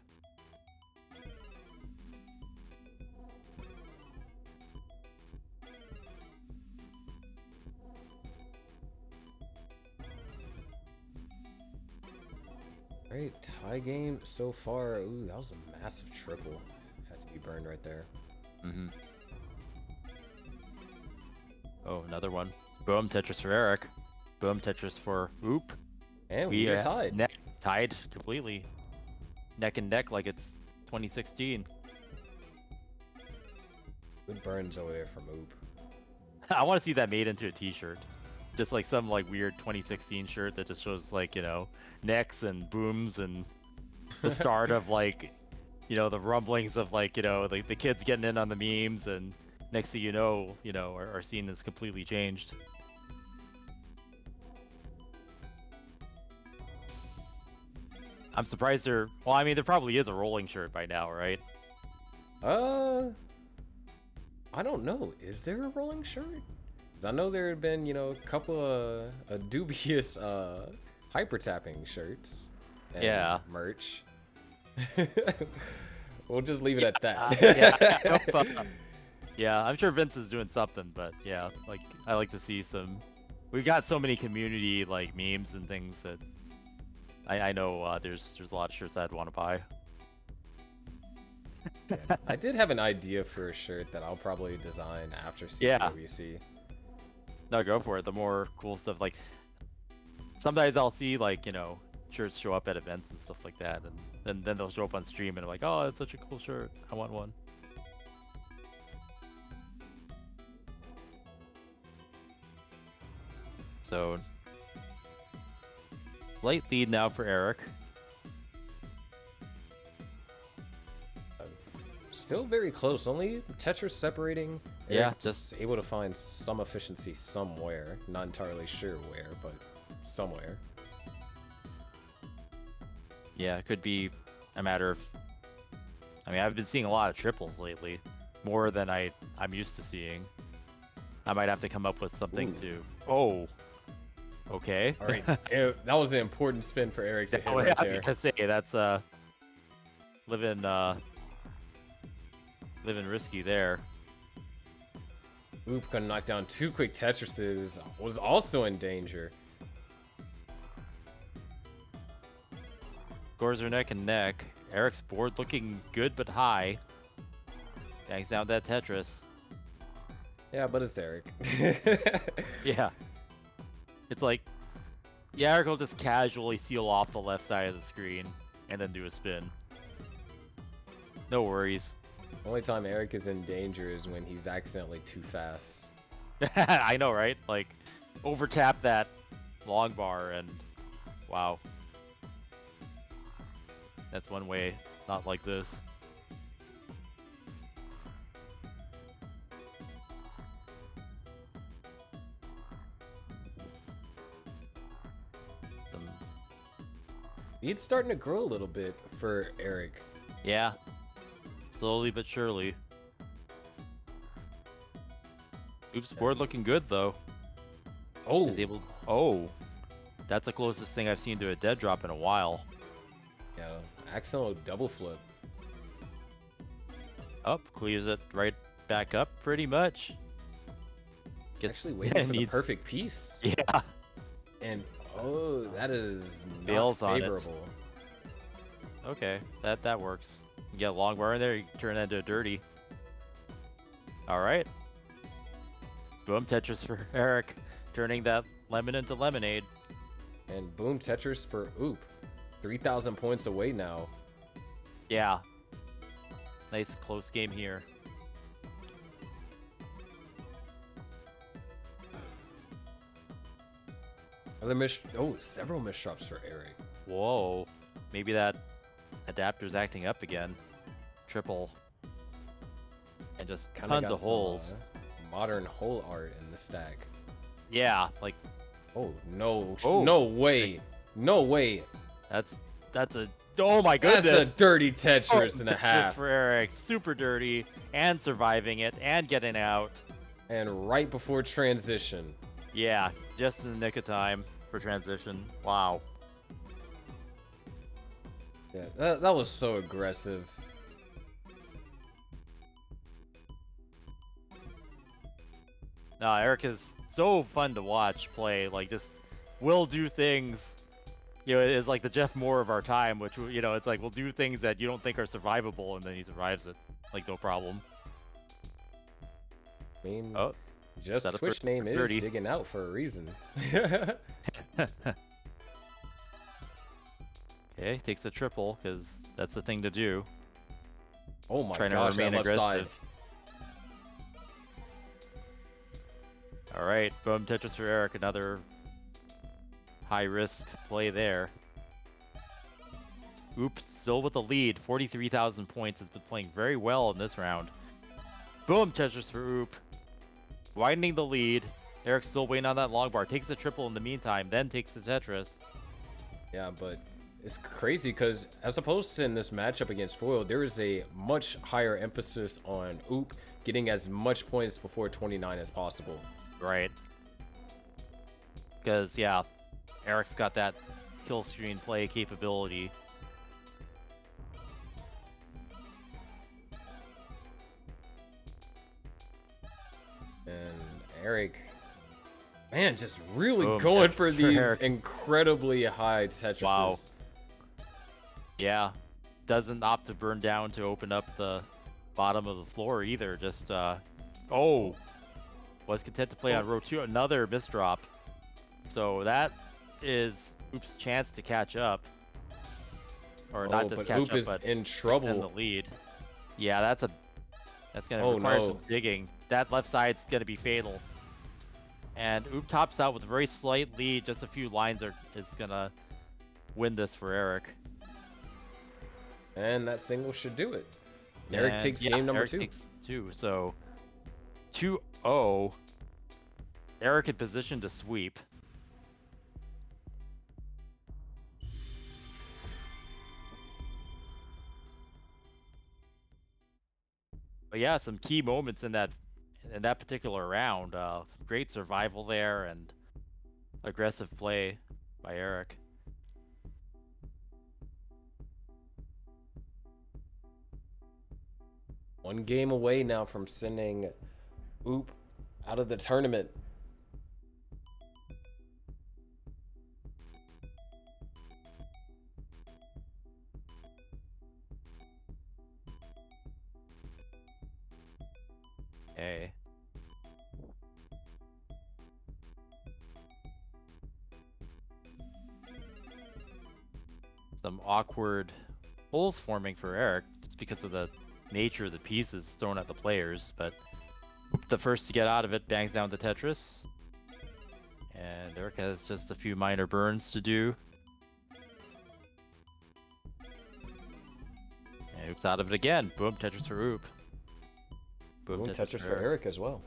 Great tie game so far. Ooh, that was a massive triple. Had to be burned right there. Mm-hmm. Oh, another one. Boom, Tetris for Eric. Boom, Tetris for Oop. And we are tied. Tied completely. Neck and neck like it's 2016. Good burns over there from Oop. I want to see that made into a t-shirt. Just like some like weird 2016 shirt that just shows like, you know, necks and booms and the start of like, you know, the rumblings of like, you know, like the kids getting in on the memes, and next thing you know, our scene is completely changed. I'm surprised there. Well, I mean, there probably is a rolling shirt by now, right? I don't know. Is there a rolling shirt? Because I know there had been, you know, a couple of dubious hyper tapping shirts. And Yeah. merch. We'll just leave it at that. Yeah, I hope, yeah, I'm sure Vince is doing something, but yeah, like I like to see some. We've got so many community like memes and things that I know there's a lot of shirts I'd want to buy. Yeah, I did have an idea for a shirt that I'll probably design after CTWC. No, go for it. The more cool stuff, like sometimes I'll see like, you know, shirts show up at events and stuff like that, and then they'll show up on stream and I'm like, oh, that's such a cool shirt. I want one. So slight lead now for Eric. Still very close. Only Tetris separating. Yeah, Eric just able to find some efficiency somewhere. Not entirely sure where, but somewhere. Yeah, it could be a matter of. I mean, I've been seeing a lot of triples lately, more than I'm used to seeing. I might have to come up with something to. Oh. Okay. All right. That was an important spin for Eric to hit right I was there. gonna say that's living risky there. Oop gonna knock down two quick Tetrises. Was also in danger. Scores are neck and neck. Eric's board looking good but high. Bangs down that Tetris. Yeah, but it's Eric. Yeah. It's like, yeah, Eric will just casually seal off the left side of the screen and then do a spin. No worries. Only time Eric is in danger is when he's accidentally too fast. I know, right? Like, over tap that long bar and wow. That's one way, not like this. It's starting to grow a little bit for Eric. Yeah. Slowly but surely. Oops, board looking good though. Oh. Is able. Oh. That's the closest thing I've seen to a dead drop in a while. Yeah, accidental double flip. Up, clears it right back up pretty much. Actually waiting for the perfect piece. Yeah. And oh, that is not Bails on it. favorable. Okay, that works. You get a long bar in there, you can turn that into a dirty. Alright. Boom, Tetris for Eric. Turning that lemon into lemonade. And boom, Tetris for Oop. 3,000 points away now. Yeah. Nice close game here. Several misdrops for Eric. Whoa. Maybe that adapter's acting up again. Triple. And just Kinda tons got of holes. some, modern hole art in the stack. Yeah, like Oh no! Oh. No way! No way! that's a oh my goodness. That's a dirty Tetris Oh, and a Tetris half. for Eric. Super dirty and surviving it and getting out. And right before transition. Yeah, just in the nick of time for transition. Wow. Yeah, that was so aggressive. No, Eric is so fun to watch play. Like, just will do things. You know, it's like the Jeff Moore of our time, which, you know, it's like we'll do things that you don't think are survivable, and then he survives it. Like, no problem. I mean, Oh, just set up Twitch for name is 30. digging out for a reason. Okay, takes the triple, because that's the thing to do. Oh my Trying gosh, to that remain left side. aggressive. All right, boom, Tetris for Eric. Another high-risk play there. Oops, still with the lead. 43,000 points. Has been playing very well in this round. Boom, Tetris for Oop. Widening the lead. Eric's still waiting on that long bar. Takes the triple in the meantime, then takes the Tetris. Yeah, but it's crazy because as opposed to in this matchup against Foil, there is a much higher emphasis on Oop getting as much points before 29 as possible. Right. Because, yeah, Eric's got that kill screen play capability. And Eric, man, just really Boom, going Tetris for for these Eric. incredibly high Tetrises. Wow. Yeah. Doesn't opt to burn down to open up the bottom of the floor either. Just, oh. Was content to play on row 2. Another misdrop. So that is Oop's chance to catch up. Or not just but catch Oop up, is but in extend trouble. the lead. Yeah, that's gonna Oh, require no. some digging. That left side's gonna be fatal. And Oop tops out with a very slight lead. Just a few lines is gonna win this for Eric. And that single should do it. Eric takes game number Eric 2. Takes 2. So 2-0. Eric in position to sweep. But yeah, some key moments in that particular round. Some great survival there and aggressive play by Eric. One game away now from sending Oop out of the tournament. Hey. Some awkward holes forming for Eric just because of the nature of the pieces thrown at the players, but the first to get out of it bangs down the Tetris. And Eric has just a few minor burns to do. And Oop's out of it again. Boom, Tetris for Oop. Boom, Tetris for Eric as well.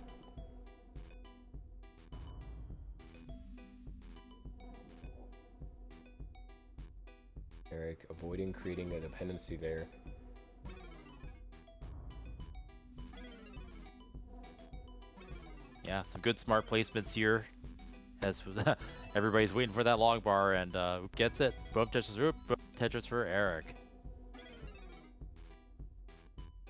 Eric avoiding creating a dependency there. Yeah, some good smart placements here. As everybody's waiting for that long bar, and Oop gets it. Boom, Tetris for Oop. Boom, Tetris for Eric.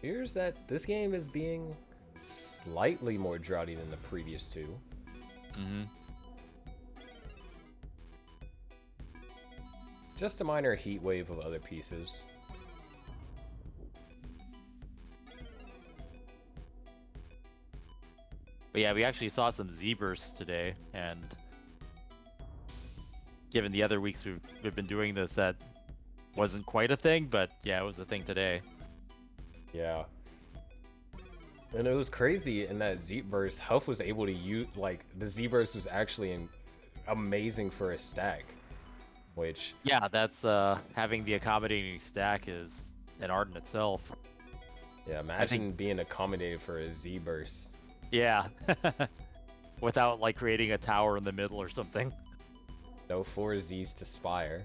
Here's that this game is being slightly more droughty than the previous two. Mm-hmm. Just a minor heat wave of other pieces. But yeah, we actually saw some Z-bursts today, and given the other weeks we've been doing this, that wasn't quite a thing, but yeah, it was a thing today. Yeah. And it was crazy in that Z-burst, Huff was able to use, like, the Z-burst was actually amazing for a stack, which... Yeah, that's, having the accommodating stack is an art in itself. Yeah, imagine being accommodated for a Z-burst. Yeah. Without, like, creating a tower in the middle or something. No 4 Z's to Spire.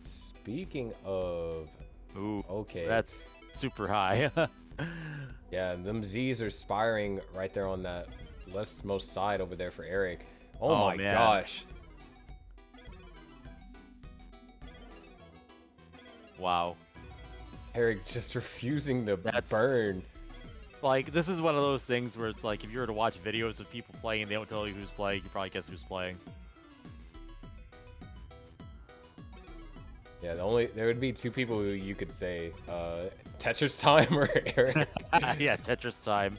Speaking of Ooh, Okay. that's super high. Yeah, them Z's are spiring right there on that leftmost side over there for Eric. Oh my man. gosh. Wow. Eric just refusing to That's- burn. Like, this is one of those things where it's like, if you were to watch videos of people playing and they don't tell you who's playing, you probably guess who's playing. Yeah, there would be two people who you could say, Tetris Time or Eric. Yeah, Tetris time.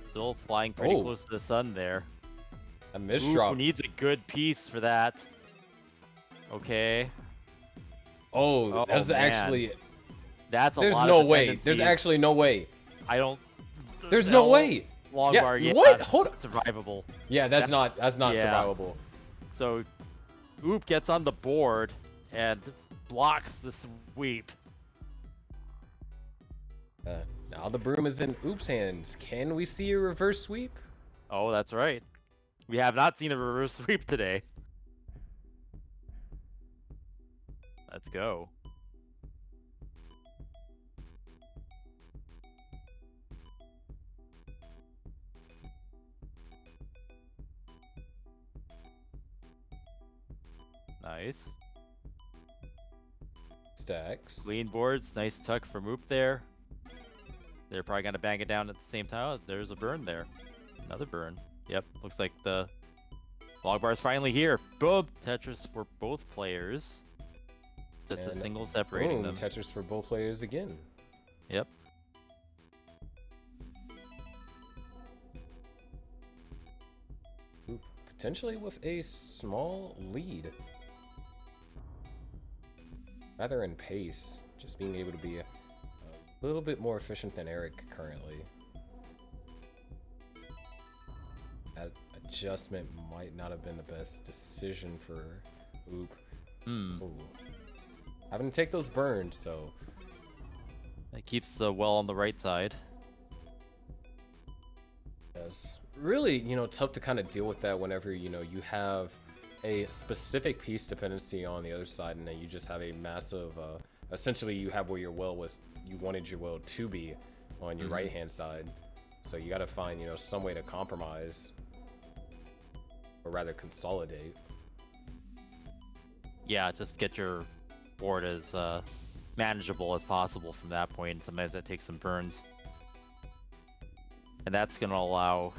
Still flying pretty Oh. close to the sun there. A Ooh, misdrop. needs a good piece for that. Okay. Oh, that's man. actually. That's a There's lot no of way. There's dependencies. actually no way. I don't. There's no way. Long Yeah, bar, yeah. what? Hold on. Survivable. Yeah, that's not yeah. survivable. So, Oop gets on the board and blocks the sweep. Now the broom is in Oop's hands. Can we see a reverse sweep? Oh, that's right. We have not seen a reverse sweep today. Let's go. Nice. Stacks. Lean boards, nice tuck from Oop there. They're probably gonna bang it down at the same time. Oh, there's a burn there. Another burn. Yep, looks like the log bar is finally here. Boom! Tetris for both players. Just And a single separating boom, them. Tetris for both players again. Yep. Oop, potentially with a small lead. Rather in pace, just being able to be a little bit more efficient than Eric currently. That adjustment might not have been the best decision for Oop. Ooh. Having to take those burns, so It keeps the well on the right side. it's really, tough to kind of deal with that whenever, you have a specific piece dependency on the other side and then you just have a massive, essentially you have where your well was, you wanted your well to be on your right hand side. So you got to find, some way to compromise or rather consolidate. Yeah, just get your board as manageable as possible from that point. Sometimes that takes some burns. And that's going to allow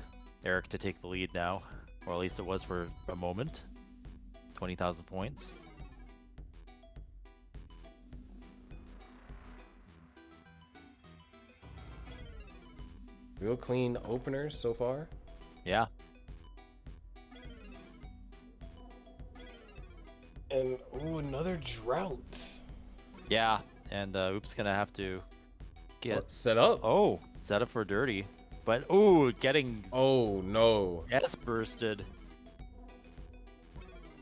Eric to take the lead now. Or at least it was for a moment. 20,000 points. Real clean openers so far. Yeah. And, ooh, another drought. Yeah, and Oop's going to have to get... set up. Oh, set up for dirty. But, ooh, getting Oh, no. S bursted.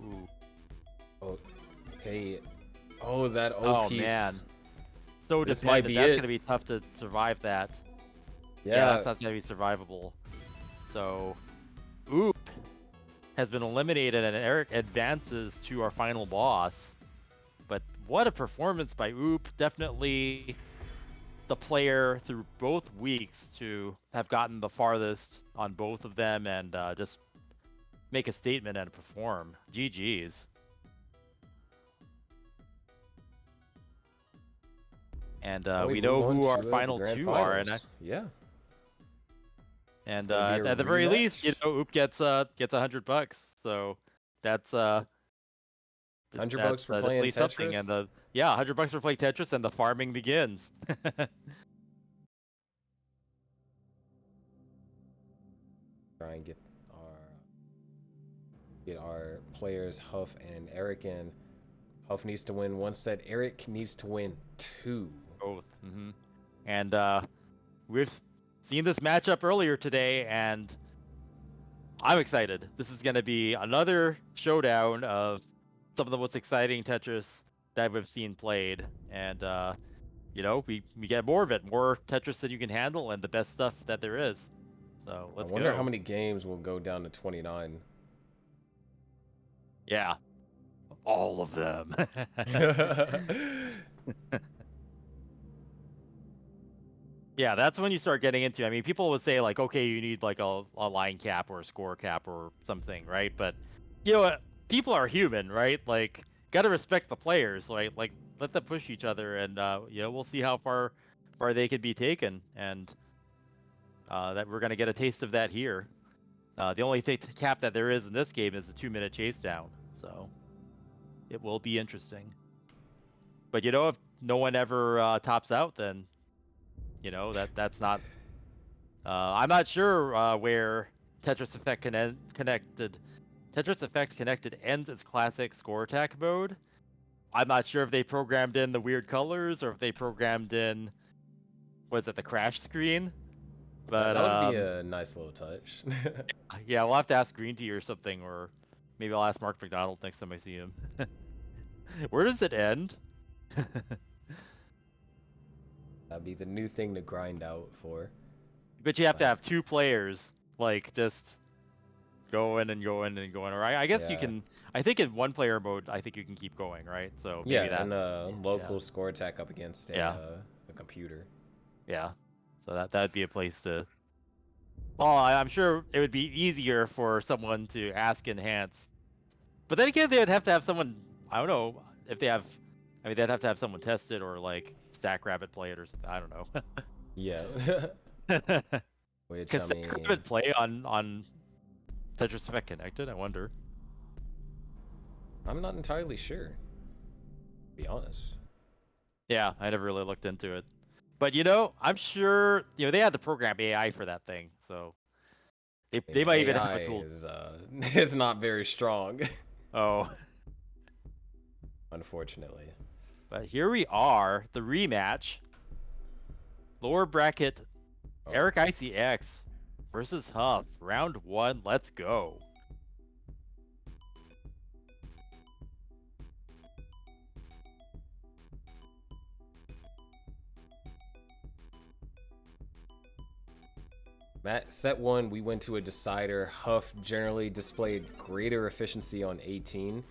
Ooh. Oh, okay. Oh, that O Oh, piece. man. So This dependent. might be That's it. going to be tough to survive that. Yeah. That's not going to be survivable. So, Oop has been eliminated, and Eric advances to our final boss. But what a performance by Oop. Definitely the player through both weeks to have gotten the farthest on both of them and just make a statement and perform. GG's. And we know move on who our to, the final grand two are, and finals. Yeah. and gonna be a at the very least, rematch. Oop gets $100. So that's $100 for playing definitely something. Tetris. And yeah, $100 for playing Tetris, and the farming begins. Try and get our players Huff and Eric in. Huff needs to win one set. Eric needs to win two. Both. And we've seen this matchup earlier today, and I'm excited. This is going to be another showdown of some of the most exciting Tetris that we've seen played. And you know, we get more of it, more Tetris than you can handle, and the best stuff that there is. So I let's wonder go. how many games will go down to 29. Yeah, all of them. Yeah, that's when you start getting into. I mean, people would say like, okay, you need like a line cap or a score cap or something, right? But you know what? People are human, right? Like, gotta respect the players, right? Like, let them push each other, and you know, we'll see how far they could be taken, and that we're gonna get a taste of that here. The only cap that there is in this game is the 2-minute chase down, so it will be interesting. But you know, if no one ever tops out, then you know that's not. I'm not sure where Tetris Effect connected. Tetris Effect connected ends its classic score attack mode. I'm not sure if they programmed in the weird colors or if they programmed in, was it the crash screen? That, But that would be a nice little touch. yeah, we'll have to ask Green Tea or something, or maybe I'll ask Mark McDonald next time I see him. Where does it end? That'd be the new thing to grind out for. But you have to Like, have two players, like just going and going and going. Or I guess you yeah. can. I think in one player mode, I think you can keep going, right? So maybe Yeah, that. and Yeah. local score attack up against Yeah. a computer. Yeah. So that'd be a place to. Well, I'm sure it would be easier for someone to ask enhance, but then again, they'd have to have someone. I don't know if they have. I mean, they'd have to have someone test it or like Stack Rabbit play it or something. I don't know. Yeah. Which, Because I Stack mean, Rabbit play on Tetris Effect Connected. I wonder. I'm not entirely sure, to be honest. Yeah, I never really looked into it. But you know, I'm sure they had to program AI for that thing, so I mean, they the might even have a AI tool. is is not very strong, Oh, unfortunately. but here we are, the rematch. Lower bracket, Oh, Eric ICX versus Huff. Round 1, let's go. Set 1, we went to a decider. Huff generally displayed greater efficiency on 18,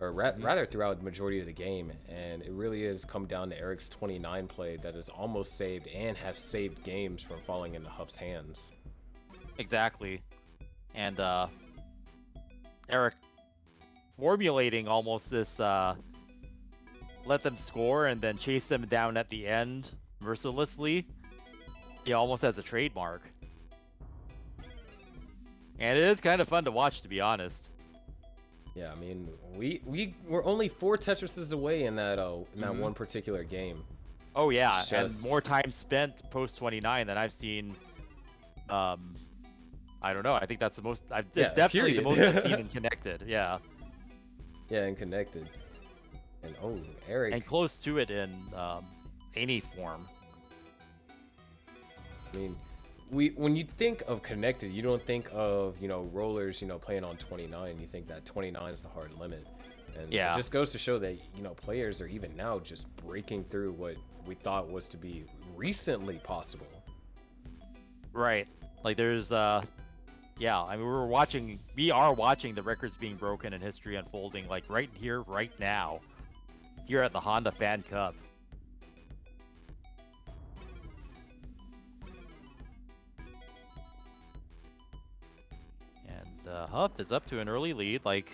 or rather throughout the majority of the game, and it really is come down to Eric's 29 play that is almost saved and have saved games from falling into Huff's hands. Exactly. And Eric formulating almost this let them score and then chase them down at the end mercilessly. Yeah, almost as a trademark. And it is kind of fun to watch, to be honest. Yeah, I mean, we were only 4 Tetrises away in that one particular game. Oh yeah, and Just- more time spent post 29 than I've seen. I don't know. I think that's the most. It's Yeah, definitely the most period. I've seen in Connected. Yeah, Yeah, and connected. And oh, Eric. and close to it in any form. I mean, when you think of connected, you don't think of rollers playing on 29. You think that 29 is the hard limit, and Yeah. it just goes to show that players are even now just breaking through what we thought was to be recently possible. Right. Like there's yeah. I mean we are watching the records being broken and history unfolding like right here, right now, here at the Honda Fan Cup. And Huff is up to an early lead, like,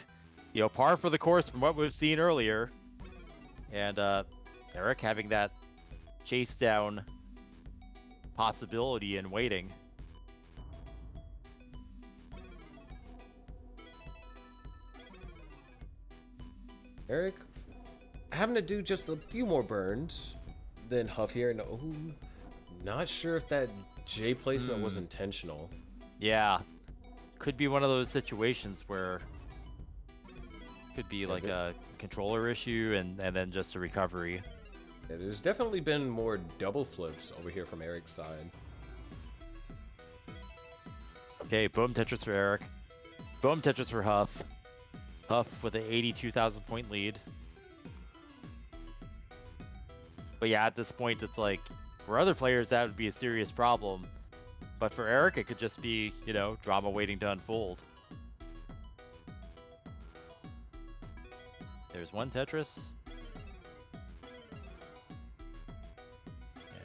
par for the course from what we've seen earlier. And Eric having that chase down possibility and waiting. Eric having to do just a few more burns than Huff here. No, not sure if that J placement was intentional. Yeah. Could be one of those situations where could be like a controller issue and then just a recovery. Yeah, there's definitely been more double flips over here from Eric's side. Okay, boom Tetris for Eric. Boom Tetris for Huff. Huff with an 82,000 point lead. But yeah, at this point, it's like, for other players, that would be a serious problem. But for Eric, it could just be, you know, drama waiting to unfold. There's one Tetris.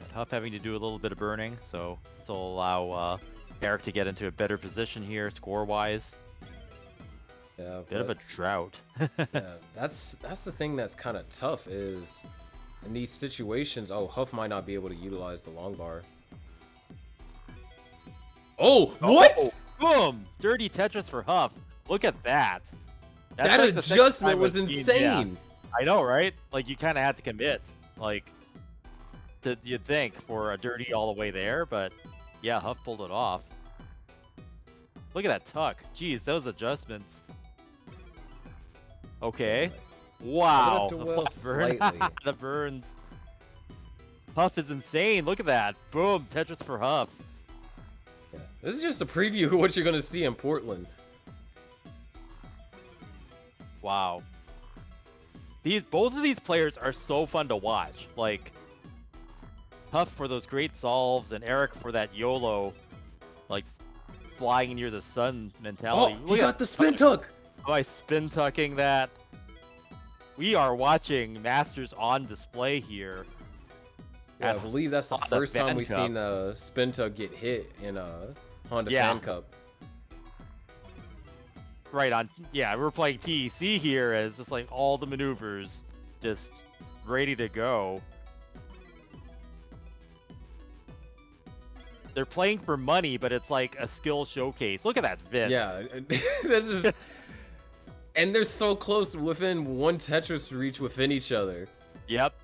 And Huff having to do a little bit of burning, so this will allow Eric to get into a better position here, score-wise. Yeah, Bit of a drought. yeah, that's the thing that's kind of tough is in these situations. Oh, Huff might not be able to utilize the long bar. Oh, what? Oh, boom! Dirty Tetris for Huff. Look at that. That's That like the second adjustment time was I've seen- insane. yeah. I know, right? Like, you kind of had to commit. Like, you'd think for a dirty all the way there, but yeah, Huff pulled it off. Look at that tuck. Jeez, those adjustments. Okay. Wow. to The well flat burn. slightly. The burns. Huff is insane. Look at that. Boom. Tetris for Huff. Yeah. This is just a preview of what you're gonna see in Portland. Wow. Both of these players are so fun to watch. Like, Huff for those great solves and Eric for that YOLO, like, flying near the sun mentality. Oh, he got the spin tuck. By spin tucking that. We are watching Masters on display here. Yeah, I believe that's the on the first time Fan we've Cup. seen a spin tuck get hit in a Honda Yeah. Fan Cup. Right on. Yeah, we're playing TEC here as just like all the maneuvers just ready to go. They're playing for money, but it's like a skill showcase. Look at that, Vince. Yeah, this is, and they're so close, within one Tetris reach within each other. Yep.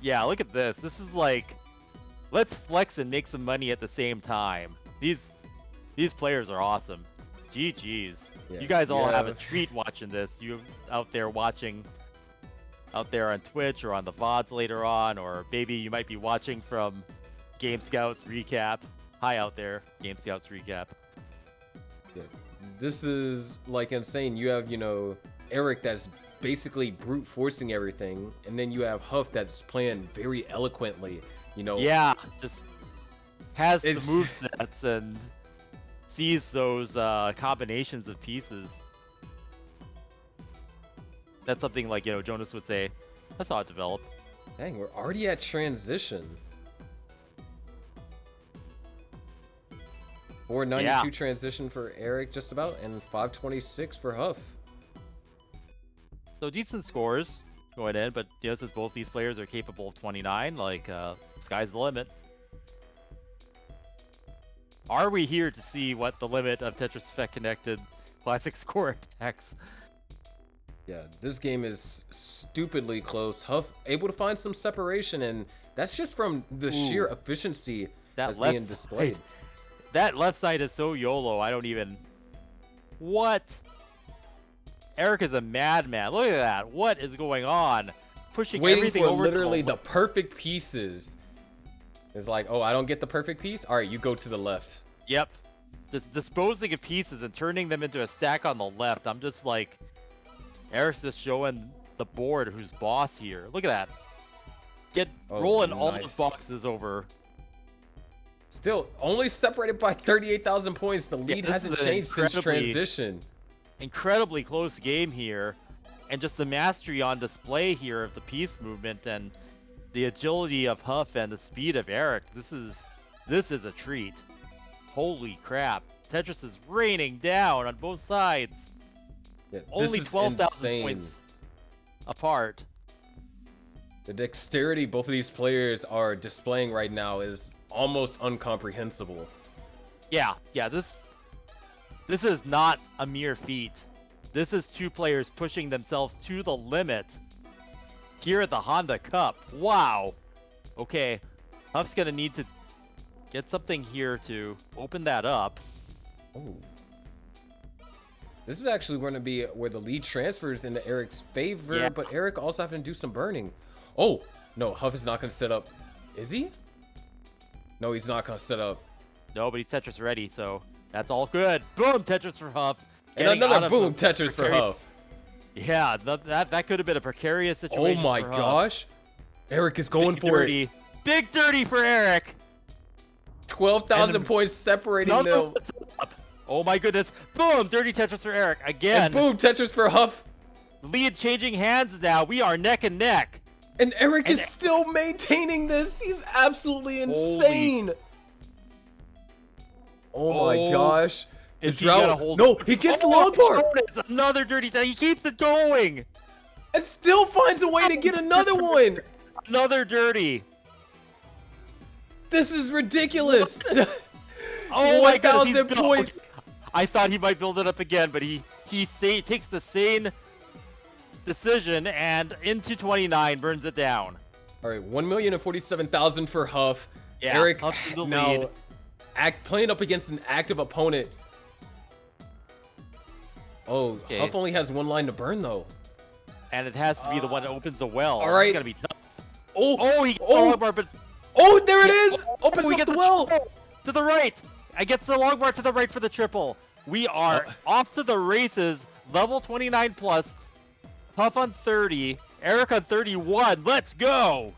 Yeah, look at this. This is like, let's flex and make some money at the same time. These players are awesome. GG's. Yeah. You guys all have a Yeah. treat watching this. You out there watching, out there on Twitch or on the VODs later on, or maybe you might be watching from Game Scouts Recap. Hi out there, Game Scouts Recap. Yeah. This is like insane. You have, you know, Eric that's basically brute forcing everything, and then you have Huff that's playing very eloquently. You know. Yeah, just has the It's- movesets and sees those combinations of pieces. That's something like, you know, Jonas would say, I saw it develop. Dang, we're already at transition. 492 Yeah. transition for Eric, just about, and 526 for Huff. So decent scores going in, but you know, since both these players are capable of 29, like, sky's the limit. Are we here to see what the limit of Tetris Effect connected classic score attacks? Yeah, this game is stupidly close. Huff able to find some separation, and that's just from the sheer efficiency That that's left being displayed. side- That left side is so YOLO, I don't even... What? Eric is a madman. Look at that. What is going on? Pushing Waiting everything for over literally to the perfect pieces. It's like, oh, I don't get the perfect piece? All right, you go to the left. Yep. Just disposing of pieces and turning them into a stack on the left. I'm just like... Eric's just showing the board who's boss here. Look at that. Get Oh, rolling all the nice. boxes over. Still, only separated by 38,000 points. The lead this hasn't is an changed since incredibly- transition. Incredibly close game here. And just the mastery on display here of the piece movement and the agility of Huff and the speed of Eric. This is a treat. Holy crap. Tetris is raining down on both sides. Yeah, Only this is 12,000 insane. points apart. The dexterity both of these players are displaying right now is almost incomprehensible. Yeah, this is not a mere feat. This is two players pushing themselves to the limit here at the Honda Cup. Wow. Okay, Huff's gonna need to get something here to open that up. Oh. This is actually going to be where the lead transfers into Eric's favor, Yeah. but Eric also having to do some burning. Oh, no, Huff is not going to set up. Is he? No, he's not going to set up. No, but he's Tetris ready, so that's all good. Boom, Tetris for Huff. And Getting another out of boom, the Tetris for precarious- Huff. Yeah, that could have been a precarious Oh situation. my for Huff. gosh. Eric is going Big for dirty. it. Big dirty for Eric. 12,000 points separating them. Oh my goodness. Boom, dirty Tetris for Eric again. And boom, Tetris for Huff. Lead changing hands now. We are neck and neck. And Eric is still maintaining this. He's absolutely insane. Oh my gosh. The drought. No, he gets the long bar. It's another dirty Tetris. He keeps it going. And still finds a way to get another one. Another dirty. This is ridiculous. Oh my God, 1,000 points. I thought he might build it up again, but he takes the sane decision and into 29 burns it down. All right, 1,047,000 for Huff. Yeah, Eric Huff's in the now lead. playing up against an active opponent. Oh, Okay. Huff only has one line to burn though. And it has to be the one that opens the well. All right. It's gonna be tough. Oh, He gets the long bar, but oh, there it is. Opens he up gets the well. triple to the right. I gets the long bar to the right for the triple. We are off to the races. Level 29 plus. Huff on 30. Eric on 31. Let's go.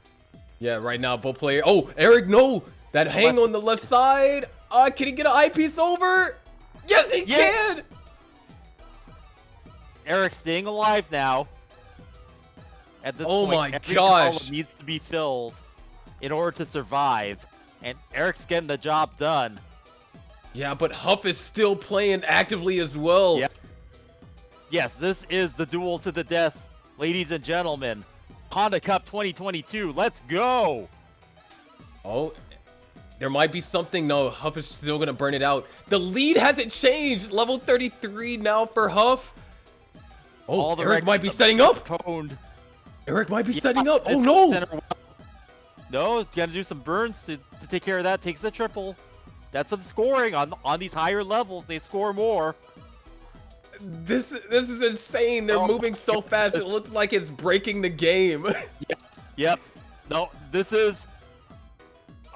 Yeah, right now both players. Oh, Eric, no. That hang on the left side. Can he get an eyepiece over? Yes, he can. Eric staying alive now. At this Oh point, my every gosh. column needs to be filled in order to survive. And Eric's getting the job done. Yeah, but Huff is still playing actively as well. Yep. Yes, this is the duel to the death, ladies and gentlemen. Honda Cup 2022. Let's go. Oh, there might be something. No, Huff is still going to burn it out. The lead hasn't changed. Level 33 now for Huff. Oh, Eric might be setting up. Coned. Eric might be setting up. Oh, no. No, gotta do some burns to take care of that. Takes the triple. That's some scoring on these higher levels. They score more. This is insane. They're moving so fast. It looks like it's breaking the game. Yep. No, this is...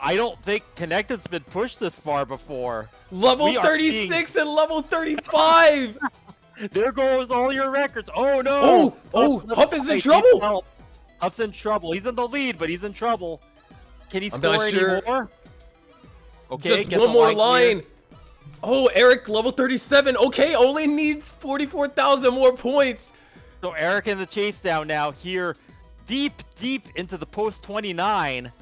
I don't think Connected's been pushed this far before. Level 36 and level 35. There goes all your records. Oh no! Huff is in trouble. Huff's in trouble. He's in the lead, but he's in trouble. Can he score not any sure. more? Okay, Just get one the more line line. clear. Oh, Eric, level 37. Okay, only needs 44,000 more points. So Eric in the chase down now here, deep into the post 29.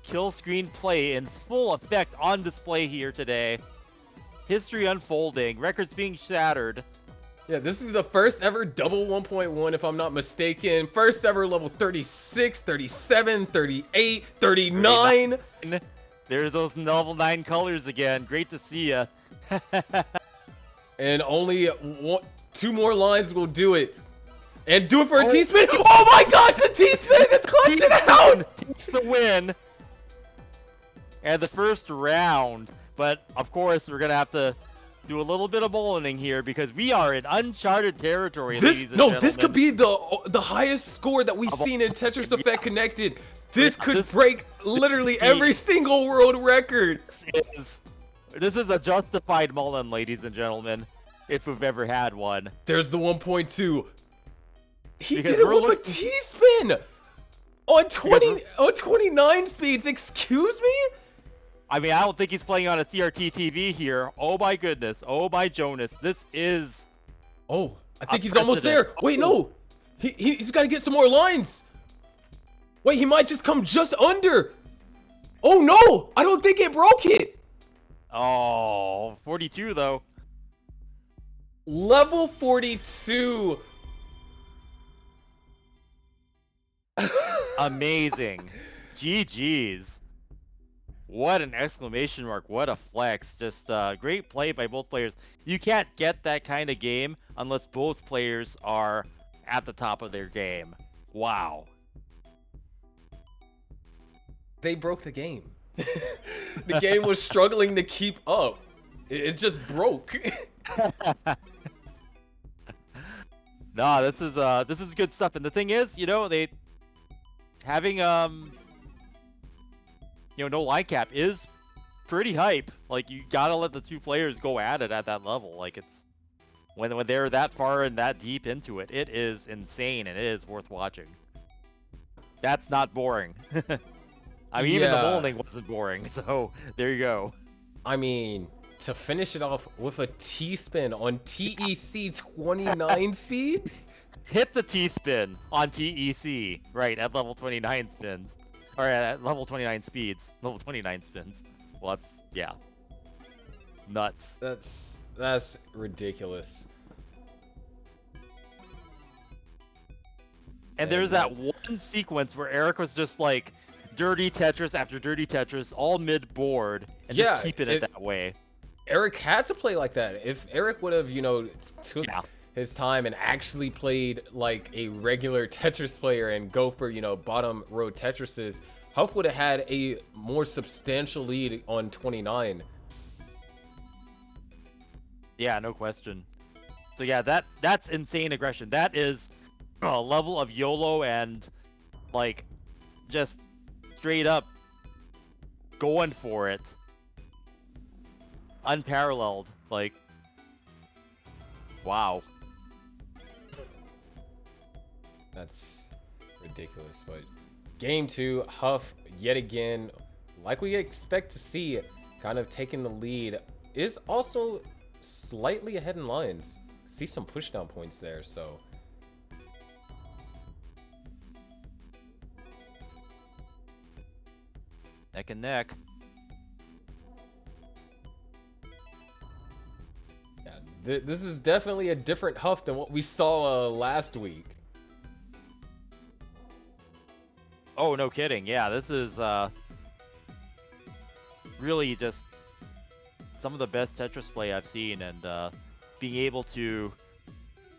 Kill screen play in full effect on display here today. History unfolding, records being shattered. Yeah, this is the first ever double 1.1 if I'm not mistaken. First ever level 36, 37, 38, 39. There's those level 9 colors again. Great to see ya. And only two more lines will do it. And do it for a T-spin. Oh my gosh, the T-spin and clutch it out. Takes the win. And the first round. But of course, we're gonna have to do a little bit of bowling here because we are in uncharted territory. This could be the highest score that we've seen in Tetris Effect Connected. This could break literally every single world record. This is a justified Mullen, ladies and gentlemen, if we've ever had one. There's the 1.2. He Because did it with a T-spin on 29 speeds. Excuse me? I mean, I don't think he's playing on a CRT TV here. Oh my goodness. Oh my Jonas. This is... Oh, I think he's almost there. Wait, no. He's got to get some more lines. Wait, he might just come just under. Oh no, I don't think it broke it. Oh, 42 though. Level 42. Amazing. GG's. What an exclamation mark. What a flex. Just great play by both players. You can't get that kind of game unless both players are at the top of their game. Wow. They broke the game. The game was struggling to keep up. It just broke. Nah, this is good stuff. And the thing is, you know, they having no line cap is pretty hype. Like, you gotta let the two players go at it at that level. Like, it's when they're that far and that deep into it, it is insane and it is worth watching. That's not boring. I mean, even the Yeah, molding wasn't boring, so there you go. I mean, to finish it off with a T-spin on TEC 29 speeds? Hit the T-spin on TEC, right, at level 29 spins. Or at level 29 speeds. Level 29 spins. Well, that's, yeah. Nuts. That's ridiculous. And there's And that one sequence where Eric was just like, dirty Tetris after dirty Tetris, all mid-board, and just yeah, keeping it that way. Eric had to play like that. If Eric would have, took Yeah. his time and actually played like a regular Tetris player and go for, bottom row Tetrises, Huff would have had a more substantial lead on 29. Yeah, no question. So yeah, that's insane aggression. That is a level of YOLO and like just straight up going for it. Unparalleled. Like wow. That's ridiculous. But game 2, Huff yet again, like we expect to see, kind of taking the lead, is also slightly ahead in lines. See some pushdown points there, so Neck and neck. yeah, this is definitely a different Huff than what we saw last week. Oh, no kidding. Yeah, this is really just some of the best Tetris play I've seen, and being able to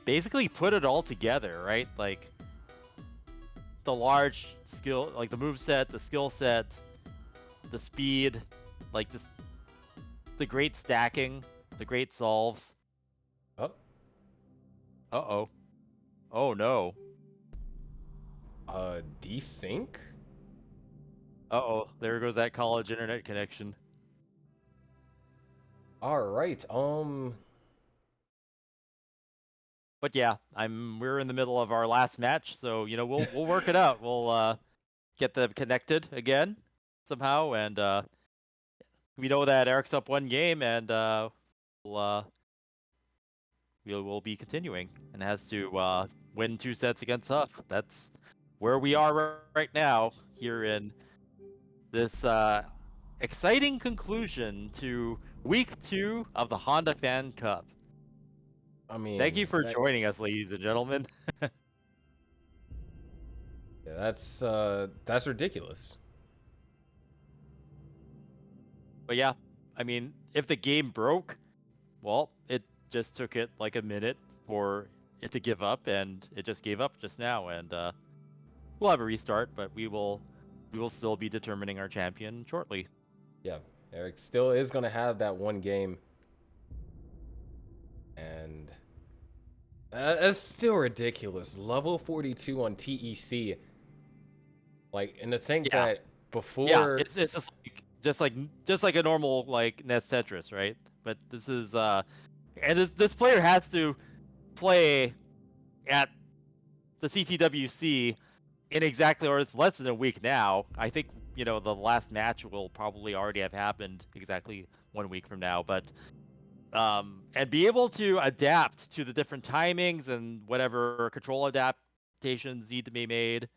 basically put it all together, right? Like the large skill, like the move set, the skill set, the speed, like just the great stacking, the great solves. Oh, Uh-oh. Oh no. desync? Uh-oh. There goes that college internet connection. All right. But yeah, we're in the middle of our last match, so we'll work it out. We'll get them connected again somehow, and we know that Eric's up one game, and we'll uh we'll be continuing and has to win 2 sets against Huff. That's where we are right now here in this exciting conclusion to week 2 of the Honda Fan Cup. I mean, Thank you for joining us, ladies and gentlemen. yeah, that's ridiculous. But yeah, I mean, if the game broke, well, it just took it like a minute for it to give up, and it just gave up just now. And we'll have a restart, but we will still be determining our champion shortly. Yeah, Eric still is gonna have that one game, and that's still ridiculous. Level 42 on TEC. Like, and to think Yeah, that yeah, before, it's just like a normal like NES Tetris, right? But this is and this player has to play at the CTWC in exactly, or it's less than a week now. I think the last match will probably already have happened exactly 1 week from now, but and be able to adapt to the different timings and whatever control adaptations need to be made.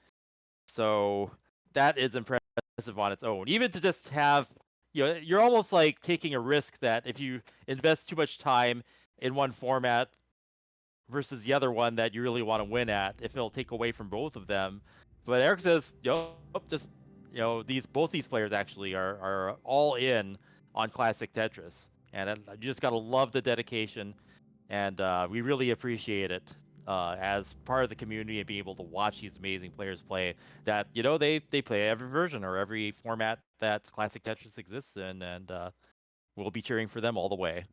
So that is impressive on its own. Even to just have, you're almost like taking a risk that if you invest too much time in one format versus the other one that you really want to win at, if it'll take away from both of them. But Eric says, just both these players actually are all in on classic Tetris, and you just gotta love the dedication, and we really appreciate it as part of the community and being able to watch these amazing players play. That they play every version or every format that classic Tetris exists in, and we'll be cheering for them all the way.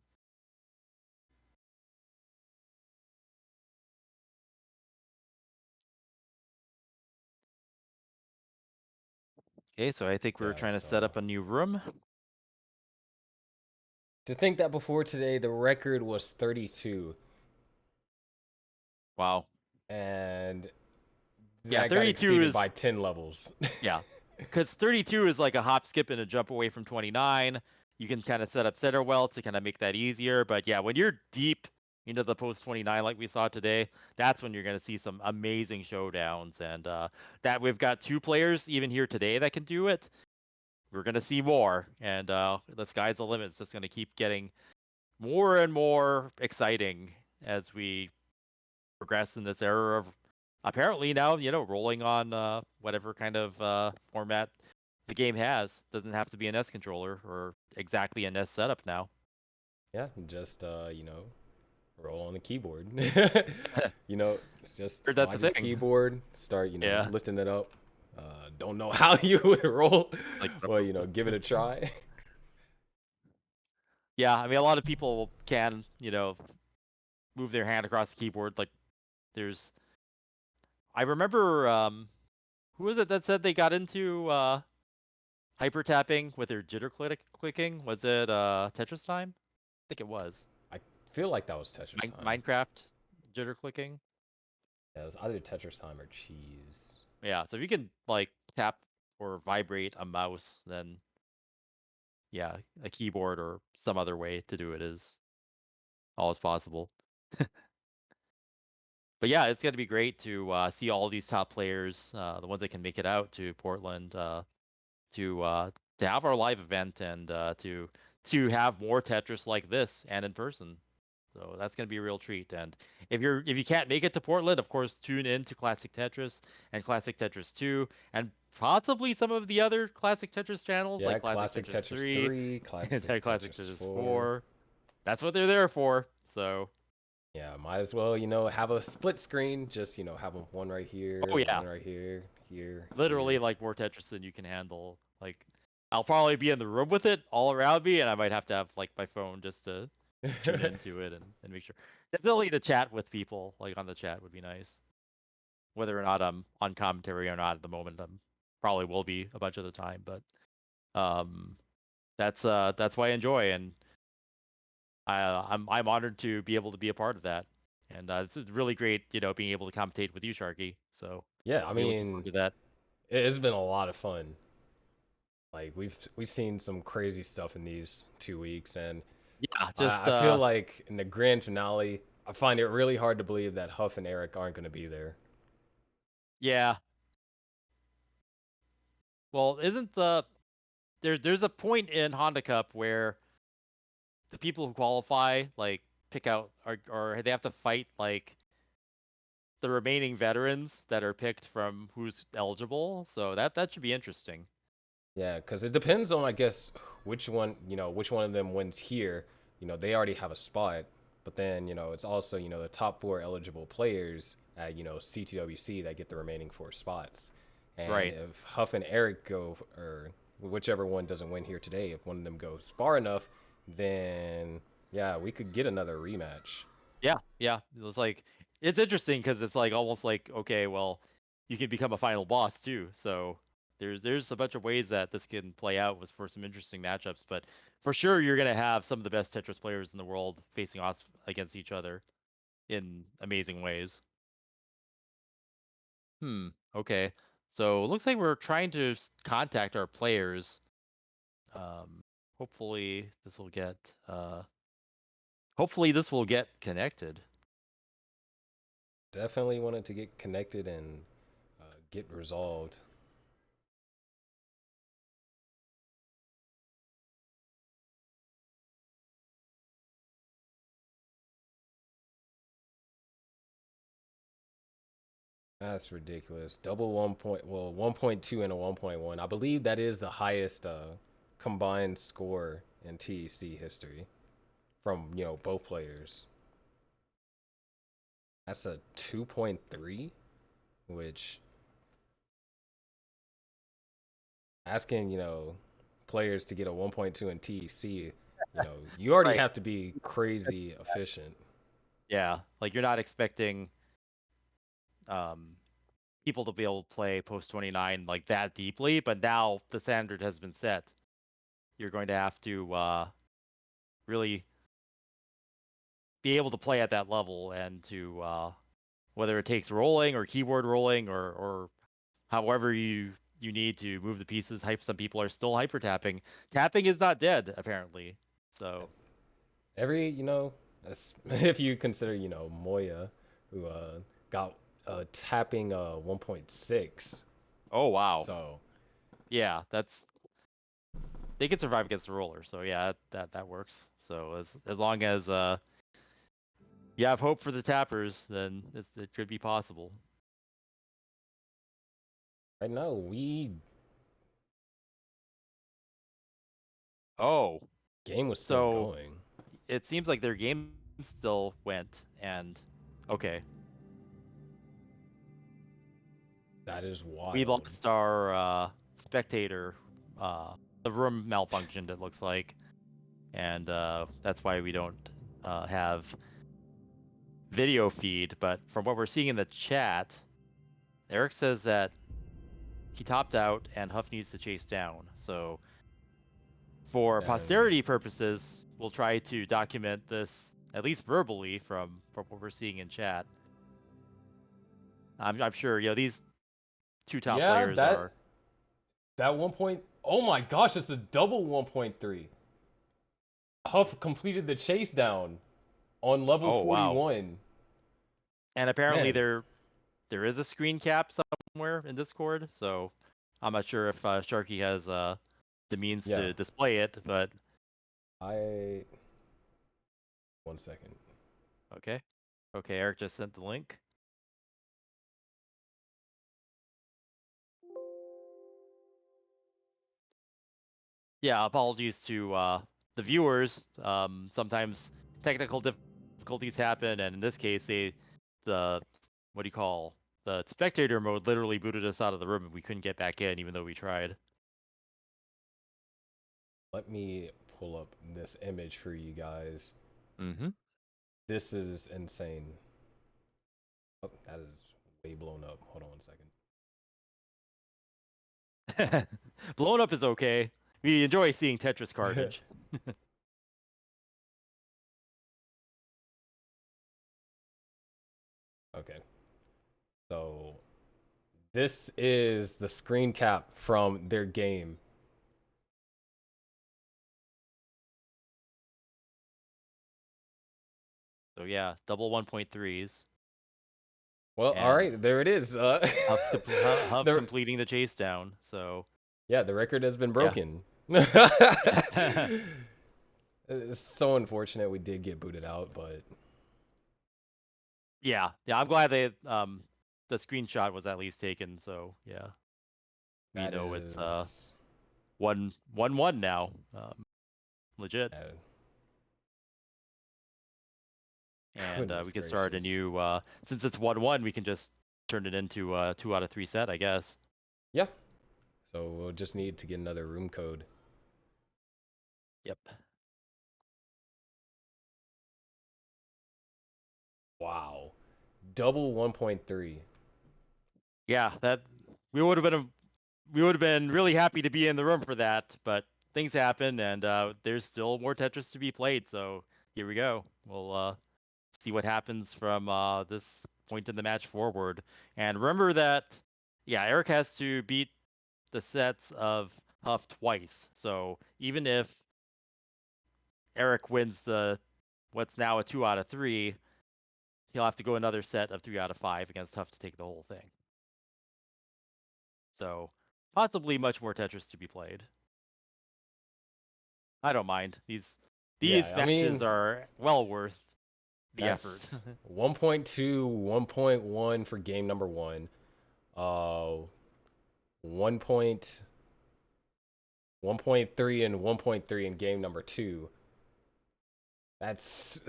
Okay, so I think we're yeah, trying to set so up a new room. to think that before today the record was 32, Wow. and Yeah, That got 32 exceeded is by 10 levels. yeah, because 32 is like a hop, skip, and a jump away from 29. You can kind of set up center well to kind of make that easier. But yeah, when you're deep into the post 29 like we saw today, that's when you're going to see some amazing showdowns. And that we've got 2 players even here today that can do it. We're going to see more. And the sky's the limit. It's just going to keep getting more and more exciting as we progress in this era of apparently now, rolling on whatever kind of format the game has. Doesn't have to be an S controller or exactly an S setup now. Yeah, just roll on the keyboard. Just Or that's find the your thing. keyboard, start Yeah. lifting it up. Don't know how you would roll, Like but give it a try. yeah, I mean a lot of people can, move their hand across the keyboard. Like there's I remember who was it that said they got into hyper tapping with their clicking? Was it Tetris Time? I think it was. I feel like that was Tetris time. Minecraft jitter clicking. Yeah, it was either Tetris time or cheese. Yeah, so if you can like tap or vibrate a mouse, then yeah, a keyboard or some other way to do it is always possible. But yeah, it's going to be great to see all these top players, the ones that can make it out to Portland, to have our live event and to have more Tetris like this and in person. So that's gonna be a real treat. And if you can't make it to Portland, of course, tune in to Classic Tetris and Classic Tetris 2, and possibly some of the other Classic Tetris channels Yeah, like Classic classic Tetris Tetris 3 3, and classic then Classic Tetris Tetris 4. 4. That's what they're there for. So, Yeah, might as well, have a split screen. Just, have one right here, oh yeah, one right here, here, literally here. like more Tetris than you can handle. Like, I'll probably be in the room with it all around me, and I might have to have like my phone just to tune into it and make sure. Definitely to chat with people, like on the chat would be nice. Whether or not I'm on commentary or not at the moment, I'm probably will be a bunch of the time, but um, that's why I enjoy, and I'm honored to be able to be a part of that. And this is really great, being able to commentate with you, Sharky. So Yeah, I really looking mean, forward to that. it's been a lot of fun. Like we've seen some crazy stuff in these 2 weeks, and Yeah, just I feel like in the grand finale, I find it really hard to believe that Huff and Eric aren't going to be there. yeah. Well, isn't there's a point in Honda Cup where the people who qualify like pick out or they have to fight like the remaining veterans that are picked from who's eligible. So that should be interesting. Yeah, because it depends on, I guess, which one of them wins here. They already have a spot, but then, it's also, the top 4 eligible players at, CTWC that get the remaining 4 spots. And Right. if Huff and Eric go, or whichever one doesn't win here today, if one of them goes far enough, then, yeah, we could get another rematch. Yeah, yeah. It's interesting because it's like almost like okay, well, you can become a final boss too. So there's a bunch of ways that this can play out with for some interesting matchups. But for sure, you're gonna have some of the best Tetris players in the world facing off against each other in amazing ways. Okay. So it looks like we're trying to contact our players. Um, hopefully this will get hopefully this will get connected. Definitely wanted to get connected and get resolved. That's ridiculous. Double 1.2 and a 1.1. I believe that is the highest combined score in TEC history from, both players. That's a 2.3, which asking, players to get a 1.2 in TEC, you already Right. have to be crazy efficient. Yeah, like you're not expecting um people to be able to play post 29 like that deeply, but now the standard has been set. You're going to have to really be able to play at that level and to whether it takes rolling or keyboard rolling or however you need to move the pieces. Some people are still hyper tapping. Tapping is not dead apparently. So Every, if you consider, Moya, who got tapping 1.6. oh wow. So Yeah, they can survive against the roller. So yeah, that works. So as long as you have hope for the tappers, then it could be possible. right now Oh, game was still so going. it seems like their game still went, and okay, That is we wild. lost our spectator. The room malfunctioned, it looks like, and that's why we don't have video feed. But from what we're seeing in the chat, Eric says that he topped out and Huff needs to chase down. So for And posterity purposes, we'll try to document this at least verbally from what we're seeing in chat. I'm sure these two top yeah, players that are. that 1 point. Oh my gosh, it's a double 1.3. Huff completed the chase down on level Oh wow! 41. And apparently Man, there is a screen cap somewhere in Discord, so I'm not sure if Sharky has the means yeah. to display it, but I 1 second. okay. Okay, Eric just sent the link. Yeah, apologies to the viewers. Sometimes technical difficulties happen, and in this case, the what do you call the spectator mode literally booted us out of the room, and we couldn't get back in, even though we tried. Let me pull up this image for you guys. Mm-hmm. This is insane. Oh, that is way blown up. Hold on 1 second. Blown up is okay. We enjoy seeing Tetris carnage. Okay. So this is the screen cap from their game. So yeah, double 1.3s. Well, all And right, there it is. Huff The completing the chase down. So yeah, the record has been yeah. broken. It's so unfortunate we did get booted out, but Yeah, I'm glad the screenshot was at least taken. So yeah, we that know it's is 1-1 now. Legit. uh, And we goodness can start a gracious. new since it's 1-1, we can just turn it into a 2 out of 3 set, I guess. Yeah. So we'll just need to get another room code. Yep. Wow. Double 1.3. Yeah, that we would have been really happy to be in the room for that, but things happen, and there's still more Tetris to be played. So here we go. We'll see what happens from this point in the match forward. And remember that, yeah, Eric has to beat the sets of Huff twice. So even if Eric wins the what's now a 2 out of 3, he'll have to go another set of 3 out of 5 against Huff to take the whole thing. So possibly much more Tetris to be played. I don't mind. These Yeah, I matches mean, are well worth the effort. that's 1.2, 1.1 for game number 1. 1 point, 1.3 and 1.3 in game number 2. That's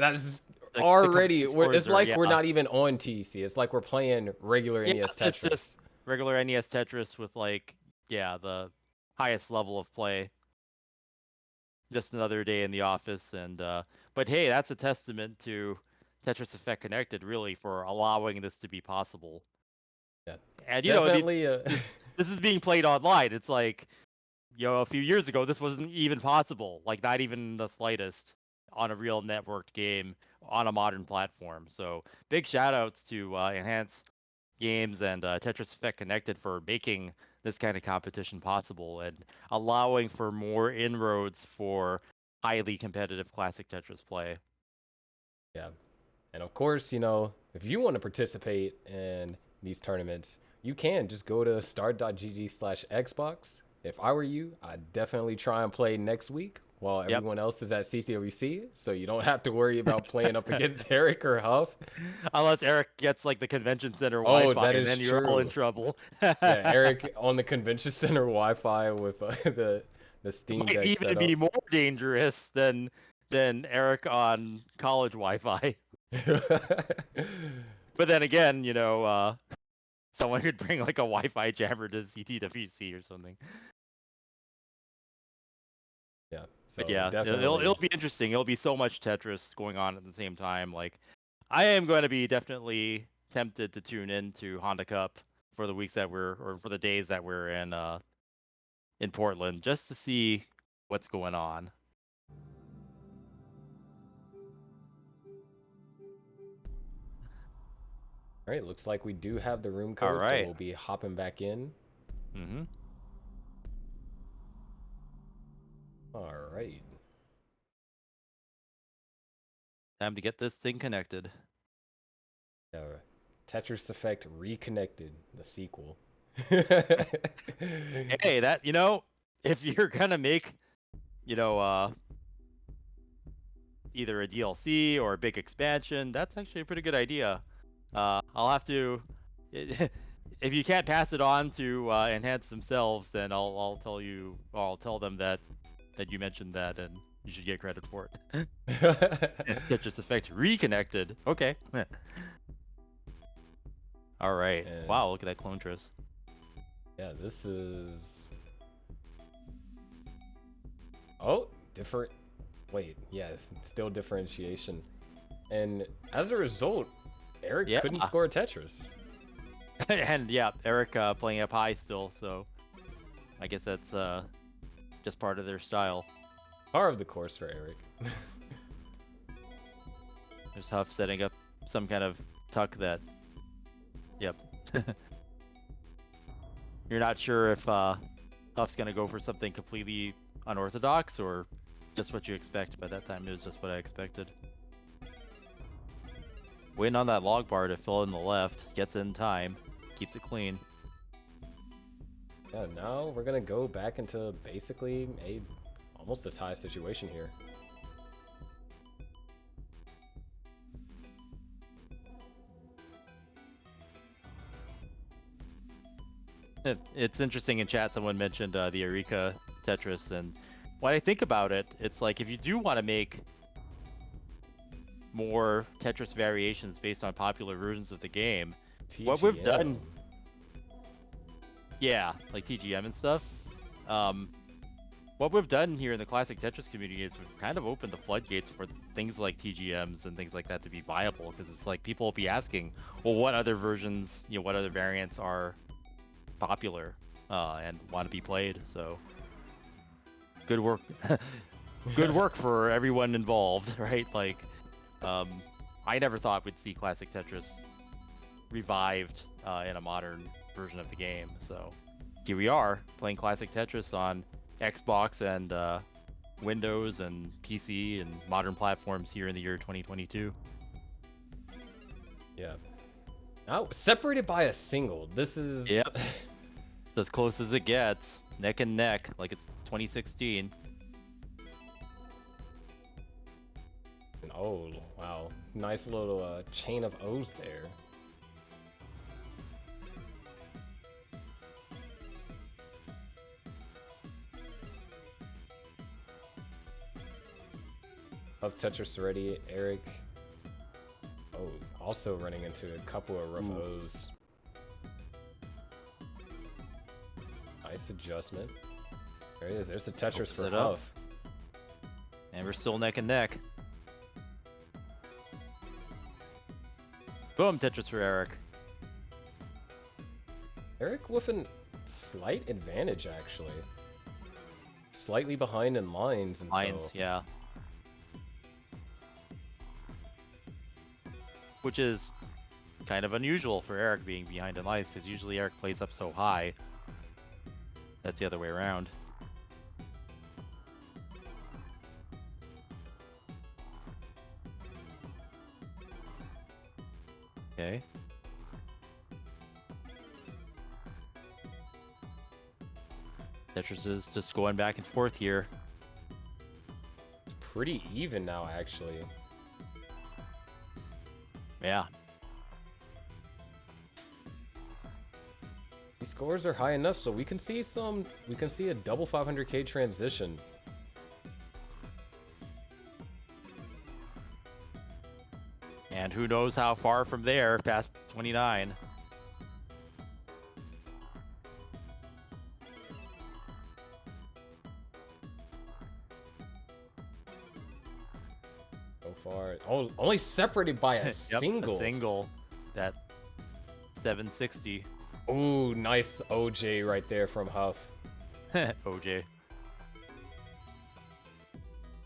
The already combined scores it's are like we're not even on TC. It's like we're playing regular yeah, NES it's just Tetris. regular NES Tetris with the highest level of play. Just another day in the office, and but hey, that's a testament to Tetris Effect Connected, really, for allowing this to be possible. Yeah. And Definitely this is being played online. It's like a few years ago, this wasn't even possible, like not even the slightest. on a real networked game on a modern platform. So big shout outs to Enhance Games and Tetris Effect Connected for making this kind of competition possible and allowing for more inroads for highly competitive classic Tetris play. Yeah. And of course, you know, if you want to participate in these tournaments, you can just go to start.gg/Xbox. If I were you, I'd definitely try and play next week while Yep. everyone else is at CTWC, so you don't have to worry about playing up against Eric or Huff. Unless Eric gets like the convention center Oh, Wi-Fi, that and is then you're all in true. trouble. Yeah, Eric on the convention center Wi-Fi with the Steam Might Deck even set be up. more dangerous than Eric on college Wi-Fi. But then again, someone could bring like a Wi-Fi jammer to CTWC or something. Yeah, But so yeah, it'll definitely. be interesting. It'll be so much Tetris going on at the same time. Like, I am going to be definitely tempted to tune in to Honda Cup for the weeks that or for the days that we're in Portland, just to see what's going on. All right, looks like we do have the room All code, so right. we'll be hopping back in. Mm-hmm. All right. Time to get this thing connected. Tetris Effect Reconnected, the sequel. Hey, if you're gonna make, you know, either a DLC or a big expansion, that's actually a pretty good idea. I'll have to, if you can't pass it on to Enhance themselves, then I'll tell you, or I'll tell them that you mentioned that, and you should get credit for it. Tetris Effect Reconnected. Okay. All right. And Wow, look at that clone Tris. yeah, this is. Oh, different. Wait, yeah, it's still differentiation. And as a result, Eric Yeah. couldn't score Tetris. And yeah, Eric playing up high still, so I guess that's just part of their style. Par of the course for Eric. There's Huff setting up some kind of tuck that. Yep. You're not sure if Huff's gonna go for something completely unorthodox or just what you expect. By that time, it was just what I expected. Waiting on that log bar to fill in the left, gets in time, keeps it clean. Yeah, now we're gonna go back into basically almost a tie situation here. It's interesting in chat. Someone mentioned the Eureka Tetris, and when I think about it, it's like if you do want to make more Tetris variations based on popular versions of the game, what we've done, yeah, like TGM and stuff. What we've done here in the classic Tetris community is we've kind of opened the floodgates for things like TGMs and things like that to be viable, because it's like people will be asking, well, what other versions, what other variants are popular and want to be played. So good work. Good work for everyone involved, right? Like, I never thought we'd see classic Tetris revived in a modern version of the game. So here we are playing classic Tetris on Xbox and Windows and PC and modern platforms here in the year 2022. Yeah. Now separated by a single. This is. Yep. It's as close as it gets, neck and neck, like it's 2016. Oh wow, nice little chain of O's there. Of Tetris already, Eric. Oh, also running into a couple of rough O's. Nice adjustment. There it is. There's the Tetris for Huff. And we're still neck and neck. Boom, Tetris for Eric. Eric with a slight advantage, actually. Slightly behind in lines. And lines, so, yeah. which is kind of unusual for Eric being behind in lights, because usually Eric plays up so high. That's the other way around. Okay. Tetris is just going back and forth here. It's pretty even now, actually. Yeah. These scores are high enough, so we can see a double 500k transition. And who knows how far from there past 29. So far, only separated by a Yep, single. a single. That 760. Ooh, nice OJ right there from Huff. OJ.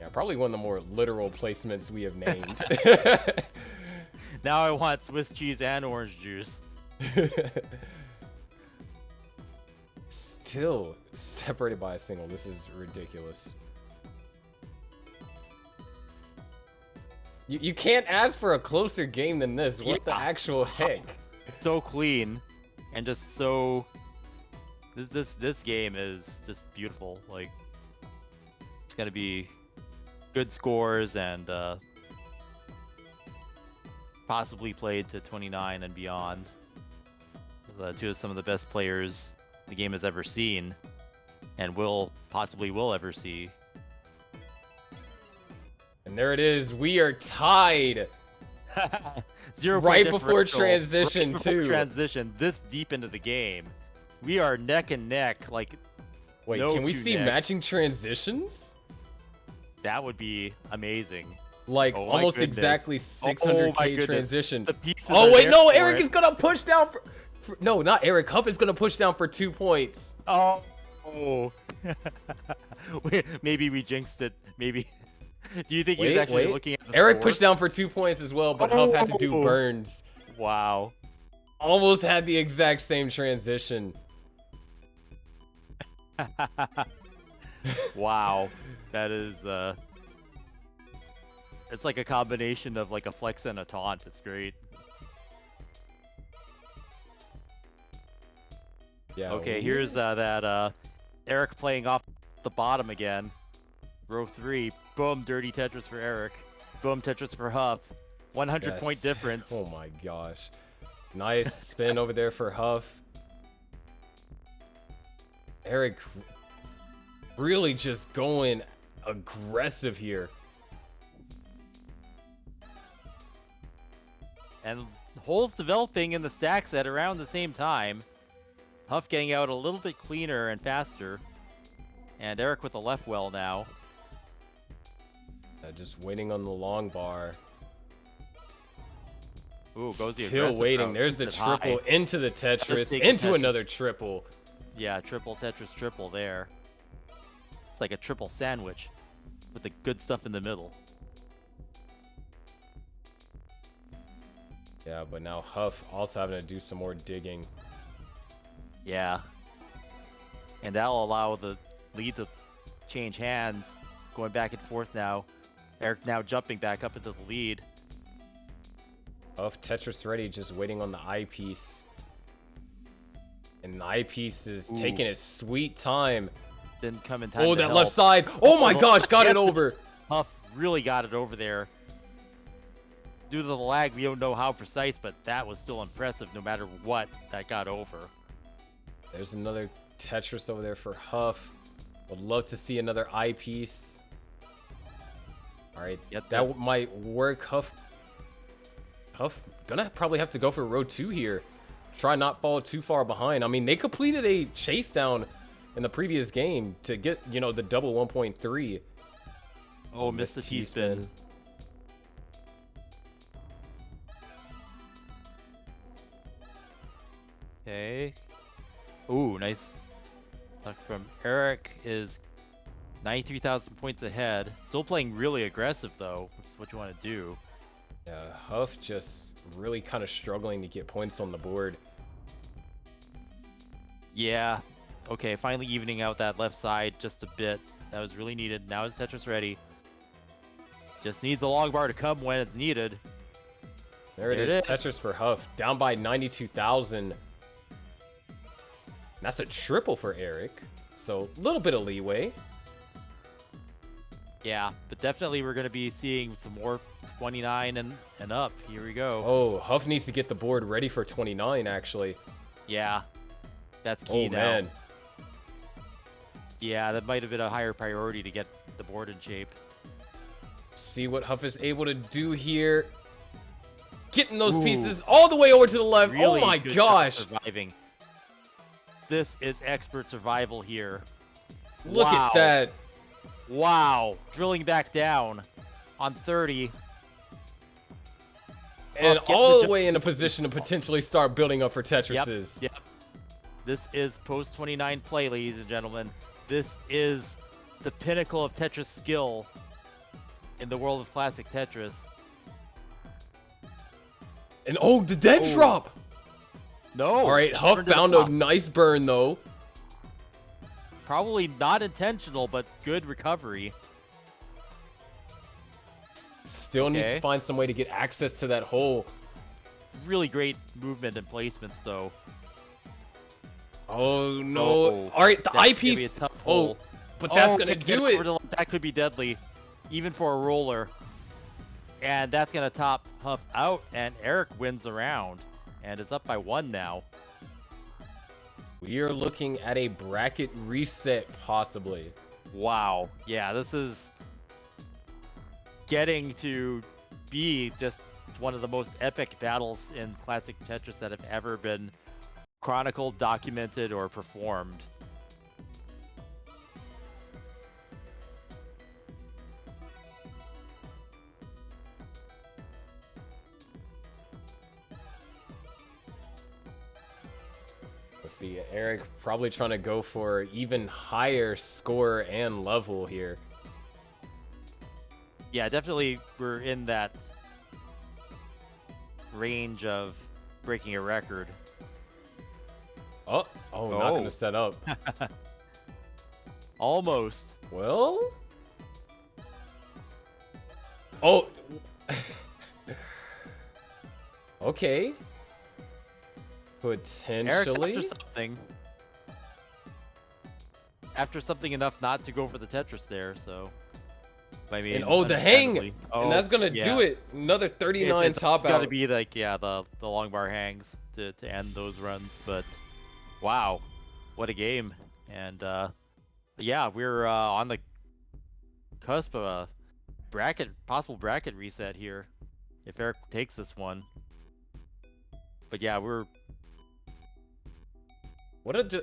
Yeah, probably one of the more literal placements we have named. Now I want Swiss cheese and orange juice. Still separated by a single. This is ridiculous. You can't ask for a closer game than this. What the actual heck? So clean, and just so. This game is just beautiful. Like, it's gonna be good scores and possibly played to 29 and beyond. Two of some of the best players the game has ever seen, and possibly will ever see. And there it is. We are tied. 0 Right point before differential. transition, Right before too. Transition this deep into the game. We are neck and neck. Like, Wait, no can we two see necks. matching transitions? That would be amazing. Like Oh my almost goodness. exactly Oh my 600k goodness. transition. The pieces Oh are wait, there no, for Eric it. is gonna push down for no, not Eric. Huff is gonna push down for 2 points. Oh. Wait, maybe we jinxed it. Maybe. Do you think he was actually looking at the Eric score? pushed down for 2 points as well, but Huff had to do Oh. burns. Wow. Almost had the exact same transition. Wow. That is it's like a combination of like a flex and a taunt. It's great. Yeah. Okay, here's that Eric playing off the bottom again. Row 3. Boom, dirty Tetris for Eric. Boom, Tetris for Huff. 100 point Yes. difference. Oh my gosh. Nice spin over there for Huff. Eric really just going aggressive here. And holes developing in the stacks at around the same time. Huff getting out a little bit cleaner and faster. And Eric with a left well now. Just waiting on the long bar. Ooh, goes the Still aggressive waiting. route. There's the Keeps it high. triple into the Tetris, take into the Tetris. another triple. Yeah, triple Tetris triple there. It's like a triple sandwich with the good stuff in the middle. Yeah, but now Huff also having to do some more digging. Yeah. And that'll allow the lead to change hands, going back and forth now. Eric now jumping back up into the lead. Huff Tetris ready, just waiting on the eyepiece. And the eyepiece is taking its sweet time. Didn't come in time Oh, to that help. left side. Oh my gosh, got it Yes, over. Huff really got it over there. Due to the lag, we don't know how precise, but that was still impressive no matter what that got over. There's another Tetris over there for Huff. Would love to see another eyepiece. All right, Yep, that might work. Huff gonna probably have to go for row 2 here. Try not fall too far behind. I mean, they completed a chase down in the previous game to get, you know, the double 1.3. Oh, missed the T-spin. Okay. Ooh, nice. Tuck from Eric is 93,000 points ahead. Still playing really aggressive though, which is what you want to do. Huff just really kind of struggling to get points on the board. Yeah. Okay, finally evening out that left side just a bit. That was really needed. Now is Tetris ready? Just needs the long bar to come when it's needed. There it is. Tetris for Huff. Down by 92,000. That's a triple for Eric. So a little bit of leeway. Yeah, but definitely we're going to be seeing some more 29 and up. Here we go. Oh, Huff needs to get the board ready for 29, actually. Yeah, that's key now. Man. Yeah, that might have been a higher priority to get the board in shape. See what Huff is able to do here. Getting those pieces all the way over to the left. Really oh my good gosh. Surviving. This is expert survival here. Look at that. Wow. Drilling back down on 30. And all the way in a position to potentially start building up for Tetrises. Yep. This is post 29 play, ladies and gentlemen. This is the pinnacle of Tetris skill in the world of classic Tetris. And the dead drop. No. All right, Huff found a nice burn though. Probably not intentional, but good recovery. Still needs to find some way to get access to that hole. Really great movement and placements though. Oh no. All right, the eyepiece. Oh, but that's going to do it. That could be deadly, even for a roller. And that's going to top Huff out, and Eric wins the round. And it's up by 1 now. We are looking at a bracket reset, possibly. Wow. Yeah, this is getting to be just one of the most epic battles in classic Tetris that have ever been chronicled, documented, or performed. Let's see, Eric probably trying to go for even higher score and level here. Yeah, definitely we're in that range of breaking a record. Not going to set up. Almost. Well? Oh. Okay. Potentially. Eric's after something enough not to go for the Tetris there, so. I mean, and the hang! And that's gonna do it. Another 39 top out. It's gotta be like, the long bar hangs to end those runs, but wow, what a game. And yeah, we're on the cusp of a possible bracket reset here if Eric takes this one. But yeah,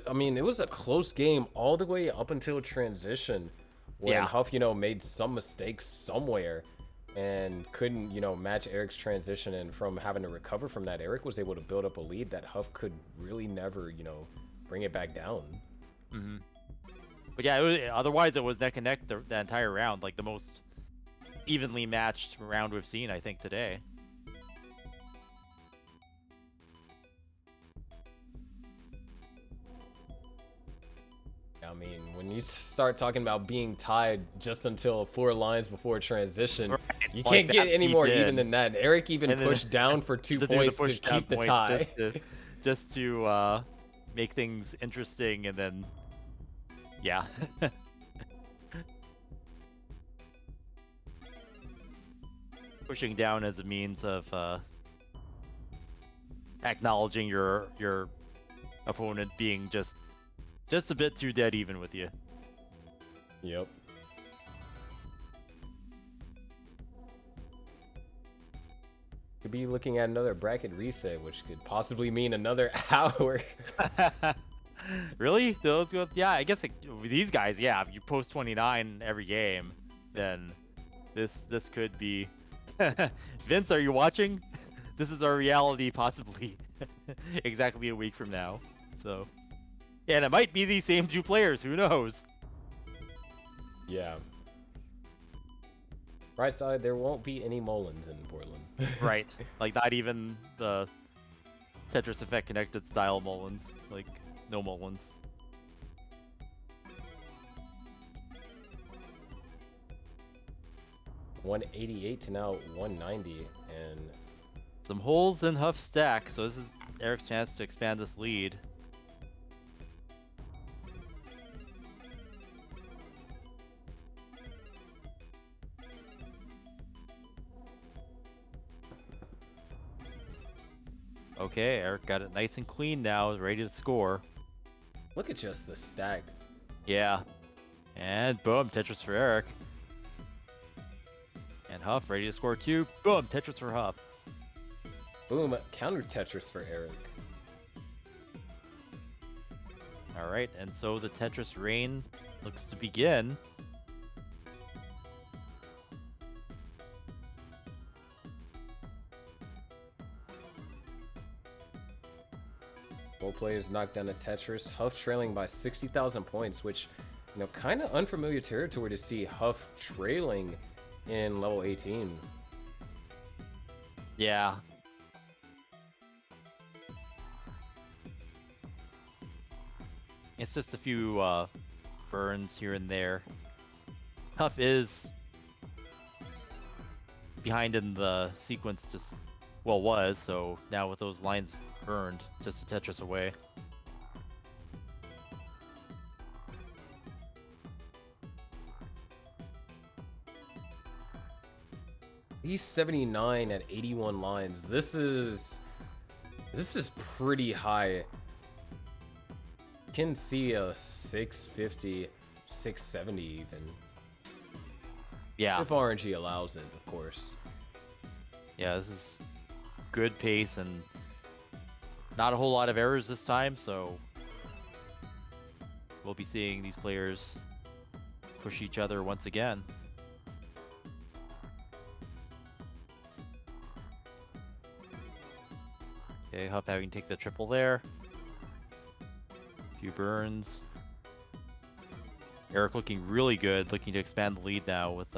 I mean, it was a close game all the way up until transition when Huff, made some mistakes somewhere and couldn't, match Eric's transition. And from having to recover from that, Eric was able to build up a lead that Huff could really never, bring it back down. Mm-hmm. But yeah, otherwise it was neck and neck the entire round, like the most evenly matched round we've seen, I think, today. I mean, when you start talking about being tied just until 4 lines before transition, you can't get any more even than that. Eric even pushed down for 2 points to keep the tie. Just to make things interesting, and then, yeah. Pushing down as a means of acknowledging your opponent being just a bit too dead even with you. Yep. Could be looking at another bracket reset, which could possibly mean another hour. Really? Those go? Yeah, I guess these guys. Yeah, if you post 29 every game, then this could be. Vince, are you watching? This is our reality, possibly exactly a week from now. So. And it might be these same 2 players. Who knows? Yeah. Right side, there won't be any Mullins in Portland. Right. Like, not even the Tetris Effect connected style Mullins. Like, no Mullins. $188 to now $190, and Some holes in Huff's stack, so this is Eric's chance to expand this lead. Okay, Eric got it nice and clean now, ready to score. look at just the stack. Yeah. And boom, Tetris for Eric. And Huff ready to score too. Boom, Tetris for Huff. Boom, counter Tetris for Eric. Alright, and so the Tetris reign looks to begin. Both players knocked down a Tetris. Huff trailing by 60,000 points, which, you know, kind of unfamiliar territory to see Huff trailing in level 18. Yeah. It's just a few burns here and there. Huff is behind in the sequence, just, well, was, so now with those lines burned, just a Tetris away. He's 79 at 81 lines. This is pretty high. Can see a 650, 670 even. Yeah. If RNG allows it, of course. Yeah, this is good pace and not a whole lot of errors this time, so we'll be seeing these players push each other once again. Okay, Huff having to take the triple there. Few burns. Eric looking really good, looking to expand the lead now with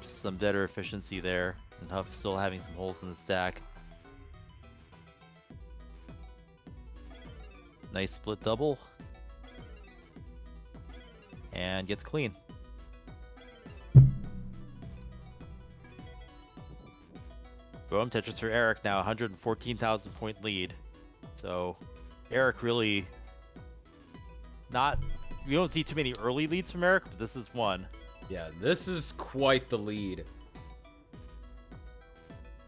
just some better efficiency there. And Huff still having some holes in the stack. Nice split double. And gets clean. Boom, Tetris for Eric now, 114,000 point lead. So Eric really not, we don't see too many early leads from Eric, but this is one. Yeah, this is quite the lead.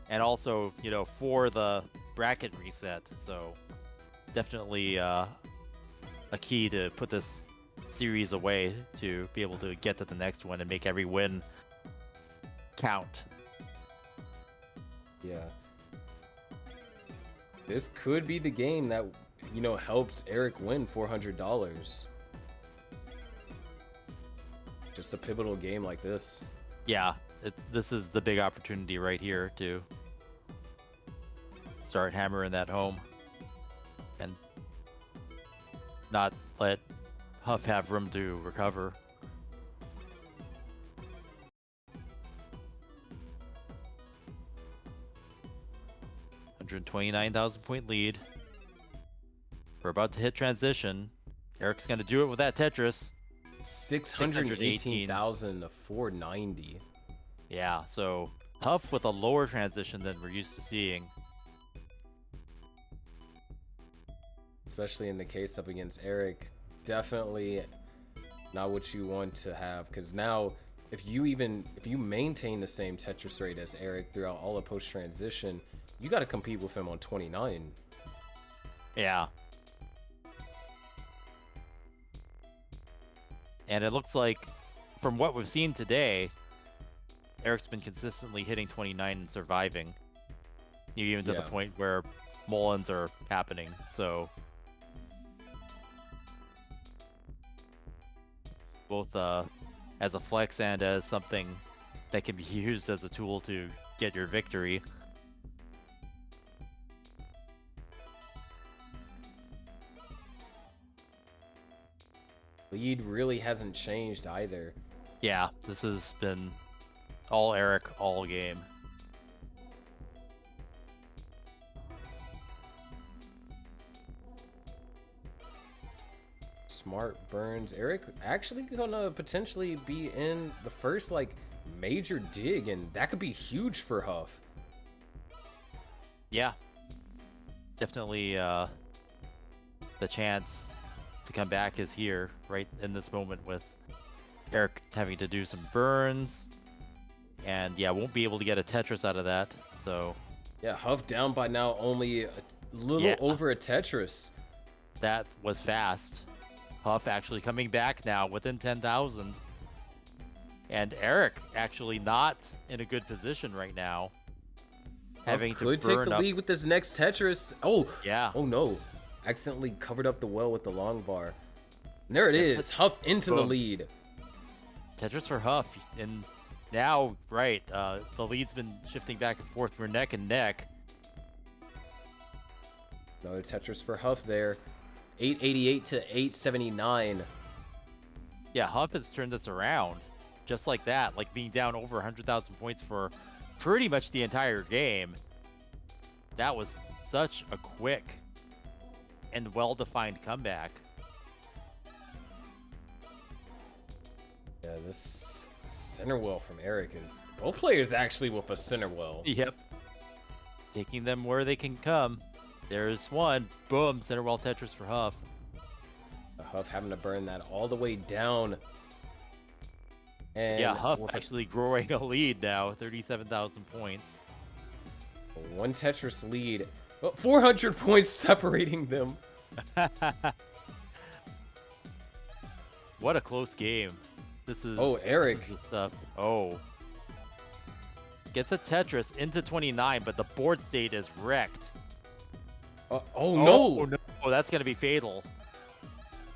And also, you know, for the bracket reset, so definitely a key to put this series away to be able to get to the next one and make every win count. Yeah. This could be the game that, you know, helps Eric win $400. Just a pivotal game like this. Yeah, this is the big opportunity right here to start hammering that home and not let Huff have room to recover. $129,000 point lead. We're about to hit transition. Eric's gonna do it with that Tetris. 618,000 to 490. Yeah, so Huff with a lower transition than we're used to seeing. Especially in the case up against Eric. Definitely not what you want to have, because now if you maintain the same Tetris rate as Eric throughout all of post transition, you got to compete with him on 29. Yeah. And it looks like, from what we've seen today, Eric's been consistently hitting 29 and surviving. Even to the point where Mullins are happening, so both as a flex and as something that can be used as a tool to get your victory. Lead really hasn't changed either. Yeah, this has been All Eric, all game. Smart burns. Eric actually gonna potentially be in the first like major dig, and that could be huge for Huff. Yeah. Definitely the chance to come back is here right in this moment with Eric having to do some burns. And yeah, won't be able to get a Tetris out of that. So Yeah, Huff down by now only a little over a Tetris. that was fast. Huff actually coming back now within 10,000. And Eric actually not in a good position right now. Having to could take the lead with this next Tetris. Oh, yeah. Oh no. Accidentally covered up the well with the long bar. And there it is. Huff into the lead. Tetris for Huff. And now, right, the lead's been shifting back and forth. We're neck and neck. Another Tetris for Huff there. 888 to 879. Yeah, Huff has turned this around. Just like that. Like being down over 100,000 points for pretty much the entire game. That was such a quick and well-defined comeback. Yeah, this center well from Eric is... Both players actually with a center well. Yep. Taking them where they can come. There's one. Boom. Center well Tetris for Huff. Huff having to burn that all the way down. And yeah, Huff actually growing a lead now. 37,000 points. One Tetris lead. Oh, 400 points separating them. What a close game. This is... Oh, Eric. This is the stuff. Oh. Gets a Tetris into 29, but the board state is wrecked. Oh no! No! Oh, that's gonna be fatal.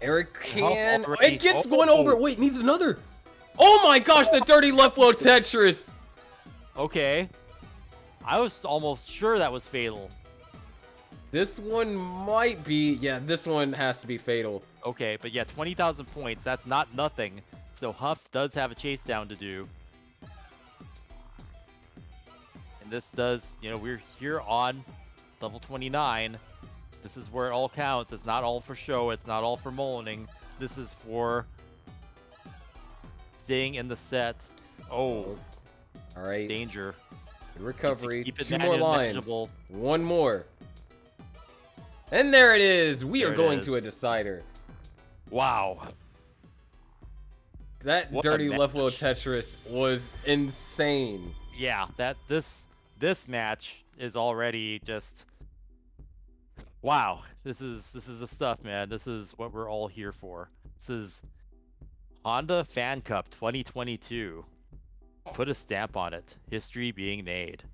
Eric can... It gets one over! Wait, needs another! Oh my gosh, the dirty left wheel Tetris! Okay. I was almost sure that was fatal. This one might be... Yeah, this one has to be fatal. Okay, but yeah, 20,000 points. That's not nothing. So Huff does have a chase down to do. And this does... You know, we're here on level 29. This is where it all counts. It's not all for show. It's not all for mullining. This is for staying in the set. Oh. All right. Danger. Good recovery. Keep it 2 more lines. manageable. One more. And there it is. We are going to a decider. Wow. That What dirty a left wheel match. Tetris was insane. Yeah, this match is already just wow. This is the stuff, man. This is what we're all here for. This is Honda Fan Cup 2022. Put a stamp on it. History being made.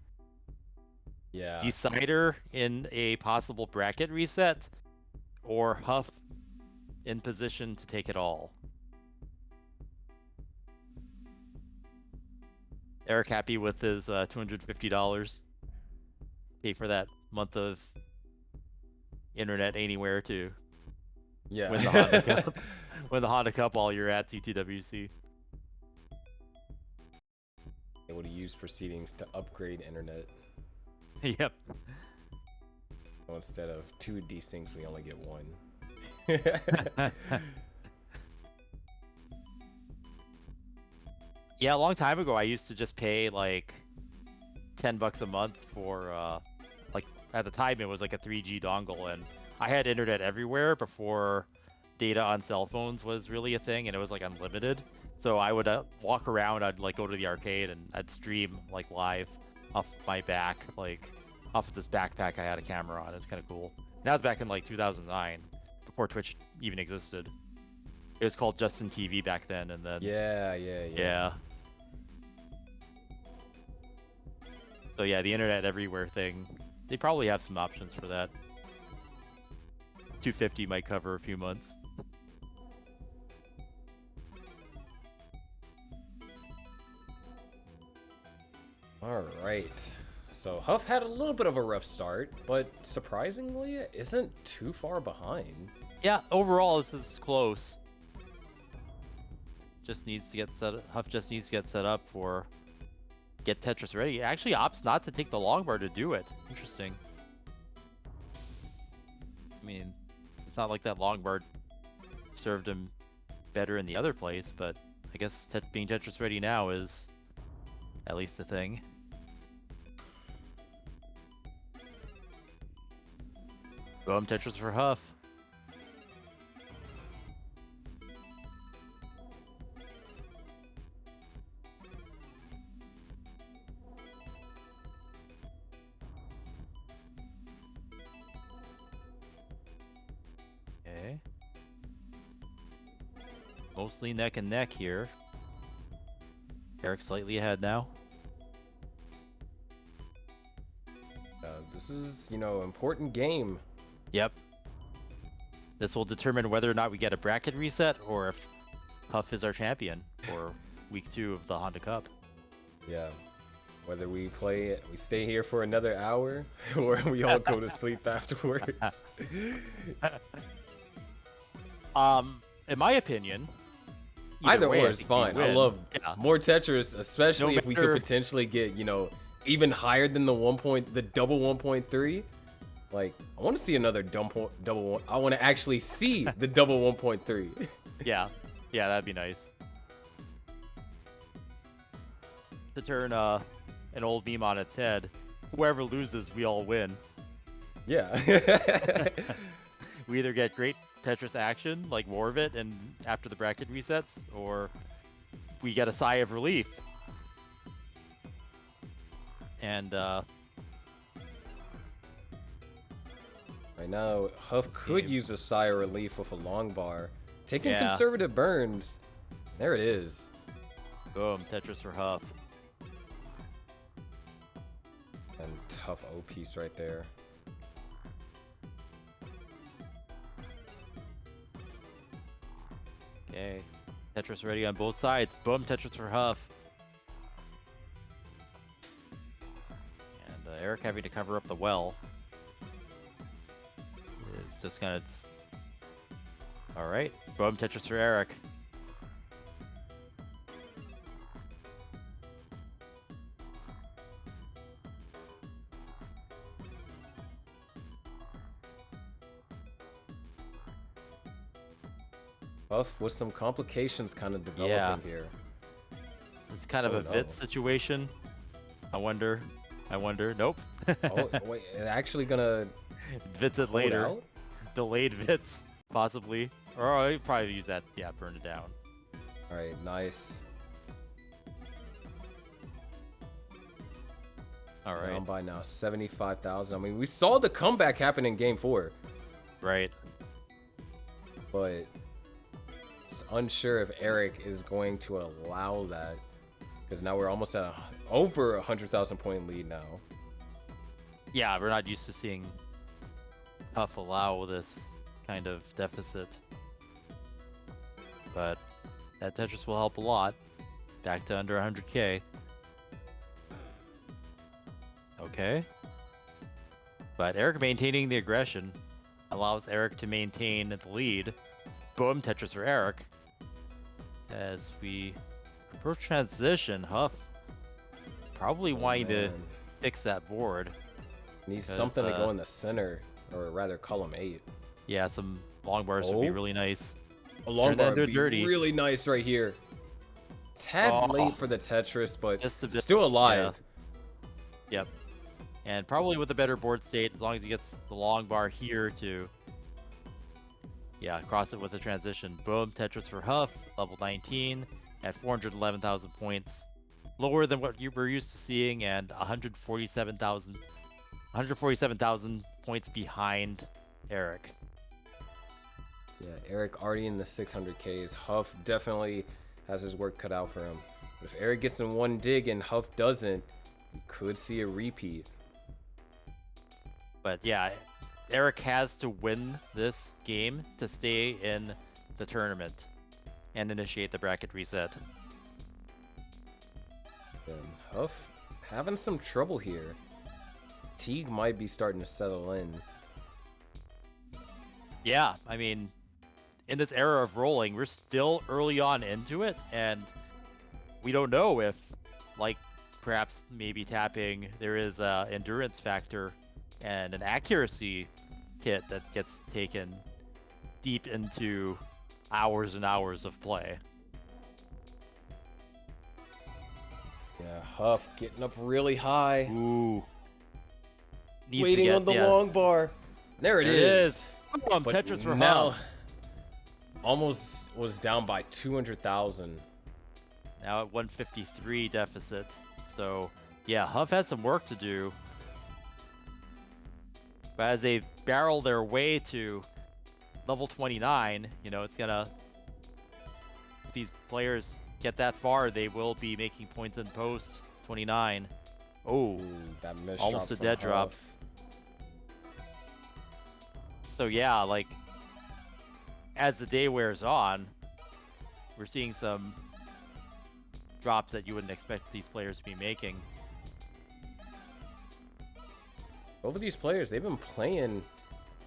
Yeah. Decider in a possible bracket reset, or Huff in position to take it all. Eric happy with his $250. Pay for that month of internet anywhere to Yeah. win the Honda Cup. Win the Honda Cup while you're at CTWC. Able to use proceedings to upgrade internet. Yep. So instead of 2 desyncs, we only get 1. Yeah, a long time ago, I used to just pay like $10 a month for like at the time it was like a 3G dongle, and I had internet everywhere before data on cell phones was really a thing, and it was like unlimited. So I would walk around, I'd like go to the arcade, and I'd stream like live off my back, like off of this backpack I had a camera on. It's kind of cool. That was back in like 2009, before Twitch even existed. It was called Justin TV back then, and then yeah. So yeah, the internet everywhere thing, they probably have some options for that. 250 might cover a few months. All right. So Huff had a little bit of a rough start, but surprisingly, it isn't too far behind. Yeah, overall this is close. Just needs to get set. Huff just needs to get set up for get Tetris ready. He actually opts not to take the long bar to do it. Interesting. I mean, it's not like that long bar served him better in the other place, but I guess being Tetris ready now is at least a thing. Boom, Tetris for Huff. Okay. Mostly neck and neck here. Eric slightly ahead now. This is, important game. Yep. This will determine whether or not we get a bracket reset or if Huff is our champion for week 2 of the Honda Cup. Yeah. Whether we stay here for another hour or we all go to sleep afterwards. In my opinion, either way, or is fine. I love more Tetris, especially if we could potentially get, even higher than the double 1.3. Like, I want to see another double one. I want to actually see the double 1.3. Yeah, that'd be nice. To turn an old meme on its head, whoever loses, we all win. Yeah. We either get great Tetris action, like more of it, and after the bracket resets, or we get a sigh of relief. And right now, Huff could use a sigh of relief with a long bar. Taking conservative burns. There it is. Boom, Tetris for Huff. And tough O piece right there. Okay, Tetris ready on both sides. Boom, Tetris for Huff. And Eric having to cover up the well. It's just gonna... Alright, boom, Tetris for Eric. Huff with some complications kind of developing here. It's kind of a VIT situation. I wonder. Nope. Oh, wait, it's actually gonna... VITs it later. Out? Delayed VITs, possibly. Or I'll probably use that, burn it down. Alright, nice. Alright. Down by now 75,000. I mean, we saw the comeback happen in Game 4. Right. But it's unsure if Eric is going to allow that. Because now we're almost at over 100,000 point lead now. Yeah, we're not used to seeing Huff allow this kind of deficit. But that Tetris will help a lot. Back to under 100k. Okay. But Eric maintaining the aggression allows Eric to maintain the lead. Boom, Tetris for Eric. As we approach transition, Huff probably wanting to fix that board. Needs something to go in the center, or rather column 8. Yeah, some long bars would be really nice. A long bar would be really nice right here. Tad late for the Tetris, but just a bit, still alive. Yeah. Yep. And probably with a better board state, as long as he gets the long bar here to cross it with a transition. Boom, Tetris for Huff, level 19 at 411,000 points. Lower than what you were used to seeing, and 147,000 points behind Eric. Yeah, Eric already in the 600Ks. Huff definitely has his work cut out for him. But if Eric gets in one dig and Huff doesn't, we could see a repeat. But yeah, Eric has to win this game to stay in the tournament and initiate the bracket reset. And Huff having some trouble here. Teague might be starting to settle in. Yeah, I mean, in this era of rolling, we're still early on into it, and we don't know if, like perhaps maybe tapping. There is a endurance factor and an accuracy kit that gets taken deep into hours and hours of play. Yeah, Huff getting up really high. Ooh. Needs to Waiting get- on the yeah, long bar. There it There it is. is. But Tetris for now, Huff. almost was down by 200,000. Now at 153 deficit. So, yeah, Huff has some work to do. But as they barrel their way to level 29, you know, it's gonna... If these players get that far, they will be making points in post. 29. Oh, Ooh, that missed almost drop a from dead drop. Huff. So yeah, like, as the day wears on, we're seeing some drops that you wouldn't expect these players to be making. Both of these players, they've been playing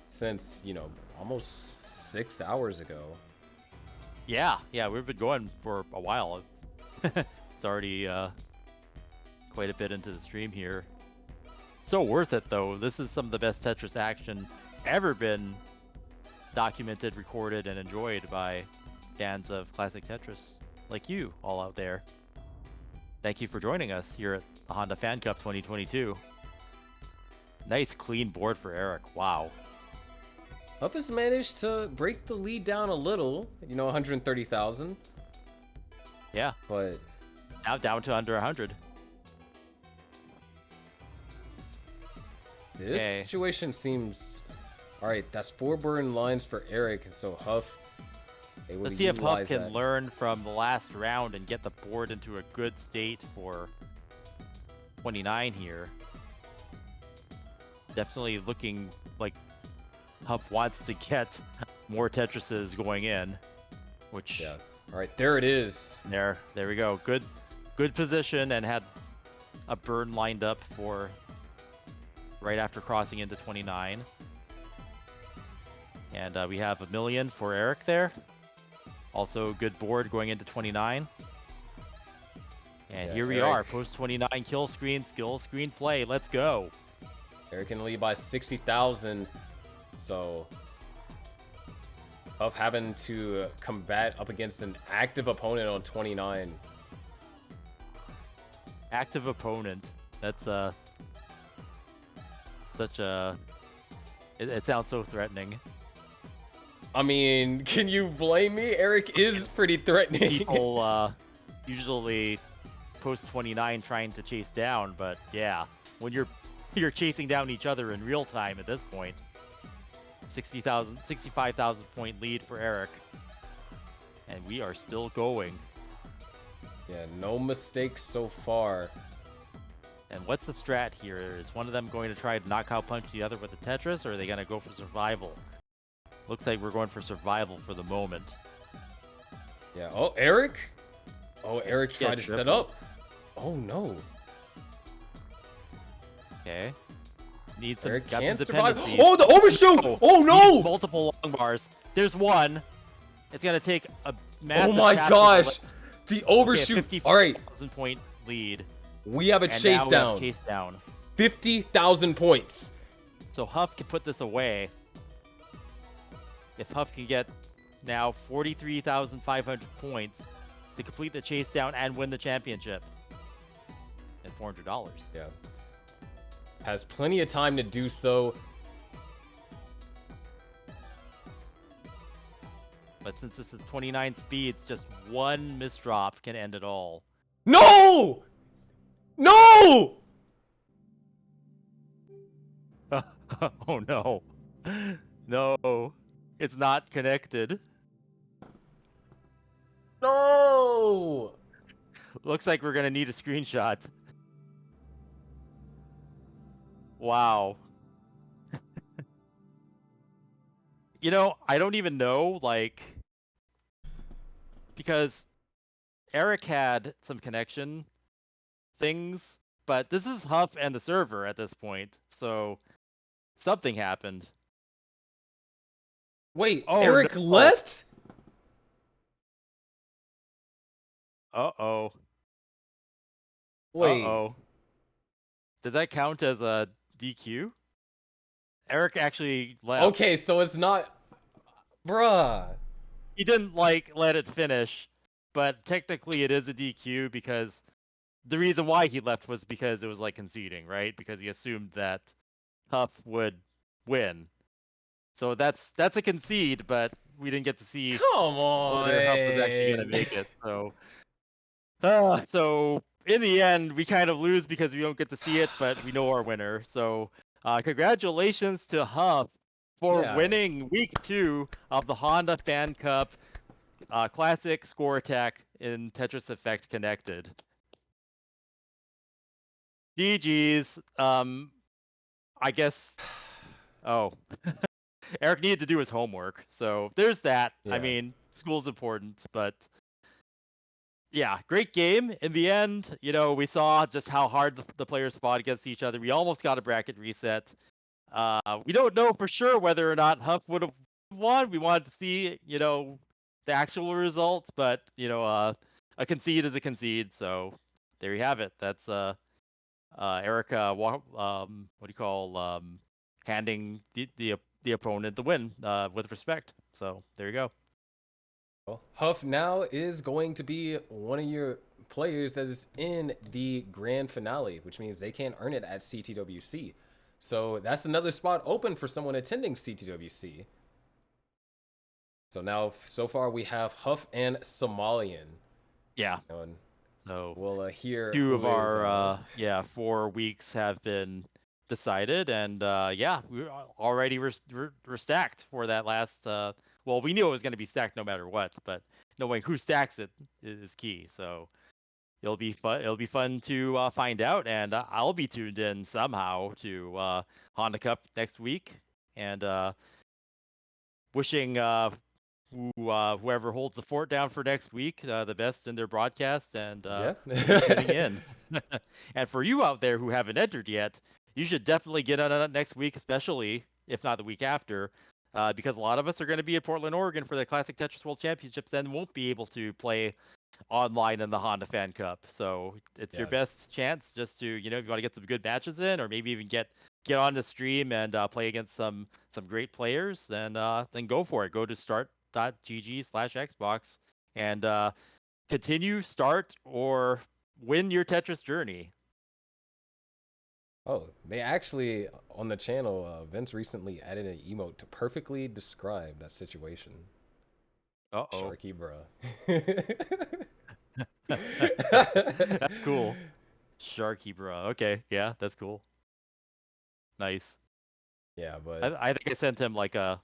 since, you know, almost 6 hours ago. Yeah, we've been going for a while. It's already quite a bit into the stream here. So worth it, though. This is some of the best Tetris action ever been documented, recorded, and enjoyed by fans of classic Tetris like you all out there. Thank you for joining us here at the Honda Fan Cup 2022. Nice clean board for Eric. Wow. Huff has managed to break the lead down a little, you know, 130,000. Yeah, But now down to under 100. this Okay. situation seems... Alright, that's 4 burn lines for Eric, and so Huff able Let's to see if Huff utilize can that. learn from the last round and get the board into a good state for 29 here. Definitely looking like Huff wants to get more Tetrises going in, which Yeah. Alright, there it is. there we go. Good position, and had a burn lined up for right after crossing into 29. And we have a million for Eric there. Also good board going into 29. And Yeah, here we Eric. are, post 29 kill screen, skill screen play. Let's go. Eric can lead by 60,000. So Huff having to combat up against an active opponent on 29. Active opponent. That's such a... It sounds so threatening. I mean, can you blame me? Eric is pretty threatening. People usually post 29 trying to chase down, but yeah, when you're chasing down each other in real time at this point. 65,000 point lead for Eric. And we are still going. Yeah, no mistakes so far. And what's the strat here? Is one of them going to try to knockout punch the other with a Tetris, or are they going to go for survival? Looks like we're going for survival for the moment. Yeah. Oh, Eric? Oh, Eric Yeah, tried to set triple. up. Oh, no. Okay. Need some, Eric got can some survive. dependencies. Oh, the overshoot! Oh, Needs no! multiple long bars. There's one. It's going to take a massive Oh, my tap to gosh. the The overshoot. Okay, All right. 50,000 point lead. We have a And chase now we have down. chase down. 50,000 points. So Huff can put this away. If Huff can get now 43,500 points to complete the chase down and win the championship. And $400. Yeah. Has plenty of time to do so. But since this is 29 speeds, just one misdrop can end it all. No! No! Oh no. No. It's not connected. No! Looks like we're gonna need a screenshot. Wow. You know, I don't even know, like, because Eric had some connection things, but this is Huff and the server at this point, so something happened. Wait, Oh, Eric no. left? Uh-oh. Wait. Uh-oh. Does that count as a DQ? Eric actually left. Okay, so it's not, bruh. He didn't like let it finish, but technically it is a DQ because the reason why he left was because it was like conceding, right? Because he assumed that Huff would win. So that's a concede, but we didn't get to see Come whether Huff was actually gonna on. make it. So in the end, we kind of lose because we don't get to see it, but we know our winner. So congratulations to Huff for Yeah. winning week 2 of the Honda Fan Cup Classic Score Attack in Tetris Effect Connected. GG's. I guess. Oh, Eric needed to do his homework, so there's that. I Yeah. mean, school's important, but yeah, great game. In the end, we saw just how hard the players fought against each other. We almost got a bracket reset. We don't know for sure whether or not Huff would have won. We wanted to see, the actual result, but a concede is a concede. So there you have it. That's Erica. What do you call handing the opponent the win with respect. So there you go. Huff now is going to be one of your players that is in the grand finale, which means they can't earn it at CTWC. So that's another spot open for someone attending CTWC. So now, so far, we have Huff and Somalian. Yeah. And So we'll hear 2 of who is, our 4 weeks have been decided, and we're stacked for that last. Well, we knew it was going to be stacked no matter what, but knowing who stacks it is key. So it'll be fun. It'll be fun to find out, and I'll be tuned in somehow to Honda Cup next week, and wishing whoever holds the fort down for next week the best in their broadcast, and yeah. tuning in. And for you out there who haven't entered yet, you should definitely get on it next week, especially if not the week after, because a lot of us are going to be in Portland, Oregon for the Classic Tetris World Championships and won't be able to play online in the Honda Fan Cup. So it's your Yeah. best chance just to, if you want to get some good matches in, or maybe even get on the stream and play against some great players, then go for it. Go to start.gg/Xbox and continue, start, or win your Tetris journey. Oh, they actually, on the channel, Vince recently added an emote to perfectly describe that situation. Uh-oh. Sharky, bruh. That's cool. Sharky, bro. Okay, yeah, that's cool. Nice. Yeah, but I think I sent him like a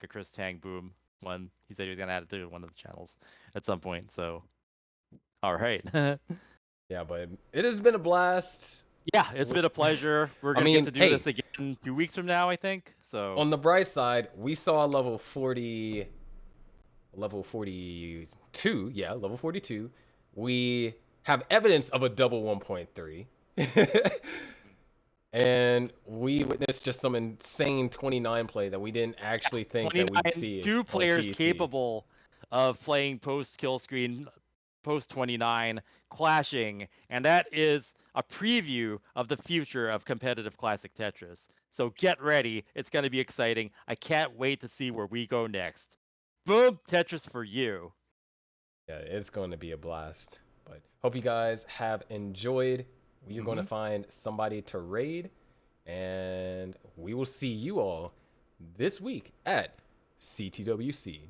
Chris Tang boom one. He said he was gonna add it to one of the channels at some point. So, all right. yeah, but it has been a blast. Yeah, it's been a pleasure. We're gonna get to do this again 2 weeks from now, I think. So on the bright side, we saw level 42. Yeah, level 42. We have evidence of a double 1.3. And we witnessed just some insane 29 play that we didn't actually think that we'd see. 2 players capable of playing post kill screen, post 29, clashing, and that is a preview of the future of competitive classic Tetris. So get ready, it's going to be exciting. I can't wait to see where we go next. Boom, Tetris for you. Yeah, it's going to be a blast. But hope you guys have enjoyed. We're going to find somebody to raid, and we will see you all this week at CTWC.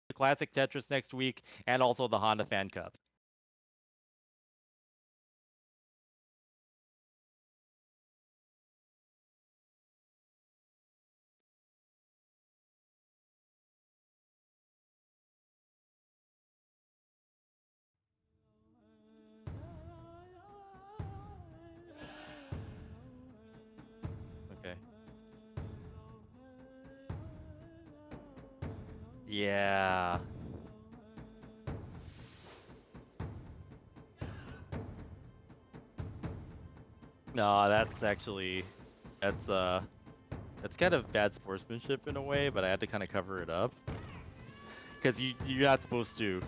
The Classic Tetris next week, and also the Honda Fan Cup. Okay. Yeah. No, that's kind of bad sportsmanship in a way, but I had to kind of cover it up. because you're not supposed to